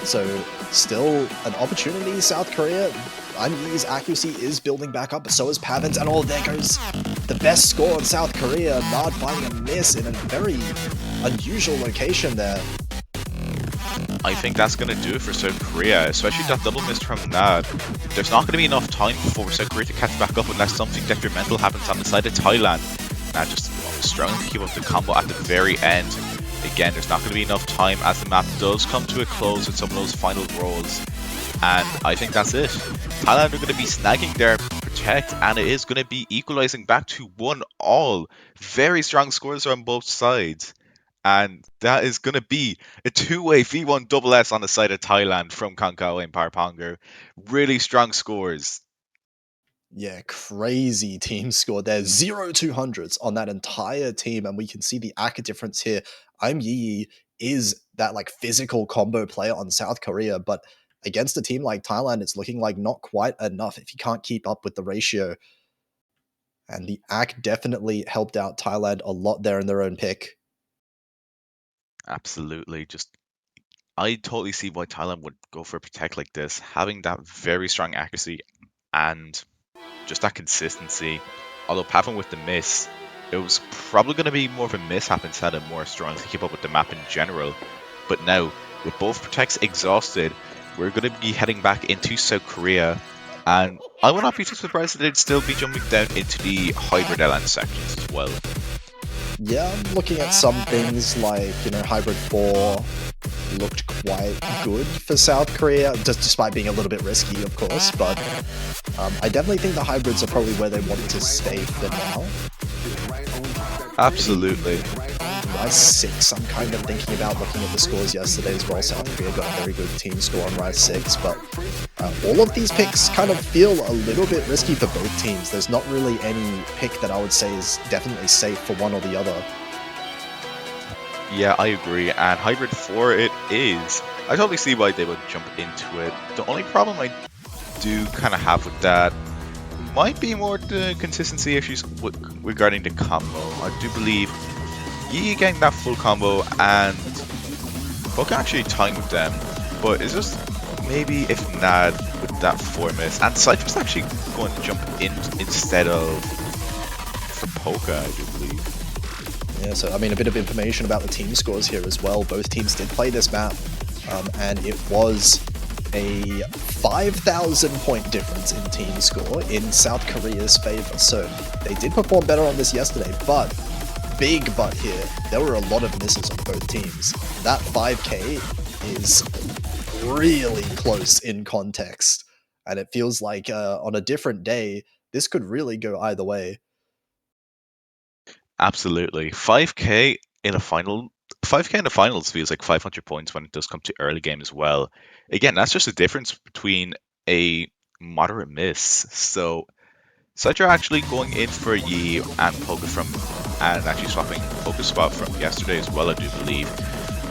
So still an opportunity, South Korea. Anyi's accuracy is building back up, but so is Pavin's, and there goes the best score in South Korea. Nard finding a miss in a very unusual location there. I think that's going to do it for South Korea, especially that double miss from Nad. There's not going to be enough time for South Korea to catch back up unless something detrimental happens on the side of Thailand. Nad just struggling to keep up the combo at the very end. Again, there's not going to be enough time as the map does come to a close with some of those final rolls. And I think that's it. Thailand are going to be snagging their protect, and it is going to be equalizing back to 1-1. Very strong scores on both sides. And that is going to be a two-way V1 double S on the side of Thailand from Konkawa and Parapongo. Really strong scores. Yeah, crazy team score there. 0 200s on that entire team, and we can see the Aka difference here. I'm Yi is that like physical combo player on South Korea, but against a team like Thailand, it's looking like not quite enough if you can't keep up with the ratio. And the AK definitely helped out Thailand a lot there in their own pick. Absolutely. I totally see why Thailand would go for a protect like this, having that very strong accuracy and just that consistency. Although Pavin with the miss, it was probably going to be more of a mishap instead of more strong to keep up with the map in general. But now, with both protects exhausted, we're going to be heading back into South Korea, and I would not be too surprised that they'd still be jumping down into the hybrid LN sections as well. Yeah, I'm looking at some things like, Hybrid 4 looked quite good for South Korea, just despite being a little bit risky, of course, but I definitely think the hybrids are probably where they want to stay for now. Absolutely. Rise 6, I'm kind of thinking about looking at the scores yesterday as well. South Korea got a very good team score on Rise 6, but all of these picks kind of feel a little bit risky for both teams. There's not really any pick that I would say is definitely safe for one or the other. Yeah, I agree, and Hybrid 4 it is. I totally see why they would jump into it. The only problem I do kind of have with that might be more the consistency issues regarding the combo. I do believe Yi getting that full combo and Buck actually tying with them, but it's just maybe if Nad with that 4 miss, and Cypher's actually going to jump in instead of for Polka, I do believe. Yeah, so I mean, a bit of information about the team scores here as well. Both teams did play this map, and it was a 5,000 point difference in team score in South Korea's favor. So they did perform better on this yesterday, but big but here, there were a lot of misses on both teams. That 5k is really close in context, and it feels like on a different day, this could really go either way. Absolutely. 5k in a final. 5k in the finals feels like 500 points when it does come to early game as well. Again, that's just a difference between a moderate miss. So Sidra actually going in for Yi and Polka and actually swapping Polka's spot from yesterday as well, I do believe.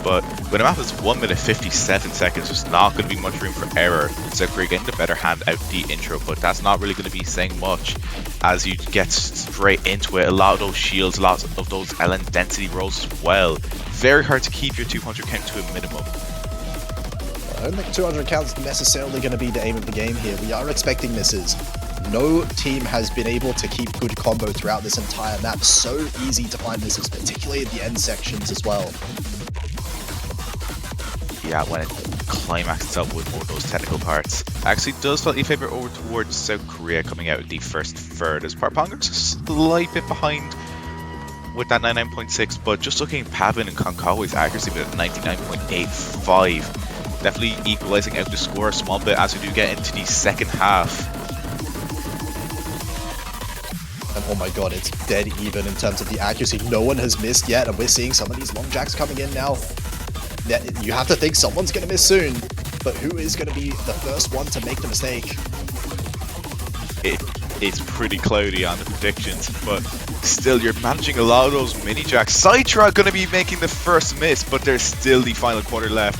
But when a map is 1 minute 57 seconds, there's not going to be much room for error. So we're getting the better hand out the intro, but that's not really going to be saying much as you get straight into it. A lot of those shields, a lot of those LN density rolls as well. Very hard to keep your 200 count to a minimum. I don't think 200 counts is necessarily going to be the aim of the game here. We are expecting misses. No team has been able to keep good combo throughout this entire map. So easy to find misses, particularly at the end sections as well. Yeah, when it climaxes up with all those technical parts. Actually does slightly favour over towards South Korea coming out of the first third, as Parapongo's a slight bit behind with that 99.6, but just looking at Pavin and Konkawa's accuracy with 99.85, definitely equalising out the score a small bit as we do get into the second half. And oh my god, it's dead even in terms of the accuracy. No one has missed yet, and we're seeing some of these long jacks coming in now. You have to think someone's going to miss soon, but who is going to be the first one to make the mistake? It's pretty cloudy on the predictions, but still you're managing a lot of those mini jacks. Sidra going to be making the first miss, but there's still the final quarter left.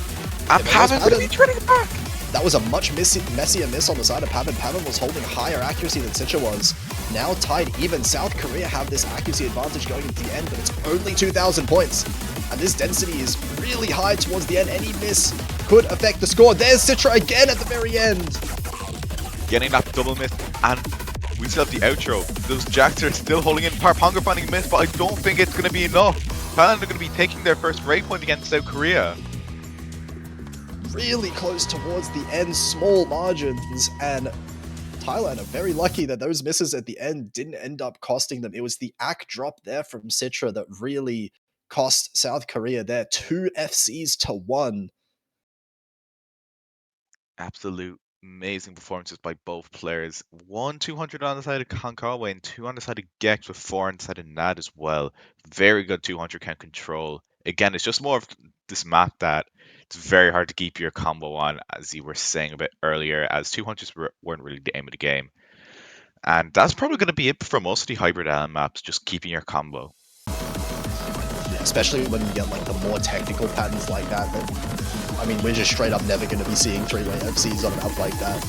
And Pavan going to be turning it back. That was a much messier miss on the side of Pavan. Pavan was holding higher accuracy than Citra was. Now tied even. South Korea have this accuracy advantage going into the end, but it's only 2,000 points. And this density is really high towards the end. Any miss could affect the score. There's Citra again at the very end. Getting that double miss, and we still have the outro. Those Jacks are still holding in. Parponga finding a miss, but I don't think it's going to be enough. Thailand are going to be taking their first raid point against South Korea. Really close towards the end, small margins, and Thailand are very lucky that those misses at the end didn't end up costing them. It was the act drop there from Citra that really cost South Korea their 2 FCs to 1. Absolute amazing performances by both players. 200 on the side of Konkawa and 2 on the side of Gex with 4 on the side of Nad as well. Very good 200 count control. Again, it's just more of this map that it's very hard to keep your combo on, as you were saying a bit earlier, as 200s weren't really the aim of the game. And that's probably going to be it for most of the hybrid island maps, just keeping your combo. Yeah, especially when you get like the more technical patterns like that. I mean, we're just straight up never going to be seeing 3-way FCs on a map like that.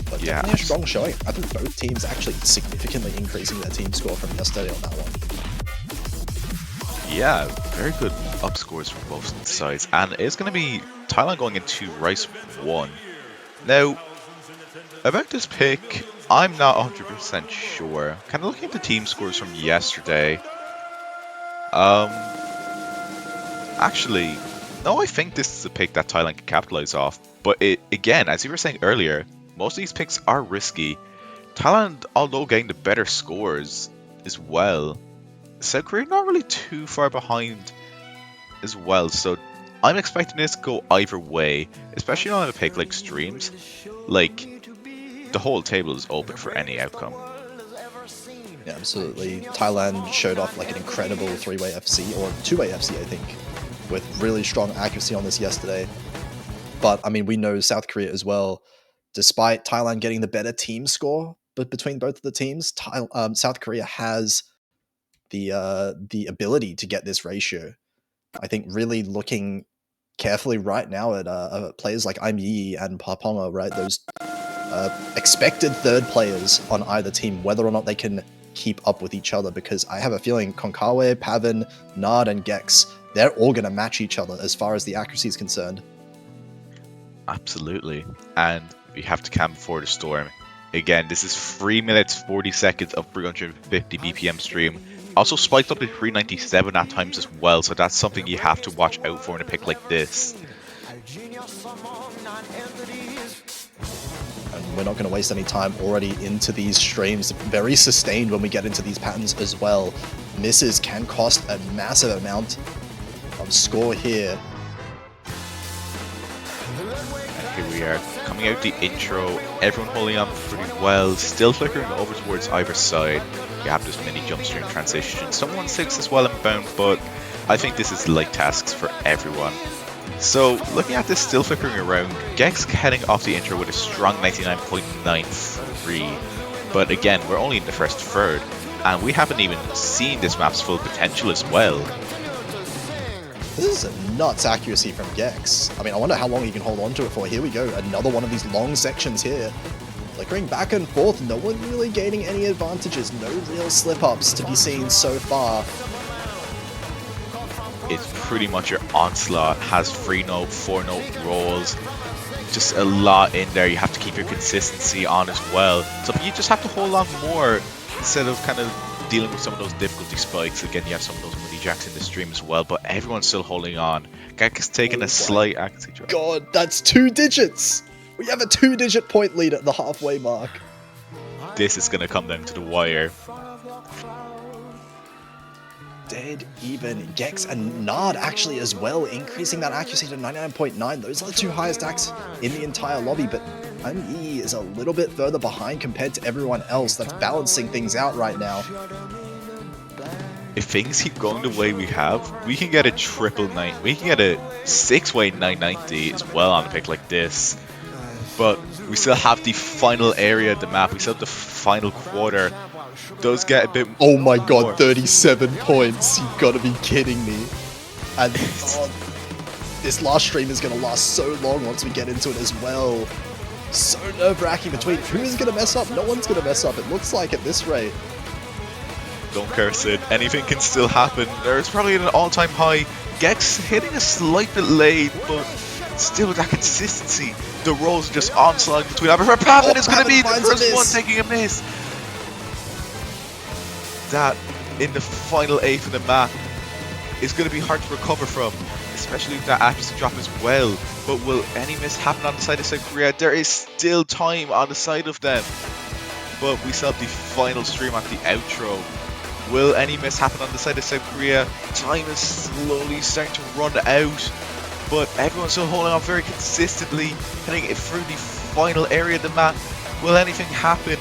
But yeah, definitely a strong showing. I think both teams actually significantly increasing their team score from yesterday on that one. Yeah, very good up scores from both sides. And it's going to be Thailand going into Rice 1. Now, about this pick, I'm not 100% sure. Kind of looking at the team scores from yesterday. Actually, no, I think this is a pick that Thailand can capitalize off. But again, as you were saying earlier, most of these picks are risky. Thailand, although getting the better scores as well, South Korea not really too far behind as well. So I'm expecting this to go either way, especially on a pick like Streams. Like, the whole table is open for any outcome. Yeah, absolutely. Thailand showed off like an incredible 3-way FC, or 2-way FC, I think, with really strong accuracy on this yesterday. But, I mean, we know South Korea as well, despite Thailand getting the better team score, but between both of the teams, South Korea has the ability to get this ratio. I think really looking carefully right now at players like Yi and Parponga, right? Those expected third players on either team, whether or not they can keep up with each other, because I have a feeling Konkawa, Pavan, Nard, and Gex, they're all going to match each other as far as the accuracy is concerned. Absolutely. And we have to camp before the storm. Again, this is 3 minutes 40 seconds of 350 BPM stream. Also spiked up to 397 at times as well, so that's something you have to watch out for in a pick like this. And we're not going to waste any time already into these streams. Very sustained when we get into these patterns as well. Misses can cost a massive amount of score here. And here we are, coming out the intro, everyone holding on pretty well, still flickering over towards either side. You have this mini jump stream transition. Someone 6 as well inbound, but I think this is light tasks for everyone. So, looking at this still flickering around, Gex heading off the intro with a strong 99.93. But again, we're only in the first third, and we haven't even seen this map's full potential as well. This is a nuts accuracy from Gex. I mean, I wonder how long he can hold on to it for. Here we go, another one of these long sections here. Flickering back and forth, no one really gaining any advantages, no real slip-ups to be seen so far. It's pretty much your onslaught, has 3-note, 4-note rolls, just a lot in there. You have to keep your consistency on as well. So you just have to hold on more instead of kind of dealing with some of those difficulty spikes. Again, you have some of those mini jacks in the stream as well, but everyone's still holding on. Gek is taking a slight accuracy drop. God, that's 2 digits! We have a 2-digit point lead at the halfway mark. This is going to come down to the wire. Dead even. Gex and Nard actually as well, increasing that accuracy to 99.9. Those are the 2 highest acts in the entire lobby, but Yi is a little bit further behind compared to everyone else. That's balancing things out right now. If things keep going the way we have, we can get a triple 9. We can get a 6-way 990 as well on a pick like this. But we still have the final area of the map. We still have the final quarter. Those get a bit. Oh my god, 37 points. You've got to be kidding me. And this last stream is going to last so long once we get into it as well. So nerve-wracking between who is going to mess up. No one's going to mess up, it looks like, at this rate. Don't curse it. Anything can still happen. There's probably an all-time high. Gex hitting a slight bit late, but still with that consistency. The rolls are just onslaught between Aberfur. Pavan is going to be the first one taking a miss. That, in the final 8 of the map, is going to be hard to recover from, especially with that accuracy drop as well. But will any miss happen on the side of South Korea? There is still time on the side of them. But we still have the final stream at the outro. Will any miss happen on the side of South Korea? Time is slowly starting to run out, but everyone's still holding on very consistently, heading through the final area of the map. Will anything happen?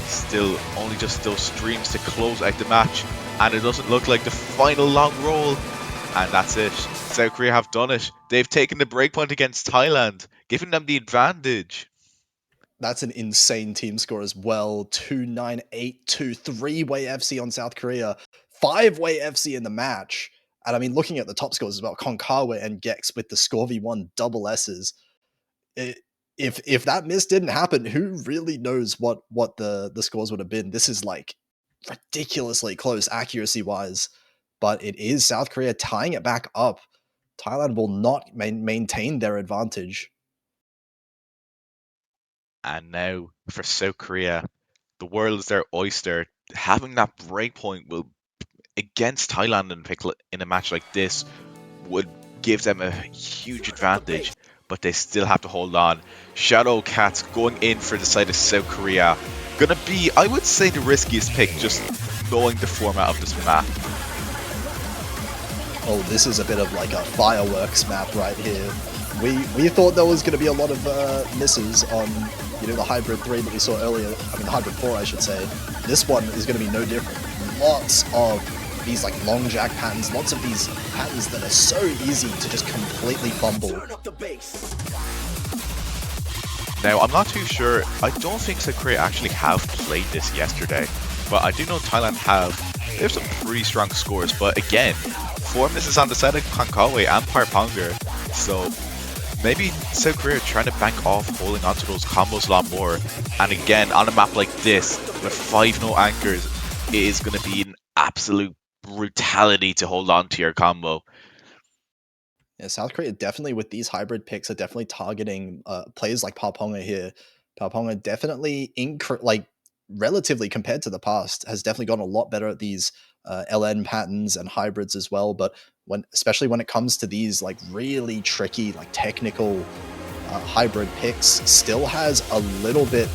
Still only just those streams to close out the match, and it doesn't look like the final long roll. And that's it. South Korea have done it. They've taken the breakpoint against Thailand, giving them the advantage. That's an insane team score as well. 2-9-8-2, 3-way FC on South Korea, 5-way FC in the match. And I mean, looking at the top scores as well, Konkawa and Gex with the Score V1 double S's. If that miss didn't happen, who really knows what the scores would have been? This is like ridiculously close accuracy-wise. But it is South Korea tying it back up. Thailand will not maintain their advantage. And now for South Korea, the world is their oyster. Having that breakpoint will, against Thailand in a match like this, would give them a huge advantage. But they still have to hold on. Shadow Cats going in for the side of South Korea. Gonna be, I would say, the riskiest pick, just knowing the format of this map. Oh, this is a bit of like a fireworks map right here. We thought there was going to be a lot of misses on, you know, the Hybrid 3 that we saw earlier. I mean, the Hybrid 4, I should say. This one is going to be no different. Lots of these like long jack patterns, lots of these patterns that are so easy to just completely fumble. Now, I'm not too sure. I don't think South Korea actually have played this yesterday, but I do know Thailand they have some pretty strong scores. But again, 4 misses on the side of Konkawa and Parponger, so maybe South Korea trying to bank off holding onto those combos a lot more. And again, on a map like this, with 5 no anchors, it is going to be an absolute brutality to hold on to your combo. Yeah, South Korea definitely with these hybrid picks are definitely targeting players like Parponga here. Parponga definitely, relatively compared to the past, has definitely gotten a lot better at these LN patterns and hybrids as well. But especially when it comes to these like really tricky, like technical hybrid picks, still has a little bit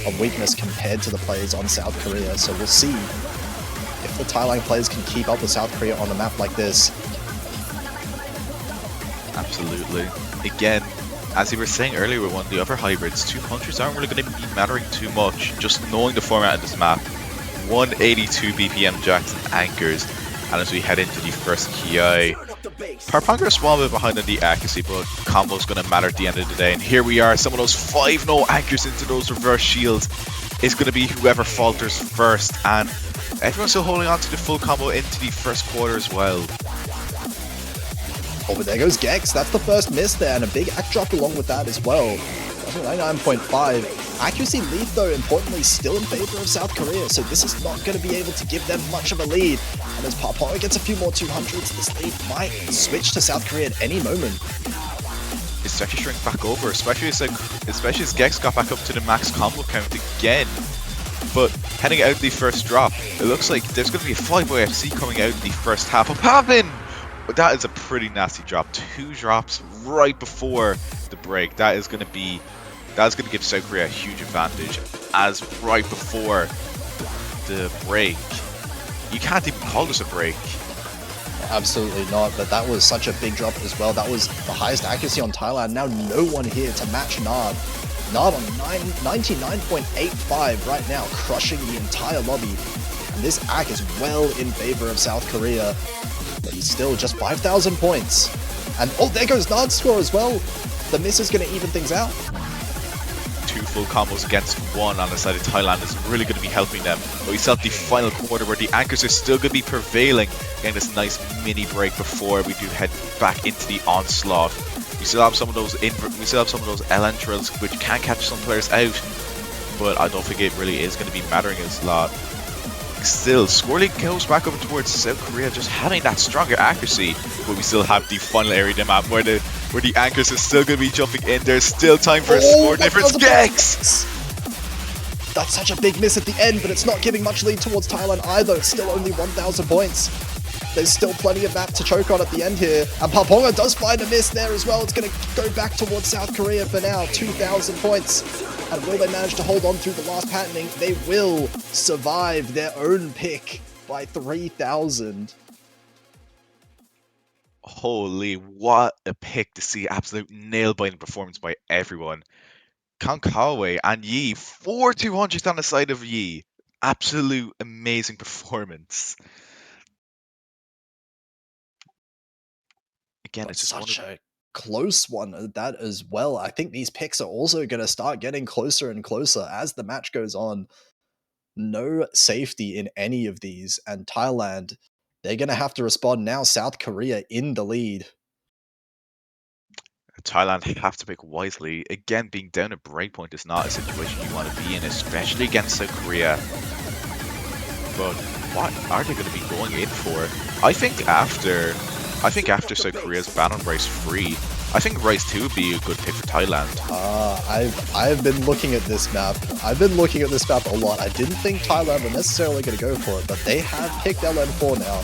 of weakness compared to the players on South Korea. So we'll see if the Thailand players can keep up with South Korea on a map like this. Absolutely. Again, as you were saying earlier with one of the other hybrids, 2 punchers aren't really going to be mattering too much. Just knowing the format of this map, 182 BPM jacks and anchors, and as we head into the first Ki, Parponger is a small bit behind on the accuracy, but combo is going to matter at the end of the day. And here we are, some of those 5 no anchors into those reverse shields is going to be whoever falters first, and everyone's still holding on to the full combo into the first quarter as well. Oh, but there goes Gex. That's the first miss there, and a big act drop along with that as well. 99.5. Accuracy lead, though, importantly, still in favor of South Korea, so this is not going to be able to give them much of a lead. And as Parponger gets a few more 200s, this lead might switch to South Korea at any moment. It's actually shrink back over, especially as Gex got back up to the max combo count again. But heading out the first drop, it looks like there's going to be a 5-way FC coming out in the first half of Pavin! But that is a pretty nasty drop. 2 drops right before the break. That is going to give South Korea a huge advantage, as right before the break, you can't even call this a break. Absolutely not, but that was such a big drop as well. That was the highest accuracy on Thailand. Now no one here to match Nard. Nard on 99.85 right now, crushing the entire lobby. And this ACK is well in favor of South Korea, but he's still just 5,000 points. And oh, there goes Nard's score as well. The miss is going to even things out. 2 full combos against one on the side of Thailand is really going to be helping them. But we still have the final quarter where the anchors are still going to be prevailing, getting this nice mini break before we do head back into the onslaught. We still have some of those LN trails which can catch some players out, but I don't think it really is going to be mattering a lot. Still, score lead goes back over towards South Korea, just having that stronger accuracy, but we still have the final area of the map where the anchors are still going to be jumping in. There's still time for a score difference. Gex! That's such a big miss at the end, but it's not giving much lead towards Thailand either. It's still only 1,000 points. There's still plenty of map to choke on at the end here. And Paponga does find a miss there as well. It's going to go back towards South Korea for now. 2,000 points. And will they manage to hold on through the last patterning? They will survive their own pick by 3,000. Holy, what a pick to see. Absolute nail-biting performance by everyone. Konkawa and Yi, 4,200 on the side of Yi. Absolute amazing performance. Again, But it's just such a close one at that as well. I think these picks are also going to start getting closer and closer as the match goes on. No safety in any of these, and Thailand, they're going to have to respond now. South Korea in the lead. Thailand have to pick wisely. Again, being down at breakpoint is not a situation you want to be in, especially against South Korea. But what are they going to be going in for? I think after South Korea's ban on Rice Free, I think Rice 2 would be a good pick for Thailand. I've been looking at this map. I've been looking at this map a lot. I didn't think Thailand were necessarily going to go for it, but they have picked LN4 now.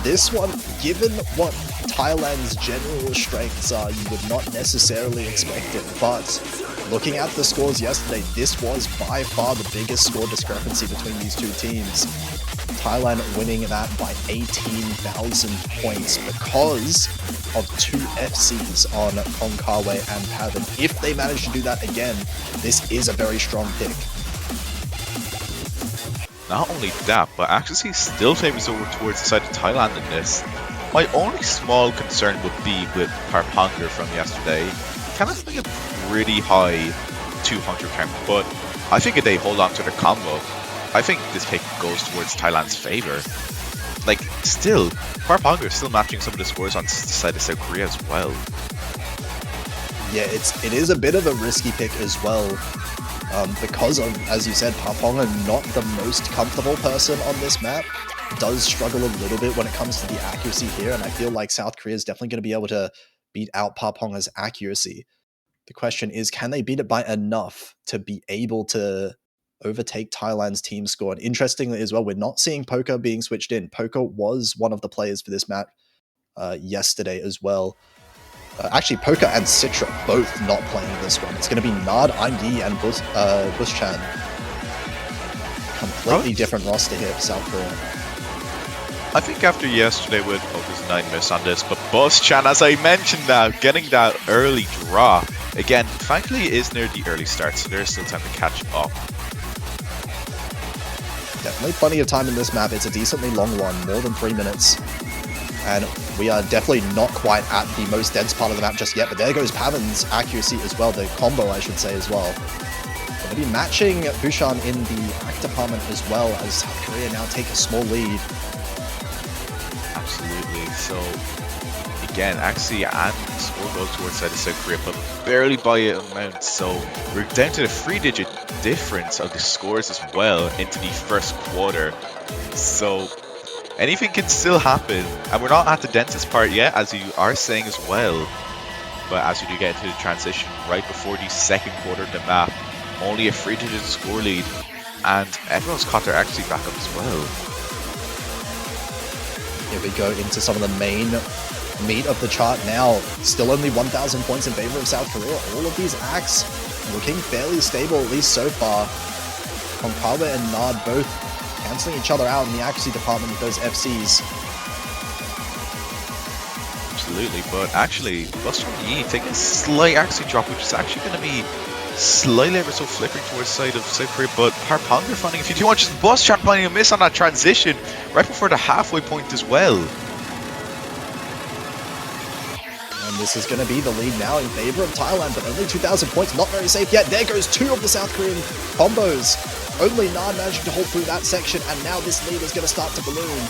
This one, given what Thailand's general strengths are, you would not necessarily expect it, but looking at the scores yesterday, this was by far the biggest score discrepancy between these two teams. Thailand winning that by 18,000 points because of 2 FCs on Konkawa and Pavan. If they manage to do that again, this is a very strong pick. Not only that, but accuracy still favors over towards the side of Thailand in this. My only small concern would be with Parpanger from yesterday. Kind of like a pretty high 200 count, but I think if they hold on to their combo, I think this pick goes towards Thailand's favor. Like, still, Parpanger is still matching some of the scores on the side of South Korea as well. Yeah, it is a bit of a risky pick as well. Because of, as you said, Parpanger not the most comfortable person on this map. Does struggle a little bit when it comes to the accuracy here, and I feel like South Korea is definitely going to be able to beat out Parpanger's accuracy. The question is, can they beat it by enough to be able to overtake Thailand's team score? And interestingly as well, we're not seeing Poker being switched in. Poker was one of the players for this map yesterday as well. Actually, Poker and Citra both not playing this one. It's going to be Nard, Yi, and Buschan. Completely different roster here for South Korea. I think after yesterday with Poker's 9 miss on this, but Buschan, as I mentioned now, getting that early draw. Again, thankfully it is near the early start, so there's still time to catch up. Definitely plenty of time in this map. It's a decently long one, more than 3 minutes. And we are definitely not quite at the most dense part of the map just yet, but there goes Pavan's accuracy as well, the combo I should say as well. They'll be matching Buschan in the act department as well, as South Korea now take a small lead. Absolutely, so again, accuracy and score goes towards side of South Korea, but barely by an amount, so we're down to the 3-digit difference of the scores as well into the first quarter. So anything can still happen, and we're not at the densest part yet, as you are saying as well. But as you do get into the transition right before the second quarter of the map, only a 3-digit score lead, and everyone's caught their accuracy back up as well. Here we go into some of the main meat of the chart now. Still only 1,000 points in favor of South Korea. All of these acts looking fairly stable, at least so far. Konkawa and Nard both cancelling each other out in the accuracy department with those FCs. Absolutely, but actually, Buster Yi taking a slight accuracy drop, which is actually going to be slightly ever so flickering towards the side of South Korea, but Parpanger finding a few too much. Buschan finding a miss on that transition right before the halfway point as well. And this is going to be the lead now in favor of Thailand, but only 2,000 points, not very safe yet. There goes 2 of the South Korean combos. Only Nard managing to hold through that section, and now this lead is going to start to balloon.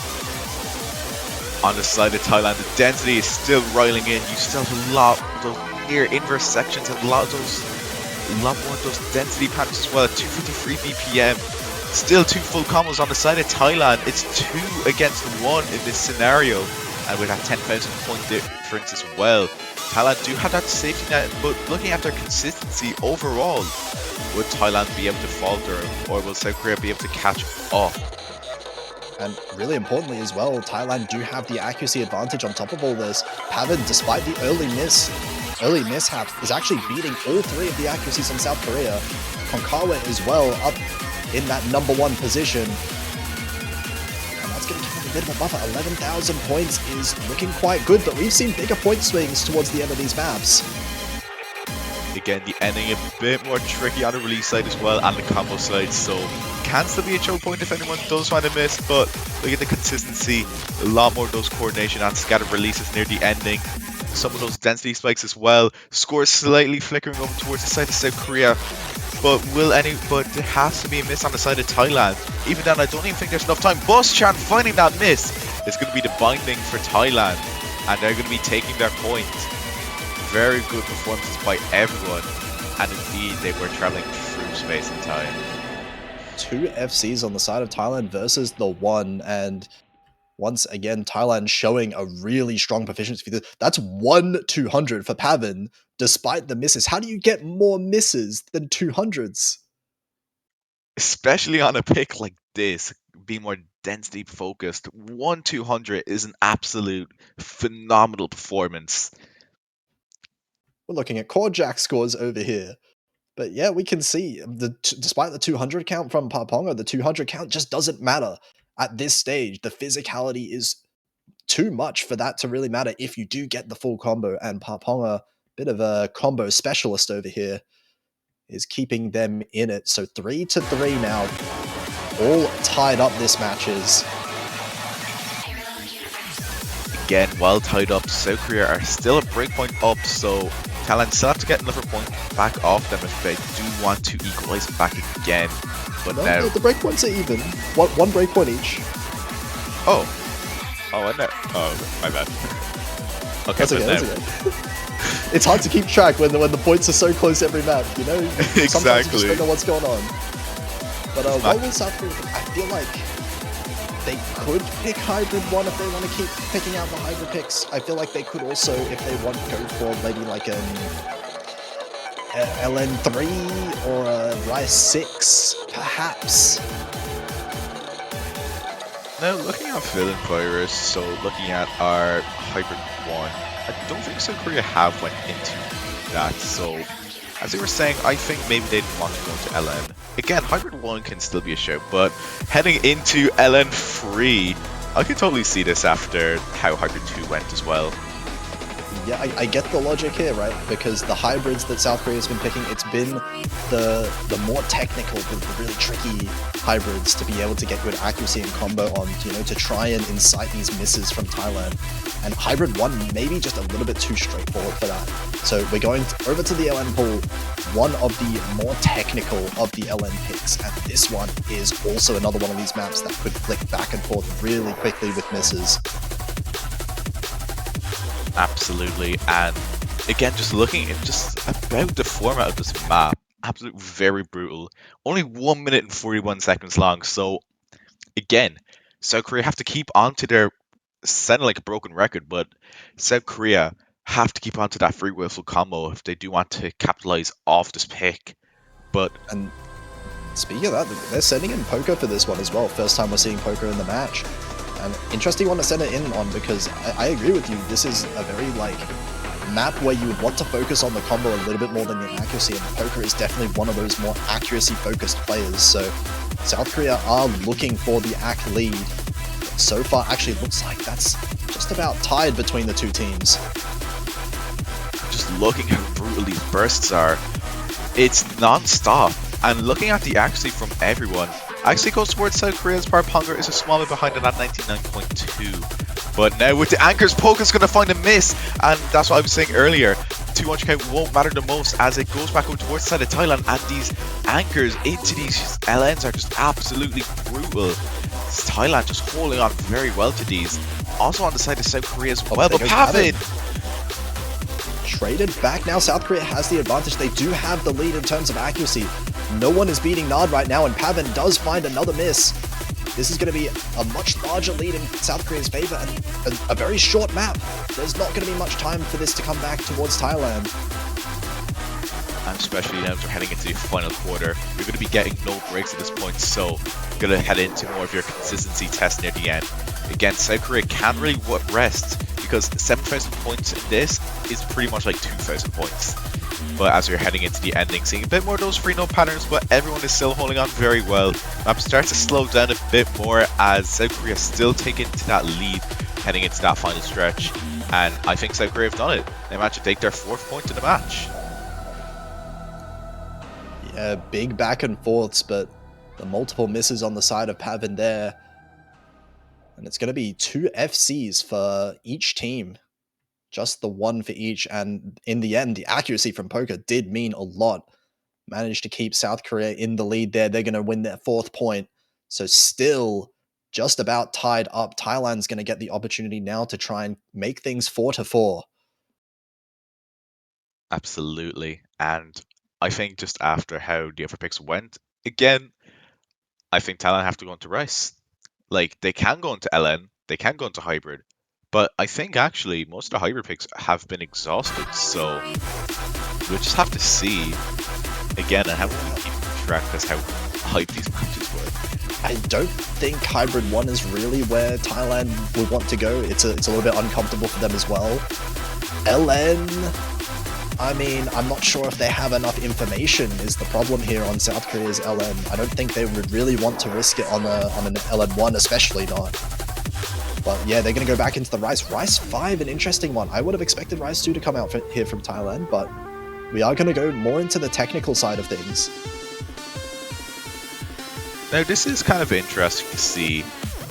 On the side of Thailand, the density is still riling in. You still have a lot of those near inverse sections and a lot more of those density patterns as well. 253 BPM. Still 2 full combos on the side of Thailand. It's 2 against 1 in this scenario. And with that 10,000 point difference as well. Thailand do have that safety net, but looking at their consistency overall, would Thailand be able to falter, or will South Korea be able to catch up? And really importantly as well, Thailand do have the accuracy advantage on top of all this. Pavin, despite the early mishap, is actually beating all 3 of the accuracies on South Korea. Konkawa as well up in that #1 position. And that's going to give him a bit of a buffer. 11,000 points is looking quite good, but we've seen bigger point swings towards the end of these maps. Again, the ending a bit more tricky on the release side as well, and the combo side, so can still be a choke point if anyone does find a miss, but look at the consistency, a lot more of those coordination and scattered releases near the ending. Some of those density spikes as well. Scores slightly flickering over towards the side of South Korea, but there has to be a miss on the side of Thailand. Even then, I don't even think there's enough time. Boschan finding that miss is going to be the binding for Thailand, and they're going to be taking their point. Very good performances by everyone, and indeed they were traveling through space and time. 2 FCs on the side of Thailand versus the 1, and once again Thailand showing a really strong proficiency. That's 1-200 for Pavin, despite the misses. How do you get more misses than 200s? Especially on a pick like this, be more density focused. 1-200 is an absolute phenomenal performance. We're looking at core jack scores over here. But yeah, we can see, despite the 200 count from Paponga, the 200 count just doesn't matter at this stage. The physicality is too much for that to really matter if you do get the full combo, and Paponga, bit of a combo specialist over here, is keeping them in it. So 3-3 now. All tied up this match is. Again, well tied up, South Korea are still a breakpoint up, so Thailand still have to get another point back off them if they do want to equalize it back again. But No, now the breakpoints are even. One breakpoint each. Oh, I know. Oh, my bad. Okay, That's okay, that's okay. It's hard to keep track when the points are so close every map, you know? Sometimes you just Exactly. don't know what's going on. But what will South Korea do? I feel like they could pick Hybrid 1 if they want to keep picking out the Hybrid picks. I feel like they could also, if they want, go for maybe like an LN3 or a Rice 6, perhaps. Now, looking at Villain Virus, so looking at our Hybrid 1, I don't think South Korea have went into that, so as they were saying, I think maybe they'd want to go into LN. Again, Hybrid 1 can still be a shout, but heading into LN3, I can totally see this after how Hybrid 2 went as well. Yeah, I get the logic here, right? Because the hybrids that South Korea's been picking, it's been the more technical, the really tricky hybrids to be able to get good accuracy and combo on, you know, to try and incite these misses from Thailand. And Hybrid 1 maybe just a little bit too straightforward for that. So we're going over to the LN pool, one of the more technical of the LN picks, and this one is also another one of these maps that could flick back and forth really quickly with misses. Absolutely, and again, just looking at just about the format of this map, absolutely very brutal. Only 1 minute and 41 seconds long, so again, South Korea have to keep on to their, sounding like a broken record, but South Korea have to keep on to that free whistle combo if they do want to capitalize off this pick. But And speaking of that, they're sending in Poker for this one as well. First time we're seeing Poker in the match. And interesting one to send it in on, because I agree with you. This is a very like map where you would want to focus on the combo a little bit more than your accuracy, and Poker is definitely one of those more accuracy focused players. So South Korea are looking for the AC lead. So far, actually looks like that's just about tied between the two teams. just looking how brutal these bursts are, it's non-stop. And looking at the accuracy from everyone, actually goes towards South Korea's Power Ponga is a small bit behind it at 99.2. But now with the anchors, Poke's going to find a miss, and that's what I was saying earlier. 200 count won't matter the most as it goes back over towards the side of Thailand, and these anchors into these LNs are just absolutely brutal. It's Thailand just holding on very well to these. Also on the side of South Korea as well, but Pavin! Traded back now. South Korea has the advantage. They do have the lead in terms of accuracy. No one is beating Nard right now, and Pavin does find another miss. This is going to be a much larger lead in South Korea's favor, and a very short map. There's not going to be much time for this to come back towards Thailand. And especially now as we're heading into the final quarter, you're going to be getting no breaks at this point, so you're going to head into more of your consistency test near the end. Again, South Korea can't really rest, because 7,000 points in this is pretty much like 2,000 points. But as we're heading into the ending, seeing a bit more of those 3-0 patterns, but everyone is still holding on very well. Map starts to slow down a bit more as South Korea still taking to that lead heading into that final stretch. And I think South Korea have done it. They managed to take their 4th point in the match. Yeah, big back and forths, but the multiple misses on the side of Pavin there. And it's going to be 2 FCs for each team. Just the one for each, and in the end, the accuracy from Poker did mean a lot. Managed to keep South Korea in the lead there. They're going to win their 4th point. So still just about tied up. Thailand's going to get the opportunity now to try and make things 4-4. Absolutely. And I think just after how the other picks went, again, I think Thailand have to go into Rice. Like, they can go into LN, they can go into Hybrid, but I think actually most of the hybrid picks have been exhausted, so we'll just have to see again and how we keep track as how hype these matches were. I don't think Hybrid 1 is really where Thailand would want to go. It's a little bit uncomfortable for them as well. LN, I mean, I'm not sure if they have enough information is the problem here on South Korea's LN. I don't think they would really want to risk it on an LN1, especially not. But yeah, they're going to go back into the Rice. Rice 5, an interesting one. I would have expected Rice 2 to come out here from Thailand, but we are going to go more into the technical side of things. Now, this is kind of interesting to see.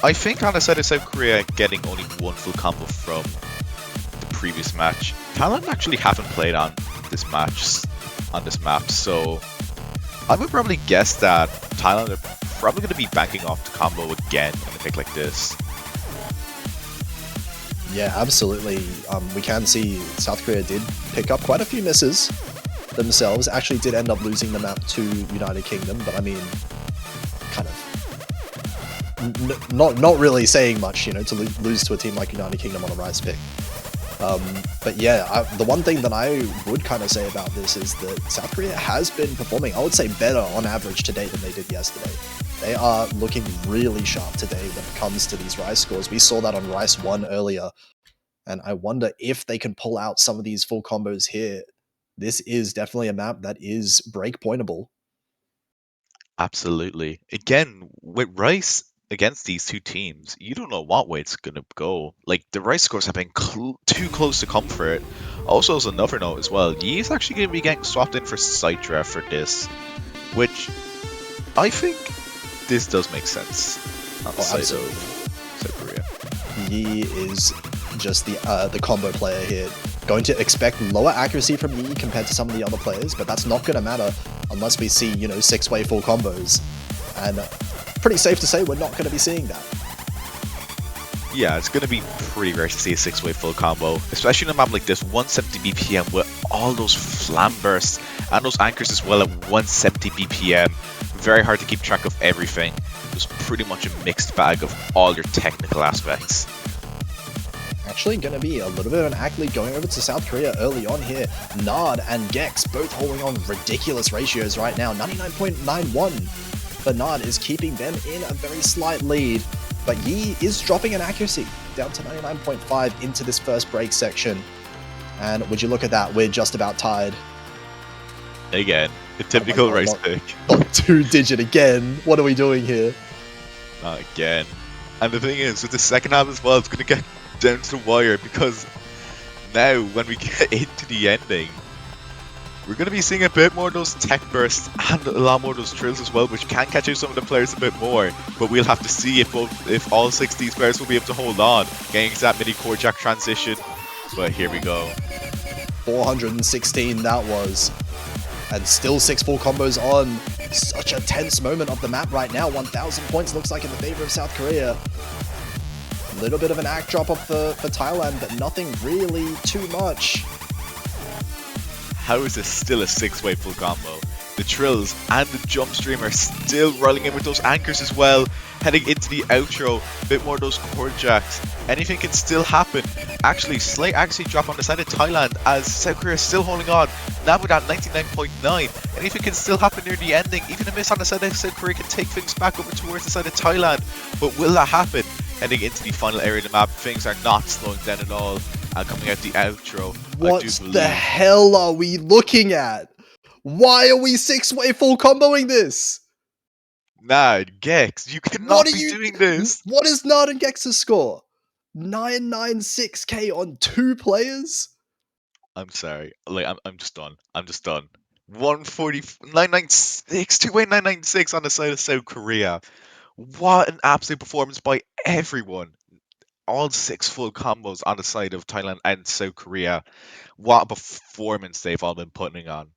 I think on the side of South Korea getting only one full combo from the previous match, Thailand actually haven't played on this match, on this map, so I would probably guess that Thailand are probably going to be banking off the combo again on a pick like this. Yeah, absolutely. We can see South Korea did pick up quite a few misses themselves. Actually did end up losing the map to United Kingdom, but I mean, kind of not really saying much, you know, to lose to a team like United Kingdom on a Rice pick. But yeah, the one thing that I would kind of say about this is that South Korea has been performing, I would say, better on average today than they did yesterday. They are looking really sharp today when it comes to these Rice scores. We saw that on Rice 1 earlier, and I wonder if they can pull out some of these full combos here. This is definitely a map that is break-pointable. Absolutely. Again, with Rice against these two teams, you don't know what way it's going to go. Like, the Rice scores have been too close to come for it. Also, as another note as well, Yi is actually going to be getting swapped in for Citra for this, which I think this does make sense on the side of South Korea. Yi is just the combo player here. Going to expect lower accuracy from Yi compared to some of the other players, but that's not going to matter unless we see, you know, 6-way full combos. And pretty safe to say we're not going to be seeing that. Yeah, it's going to be pretty rare to see a 6-way full combo, especially in a map like this, 170 BPM with all those flam bursts and those anchors as well at 170 BPM. Very hard to keep track of everything. It's pretty much a mixed bag of all your technical aspects. Actually going to be a little bit of an act lead going over to South Korea early on here. Nard and Gex both holding on ridiculous ratios right now. 99.91. But Nard is keeping them in a very slight lead. But Yi is dropping an accuracy down to 99.5 into this first break section. And would you look at that, we're just about tied. Again, a typical race pick. Not 2-digit again. What are we doing here? Not again. And the thing is, with the second half as well, it's going to get down to the wire, because now when we get into the ending, We're going to be seeing a bit more of those tech bursts and a lot more of those trills as well, which can catch out some of the players a bit more. But we'll have to see if all 6 of these players will be able to hold on, getting into that midi core jack transition. But here we go. 416 that was. And still 6 full combos on. Such a tense moment of the map right now. 1,000 points looks like in the favor of South Korea. A little bit of an act drop off for Thailand, but nothing really too much. How is this still a 6-way full combo? The trills and the jump stream are still rolling in with those anchors as well. Heading into the outro, a bit more of those core jacks. Anything can still happen. Actually, slight accuracy drop on the side of Thailand as South Korea is still holding on. Now with that 99.9, anything can still happen near the ending. Even a miss on the side of South Korea can take things back over towards the side of Thailand. But will that happen? Heading into the final area of the map, things are not slowing down at all. And coming out the outro, What the hell are we looking at? Why are we 6-way full comboing this? Nah, Gex, you cannot be doing this. What is Nard and Gex's score? 996k on 2 players? I'm sorry. Like, I'm just done. I'm just done. 996, 2-way 996 on the side of South Korea. What an absolute performance by everyone. All 6 full combos on the side of Thailand and South Korea. What a performance they've all been putting on.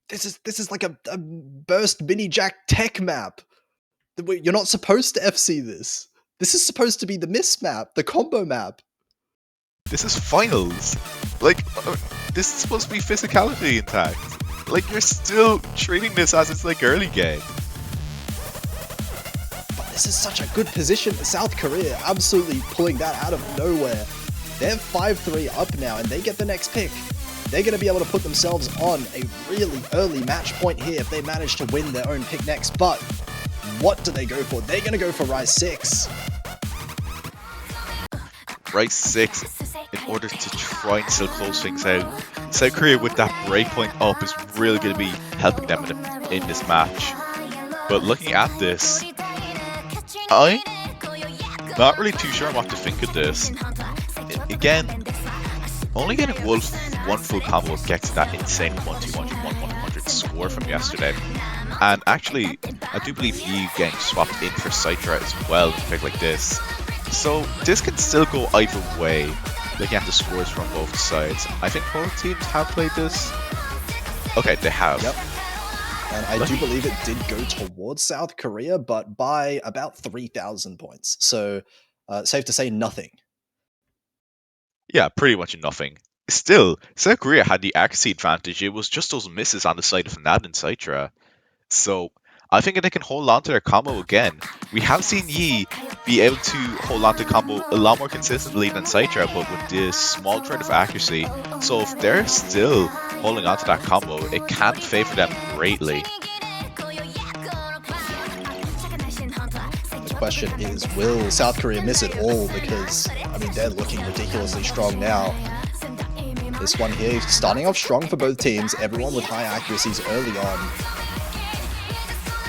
This is like a burst mini jack tech map. You're not supposed to FC this. This is supposed to be the miss map, the combo map. This is finals. Like, this is supposed to be physicality intact. Like, you're still treating this as it's like early game. But this is such a good position for South Korea, absolutely pulling that out of nowhere. They're 5-3 up now, and they get the next pick. They're going to be able to put themselves on a really early match point here if they manage to win their own pick next. But what do they go for? They're going to go for Rise 6. Rise 6 in order to try and still close things out. South Korea with that breakpoint up is really going to be helping them in this match. But looking at this, I'm not really too sure what to think of this. Again, only getting one full combo gets that insane 1-2-1-100 score from yesterday. And actually, I do believe Yi getting swapped in for Citra as well in a pick like this. So this can still go either way, looking at the scores from both sides. I think both teams have played this. Okay, they have. Yep. And I do believe it did go towards South Korea, but by about 3,000 points. So safe to say nothing. Yeah, pretty much nothing. Still, South Korea had the accuracy advantage. It was just those misses on the side of Nad and Citra. So I think they can hold on to their combo again. We have seen Yi be able to hold on to combo a lot more consistently than Citra, but with this small thread of accuracy. So if they're still holding on to that combo, it can favor them greatly. The question is, will South Korea miss it all? Because, I mean, they're looking ridiculously strong now. This one here, starting off strong for both teams, everyone with high accuracies early on.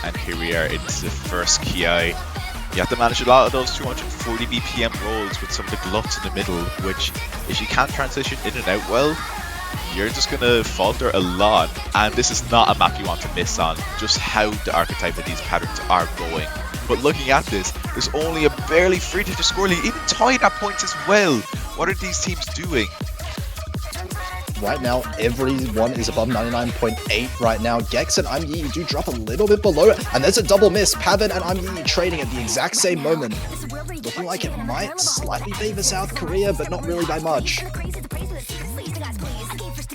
And here we are into the first Ki. You have to manage a lot of those 240 BPM rolls with some of the gluts in the middle, which if you can't transition in and out well, you're just going to falter a lot. And this is not a map you want to miss on, just how the archetype of these patterns are going. But looking at this, there's only a barely 3-digit score lead, even tied at points as well. What are these teams doing? Right now, everyone is above 99.8 right now. Gex and Yi do drop a little bit below it, and there's a double miss. Pavan and Yi trading at the exact same moment. Looking like it might slightly favor South Korea, but not really by much.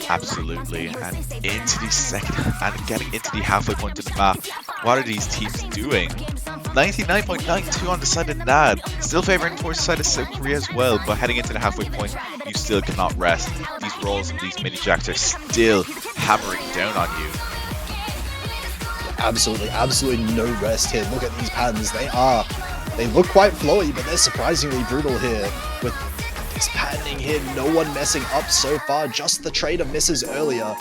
Absolutely, and into the second, and getting into the halfway point of the map. What are these teams doing? 99.92 on the side of Nad, still favoring towards the side of South Korea as well, but heading into the halfway point, you still cannot rest. These rolls and these mini jacks are still hammering down on you. Absolutely no rest here. Look at these patterns, they look quite flowy, but they're surprisingly brutal here. With this patterning here, no one messing up so far, just the trade of misses earlier.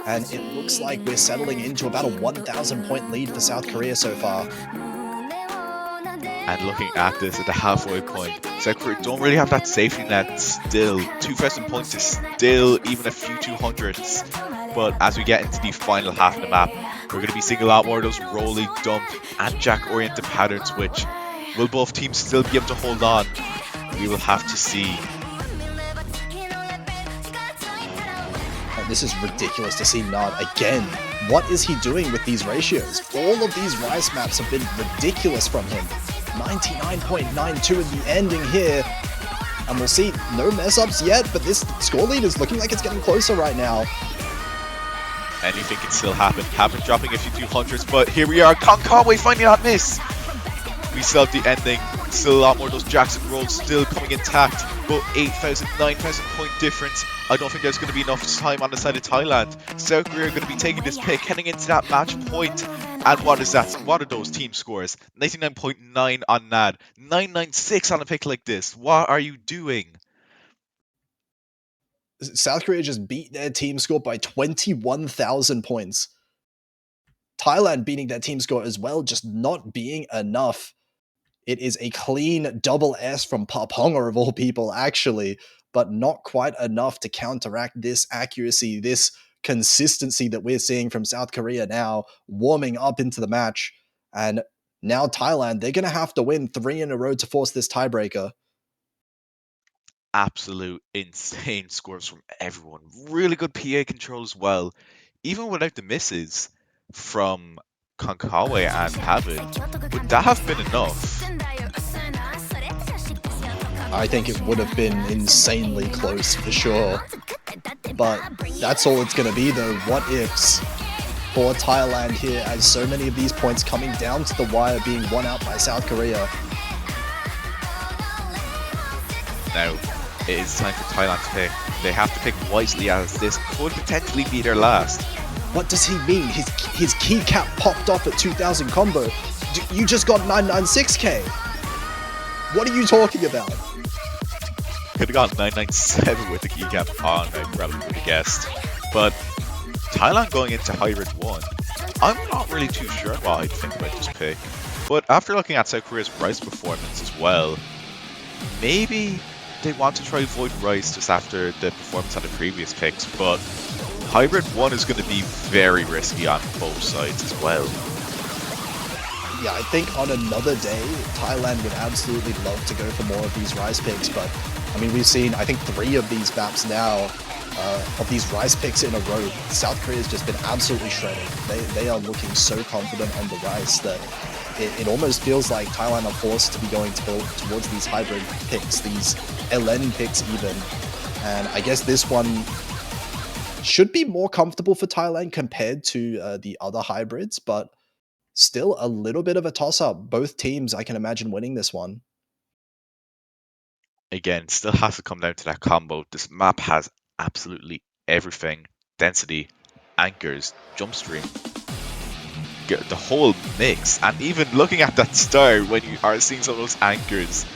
And it looks like we're settling into about a 1,000 point lead for South Korea so far. And looking at this at the halfway point, South Korea don't really have that safety net still. 2,000 points is still even a few 200s. But as we get into the final half of the map, we're going to be seeing a lot more of those rolling, dump, and jack-oriented patterns, which will both teams still be able to hold on? We will have to see. This is ridiculous to see Nard again. What is he doing with these ratios? All of these Rice maps have been ridiculous from him. 99.92 in the ending here. And we'll see, no mess-ups yet, but this score lead is looking like it's getting closer right now. Anything can still happen. Happen dropping a few 200s, but here we are. Conway finding that miss. We still have the ending. Still a lot more of those jacks and rolls still coming intact. But 8,000, 9,000 point difference. I don't think there's going to be enough time on the side of Thailand. South Korea are going to be taking this pick, heading into that match point. And what is that? What are those team scores? 99.9 on NAD. 996 on a pick like this. What are you doing? South Korea just beat their team score by 21,000 points. Thailand beating their team score as well, just not being enough. It is a clean double S from Paponga of all people, actually, but not quite enough to counteract this accuracy, this consistency that we're seeing from South Korea now, warming up into the match. And now Thailand, they're going to have to win 3 in a row to force this tiebreaker. Absolute insane scores from everyone. Really good PA control as well. Even without the misses from Konkawa and Pavid, would that have been enough? I think it would have been insanely close for sure. But that's all it's going to be though. What ifs for Thailand here, as so many of these points coming down to the wire being won out by South Korea. Now, it is time for Thailand to pick. They have to pick wisely, as this could potentially be their last. What does he mean? His keycap popped off at 2,000 combo. You just got 996k. What are you talking about? Could have got 997 with the keycap on, I probably would have guessed. But Thailand going into Hybrid 1, I'm not really too sure what I think about this pick. But after looking at South Korea's Rice performance as well, maybe they want to try Void Rice just after the performance on the previous picks, but Hybrid 1 is going to be very risky on both sides as well. Yeah, I think on another day, Thailand would absolutely love to go for more of these Rice picks, but I mean, we've seen, I think, 3 of these maps now, of these Rice picks in a row. South Korea's just been absolutely shredded. They are looking so confident on the Rice that it almost feels like Thailand are forced to be going towards these hybrid picks, these LN picks even. And I guess this one should be more comfortable for Thailand compared to the other hybrids, but still a little bit of a toss-up. Both teams, I can imagine, winning this one. Again, still has to come down to that combo. This map has absolutely everything. Density, anchors, jump stream. The whole mix. And even looking at that start, when you are seeing some of those anchors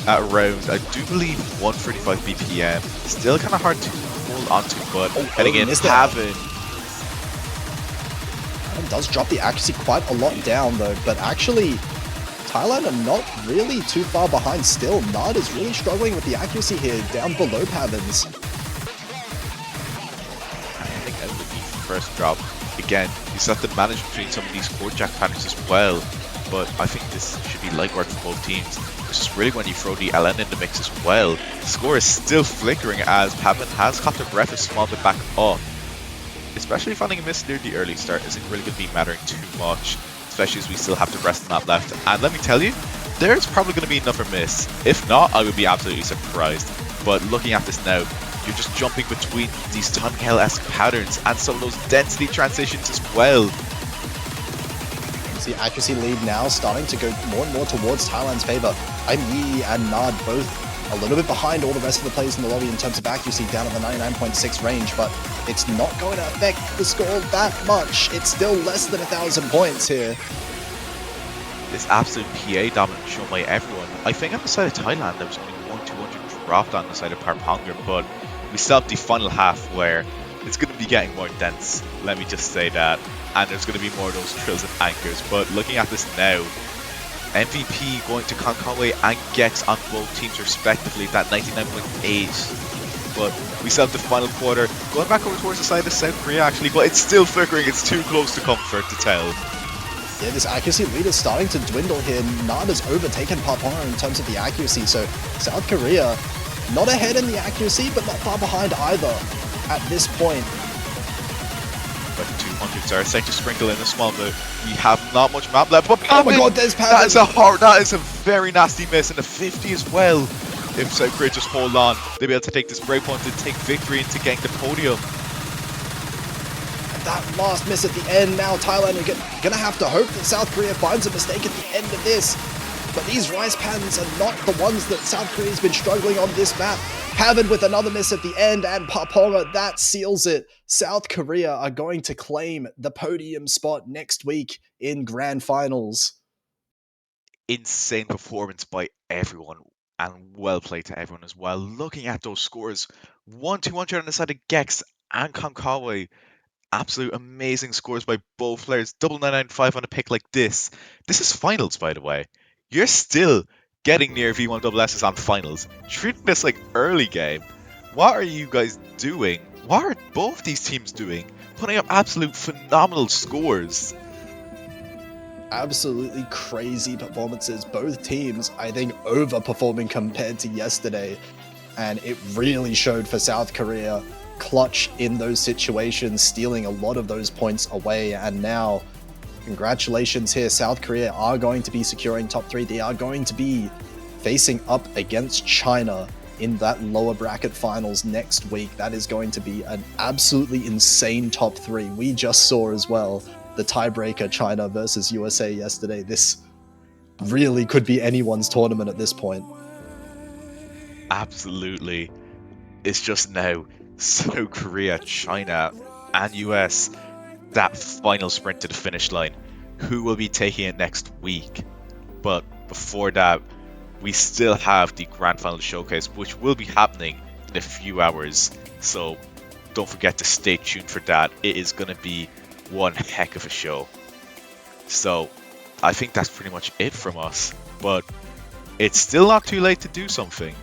at around, I do believe 135 BPM. Still kind of hard to hold onto, but and again, Pavid does drop the accuracy quite a lot down though, but actually Thailand are not really too far behind still. Nard is really struggling with the accuracy here, down below Pavin's. I think that would be first drop. Again, you still have to manage between some of these core jack patterns as well, but I think this should be light work for both teams. It's just really when you throw the LN in the mix as well. The score is still flickering as Pavin has caught the breath a small bit back up. Especially finding a miss near the early start isn't really going to be mattering too much, especially as we still have the rest of the map left. And let me tell you, there's probably going to be another miss. If not, I would be absolutely surprised. But looking at this now, you're just jumping between these Tom Hell-esque patterns and some of those density transitions as well. The accuracy lead now starting to go more and more towards Thailand's favor. Yi and Nard both a little bit behind all the rest of the players in the lobby in terms of accuracy, down at the 99.6 range, but it's not going to affect the score that much. It's still less than 1,000 points here. This absolute PA dominance shown by everyone. I think on the side of Thailand there was only 1-200 dropped on the side of Parponger, but we still have the final half where it's going to be getting more dense, let me just say that, and there's going to be more of those trills and anchors. But looking at this now, MVP going to Konkawa and Gex on both teams respectively, that 99.8. But we still have the final quarter going back over towards the side of South Korea actually, but it's still flickering. It's too close to comfort to tell. Yeah, this accuracy lead is starting to dwindle here. Nada's overtaken Papara in terms of the accuracy, so South Korea not ahead in the accuracy, but not far behind either at this point. But the 200s are starting to sprinkle in a small bit. We have not much map left, but Oh my god, there's Pavan! that is a very nasty miss, and a 50 as well. If South Korea just hold on, they'll be able to take this breakpoint and take victory into getting the podium. And that last miss at the end, now Thailand are gonna have to hope that South Korea finds a mistake at the end of this. But these rice pans are not the ones that South Korea's been struggling on this map. Pavan with another miss at the end, and Paponga, that seals it. South Korea are going to claim the podium spot next week in Grand Finals. Insane performance by everyone, and well played to everyone as well. Looking at those scores, 1-200 on the side of Gex and Konkawa. Absolute amazing scores by both players. Double 995 on a pick like this. This is finals, by the way. You're still getting near V1SS's on finals. Treating this like early game. What are you guys doing? What are both these teams doing? Putting up absolute phenomenal scores. Absolutely crazy performances. Both teams, I think, overperforming compared to yesterday. And it really showed for South Korea. Clutch in those situations, stealing a lot of those points away. And now, congratulations here. South Korea are going to be securing top 3. They are going to be facing up against China in that lower bracket finals next week. That is going to be an absolutely insane top 3. We just saw as well the tiebreaker China versus USA yesterday. This really could be anyone's tournament at this point. Absolutely. It's just now South Korea, China, and US, that final sprint to the finish line. Who will be taking it next week? But before that, we still have the Grand Final Showcase, which will be happening in a few hours. So don't forget to stay tuned for that. It is going to be one heck of a show. So I think that's pretty much it from us. But it's still not too late to do something.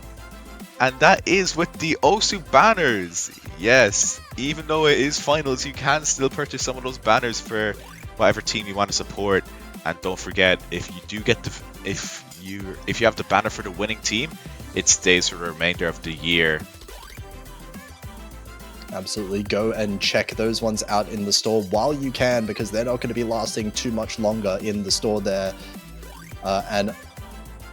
And that is with the Osu banners. Yes, even though it is finals, you can still purchase some of those banners for whatever team you want to support. And don't forget, if you do get if you have the banner for the winning team, it stays for the remainder of the year. Absolutely, go and check those ones out in the store while you can, because they're not going to be lasting too much longer in the store there. And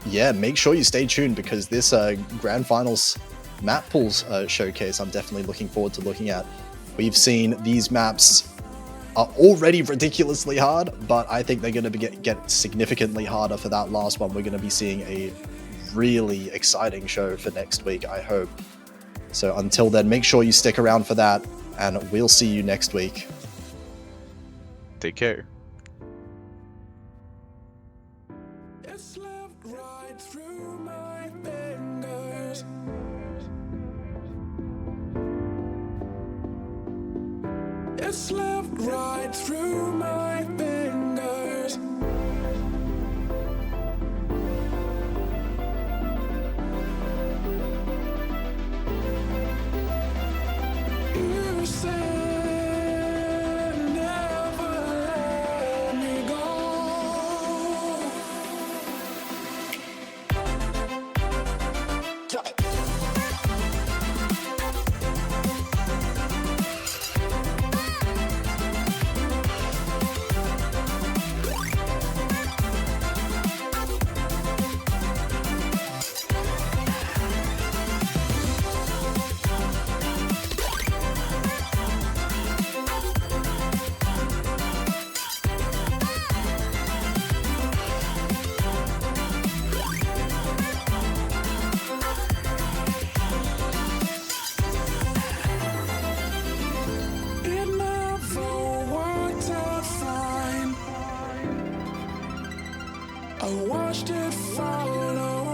yeah, make sure you stay tuned, because this Grand Finals map pools showcase, I'm definitely looking forward to looking at. We've seen these maps are already ridiculously hard, but I think they're going to get significantly harder for that last one. We're going to be seeing a really exciting show for next week, I hope. So until then, make sure you stick around for that, and we'll see you next week. Take care. It's left right through my fingers. It's left right through my fingers. You said never let me go. Drop it. It never worked out fine. I watched it fall away.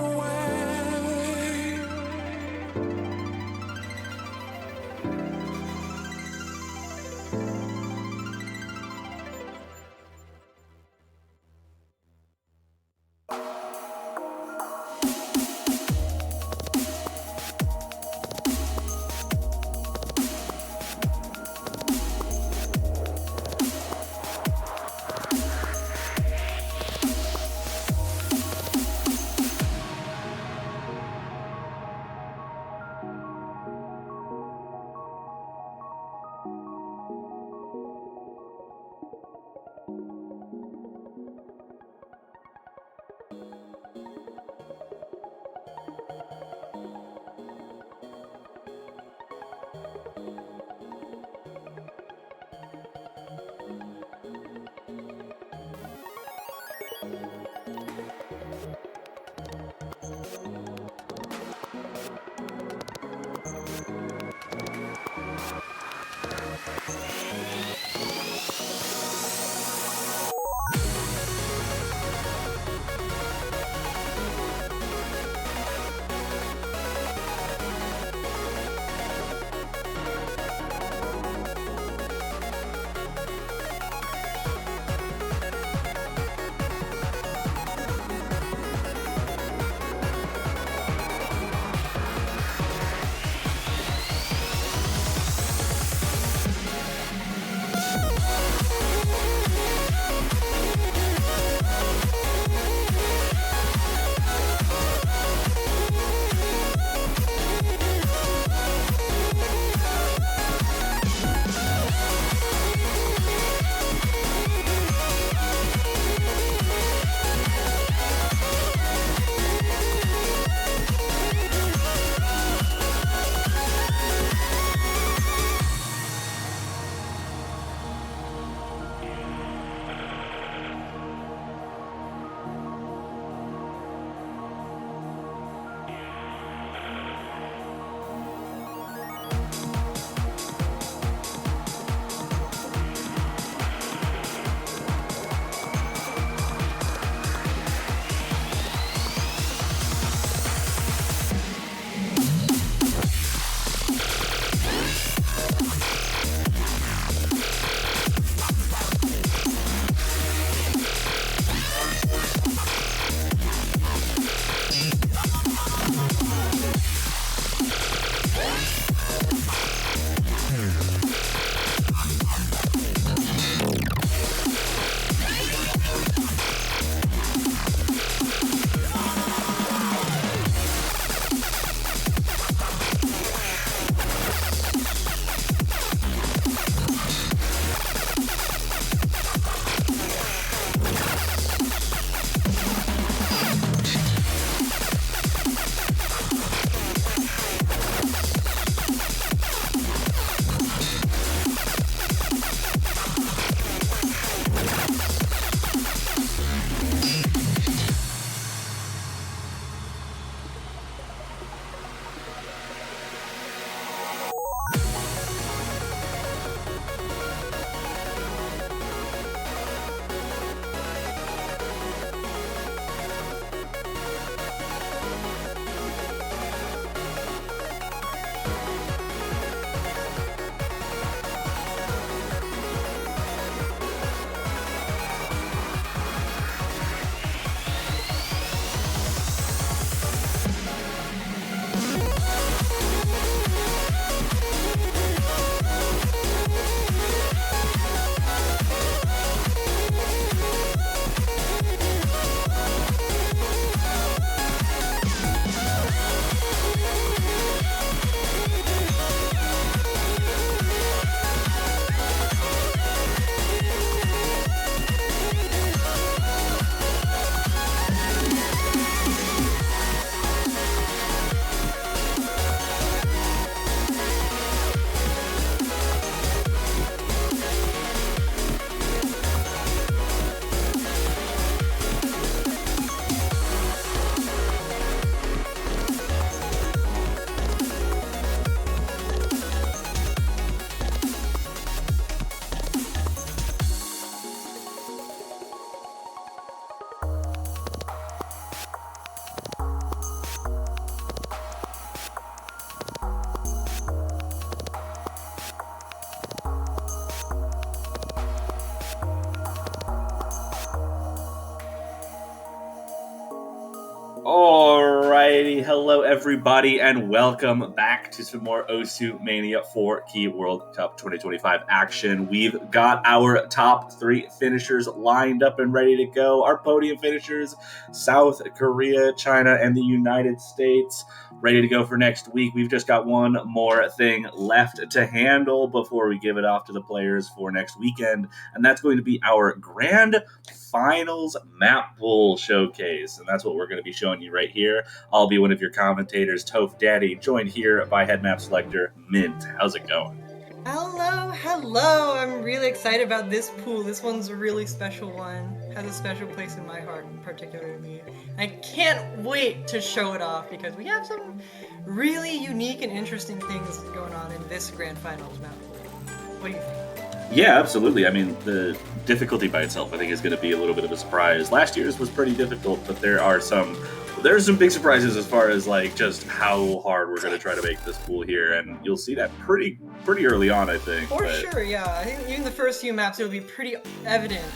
Alrighty, hello everybody, and welcome back to some more Osu Mania 4 Key World Cup 2025 action. We've got our top 3 finishers lined up and ready to go. Our podium finishers, South Korea, China, and the United States, ready to go for next week. We've just got one more thing left to handle before we give it off to the players for next weekend, and that's going to be our grand finals map pool showcase, and that's what we're going to be showing you right here. I'll be one of your commentators, Toph Daddy, joined here by head map selector Mint. How's it going? Hello. I'm really excited about this pool. This one's a really special one. Has a special place in my heart, particularly. I can't wait to show it off because we have some really unique and interesting things going on in this grand finals map pool. What do you think? Yeah, absolutely. I mean, the difficulty by itself, I think, is going to be a little bit of a surprise. Last year's was pretty difficult, but there's some big surprises as far as like just how hard we're going to try to make this pool here, and you'll see that pretty early on, I think. For sure, yeah. I think even the first few maps, it'll be pretty evident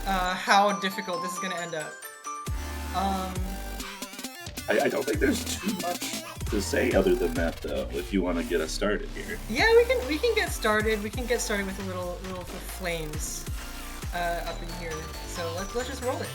how difficult this is going to end up. I don't think there's too much to say other than that, though. If you want to get us started here. Yeah, we can get started. We can get started with a little flames up in here. So let's just roll it.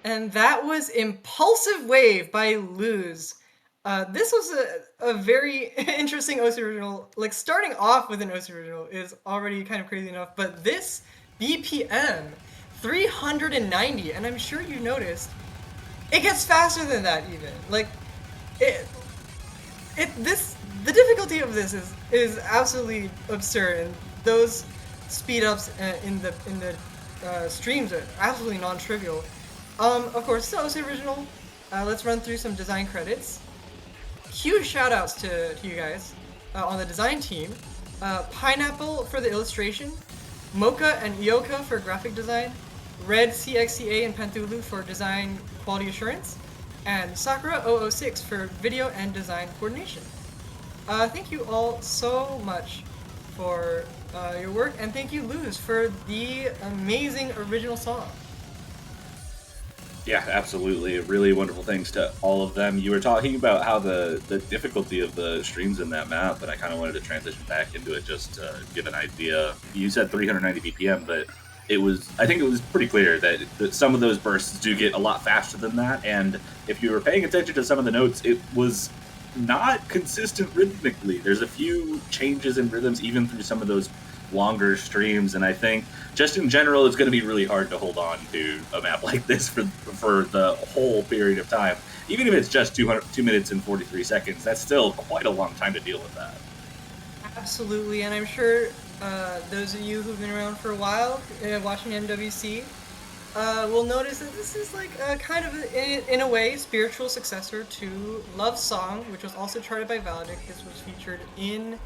And that was Impulsive Wave by Luz. This was a very interesting OC original. Like, starting off with an OC original is already kind of crazy enough, but this BPM 390, and I'm sure you noticed, it gets faster than that even. Like, the difficulty of this is absolutely absurd, and those speed ups in the streams are absolutely non-trivial. Of course, it's the original. Let's run through some design credits. Huge shout outs to you guys on the design team. Pineapple for the illustration, Mocha and Ioka for graphic design, Red CXCA and Panthulu for design quality assurance, and Sakura 006 for video and design coordination. Thank you all so much for your work, and thank you, Luz, for the amazing original song. Yeah, absolutely. Really wonderful things to all of them. You were talking about how the difficulty of the streams in that map, and I kind of wanted to transition back into it just to give an idea. You said 390 BPM, but I think it was pretty clear that some of those bursts do get a lot faster than that, and if you were paying attention to some of the notes, it was not consistent rhythmically. There's a few changes in rhythms even through some of those longer streams, and I think just in general it's going to be really hard to hold on to a map like this for the whole period of time. Even if it's just 2 minutes and 43 seconds, that's still quite a long time to deal with that. Absolutely, and I'm sure those of you who've been around for a while watching MWC will notice that this is like a kind of, in a way, spiritual successor to Love Song, which was also charted by Valedict. This was featured in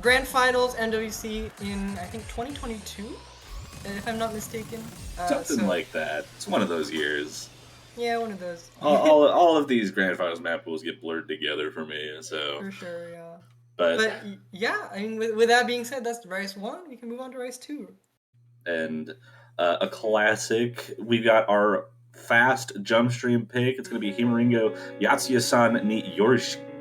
Grand Finals MWC in, I think, 2022, if I'm not mistaken. Something like that. It's one of those years. Yeah, one of those. all of these Grand Finals map pools get blurred together for me, so. For sure, yeah. But yeah, I mean, with that being said, that's Rice 1. We can move on to Rice 2. And a classic, we got our fast jump stream pick. It's going to be Himaringo Yatsuya-san ni Yoroshiku.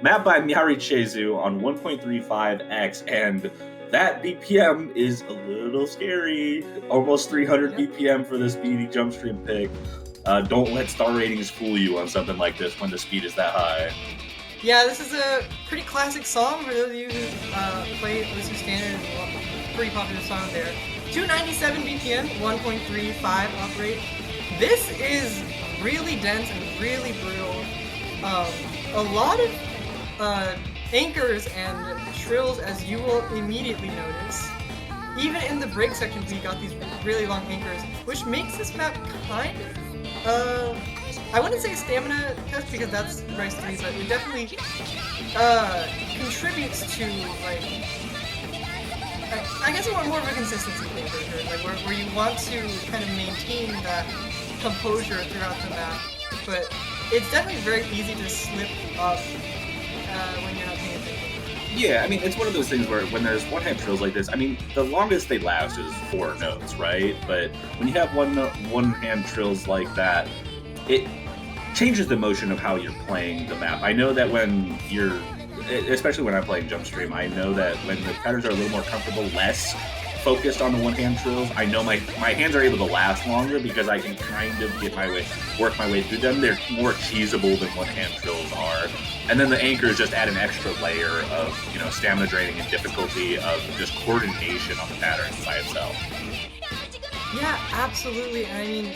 Map by Miari Chezu on 1.35x, and that BPM is a little scary. Almost 300 BPM for the speedy jump stream pick. Don't let star ratings fool you on something like this when the speed is that high. Yeah, this is a pretty classic song for those of you who play OC Standard. Pretty popular song there. 297 BPM, 1.35 up rate. This is really dense and really brutal. A lot of anchors and trills, as you will immediately notice. Even in the break sections, we got these really long anchors, which makes this map kind of, I wouldn't say a stamina test because that's Rice 3, but it definitely contributes to, like, I guess I want more of a consistency thing for sure, like where you want to kind of maintain that composure throughout the map, but it's definitely very easy to slip up when you're not paying attention. Yeah, I mean, it's one of those things where when there's one-hand trills like this, I mean, the longest they last is 4 notes, right? But when you have one-hand trills like that, it changes the motion of how you're playing the map. I know that when you're, especially when I'm playing Jump Stream, I know that when the patterns are a little more comfortable, less focused on the one-hand trills, I know my hands are able to last longer because I can kind of work my way through them. They're more cheesable than one-hand trills are. And then the anchors just add an extra layer of, you know, stamina draining and difficulty of just coordination on the pattern by itself. Yeah, absolutely. I mean,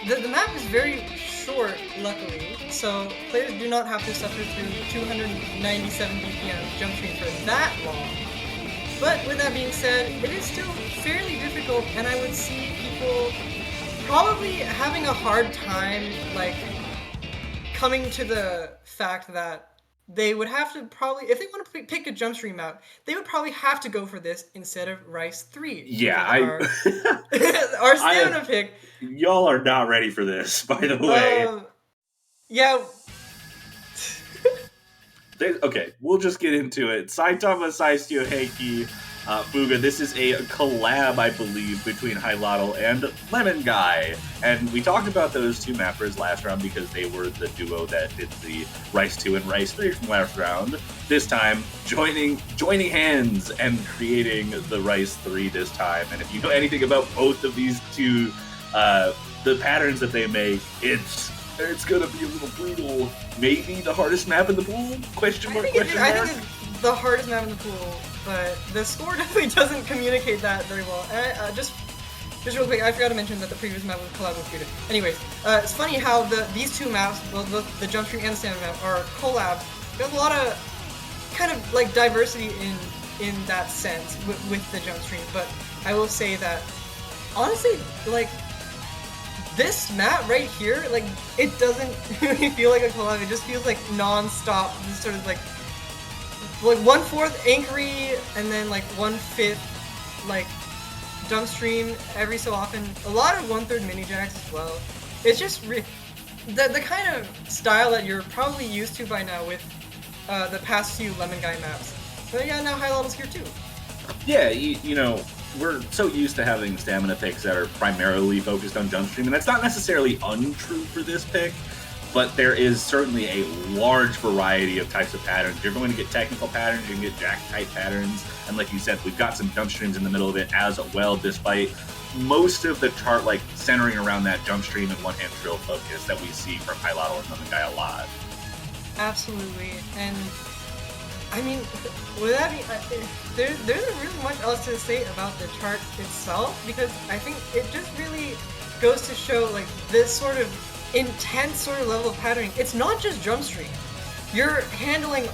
the map is very short, luckily, so players do not have to suffer through 297 BPM jump stream for that long. But with that being said, it is still fairly difficult, and I would see people probably having a hard time, like, coming to the fact that they would have to probably, if they want to pick a jump stream map, they would probably have to go for this instead of Rice 3. Yeah, our stamina pick. Y'all are not ready for this, by the way. Yeah. Okay, we'll just get into it. Saitama Saistyo Heiki Fuga. This is a collab, I believe, between Hylatl and Lemon Guy. And we talked about those two mappers last round because they were the duo that did the Rice 2 and Rice 3 from last round. This time, joining hands and creating the Rice 3 this time. And if you know anything about both of these two the patterns that they make, it's gonna be a little brutal. Maybe the hardest map in the pool? Question mark? I think it's the hardest map in the pool, but the score definitely doesn't communicate that very well. And just real quick, I forgot to mention that the previous map was collab with Cuda. Anyways, it's funny how these two maps, both the jump stream and the stamina map, are collab. There's a lot of kind of like diversity in that sense with the jump stream, but I will say that honestly, like, this map right here, like, it doesn't really feel like a collab. It just feels like non-stop, this sort of like 1/4 anchory and then like 1/5 like jump stream every so often. A lot of 1/3 mini jacks as well. It's just the kind of style that you're probably used to by now with the past few Lemon Guy maps. But yeah, now high levels here too. Yeah, you know, we're so used to having stamina picks that are primarily focused on jump stream, and that's not necessarily untrue for this pick, but there is certainly a large variety of types of patterns. You're going to get technical patterns, you can get jack-type patterns, and like you said, we've got some jump streams in the middle of it as well, despite most of the chart like centering around that jump stream and one-hand drill focus that we see from High Lotto and Lemon Guy a lot. Absolutely, and I mean, with that being, there isn't really much else to say about the chart itself, because I think it just really goes to show like this sort of intense sort of level of patterning. It's not just jump stream. You're handling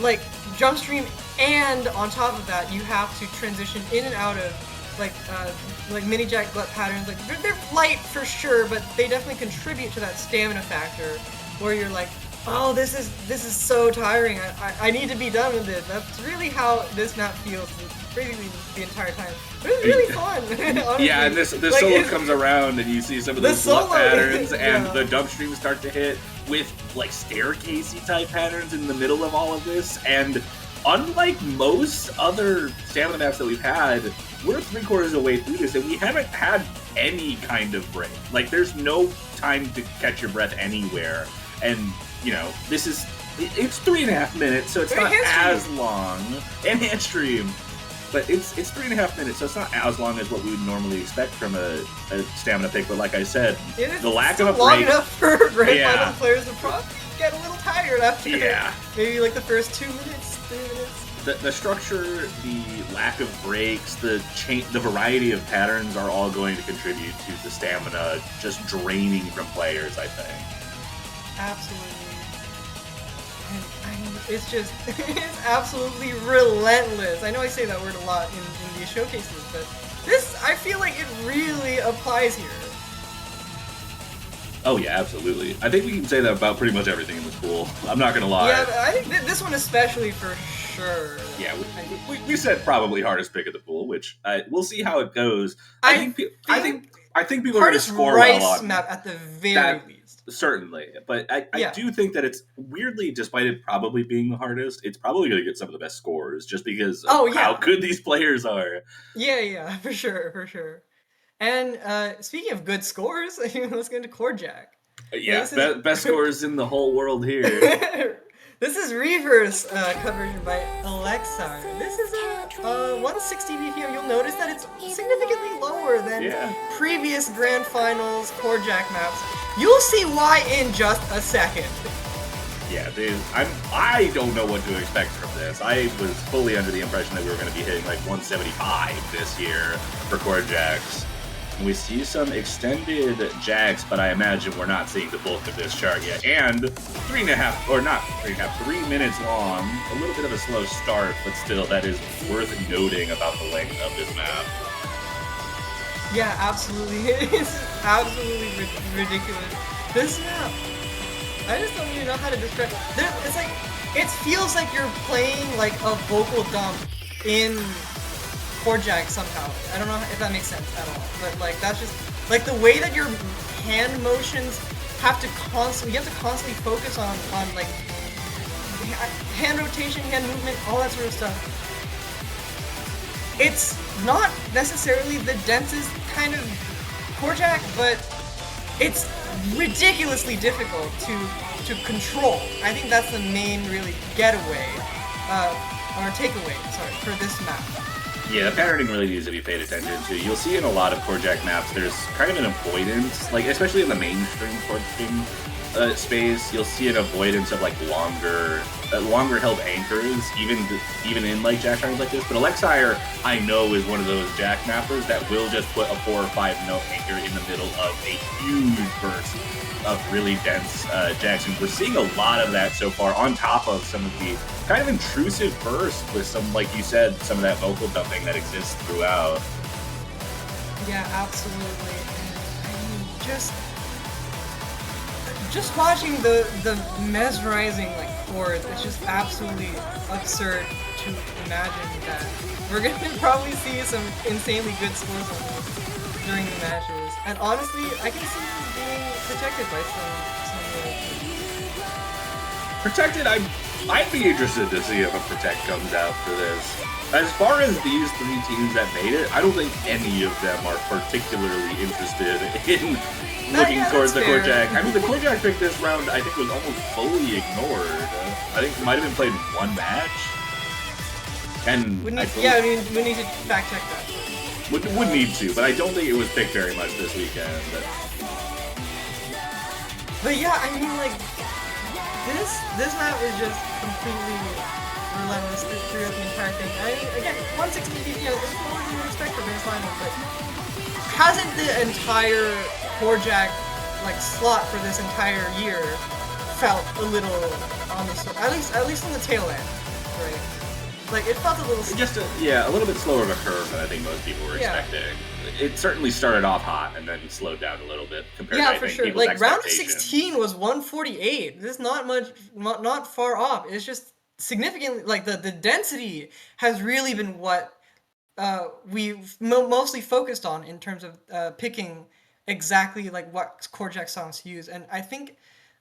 like jump stream, and on top of that, you have to transition in and out of like mini jack glut patterns. Like they're light for sure, but they definitely contribute to that stamina factor, where you're like, oh, this is so tiring. I need to be done with it. That's really how this map feels basically the entire time. But it's really fun. Honestly. Yeah, and this like, solo comes around and you see some of those solo patterns and the jump streams start to hit with like staircasey type patterns in the middle of all of this. And unlike most other stamina maps that we've had, we're 3/4 of the way through this and we haven't had any kind of break. Like there's no time to catch your breath anywhere. And you know, it's 3.5 minutes, so it's not as long. And hand stream. But it's 3.5 minutes, so it's not as long as what we would normally expect from a stamina pick. But like I said, the lack of a break. Long enough for Grand Final players to probably get a little tired after maybe like the first 2 minutes, 3 minutes. The structure, the lack of breaks, the variety of patterns are all going to contribute to the stamina just draining from players, I think. Absolutely. And I mean, it's absolutely relentless. I know I say that word a lot in these showcases, but this, I feel like it really applies here. Oh yeah, absolutely. I think we can say that about pretty much everything in this pool. I'm not gonna lie. Yeah, I think this one especially for sure. Yeah, we said probably hardest pick of the pool, which we'll see how it goes. I think people are going to score well on map at the very least. Certainly, but I do think that it's weirdly, despite it probably being the hardest, it's probably going to get some of the best scores just because of how good these players are. Yeah, for sure. And speaking of good scores, let's get into Core Jack. Yeah, best scores in the whole world here. This is Reverse cut version by Alexar. This is a 160 BPM. You'll notice that it's significantly lower than previous Grand Finals Core Jack maps. You'll see why in just a second. Yeah, dude, I don't know what to expect from this. I was fully under the impression that we were going to be hitting like 175 this year for Core Jacks. We see some extended jacks, but I imagine we're not seeing the bulk of this chart yet. And 3 minutes long. A little bit of a slow start, but still, that is worth noting about the length of this map. Yeah, absolutely. It's absolutely ridiculous. This map, I just don't even know how to describe it. It's like, it feels like you're playing like a vocal dump in Core Jack somehow. I don't know if that makes sense at all, but like that's just like the way that your hand motions you have to constantly focus on like hand rotation, hand movement, all that sort of stuff. It's not necessarily the densest kind of Core Jack, but it's ridiculously difficult to control. I think that's the main really getaway or takeaway, sorry, for this map. Yeah, the patterning really needs to be paid attention to. You'll see in a lot of core jack maps, there's kind of an avoidance, like especially in the mainstream core stream space, you'll see an avoidance of like longer held anchors, even in like jack triangles like this. But Alexire, I know, is one of those jack mappers that will just put a 4 or 5 note anchor in the middle of a huge burst of really dense jacks, and we're seeing a lot of that so far, on top of some of the kind of intrusive burst with some, like you said, some of that vocal dumping that exists throughout. Yeah, absolutely. I mean, just watching the mesmerizing like chords, it's just absolutely absurd to imagine that we're gonna probably see some insanely good scores on this during the matches. And honestly, I can see this being protected by some Protected, I'd be interested to see if a Protect comes out for this. As far as these 3 teams that made it, I don't think any of them are particularly interested in looking towards the core jack. I mean, the core jack pick this round, I think, was almost fully ignored. I think it might have been played in 1 match. And we need to fact check that. Would need to, but I don't think it was picked very much this weekend. But yeah, I mean, like, this map is just completely relentless throughout the entire thing. I mean, again, 160 BPM is more than you would expect for base lineup, but hasn't the entire core jack like slot for this entire year felt a little on the slow, at least on the tail end, right? Like, it felt a little a little bit slower of a curve than I think most people were expecting. It certainly started off hot and then slowed down a little bit compared to, I think, people's like round of expectations. 16 was 148. This is not far off. It's just significantly, like, the density has really been what we've mostly focused on in terms of picking exactly like what core jack songs to use. And I think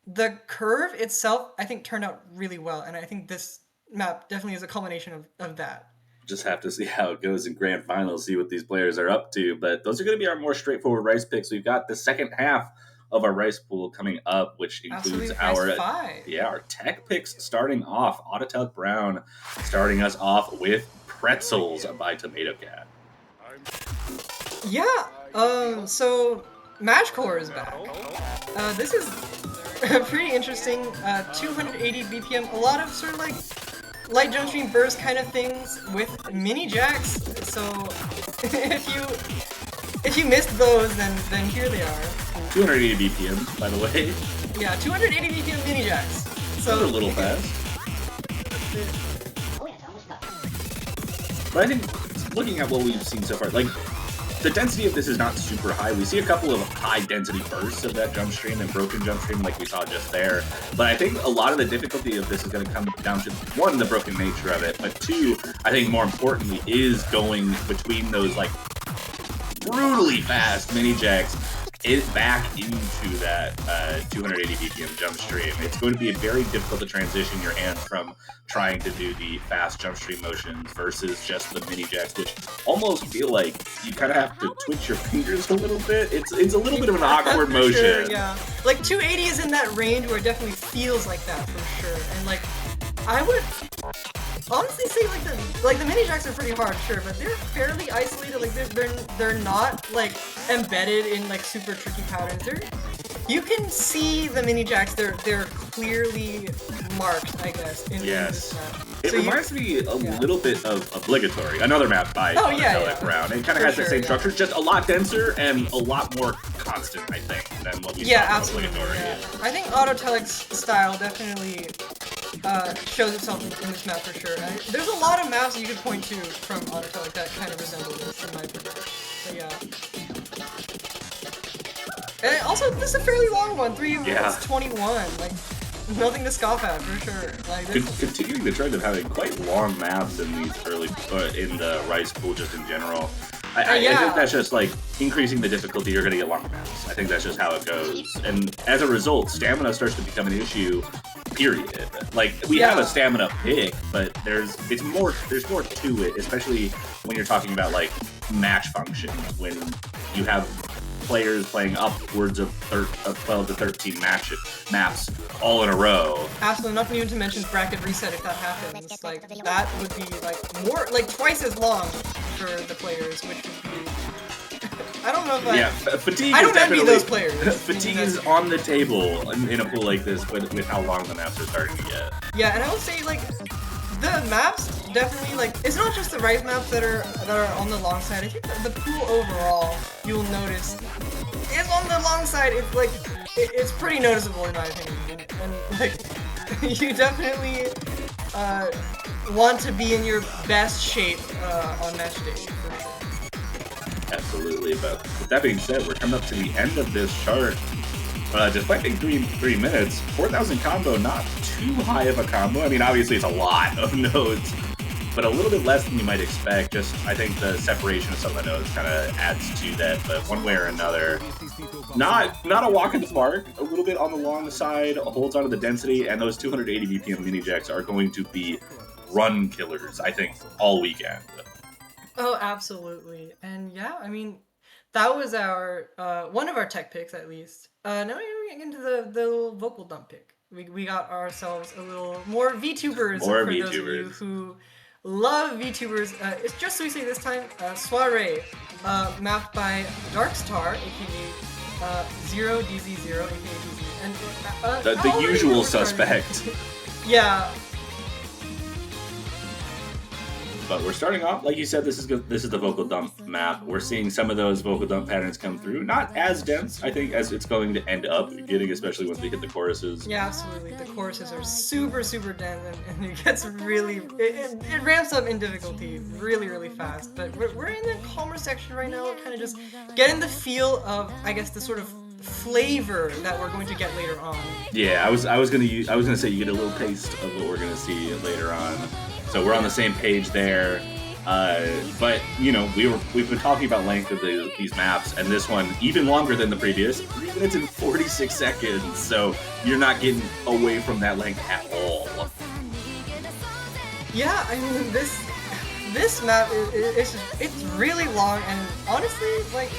the curve itself, I think, turned out really well, and I think this map definitely is a culmination of that. Just have to see how it goes in grand finals, see what these players are up to. But those are going to be our more straightforward Rice picks. We've got the second half of our Rice pool coming up, which includes our tech picks starting off. Autotelk Brown starting us off with Pretzels by Tomato Cat. Yeah, so Matchcore is back. This is pretty interesting. 280 BPM, a lot of sort of like light jump stream burst kind of things with mini jacks. So if you missed those, then here they are. 280 BPM, by the way. Yeah, 280 BPM mini jacks. So they're a little fast. But I think looking at what we've seen so far, like, the density of this is not super high. We see a couple of high density bursts of that jump stream and broken jump stream like we saw just there. But I think a lot of the difficulty of this is going to come down to, 1, the broken nature of it, but 2, I think more importantly, is going between those like brutally fast mini jacks back into that 280 BPM jump stream. It's going to be very difficult to transition your hand from trying to do the fast jump stream motions versus just the mini jacks, which almost feel like you kind of have to twitch your fingers a little bit. It's a little bit of an awkward motion. Sure, yeah. Like 280 is in that range where it definitely feels like that for sure. And like, I would honestly say like the mini jacks are pretty hard, sure, but they're fairly isolated. Like they're not like embedded in like super tricky patterns. You can see the mini jacks. They're clearly marked, I guess. In this map. It reminds me a little bit of Obligatory, another map by Brown. It kind of has the same structure, just a lot denser and a lot more constant, I think, than what we saw from Obligatory. Yeah. I think Autotelek's style definitely shows itself in this map for sure. And there's a lot of maps that you could point to from Autotelek that kind of resemble this, in my opinion. But yeah. And also, this is a fairly long one. 3 minutes 21. Like, nothing to scoff at for sure. Like, continuing the trend of having quite long maps in these early, in the Rice pool, just in general. I think that's just like increasing the difficulty. You're going to get long maps. I think that's just how it goes. And as a result, stamina starts to become an issue. Period. Like, we have a stamina pick, but there's more to it, especially when you're talking about like match functions, when you have players playing upwards of 12 to 13 maps all in a row. Absolutely, nothing even to mention bracket reset if that happens. Like, that would be like more, like twice as long for the players, which would be. I don't know if Yeah, fatigue. I is don't envy definitely- those players. Fatigue is on the table in a pool like this, with how long the maps are starting to get. Yeah, and I would say like the maps definitely like it's not just the Rice maps that are on the long side. I think the pool overall you'll notice is on the long side. It's like it's pretty noticeable in my opinion, and like you definitely want to be in your best shape on match day for sure. Absolutely, but with that being said, we're coming up to the end of this chart. Despite being three minutes, 4,000 combo, not too high of a combo. I mean, obviously it's a lot of nodes, but a little bit less than you might expect. Just, I think the separation of some of the nodes kind of adds to that, but one way or another, not a walk in the park. A little bit on the long side, holds onto the density, and those 280 BPM mini jacks are going to be run killers, I think, all weekend. Oh, absolutely. And yeah, I mean, that was our one of our tech picks at least. Now we're getting into the little vocal dump pick. We got ourselves a little more VTubers More for those of you VTubers. who love VTubers. It's just Suicide this time. Soiree, mapped by Darkstar, aka 0DZ0, aka DZ. And The already usual we're starting- suspect. Yeah. But we're starting off, like you said, this is the vocal dump map. We're seeing some of those vocal dump patterns come through. Not as dense, I think, as it's going to end up getting, especially once we hit the choruses. Yeah, absolutely. The choruses are super, super dense, and it gets really, it ramps up in difficulty really fast. But we're in the calmer section right now, kind of just getting the feel of, I guess, the sort of flavor that we're going to get later on. Yeah, I was gonna say you get a little taste of what we're gonna see later on. So we're on the same page there. But you know, we've been talking about length of these maps, and this one even longer than the previous, 3 minutes and 46 seconds. So you're not getting away from that length at all. Yeah, I mean this map it's really long, and honestly, like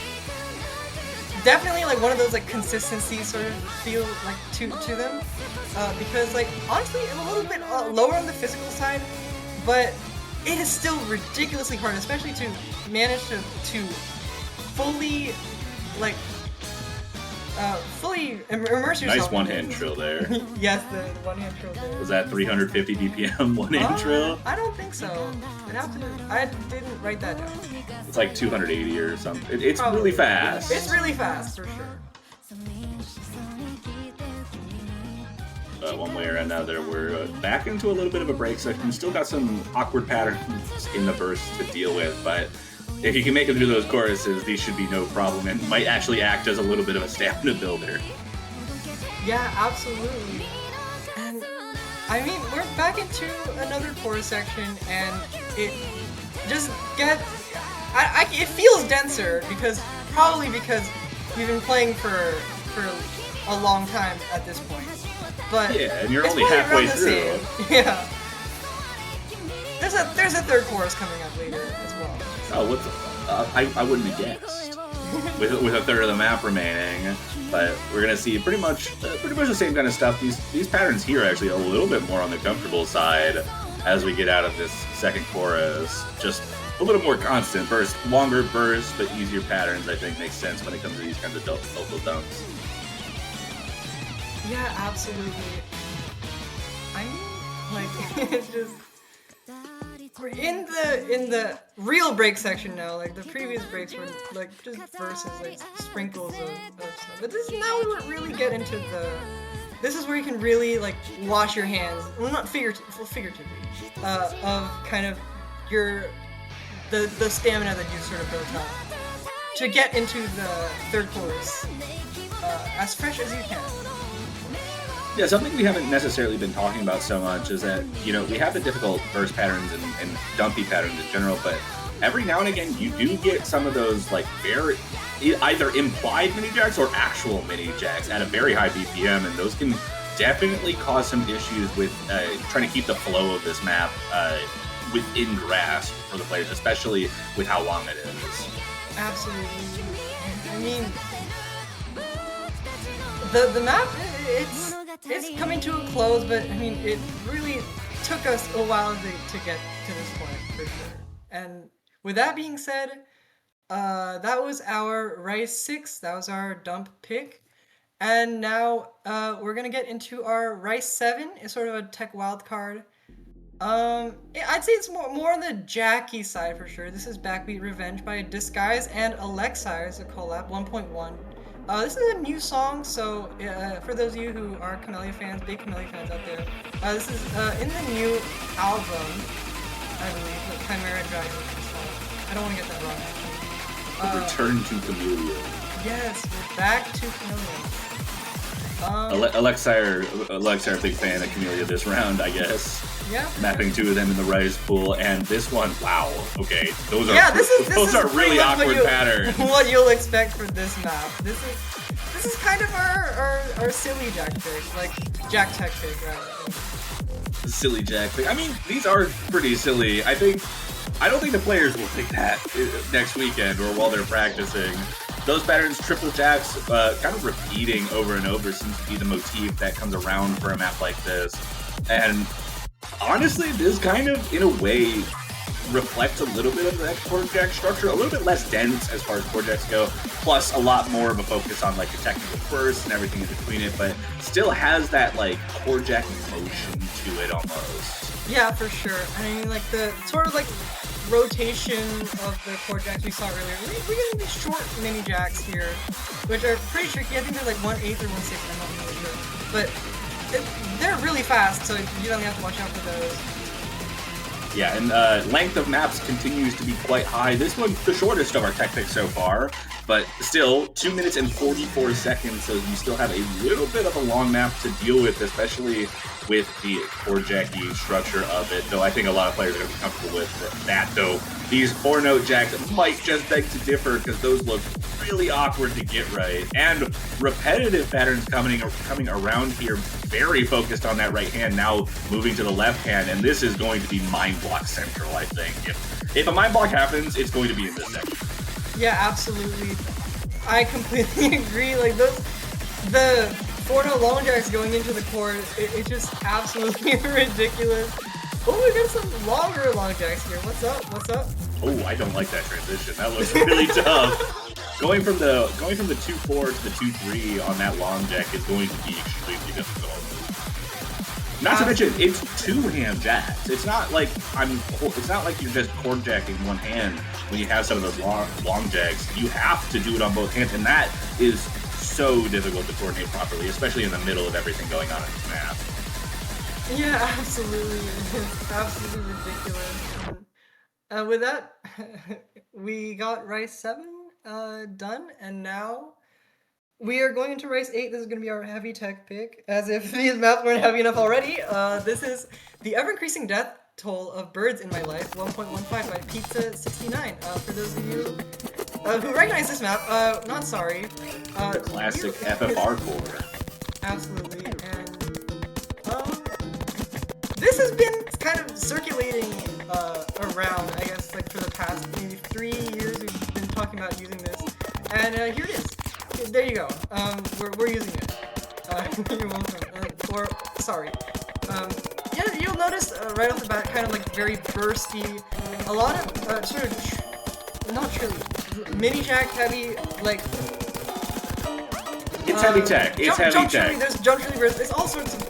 definitely like one of those like consistency sort of feel like to them, because like honestly I'm a little bit lower on the physical side, but it is still ridiculously hard, especially to manage to fully like fully immerse yourself. Nice one-hand trill there. Yes, the one-hand trill there. Was that 350 BPM one-hand trill? I don't think so. I didn't write that down. It's like 280 or something. It's Probably. really fast. It's really fast, for sure. One way or another, we're back into a little bit of a break section. Still got some awkward patterns in the burst to deal with, but if you can make it through those choruses, these should be no problem and might actually act as a little bit of a stamina builder. Yeah, absolutely. And I mean, we're back into another chorus section, and it just gets. It feels denser probably because we've been playing for a long time at this point. But Yeah, and you're it's only probably halfway around the through. same. Yeah. There's a third chorus coming up later as well. Oh, I wouldn't have guessed. with a third of the map remaining, but we're gonna see pretty much the same kind of stuff. These patterns here are actually a little bit more on the comfortable side as we get out of this second chorus. Just a little more constant burst, longer bursts, but easier patterns. I think makes sense when it comes to these kinds of vocal dumps. Yeah, absolutely. I mean, like, it's just we're in the real break section now. Like the previous breaks were like just verses, like sprinkles of stuff. But this now we really get into the. This is where you can really like wash your hands. Well, not figuratively, of kind of the stamina that you sort of built up to get into the third chorus as fresh as you can. Yeah, something we haven't necessarily been talking about so much is that, you know, we have the difficult burst patterns and dumpy patterns in general, but every now and again you do get some of those, like, very either implied mini jacks or actual mini jacks at a very high BPM, and those can definitely cause some issues with trying to keep the flow of this map within grasp for the players, especially with how long it is. Absolutely. I mean, the map, it's coming to a close, but I mean, it really took us a while to get to this point, for sure. And with that being said, that was our Rice 6. That was our dump pick. And now we're gonna get into our Rice 7. It's sort of a tech wildcard. I'd say it's more on the Jackie side for sure. This is Backbeat Revenge by Disguise and Alexei. It's a collab 1.1. This is a new song, so for those of you who are Camellia fans, big Camellia fans out there, this is in the new album, I believe, the Chimera Dragon. I don't want to get that wrong, actually. Return to Camellia. Yes, we're back to Camellia. Alexei, big fan of Camellia this round, I guess. Yeah. Mapping two of them in the Rise pool, and this one, wow. Okay, those are this are is really awkward patterns. What you'll expect for this map. This is kind of our silly Jack pick, like Jack Tech pick, rather. Silly Jack pick. I mean, these are pretty silly. I don't think the players will pick that next weekend or while they're practicing. Those patterns, triple jacks, kind of repeating over and over seems to be the motif that comes around for a map like this. And honestly, this kind of, in a way, reflects a little bit of that chord jack structure, a little bit less dense as far as chord jacks go, plus a lot more of a focus on like the technical bursts and everything in between it, but still has that like chord jack motion to it almost. Yeah, for sure. I mean, like the sort of like rotation of the chord jacks we saw earlier. We're getting these short mini jacks here, which are pretty tricky. I think they're like 1/8 or 1/6. I'm not really sure, but they're really fast, so you don't have to watch out for those. Yeah, and length of maps continues to be quite high. This one's the shortest of our tech picks so far, but still 2 minutes and 44 seconds, so you still have a little bit of a long map to deal with, especially with the chord jacky structure of it, though I think a lot of players are going to be comfortable with that, though. These 4-note jacks might just beg to differ because those look really awkward to get right. And repetitive patterns coming around here, very focused on that right hand, now moving to the left hand, and this is going to be mind block central, I think. If a mind block happens, it's going to be in this section. Yeah, absolutely. I completely agree. Like the 4-note long jacks going into the chord, it's just absolutely ridiculous. Oh, we got some longer long jacks here. What's up? What's up? Oh, I don't like that transition. That looks really tough. Going from the 2-4 to the 2-3 on that long jack is going to be extremely difficult. Not to mention, it's 2-hand jacks. It's not like you're just chord jacking one hand when you have some of those long jacks. You have to do it on both hands, and that is so difficult to coordinate properly, especially in the middle of everything going on in this map. Yeah, absolutely. It's absolutely ridiculous. With that, we got Rice 7 done, and now we are going into Rice 8. This is going to be our heavy tech pick, as if these maps weren't heavy enough already. This is the ever-increasing death toll of birds in my life, 1.15 by Pizza69. For those of you who recognize this map, not sorry. The classic FFR core. Absolutely, and this has been kind of circulating around, I guess, like for the past maybe 3 years. We've been talking about using this, and here it is. There you go. We're using it. You're welcome. Sorry. Yeah, you'll notice right off the bat, kind of like very bursty. A lot of sort of not truly mini jack heavy, like. It's heavy tech. It's heavy tech. There's jump truly burst. There's all sorts of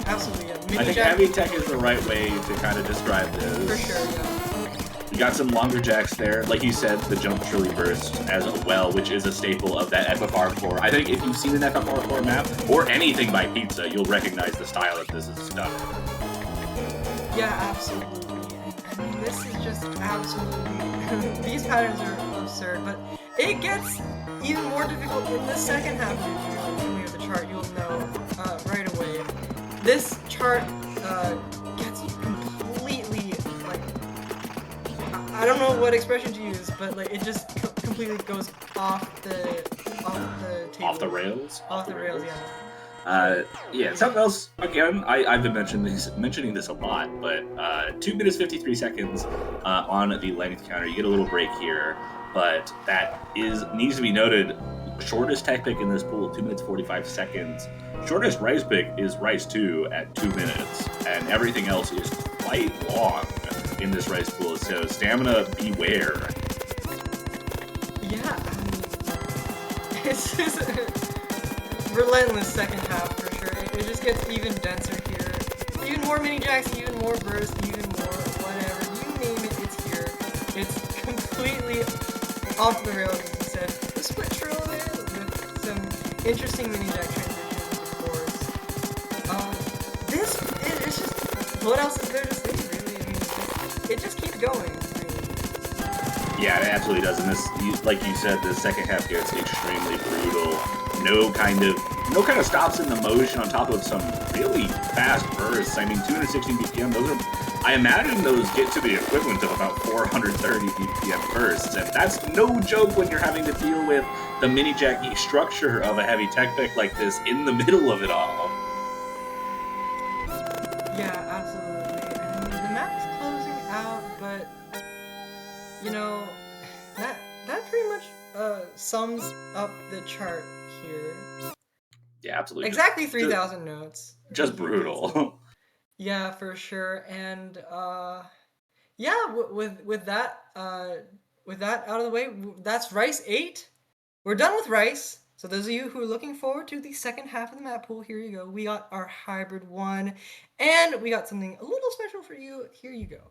absolutely. I think heavy tech is the right way to kind of describe this. For sure, yeah. You got some longer jacks there. Like you said, the jump truly burst as well, which is a staple of that FFR core. I think if you've seen an FFR core map, or anything by Pizza, you'll recognize the style that this is done. Yeah, absolutely. I mean, this is just absolutely... These patterns are absurd, but it gets even more difficult in the second half of the chart. You'll know right away. This chart gets completely, like, I don't know what expression to use, but like it just completely goes off the table. Off the rails? Off the rails, yeah. Yeah, something else, again, I've been mentioning this a lot, but 2 minutes 53 seconds on the length counter. You get a little break here, but that needs to be noted. Shortest tech pick in this pool, 2 minutes 45 seconds. Shortest Rice pick is Rice 2 at 2 minutes, and everything else is quite long. in this rice pool. So stamina, beware. Yeah, it's just a relentless second half for sure. It just gets even denser here. Even more mini jacks, even more bursts, even more whatever. You name it, it's here. It's completely off the rails, as you said. The split trill there with some interesting mini jack transitions, of course. It's just, what else is there to say, really? I mean, it just keeps going. Yeah, it absolutely does. And this, like you said, the second half gets extremely brutal. No kind of stops in the motion on top of some really fast bursts. I mean, 216 BPM, those are, I imagine those get to the equivalent of about 430 BPM bursts. And that's no joke when you're having to deal with the mini jacky structure of a heavy tech pick like this in the middle of it all. Yeah, absolutely. And the map is closing out, but you know, that pretty much sums up the chart here. Yeah, absolutely. Exactly 3,000 notes. Just brutal. Yeah, for sure. And yeah, with that out of the way, that's Rice 8. We're done with Rice. So those of you who are looking forward to the second half of the map pool, here you go. We got our hybrid one, and we got something a little special for you. Here you go.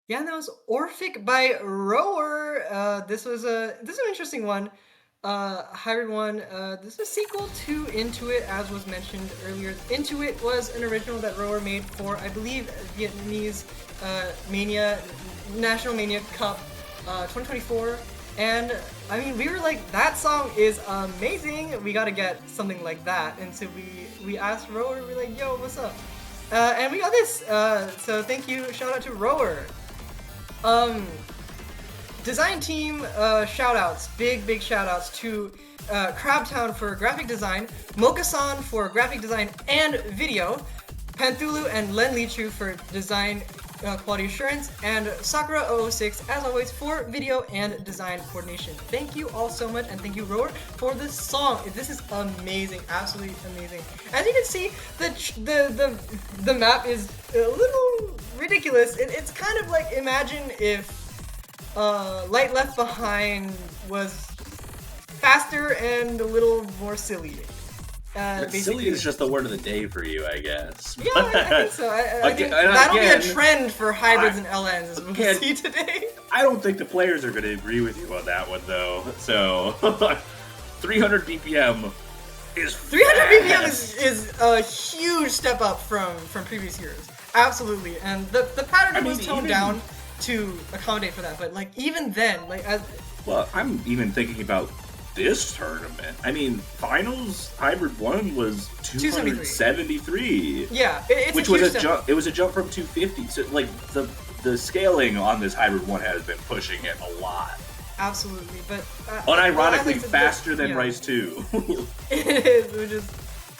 Yeah, and that was Orphic by Rower. This was an interesting one. Hybrid one. This is a sequel to Intuit, as was mentioned earlier. Intuit was an original that Rower made for, I believe, Vietnamese Mania, National Mania Cup 2024. And I mean, we were like, that song is amazing. We gotta get something like that. And so we asked Rower. We're like, yo, what's up? And we got this. So thank you. Shout out to Rower. Design team shoutouts, big shoutouts to Crabtown for graphic design, Mocha-san for graphic design and video, Panthulu and Len Lichu for design quality assurance, and Sakura006 as always for video and design coordination. Thank you all so much, and thank you Roar for this song. This is amazing, absolutely amazing. As you can see, the map is a little ridiculous. It's kind of like, imagine if Light Left Behind was faster and a little more silly. Silly is just the word of the day for you, I guess. Yeah, I think so. I think that'll be a trend for hybrids and LNs, as we'll see today. I don't think the players are going to agree with you on that one, though. So, 300 BPM is 300 BPM is a huge step up from previous years. Absolutely. And the pattern was toned down to accommodate for that. But, like, even then, like, well, I'm even thinking about this tournament. I mean, finals hybrid 1 was 273. Yeah, it's which was a jump. It was a jump from 250. So like the scaling on this hybrid 1 has been pushing it a lot. Absolutely, but unironically faster than Rise 2. It is, which is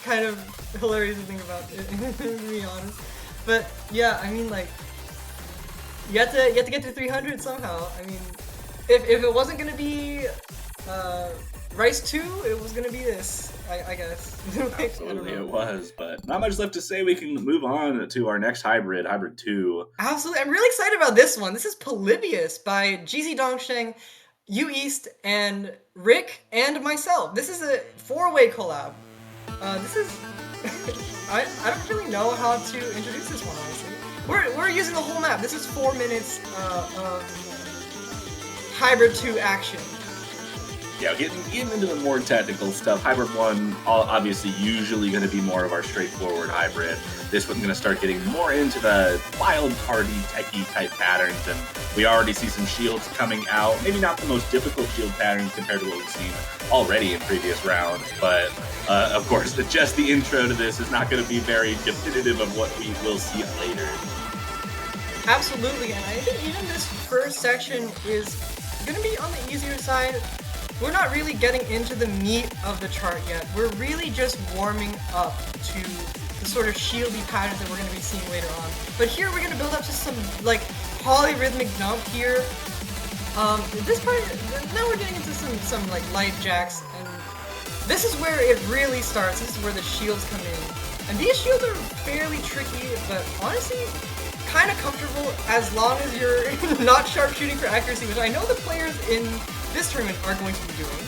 kind of hilarious to think about, to be honest. But yeah, I mean, like, you have to get to 300 somehow. I mean, if it wasn't gonna be Rise 2, it was gonna be this, I guess. Absolutely, it was, but not much left to say. We can move on to our next hybrid 2. Absolutely, I'm really excited about this one. This is Polybius by GZ Dongsheng, U East, and Rick, and myself. This is a 4-way collab. This is... I don't really know how to introduce this one, honestly. We're using the whole map. This is 4 minutes of Hybrid 2 action. Yeah, getting into the more technical stuff. Hybrid 1, obviously, usually going to be more of our straightforward hybrid. This one's going to start getting more into the wild party, techie type patterns, and we already see some shields coming out. Maybe not the most difficult shield patterns compared to what we've seen already in previous rounds, but of course, just the intro to this is not going to be very definitive of what we will see later. Absolutely, and I think even this first section is going to be on the easier side. We're not really getting into the meat of the chart yet. We're really just warming up to the sort of shieldy patterns that we're going to be seeing later on. But here we're going to build up to some, like, polyrhythmic dump here. This part, now we're getting into some like light jacks, and this is where it really starts. This is where the shields come in. And these shields are fairly tricky, but honestly, kind of comfortable as long as you're not sharpshooting for accuracy, which I know the players in this tournament are going to be doing.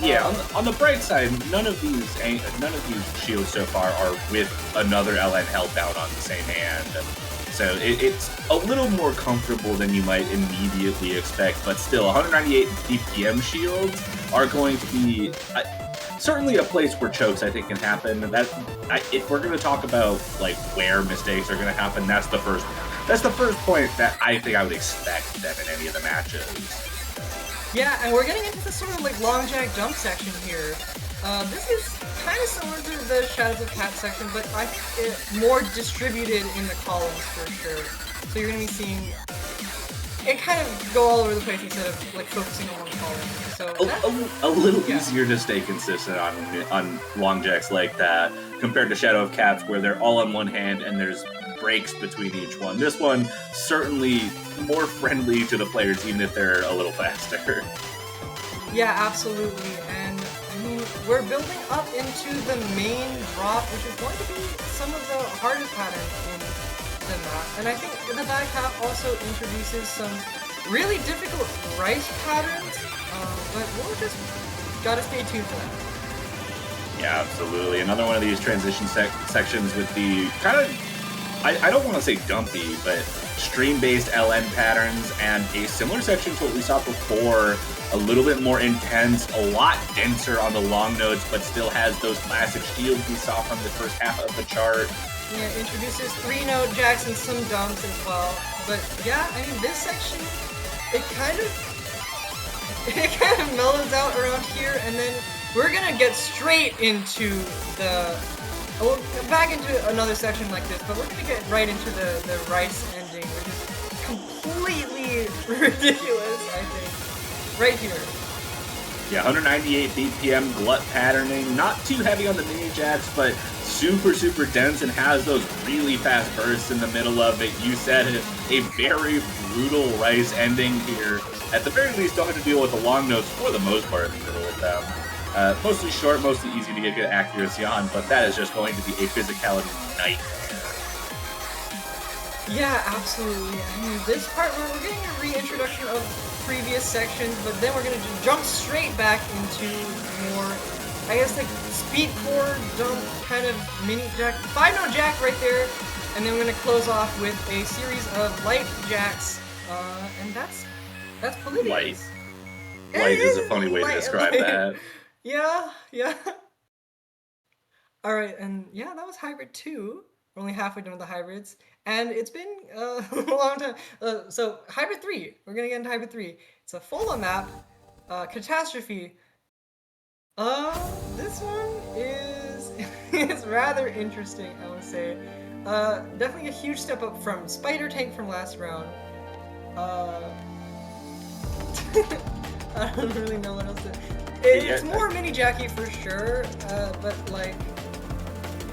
Yeah, on the bright side, none of these shields so far are with another LN held down on the same hand. So it's a little more comfortable than you might immediately expect, but still, 198 BPM shields are going to be certainly a place where chokes, I think, can happen. If we're going to talk about like where mistakes are going to happen, that's the first point that I think I would expect them in any of the matches. Yeah, and we're getting into this sort of like long jack jump section here. This is kind of similar to the Shadows of Cat section, but I think it's more distributed in the columns for sure. So you're going to be seeing it kind of go all over the place instead of like focusing on one column. So a little easier to stay consistent on long jacks like that compared to Shadow of Cats, where they're all on one hand and there's breaks between each one. This one certainly more friendly to the players, even if they're a little faster. Yeah, absolutely. And I mean, we're building up into the main drop, which is going to be some of the hardest patterns in the map. And I think the back half also introduces some really difficult rice patterns, but we'll just gotta stay tuned for that. Yeah, absolutely. Another one of these transition sections with the kind of, I don't want to say dumpy, but stream-based LN patterns, and a similar section to what we saw before, a little bit more intense, a lot denser on the long notes, but still has those classic shields we saw from the first half of the chart. Yeah, it introduces 3-note jacks and some dumps as well. But yeah, I mean, this section, it kind of mellows out around here, and then we're gonna get straight into back into another section like this, but we're gonna get right into the rice ending, which is completely ridiculous, I think. Right here. Yeah, 198 BPM glut patterning, not too heavy on the mini jacks, but super, super dense and has those really fast bursts in the middle of it. You said it, a very brutal Rice ending here. At the very least, don't have to deal with the long notes for the most part in the middle of them. Mostly short, mostly easy to get good accuracy on, but that is just going to be a physicality nightmare. Yeah, absolutely. I mean, this part, we're getting a reintroduction of previous sections, but then we're going to just jump straight back into more, I guess, like, speed core dump kind of mini jack, 5-note jack right there, and then we're going to close off with a series of light jacks, and that's Polybius. Light is a funny way to describe that. Yeah. Alright, and yeah, that was Hybrid 2. We're only halfway done with the hybrids, and it's been a long time. So, Hybrid 3. We're gonna get into Hybrid 3. It's a FOLA map, Catastrophe. This one is it's rather interesting, I would say. Definitely a huge step up from Spider Tank from last round. I don't really know what else to... It's more mini Jackie for sure, but like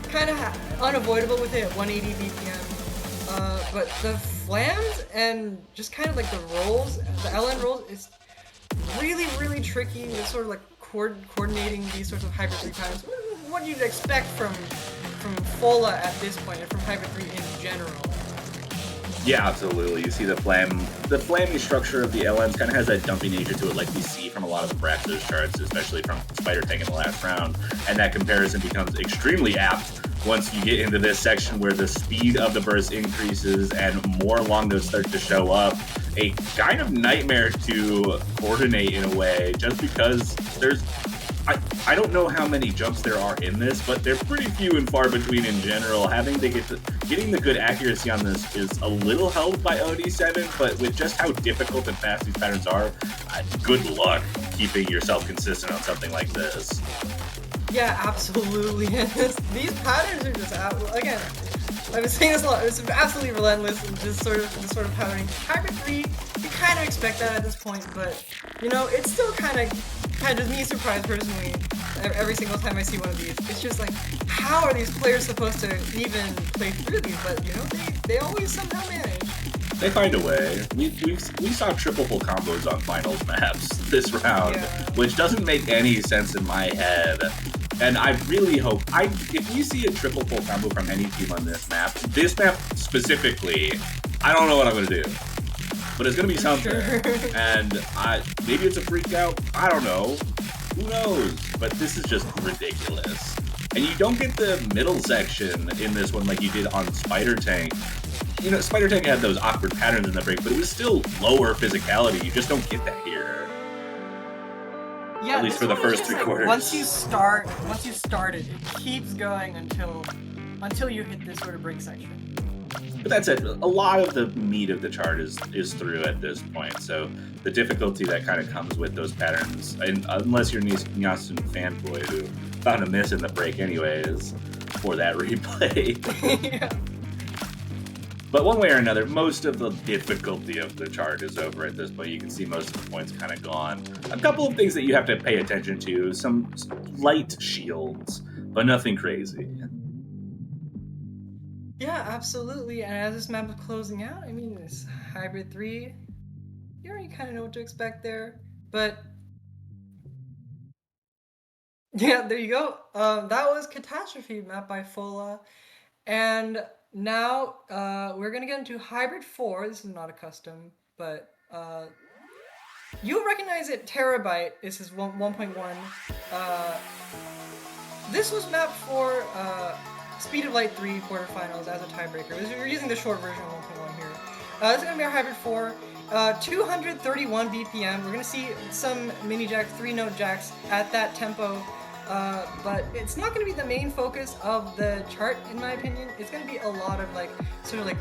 kind of unavoidable with it at 180 BPM. But the flams and just kind of like the rolls, the LN rolls, is really, really tricky. It's sort of like coordinating these sorts of Hybrid 3 patterns. What you'd expect from FOLA at this point, and from Hybrid 3 in general. Yeah, absolutely. You see the flaming structure of the LNs kind of has that dumpy nature to it, like we see from a lot of the Braxos charts, especially from Spider Tank in the last round. And that comparison becomes extremely apt once you get into this section where the speed of the burst increases and more long notes start to show up. A kind of nightmare to coordinate in a way, just because there's... I don't know how many jumps there are in this, but they're pretty few and far between in general. Getting the good accuracy on this is a little helped by OD7, but with just how difficult and fast these patterns are, good luck keeping yourself consistent on something like this. Yeah, absolutely. These patterns are just again. I've been saying this a lot. It's absolutely relentless. This sort of patterning. Hybrid 3, you kind of expect that at this point, but you know, it's still kind of me surprised personally. Every single time I see one of these, it's just like, how are these players supposed to even play through these? But you know, they always somehow manage. They find a way. We saw triple full combos on finals maps this round, which doesn't make any sense in my head. And I really hope, if you see a triple full combo from any team on this map specifically, I don't know what I'm going to do. But it's going to be something. Sure. And maybe it's a freak out. I don't know. Who knows? But this is just ridiculous. And you don't get the middle section in this one like you did on Spider Tank. You know, Spider Tank had those awkward patterns in the break, but it was still lower physicality. You just don't get that here. Yeah, at least for the first 3 quarters. Once you start it, it keeps going until you hit this sort of break section. But that's it. A lot of the meat of the chart is through at this point. So the difficulty that kind of comes with those patterns, and unless you're Nyasun fanboy who found a miss in the break anyways for that replay. Yeah. But one way or another, most of the difficulty of the chart is over at this point. You can see most of the points kind of gone. A couple of things that you have to pay attention to, some light shields, but nothing crazy. Yeah, absolutely. And as this map is closing out, I mean, it's Hybrid 3. You already kind of know what to expect there. But yeah, there you go. That was Catastrophe, map by FOLA. And now we're going to get into Hybrid 4. This is not a custom, but you'll recognize it. Terabyte. This is 1.1. This was mapped for Speed of Light 3 quarterfinals as a tiebreaker. We're using the short version of 1.1 here. This is going to be our Hybrid 4. 231 BPM. We're going to see some mini jacks, 3-note jacks at that tempo. But it's not going to be the main focus of the chart, in my opinion. It's going to be a lot of sort of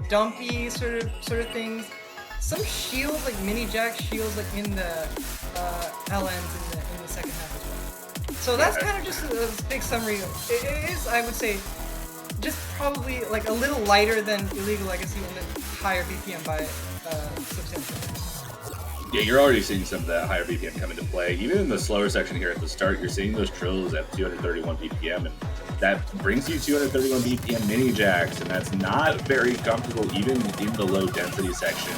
dumpy sort of things. Some shields, like mini jack shields, like in the LNs in the second half as well. So that's kind of just a big summary. It is, I would say, just probably like a little lighter than Illegal Legacy and then higher BPM by substantially. Yeah, you're already seeing some of that higher BPM come into play. Even in the slower section here at the start, you're seeing those trills at 231 BPM, and that brings you 231 BPM mini jacks, and that's not very comfortable even in the low density section.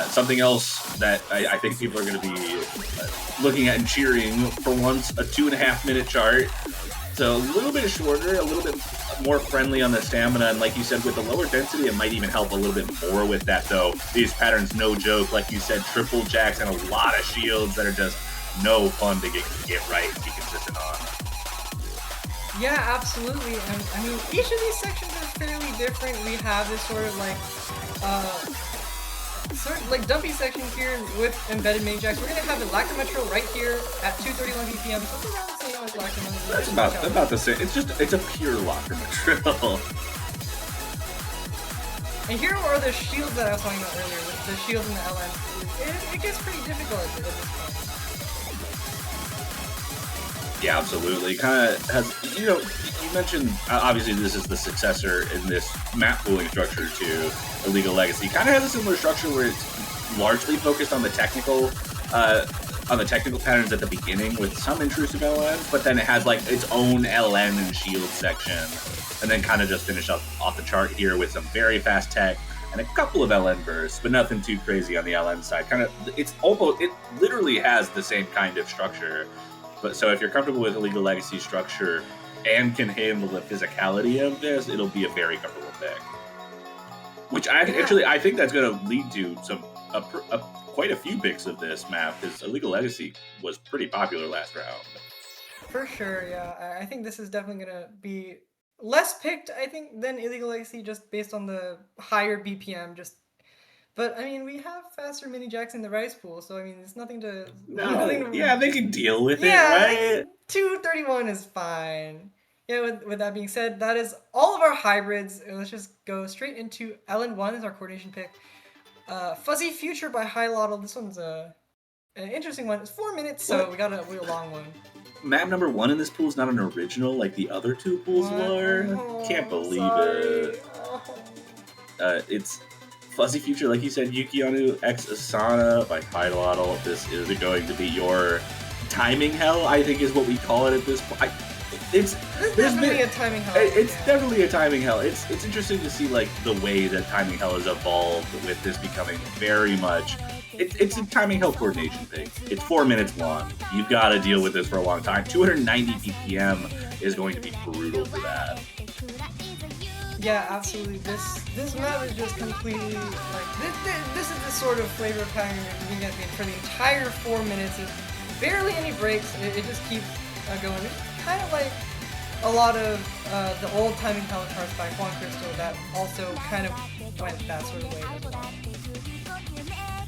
Something else that I think people are going to be looking at and cheering for once, a 2.5-minute chart. So a little bit shorter, a little bit more friendly on the stamina, and like you said, with the lower density, it might even help a little bit more with that, though. These patterns, no joke, like you said, triple jacks and a lot of shields that are just no fun to get right and be consistent on. Yeah, absolutely. And I mean, each of these sections are fairly different. We have this sort of like dumpy section here with embedded mini jacks. We're gonna have the Lacrimetro right here at 231 BPM, something around the same as Lacrimetro. That's about the same. It's a pure Lacrimetro. And here are the shields that I was talking about earlier, with the shields and the LN. It gets pretty difficult at this point. Yeah, absolutely. Kind of has, you mentioned, obviously this is the successor in this map pooling structure to Illegal Legacy. Kind of has a similar structure where it's largely focused on the technical patterns at the beginning with some intrusive LN, but then it has like its own LN and shield section, and then kind of just finish off the chart here with some very fast tech and a couple of LN bursts, but nothing too crazy on the LN side. It literally has the same kind of structure. But so if you're comfortable with Illegal Legacy structure and can handle the physicality of this, it'll be a very comfortable pick. Which I think that's going to lead to quite a few picks of this map, because Illegal Legacy was pretty popular last round. For sure, yeah. I think this is definitely going to be less picked, I think, than Illegal Legacy, just based on the higher BPM. But I mean, we have faster mini jacks in the rice pool, so I mean, it's nothing to. Yeah, they can deal with it, right? 231 is fine. Yeah. With that being said, that is all of our hybrids. Let's just go straight into LN1 as our coordination pick. Fuzzy Future by High Lottle. This one's an interesting one. It's 4 minutes, so we got a real long one. Map number 1 in this pool is not an original like the other two pools were. Can't believe it. It's Fuzzy Future, like you said, Yukianu X Asana by Hydelotl. This is going to be your timing hell, I think is what we call it at this point. It's definitely a timing hell. It's definitely a timing hell. It's interesting to see like the way that timing hell has evolved with this becoming very much. It's a timing hell coordination thing. It's 4 minutes long. You've got to deal with this for a long time. 290 BPM is going to be brutal for that. Yeah, absolutely. This map is just completely like this is the sort of flavor pattern you're gonna get for the entire 4 minutes. There's barely any breaks. It just keeps going. It's kind of like a lot of the old timing hell charts by Juan Crystal that also kind of went that sort of way as well.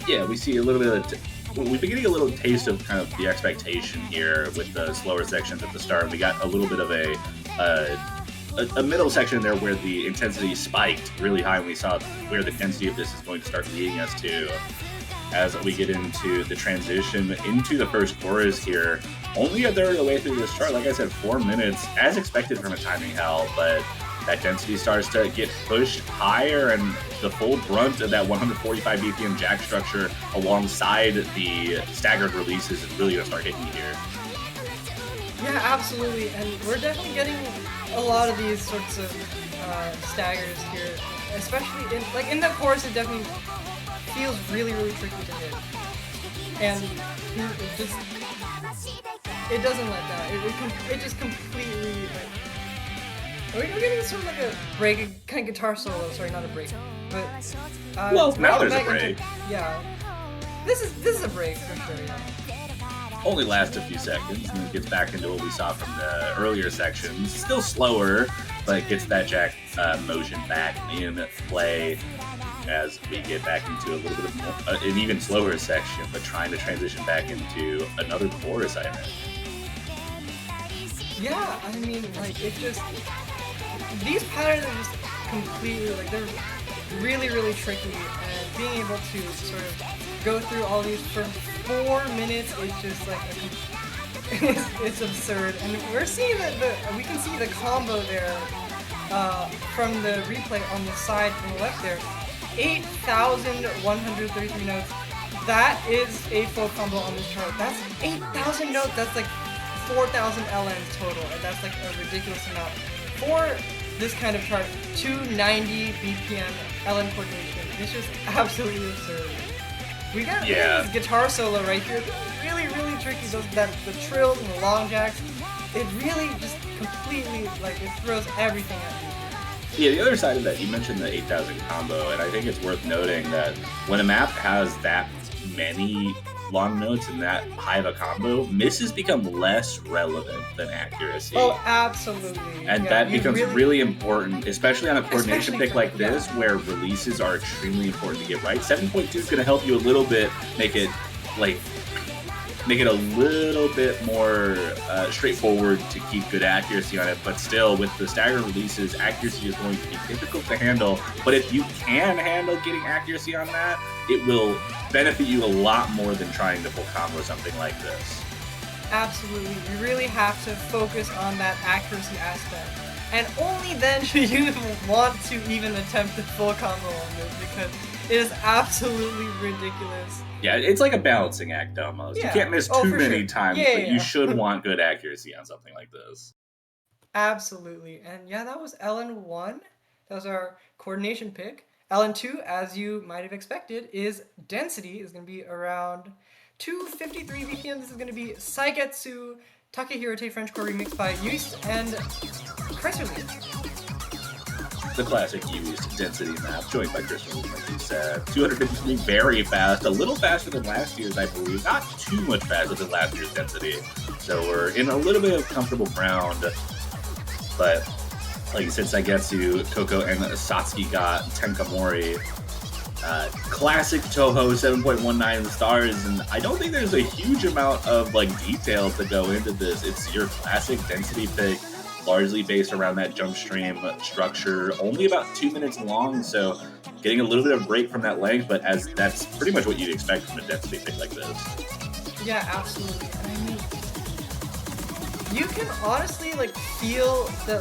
Yeah, we see a little bit of. We've been getting a little taste of kind of the expectation here with the slower sections at the start. We got a little bit of a middle section there where the intensity spiked really high, and we saw where the density of this is going to start leading us to as we get into the transition into the first chorus here. Only a third of the way through this chart, like I said, 4 minutes, as expected from a timing hell, but that density starts to get pushed higher, and the full brunt of that 145 BPM jack structure alongside the staggered releases is really going to start hitting you here. Yeah, absolutely, and we're definitely getting a lot of these sorts of staggers here, especially in the chorus. It definitely feels really tricky to hit, and it doesn't let that. It just completely we're getting sort of like a break, kind of guitar solo. Sorry, not a break, but now there's a break. Yeah, this is a break for sure. Yeah. Only lasts a few seconds, and then gets back into what we saw from the earlier sections. Still slower, but gets that jack motion back in play as we get back into a little bit of more, an even slower section, but trying to transition back into another chorus, I think. Yeah, I mean, like, it just... These patterns are just completely, like, they're really tricky, and being able to sort of go through all these for 4 minutes is just like it's absurd. And we're seeing that we can see the combo there from the replay on the side from the left there. 8,133 notes. That is a full combo on this chart. That's 8,000 notes. That's like 4,000 LNs total, and that's like a ridiculous amount. For this kind of chart, 290 BPM LN coordination, it's just absolutely absurd. We got this guitar solo right here. Really, really tricky. The trills and the long jacks. It really just completely, like, it throws everything at you. Yeah, the other side of that, you mentioned the 8,000 combo, and I think it's worth noting that when a map has that many long notes and that high of a combo, misses become less relevant than accuracy. Oh, absolutely. And that becomes really important, especially on a coordination pick like this, where releases are extremely important to get right. 7.2 is going to help you a little bit, make it a little bit more straightforward to keep good accuracy on it, but still, with the staggered releases, accuracy is going to be difficult to handle. But if you can handle getting accuracy on that, it will benefit you a lot more than trying to full combo something like this. Absolutely. You really have to focus on that accuracy aspect. And only then should you want to even attempt the full combo on this, because it is absolutely ridiculous. Yeah, it's like a balancing act almost. Yeah. You can't miss too many times, but you should want good accuracy on something like this. Absolutely. And yeah, that was LN1. That was our coordination pick. LN2, as you might have expected, is density. Is going to be around 253 BPM. This is going to be Saigetsu Takehiro French Core remixed by Yuist and Chryslerly. The classic used density map, joined by Chris Williams, like you said. 253, very fast, a little faster than last year's, I believe. Not too much faster than last year's density. So we're in a little bit of comfortable ground. But like you said, Saigetsu, Koko, and Satsuki got Tenkamori. Classic Toho 7.19 stars, and I don't think there's a huge amount of details that go into this. It's your classic density pick, largely based around that jump stream structure, only about 2 minutes long, so getting a little bit of break from that length, but as that's pretty much what you'd expect from a density pick like this. Yeah, absolutely. I mean, you can honestly feel the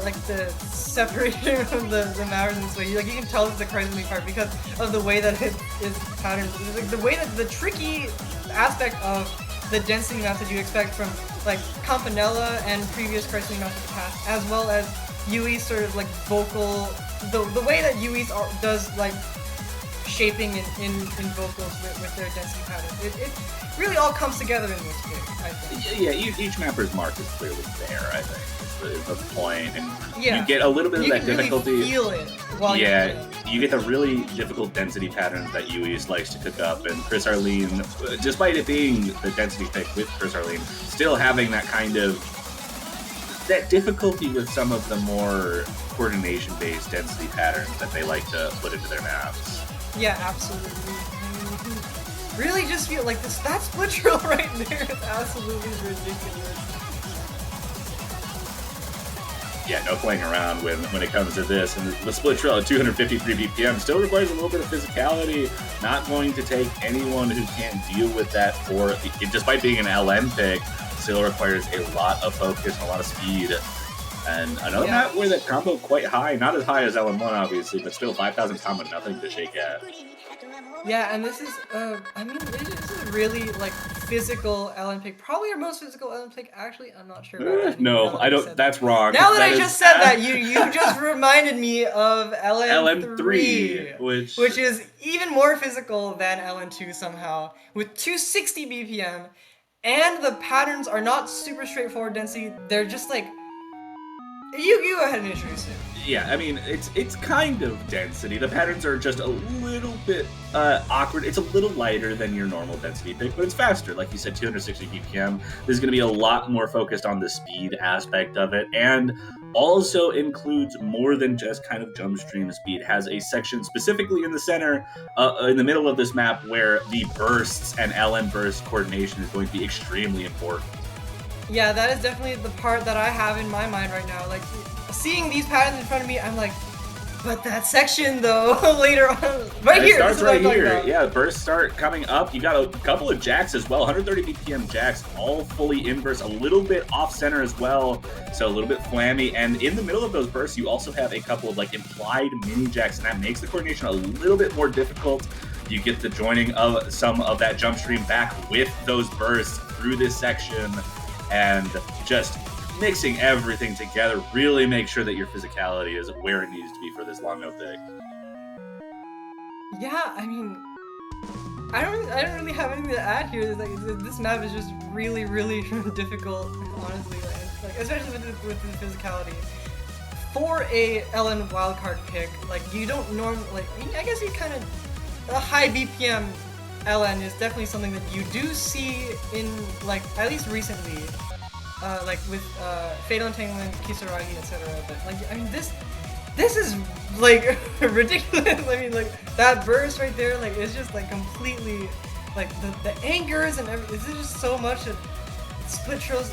separation of the matters in this way. You can tell it's the Chryslerly part because of the way that it is patterned. The way that the tricky aspect of the density maps that you expect from Campanella and previous Chryslerly maps of the past, as well as Yui's sort of vocal, the way that Yui's does shaping in vocals with their density patterns. It really all comes together in this game, I think. Yeah, each mapper's mark is clearly there, I think, is the point. And you get a little bit of that difficulty. You feel it while you get the really difficult density patterns that Yui's likes to cook up, and Chris Arlene, despite it being the density pick with Chris Arlene, still having that kind of that difficulty with some of the more coordination-based density patterns that they like to put into their maps. Yeah, absolutely. I mean, really just feel like that split drill right there is absolutely ridiculous. Yeah, no playing around when it comes to this. And the split drill at 253 BPM still requires a little bit of physicality. Not going to take anyone who can't deal with that despite being an LM pick, still requires a lot of focus and a lot of speed. And another map where that combo quite high, not as high as LM1 obviously, but still 5,000 combo, nothing to shake at. Yeah, and this is, I mean, this is really physical LN pick. Probably our most physical LN pick. Actually, I'm not sure about that. No, I don't. That's wrong. Now that I just said that, you just reminded me of LN3, which is even more physical than LN2 somehow, with 260 BPM, and the patterns are not super straightforward density. They're just you go ahead and introduce it. Yeah, I mean, it's kind of density. The patterns are just a little bit awkward. It's a little lighter than your normal density pick, but it's faster. Like you said, 260 BPM. This is going to be a lot more focused on the speed aspect of it, and also includes more than just kind of jump stream speed. It has a section specifically in the center, in the middle of this map, where the bursts and LN burst coordination is going to be extremely important. Yeah, that is definitely the part that I have in my mind right now. Seeing these patterns in front of me, I'm like, but that section though, later on, It starts right here. Yeah, bursts start coming up. You got a couple of jacks as well, 130 BPM jacks, all fully inverse, a little bit off center as well, so a little bit flammy. And in the middle of those bursts, you also have a couple of implied mini jacks, and that makes the coordination a little bit more difficult. You get the joining of some of that jump stream back with those bursts through this section. and just mixing everything together really make sure that your physicality is where it needs to be for this long no pick. Yeah, I mean, I don't really have anything to add here. Like, this map is just really, really difficult, honestly. Like especially with the physicality. For a LN wildcard pick, like you don't normally like. I guess you kind of a high BPM LN is definitely something that you do see in like at least recently, like with Fatal Entanglement, Kisaragi, etc. But like I mean this is like ridiculous. I mean like that burst right there, like it's just like completely like the angers and everything. This is just so much that split trills.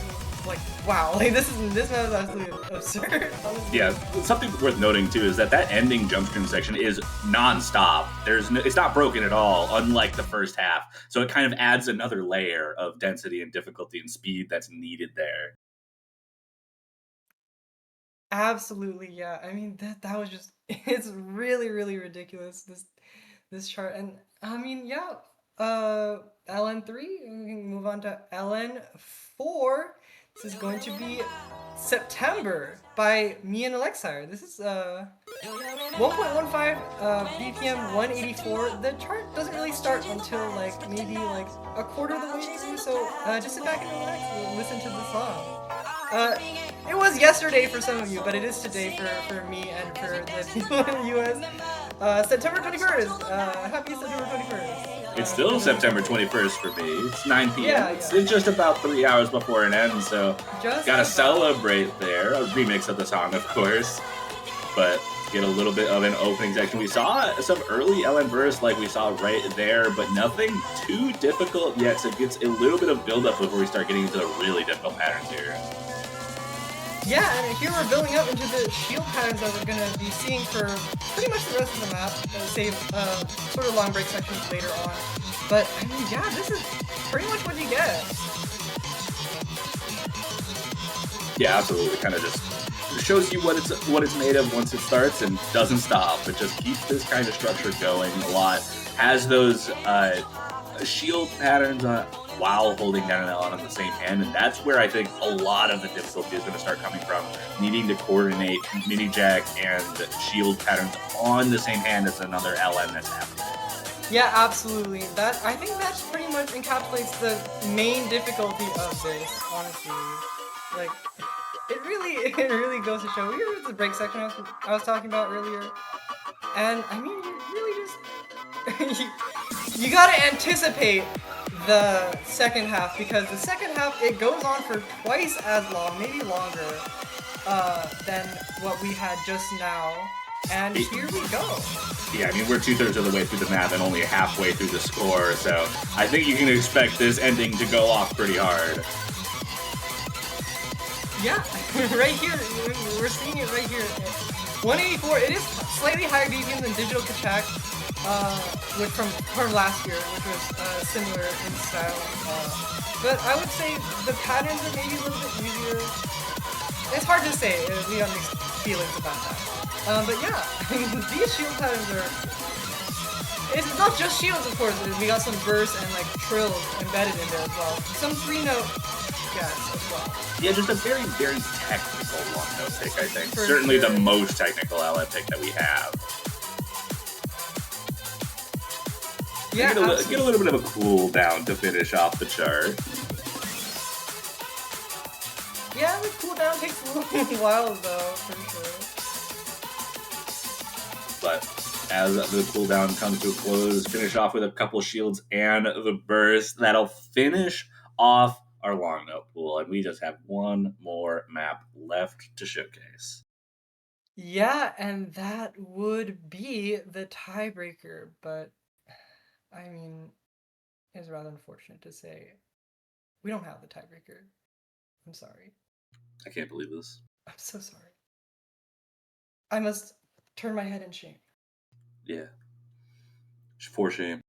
Like wow, like this map is absolutely absurd. Honestly. Yeah, something worth noting too is that ending jump screen section is non-stop. It's not broken at all, unlike the first half. So it kind of adds another layer of density and difficulty and speed that's needed there. Absolutely, yeah. I mean that was just it's really ridiculous this chart, and I mean yeah. LN3. We can move on to LN4. This is going to be September by me and Alexire. This is 1.15 BPM 184. The chart doesn't really start until like maybe like a quarter of the way through, so just sit back and relax and listen to the song. It was yesterday for some of you, but it is today for me and for the people in the US. September 21st. Happy September 21st. It's still September 21st for me. It's 9 p.m. Yeah, It's just about 3 hours before it ends, so gotta celebrate there. A remix of the song, of course, but get a little bit of an opening section. We saw some early LN burst like we saw right there, but nothing too difficult yet, so it gets a little bit of build-up before we start getting into the really difficult patterns here. Yeah, and here we're building up into the shield patterns that we're going to be seeing for pretty much the rest of the map, save sort of long break sections later on. But, I mean, yeah, this is pretty much what you get. Yeah, absolutely. Kind of just shows you what it's made of once it starts and doesn't stop. It just keeps this kind of structure going a lot. Has those shield patterns while holding down an LN on the same hand, and that's where I think a lot of the difficulty is going to start coming from, needing to coordinate mini jack and shield patterns on the same hand as another LN that's happening. Yeah, absolutely. I think that pretty much encapsulates the main difficulty of this, honestly. Like, it really goes to show. Here was the break section I was talking about earlier, and I mean, you really just you gotta anticipate the second half, because the second half it goes on for twice as long, maybe longer, than what we had just now. And here we go. Yeah, I mean, we're 2/3 of the way through the map and only halfway through the score, so I think you can expect this ending to go off pretty hard. Yeah, right here, we're seeing it right here. 184, it is slightly higher BPM than Digital Kachak, which from last year, which was similar in style. But I would say the patterns are maybe a little bit easier. It's hard to say, we have mixed feelings about that. But yeah, these shield patterns are... It's not just shields, of course. We got some bursts and like trills embedded in there as well. Some 3-note jazz as well. Yeah, just a very, very technical long-note pick, I think. For Certainly sure. the most technical LN pick that we have. Yeah, get a little bit of a cool down to finish off the chart. Yeah, the cooldown takes a little while though, for sure. But as the cooldown comes to a close, finish off with a couple shields and the burst. That'll finish off our long note pool, and we just have one more map left to showcase. Yeah, and that would be the tiebreaker, but I mean, it's rather unfortunate to say we don't have the tiebreaker. I'm sorry. I can't believe this. I'm so sorry. I must turn my head in shame. Yeah. For shame.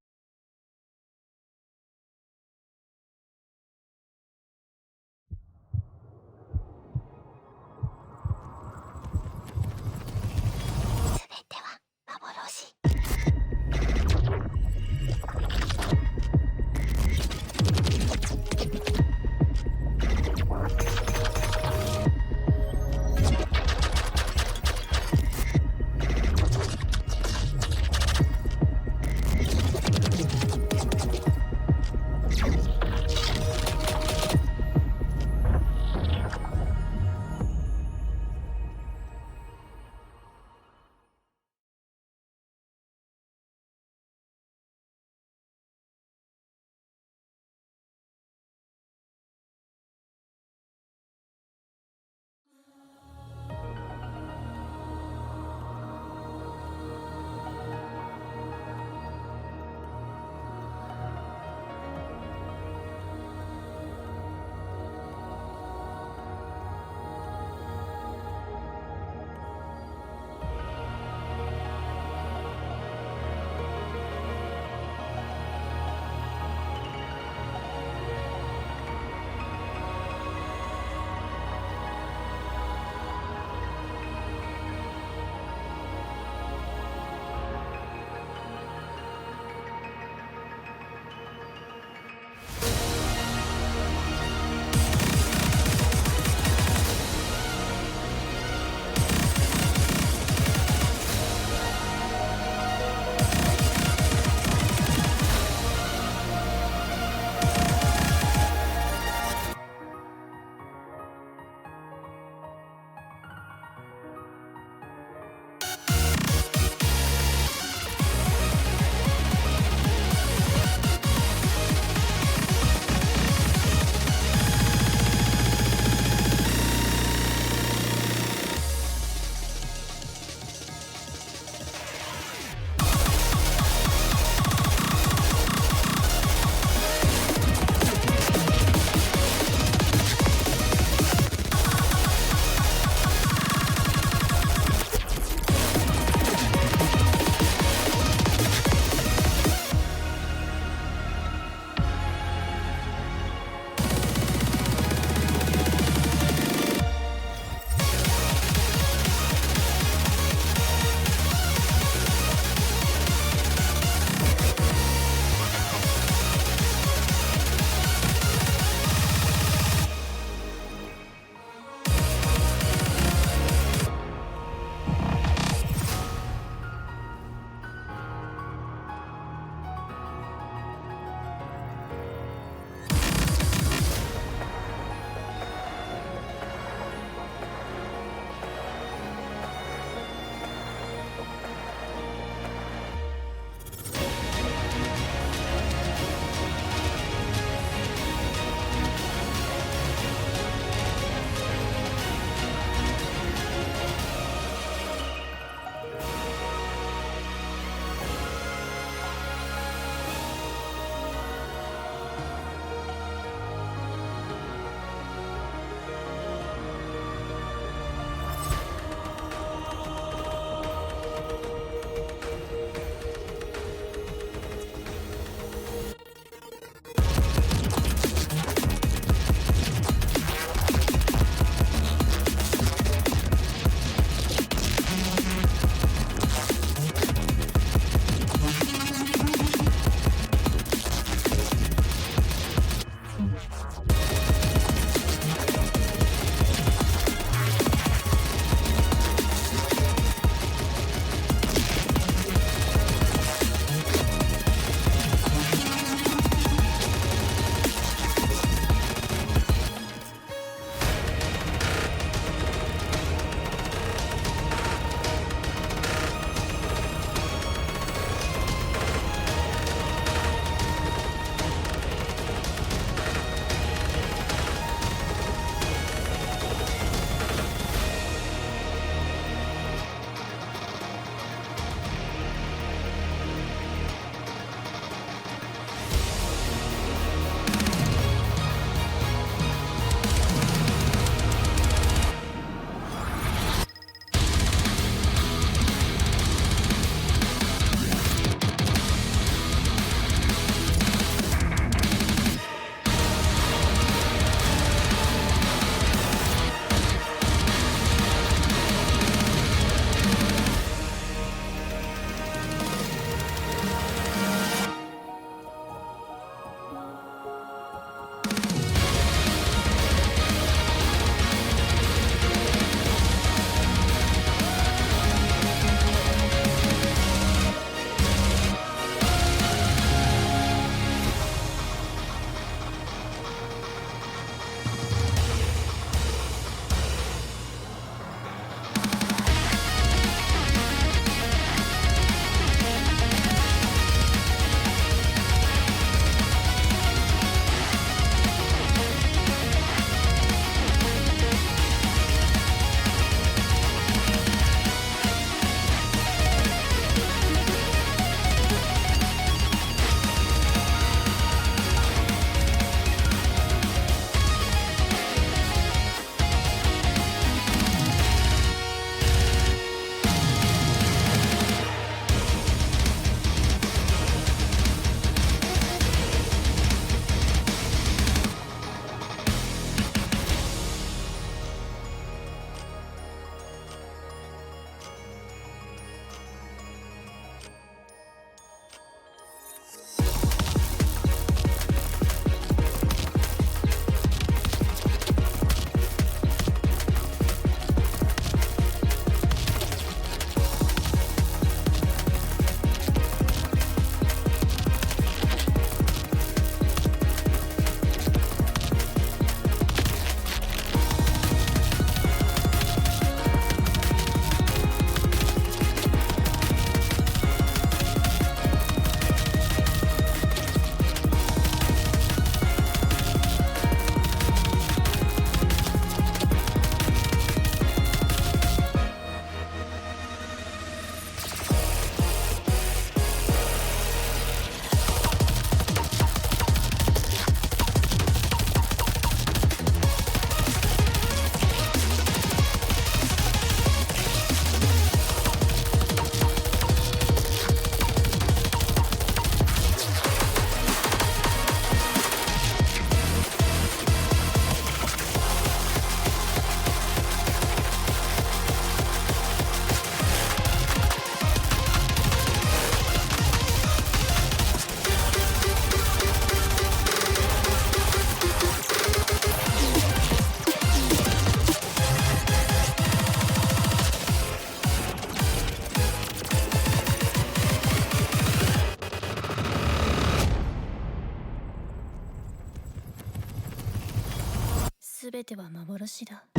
全ては幻だ。ど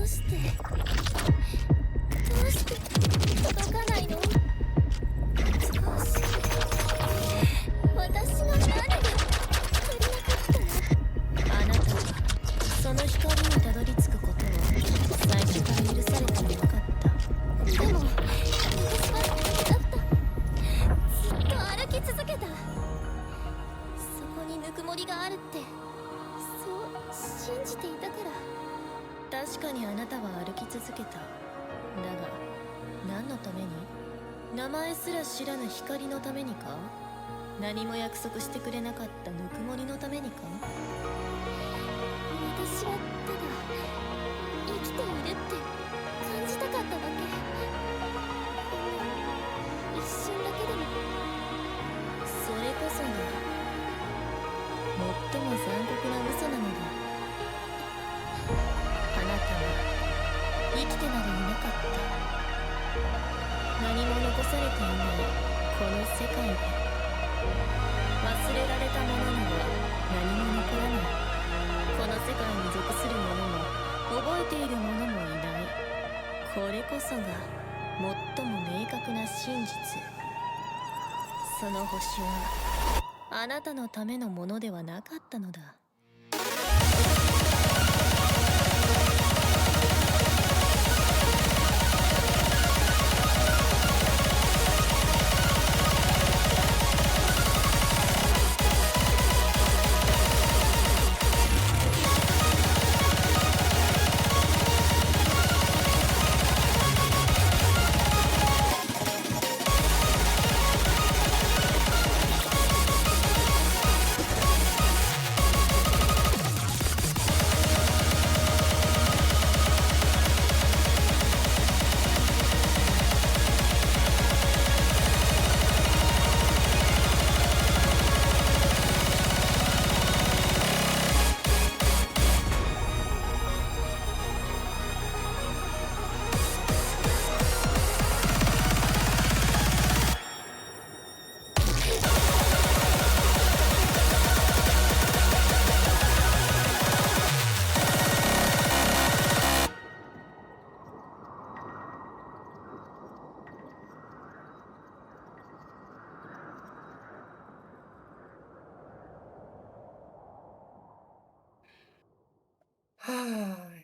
うして届かないの？少し私の何が足りなかったの？あなたはその光にたどり着くことを最初から許されてもよかった。でも私はだったずっと歩き続けた。そこにぬくもりがあるってそう信じていたから。確かにあなたは歩き続けた。だが何のために？名前すら知らぬ光のためにか？何も約束してくれなかったぬくもりのためにか？私はただ生きているって感じたかっただけ。一瞬だけでも。それこそが最も残酷な嘘なのだ。あなたは生きてなどいなかった。何も残されていないこの世界で忘れられたものには何も残らない。この世界に属する者も覚えている者もいない。これこそが最も明確な真実。その星はあなたのためのものではなかったのだ。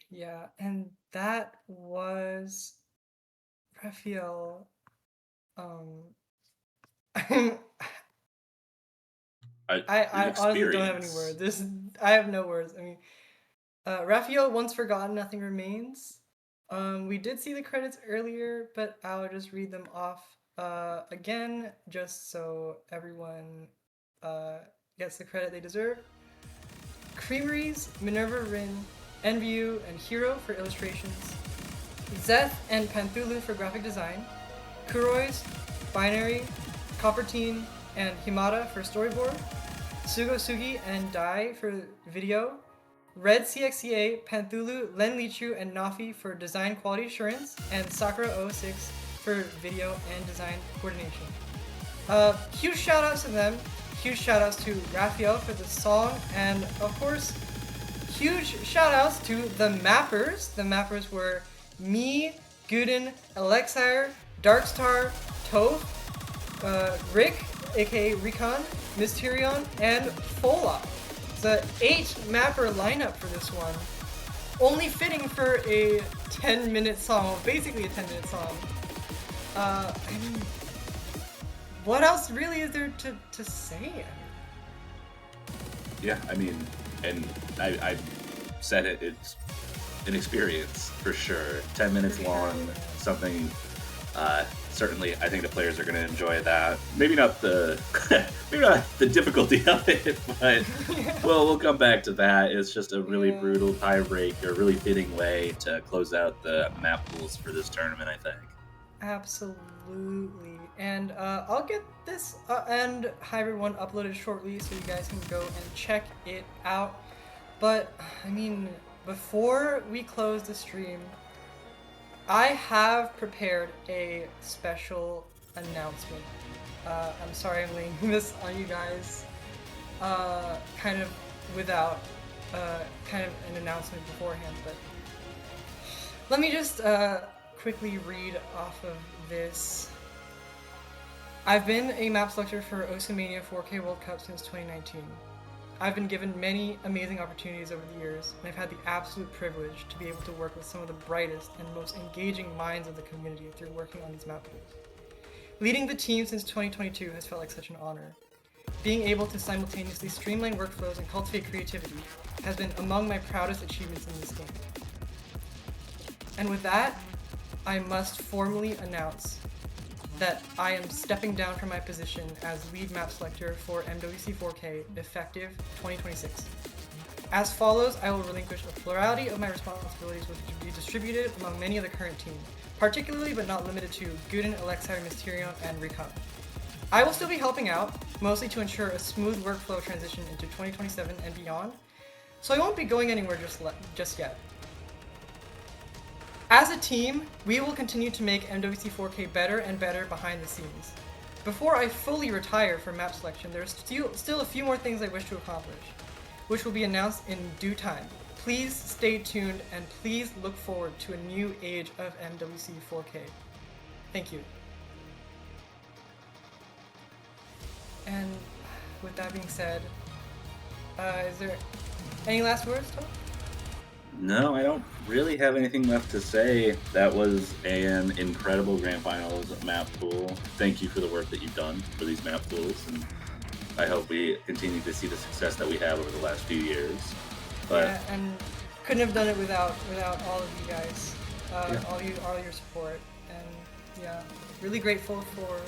Yeah, and that was Raphael. I honestly don't have any words. I have no words. I mean, Raphael, Once Forgotten, Nothing Remains. We did see the credits earlier, but I'll just read them off again, just so everyone gets the credit they deserve. Creameries, Minerva Rin, Envyu, and Hero for illustrations. Zeth and Panthulu for graphic design. Kuroi's, Binary, Copperteen, and Himada for storyboard. Sugosugi and Dai for video. Red CXCA, Panthulu, Len Lichu, and Nafi for design quality assurance. And Sakura06 for video and design coordination. Huge shout outs to them. Huge shout outs to Raphael for the song. And of course, huge shout outs to the mappers. The mappers were me, Guden, Alexire, Darkstar, Toph, Rick, aka Recon, Mysterion, and Fola. It's an 8-mapper lineup for this one. Only fitting for a 10-minute song, well, basically a 10-minute song. I mean, what else really is there to say? Yeah, I mean, and I said it, it's an experience for sure. 10 minutes long, something, certainly I think the players are going to enjoy that. Maybe not the difficulty of it, but well, we'll come back to that. It's just a really brutal tiebreaker, a really fitting way to close out the map pools for this tournament, I think. Absolutely. And I'll get this and Hybrid 1 uploaded shortly so you guys can go and check it out. But, I mean, before we close the stream, I have prepared a special announcement. I'm sorry I'm laying this on you guys kind of without kind of an announcement beforehand, but let me just quickly read off of this. I've been a map selector for Mania 4K World Cup since 2019. I've been given many amazing opportunities over the years, and I've had the absolute privilege to be able to work with some of the brightest and most engaging minds of the community through working on these map pools. Leading the team since 2022 has felt like such an honor. Being able to simultaneously streamline workflows and cultivate creativity has been among my proudest achievements in this game. And with that, I must formally announce that I am stepping down from my position as lead map selector for MWC 4K effective 2026. As follows, I will relinquish a plurality of my responsibilities which will be distributed among many of the current team, particularly but not limited to Guden, Alexei, Mysterion, and Recon. I will still be helping out, mostly to ensure a smooth workflow transition into 2027 and beyond, so I won't be going anywhere just yet. As a team, we will continue to make MWC 4K better and better behind the scenes. Before I fully retire from map selection, there's still a few more things I wish to accomplish, which will be announced in due time. Please stay tuned and please look forward to a new age of MWC 4K. Thank you. And with that being said, is there any last words, Tom? No, I don't really have anything left to say. That was an incredible Grand Finals map pool. Thank you for the work that you've done for these map pools, and I hope we continue to see the success that we have over the last few years. But yeah, and couldn't have done it without all of you guys, all your support, and yeah, really grateful for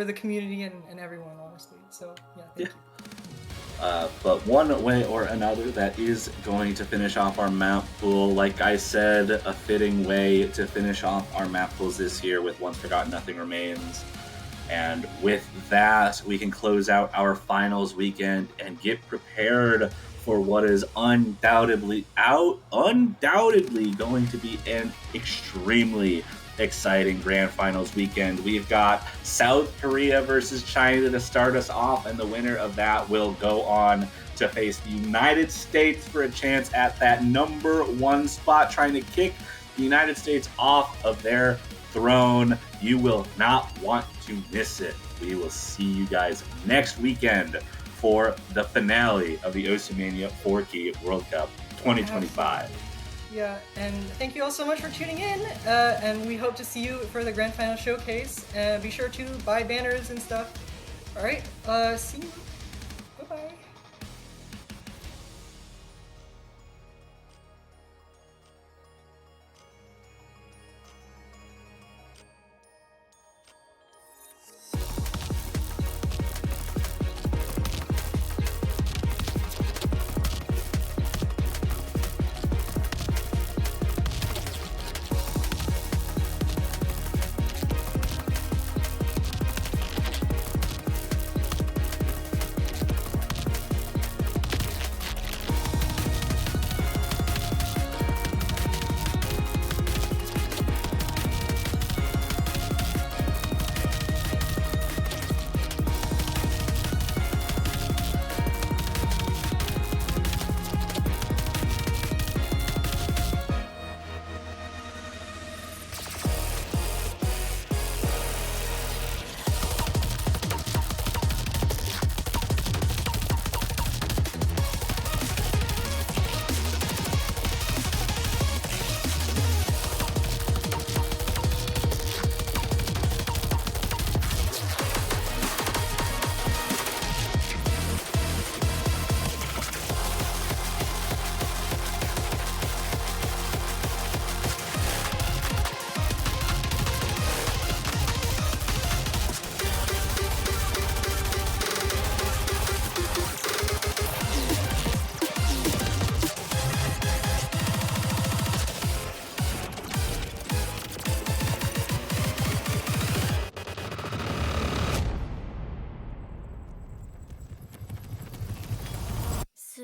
the community and everyone, honestly. So yeah, thank you. But one way or another, that is going to finish off our map pool. Like I said, a fitting way to finish off our map pools this year with Once Forgotten Nothing Remains. And with that, we can close out our finals weekend and get prepared for what is undoubtedly going to be an extremely exciting Grand Finals weekend. We've got South Korea versus China to start us off, and the winner of that will go on to face the United States for a chance at that #1 spot, trying to kick the United States off of their throne. You will not want to miss it. We will see you guys next weekend for the finale of the Mania 4K World Cup 2025. Yeah, and thank you all so much for tuning in, and we hope to see you for the Grand Final Showcase. Be sure to buy banners and stuff. Alright, see you. Bye-bye.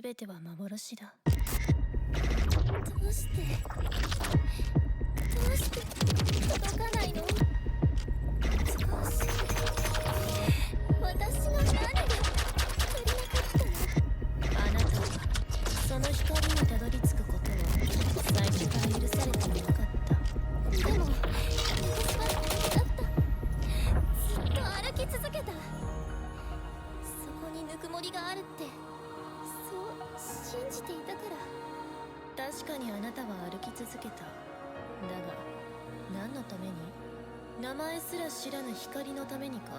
全ては幻だ。どうして届かないの？少し私の何が足りなかったの？あなたはあるってそう信じていたから。確かにあなたは歩き続けた。だが何のために？名前すら知らぬ光のためにか？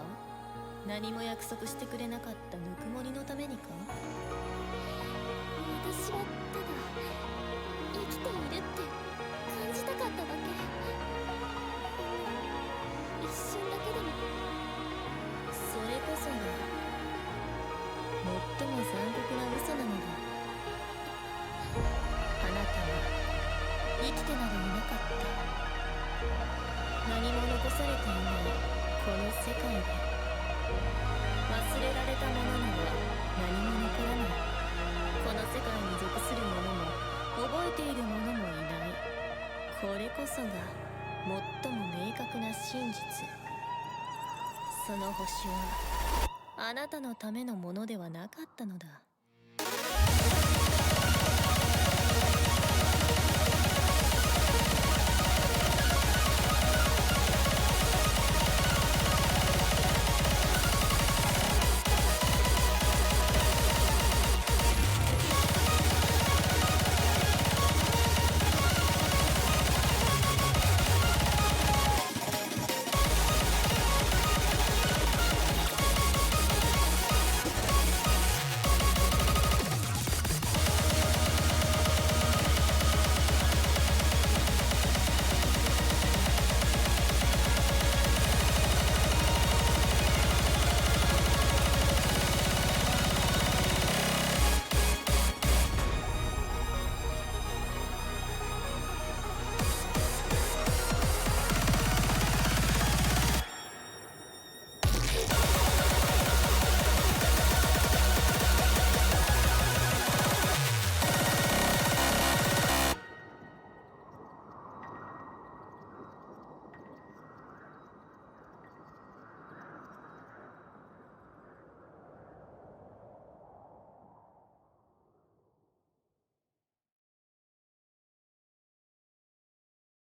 何も約束してくれなかったぬくもりのためにか？私はただ生きているって感じたかっただけ。一瞬だけでも。それこそが最も残酷な嘘なのだ。あなたは生きてなどいなかった。何も残されていないこの世界で忘れられたものには何も残らない。この世界に属する者も覚えている者もいない。これこそが最も明確な真実。その星はあなたのためのものではなかったのだ。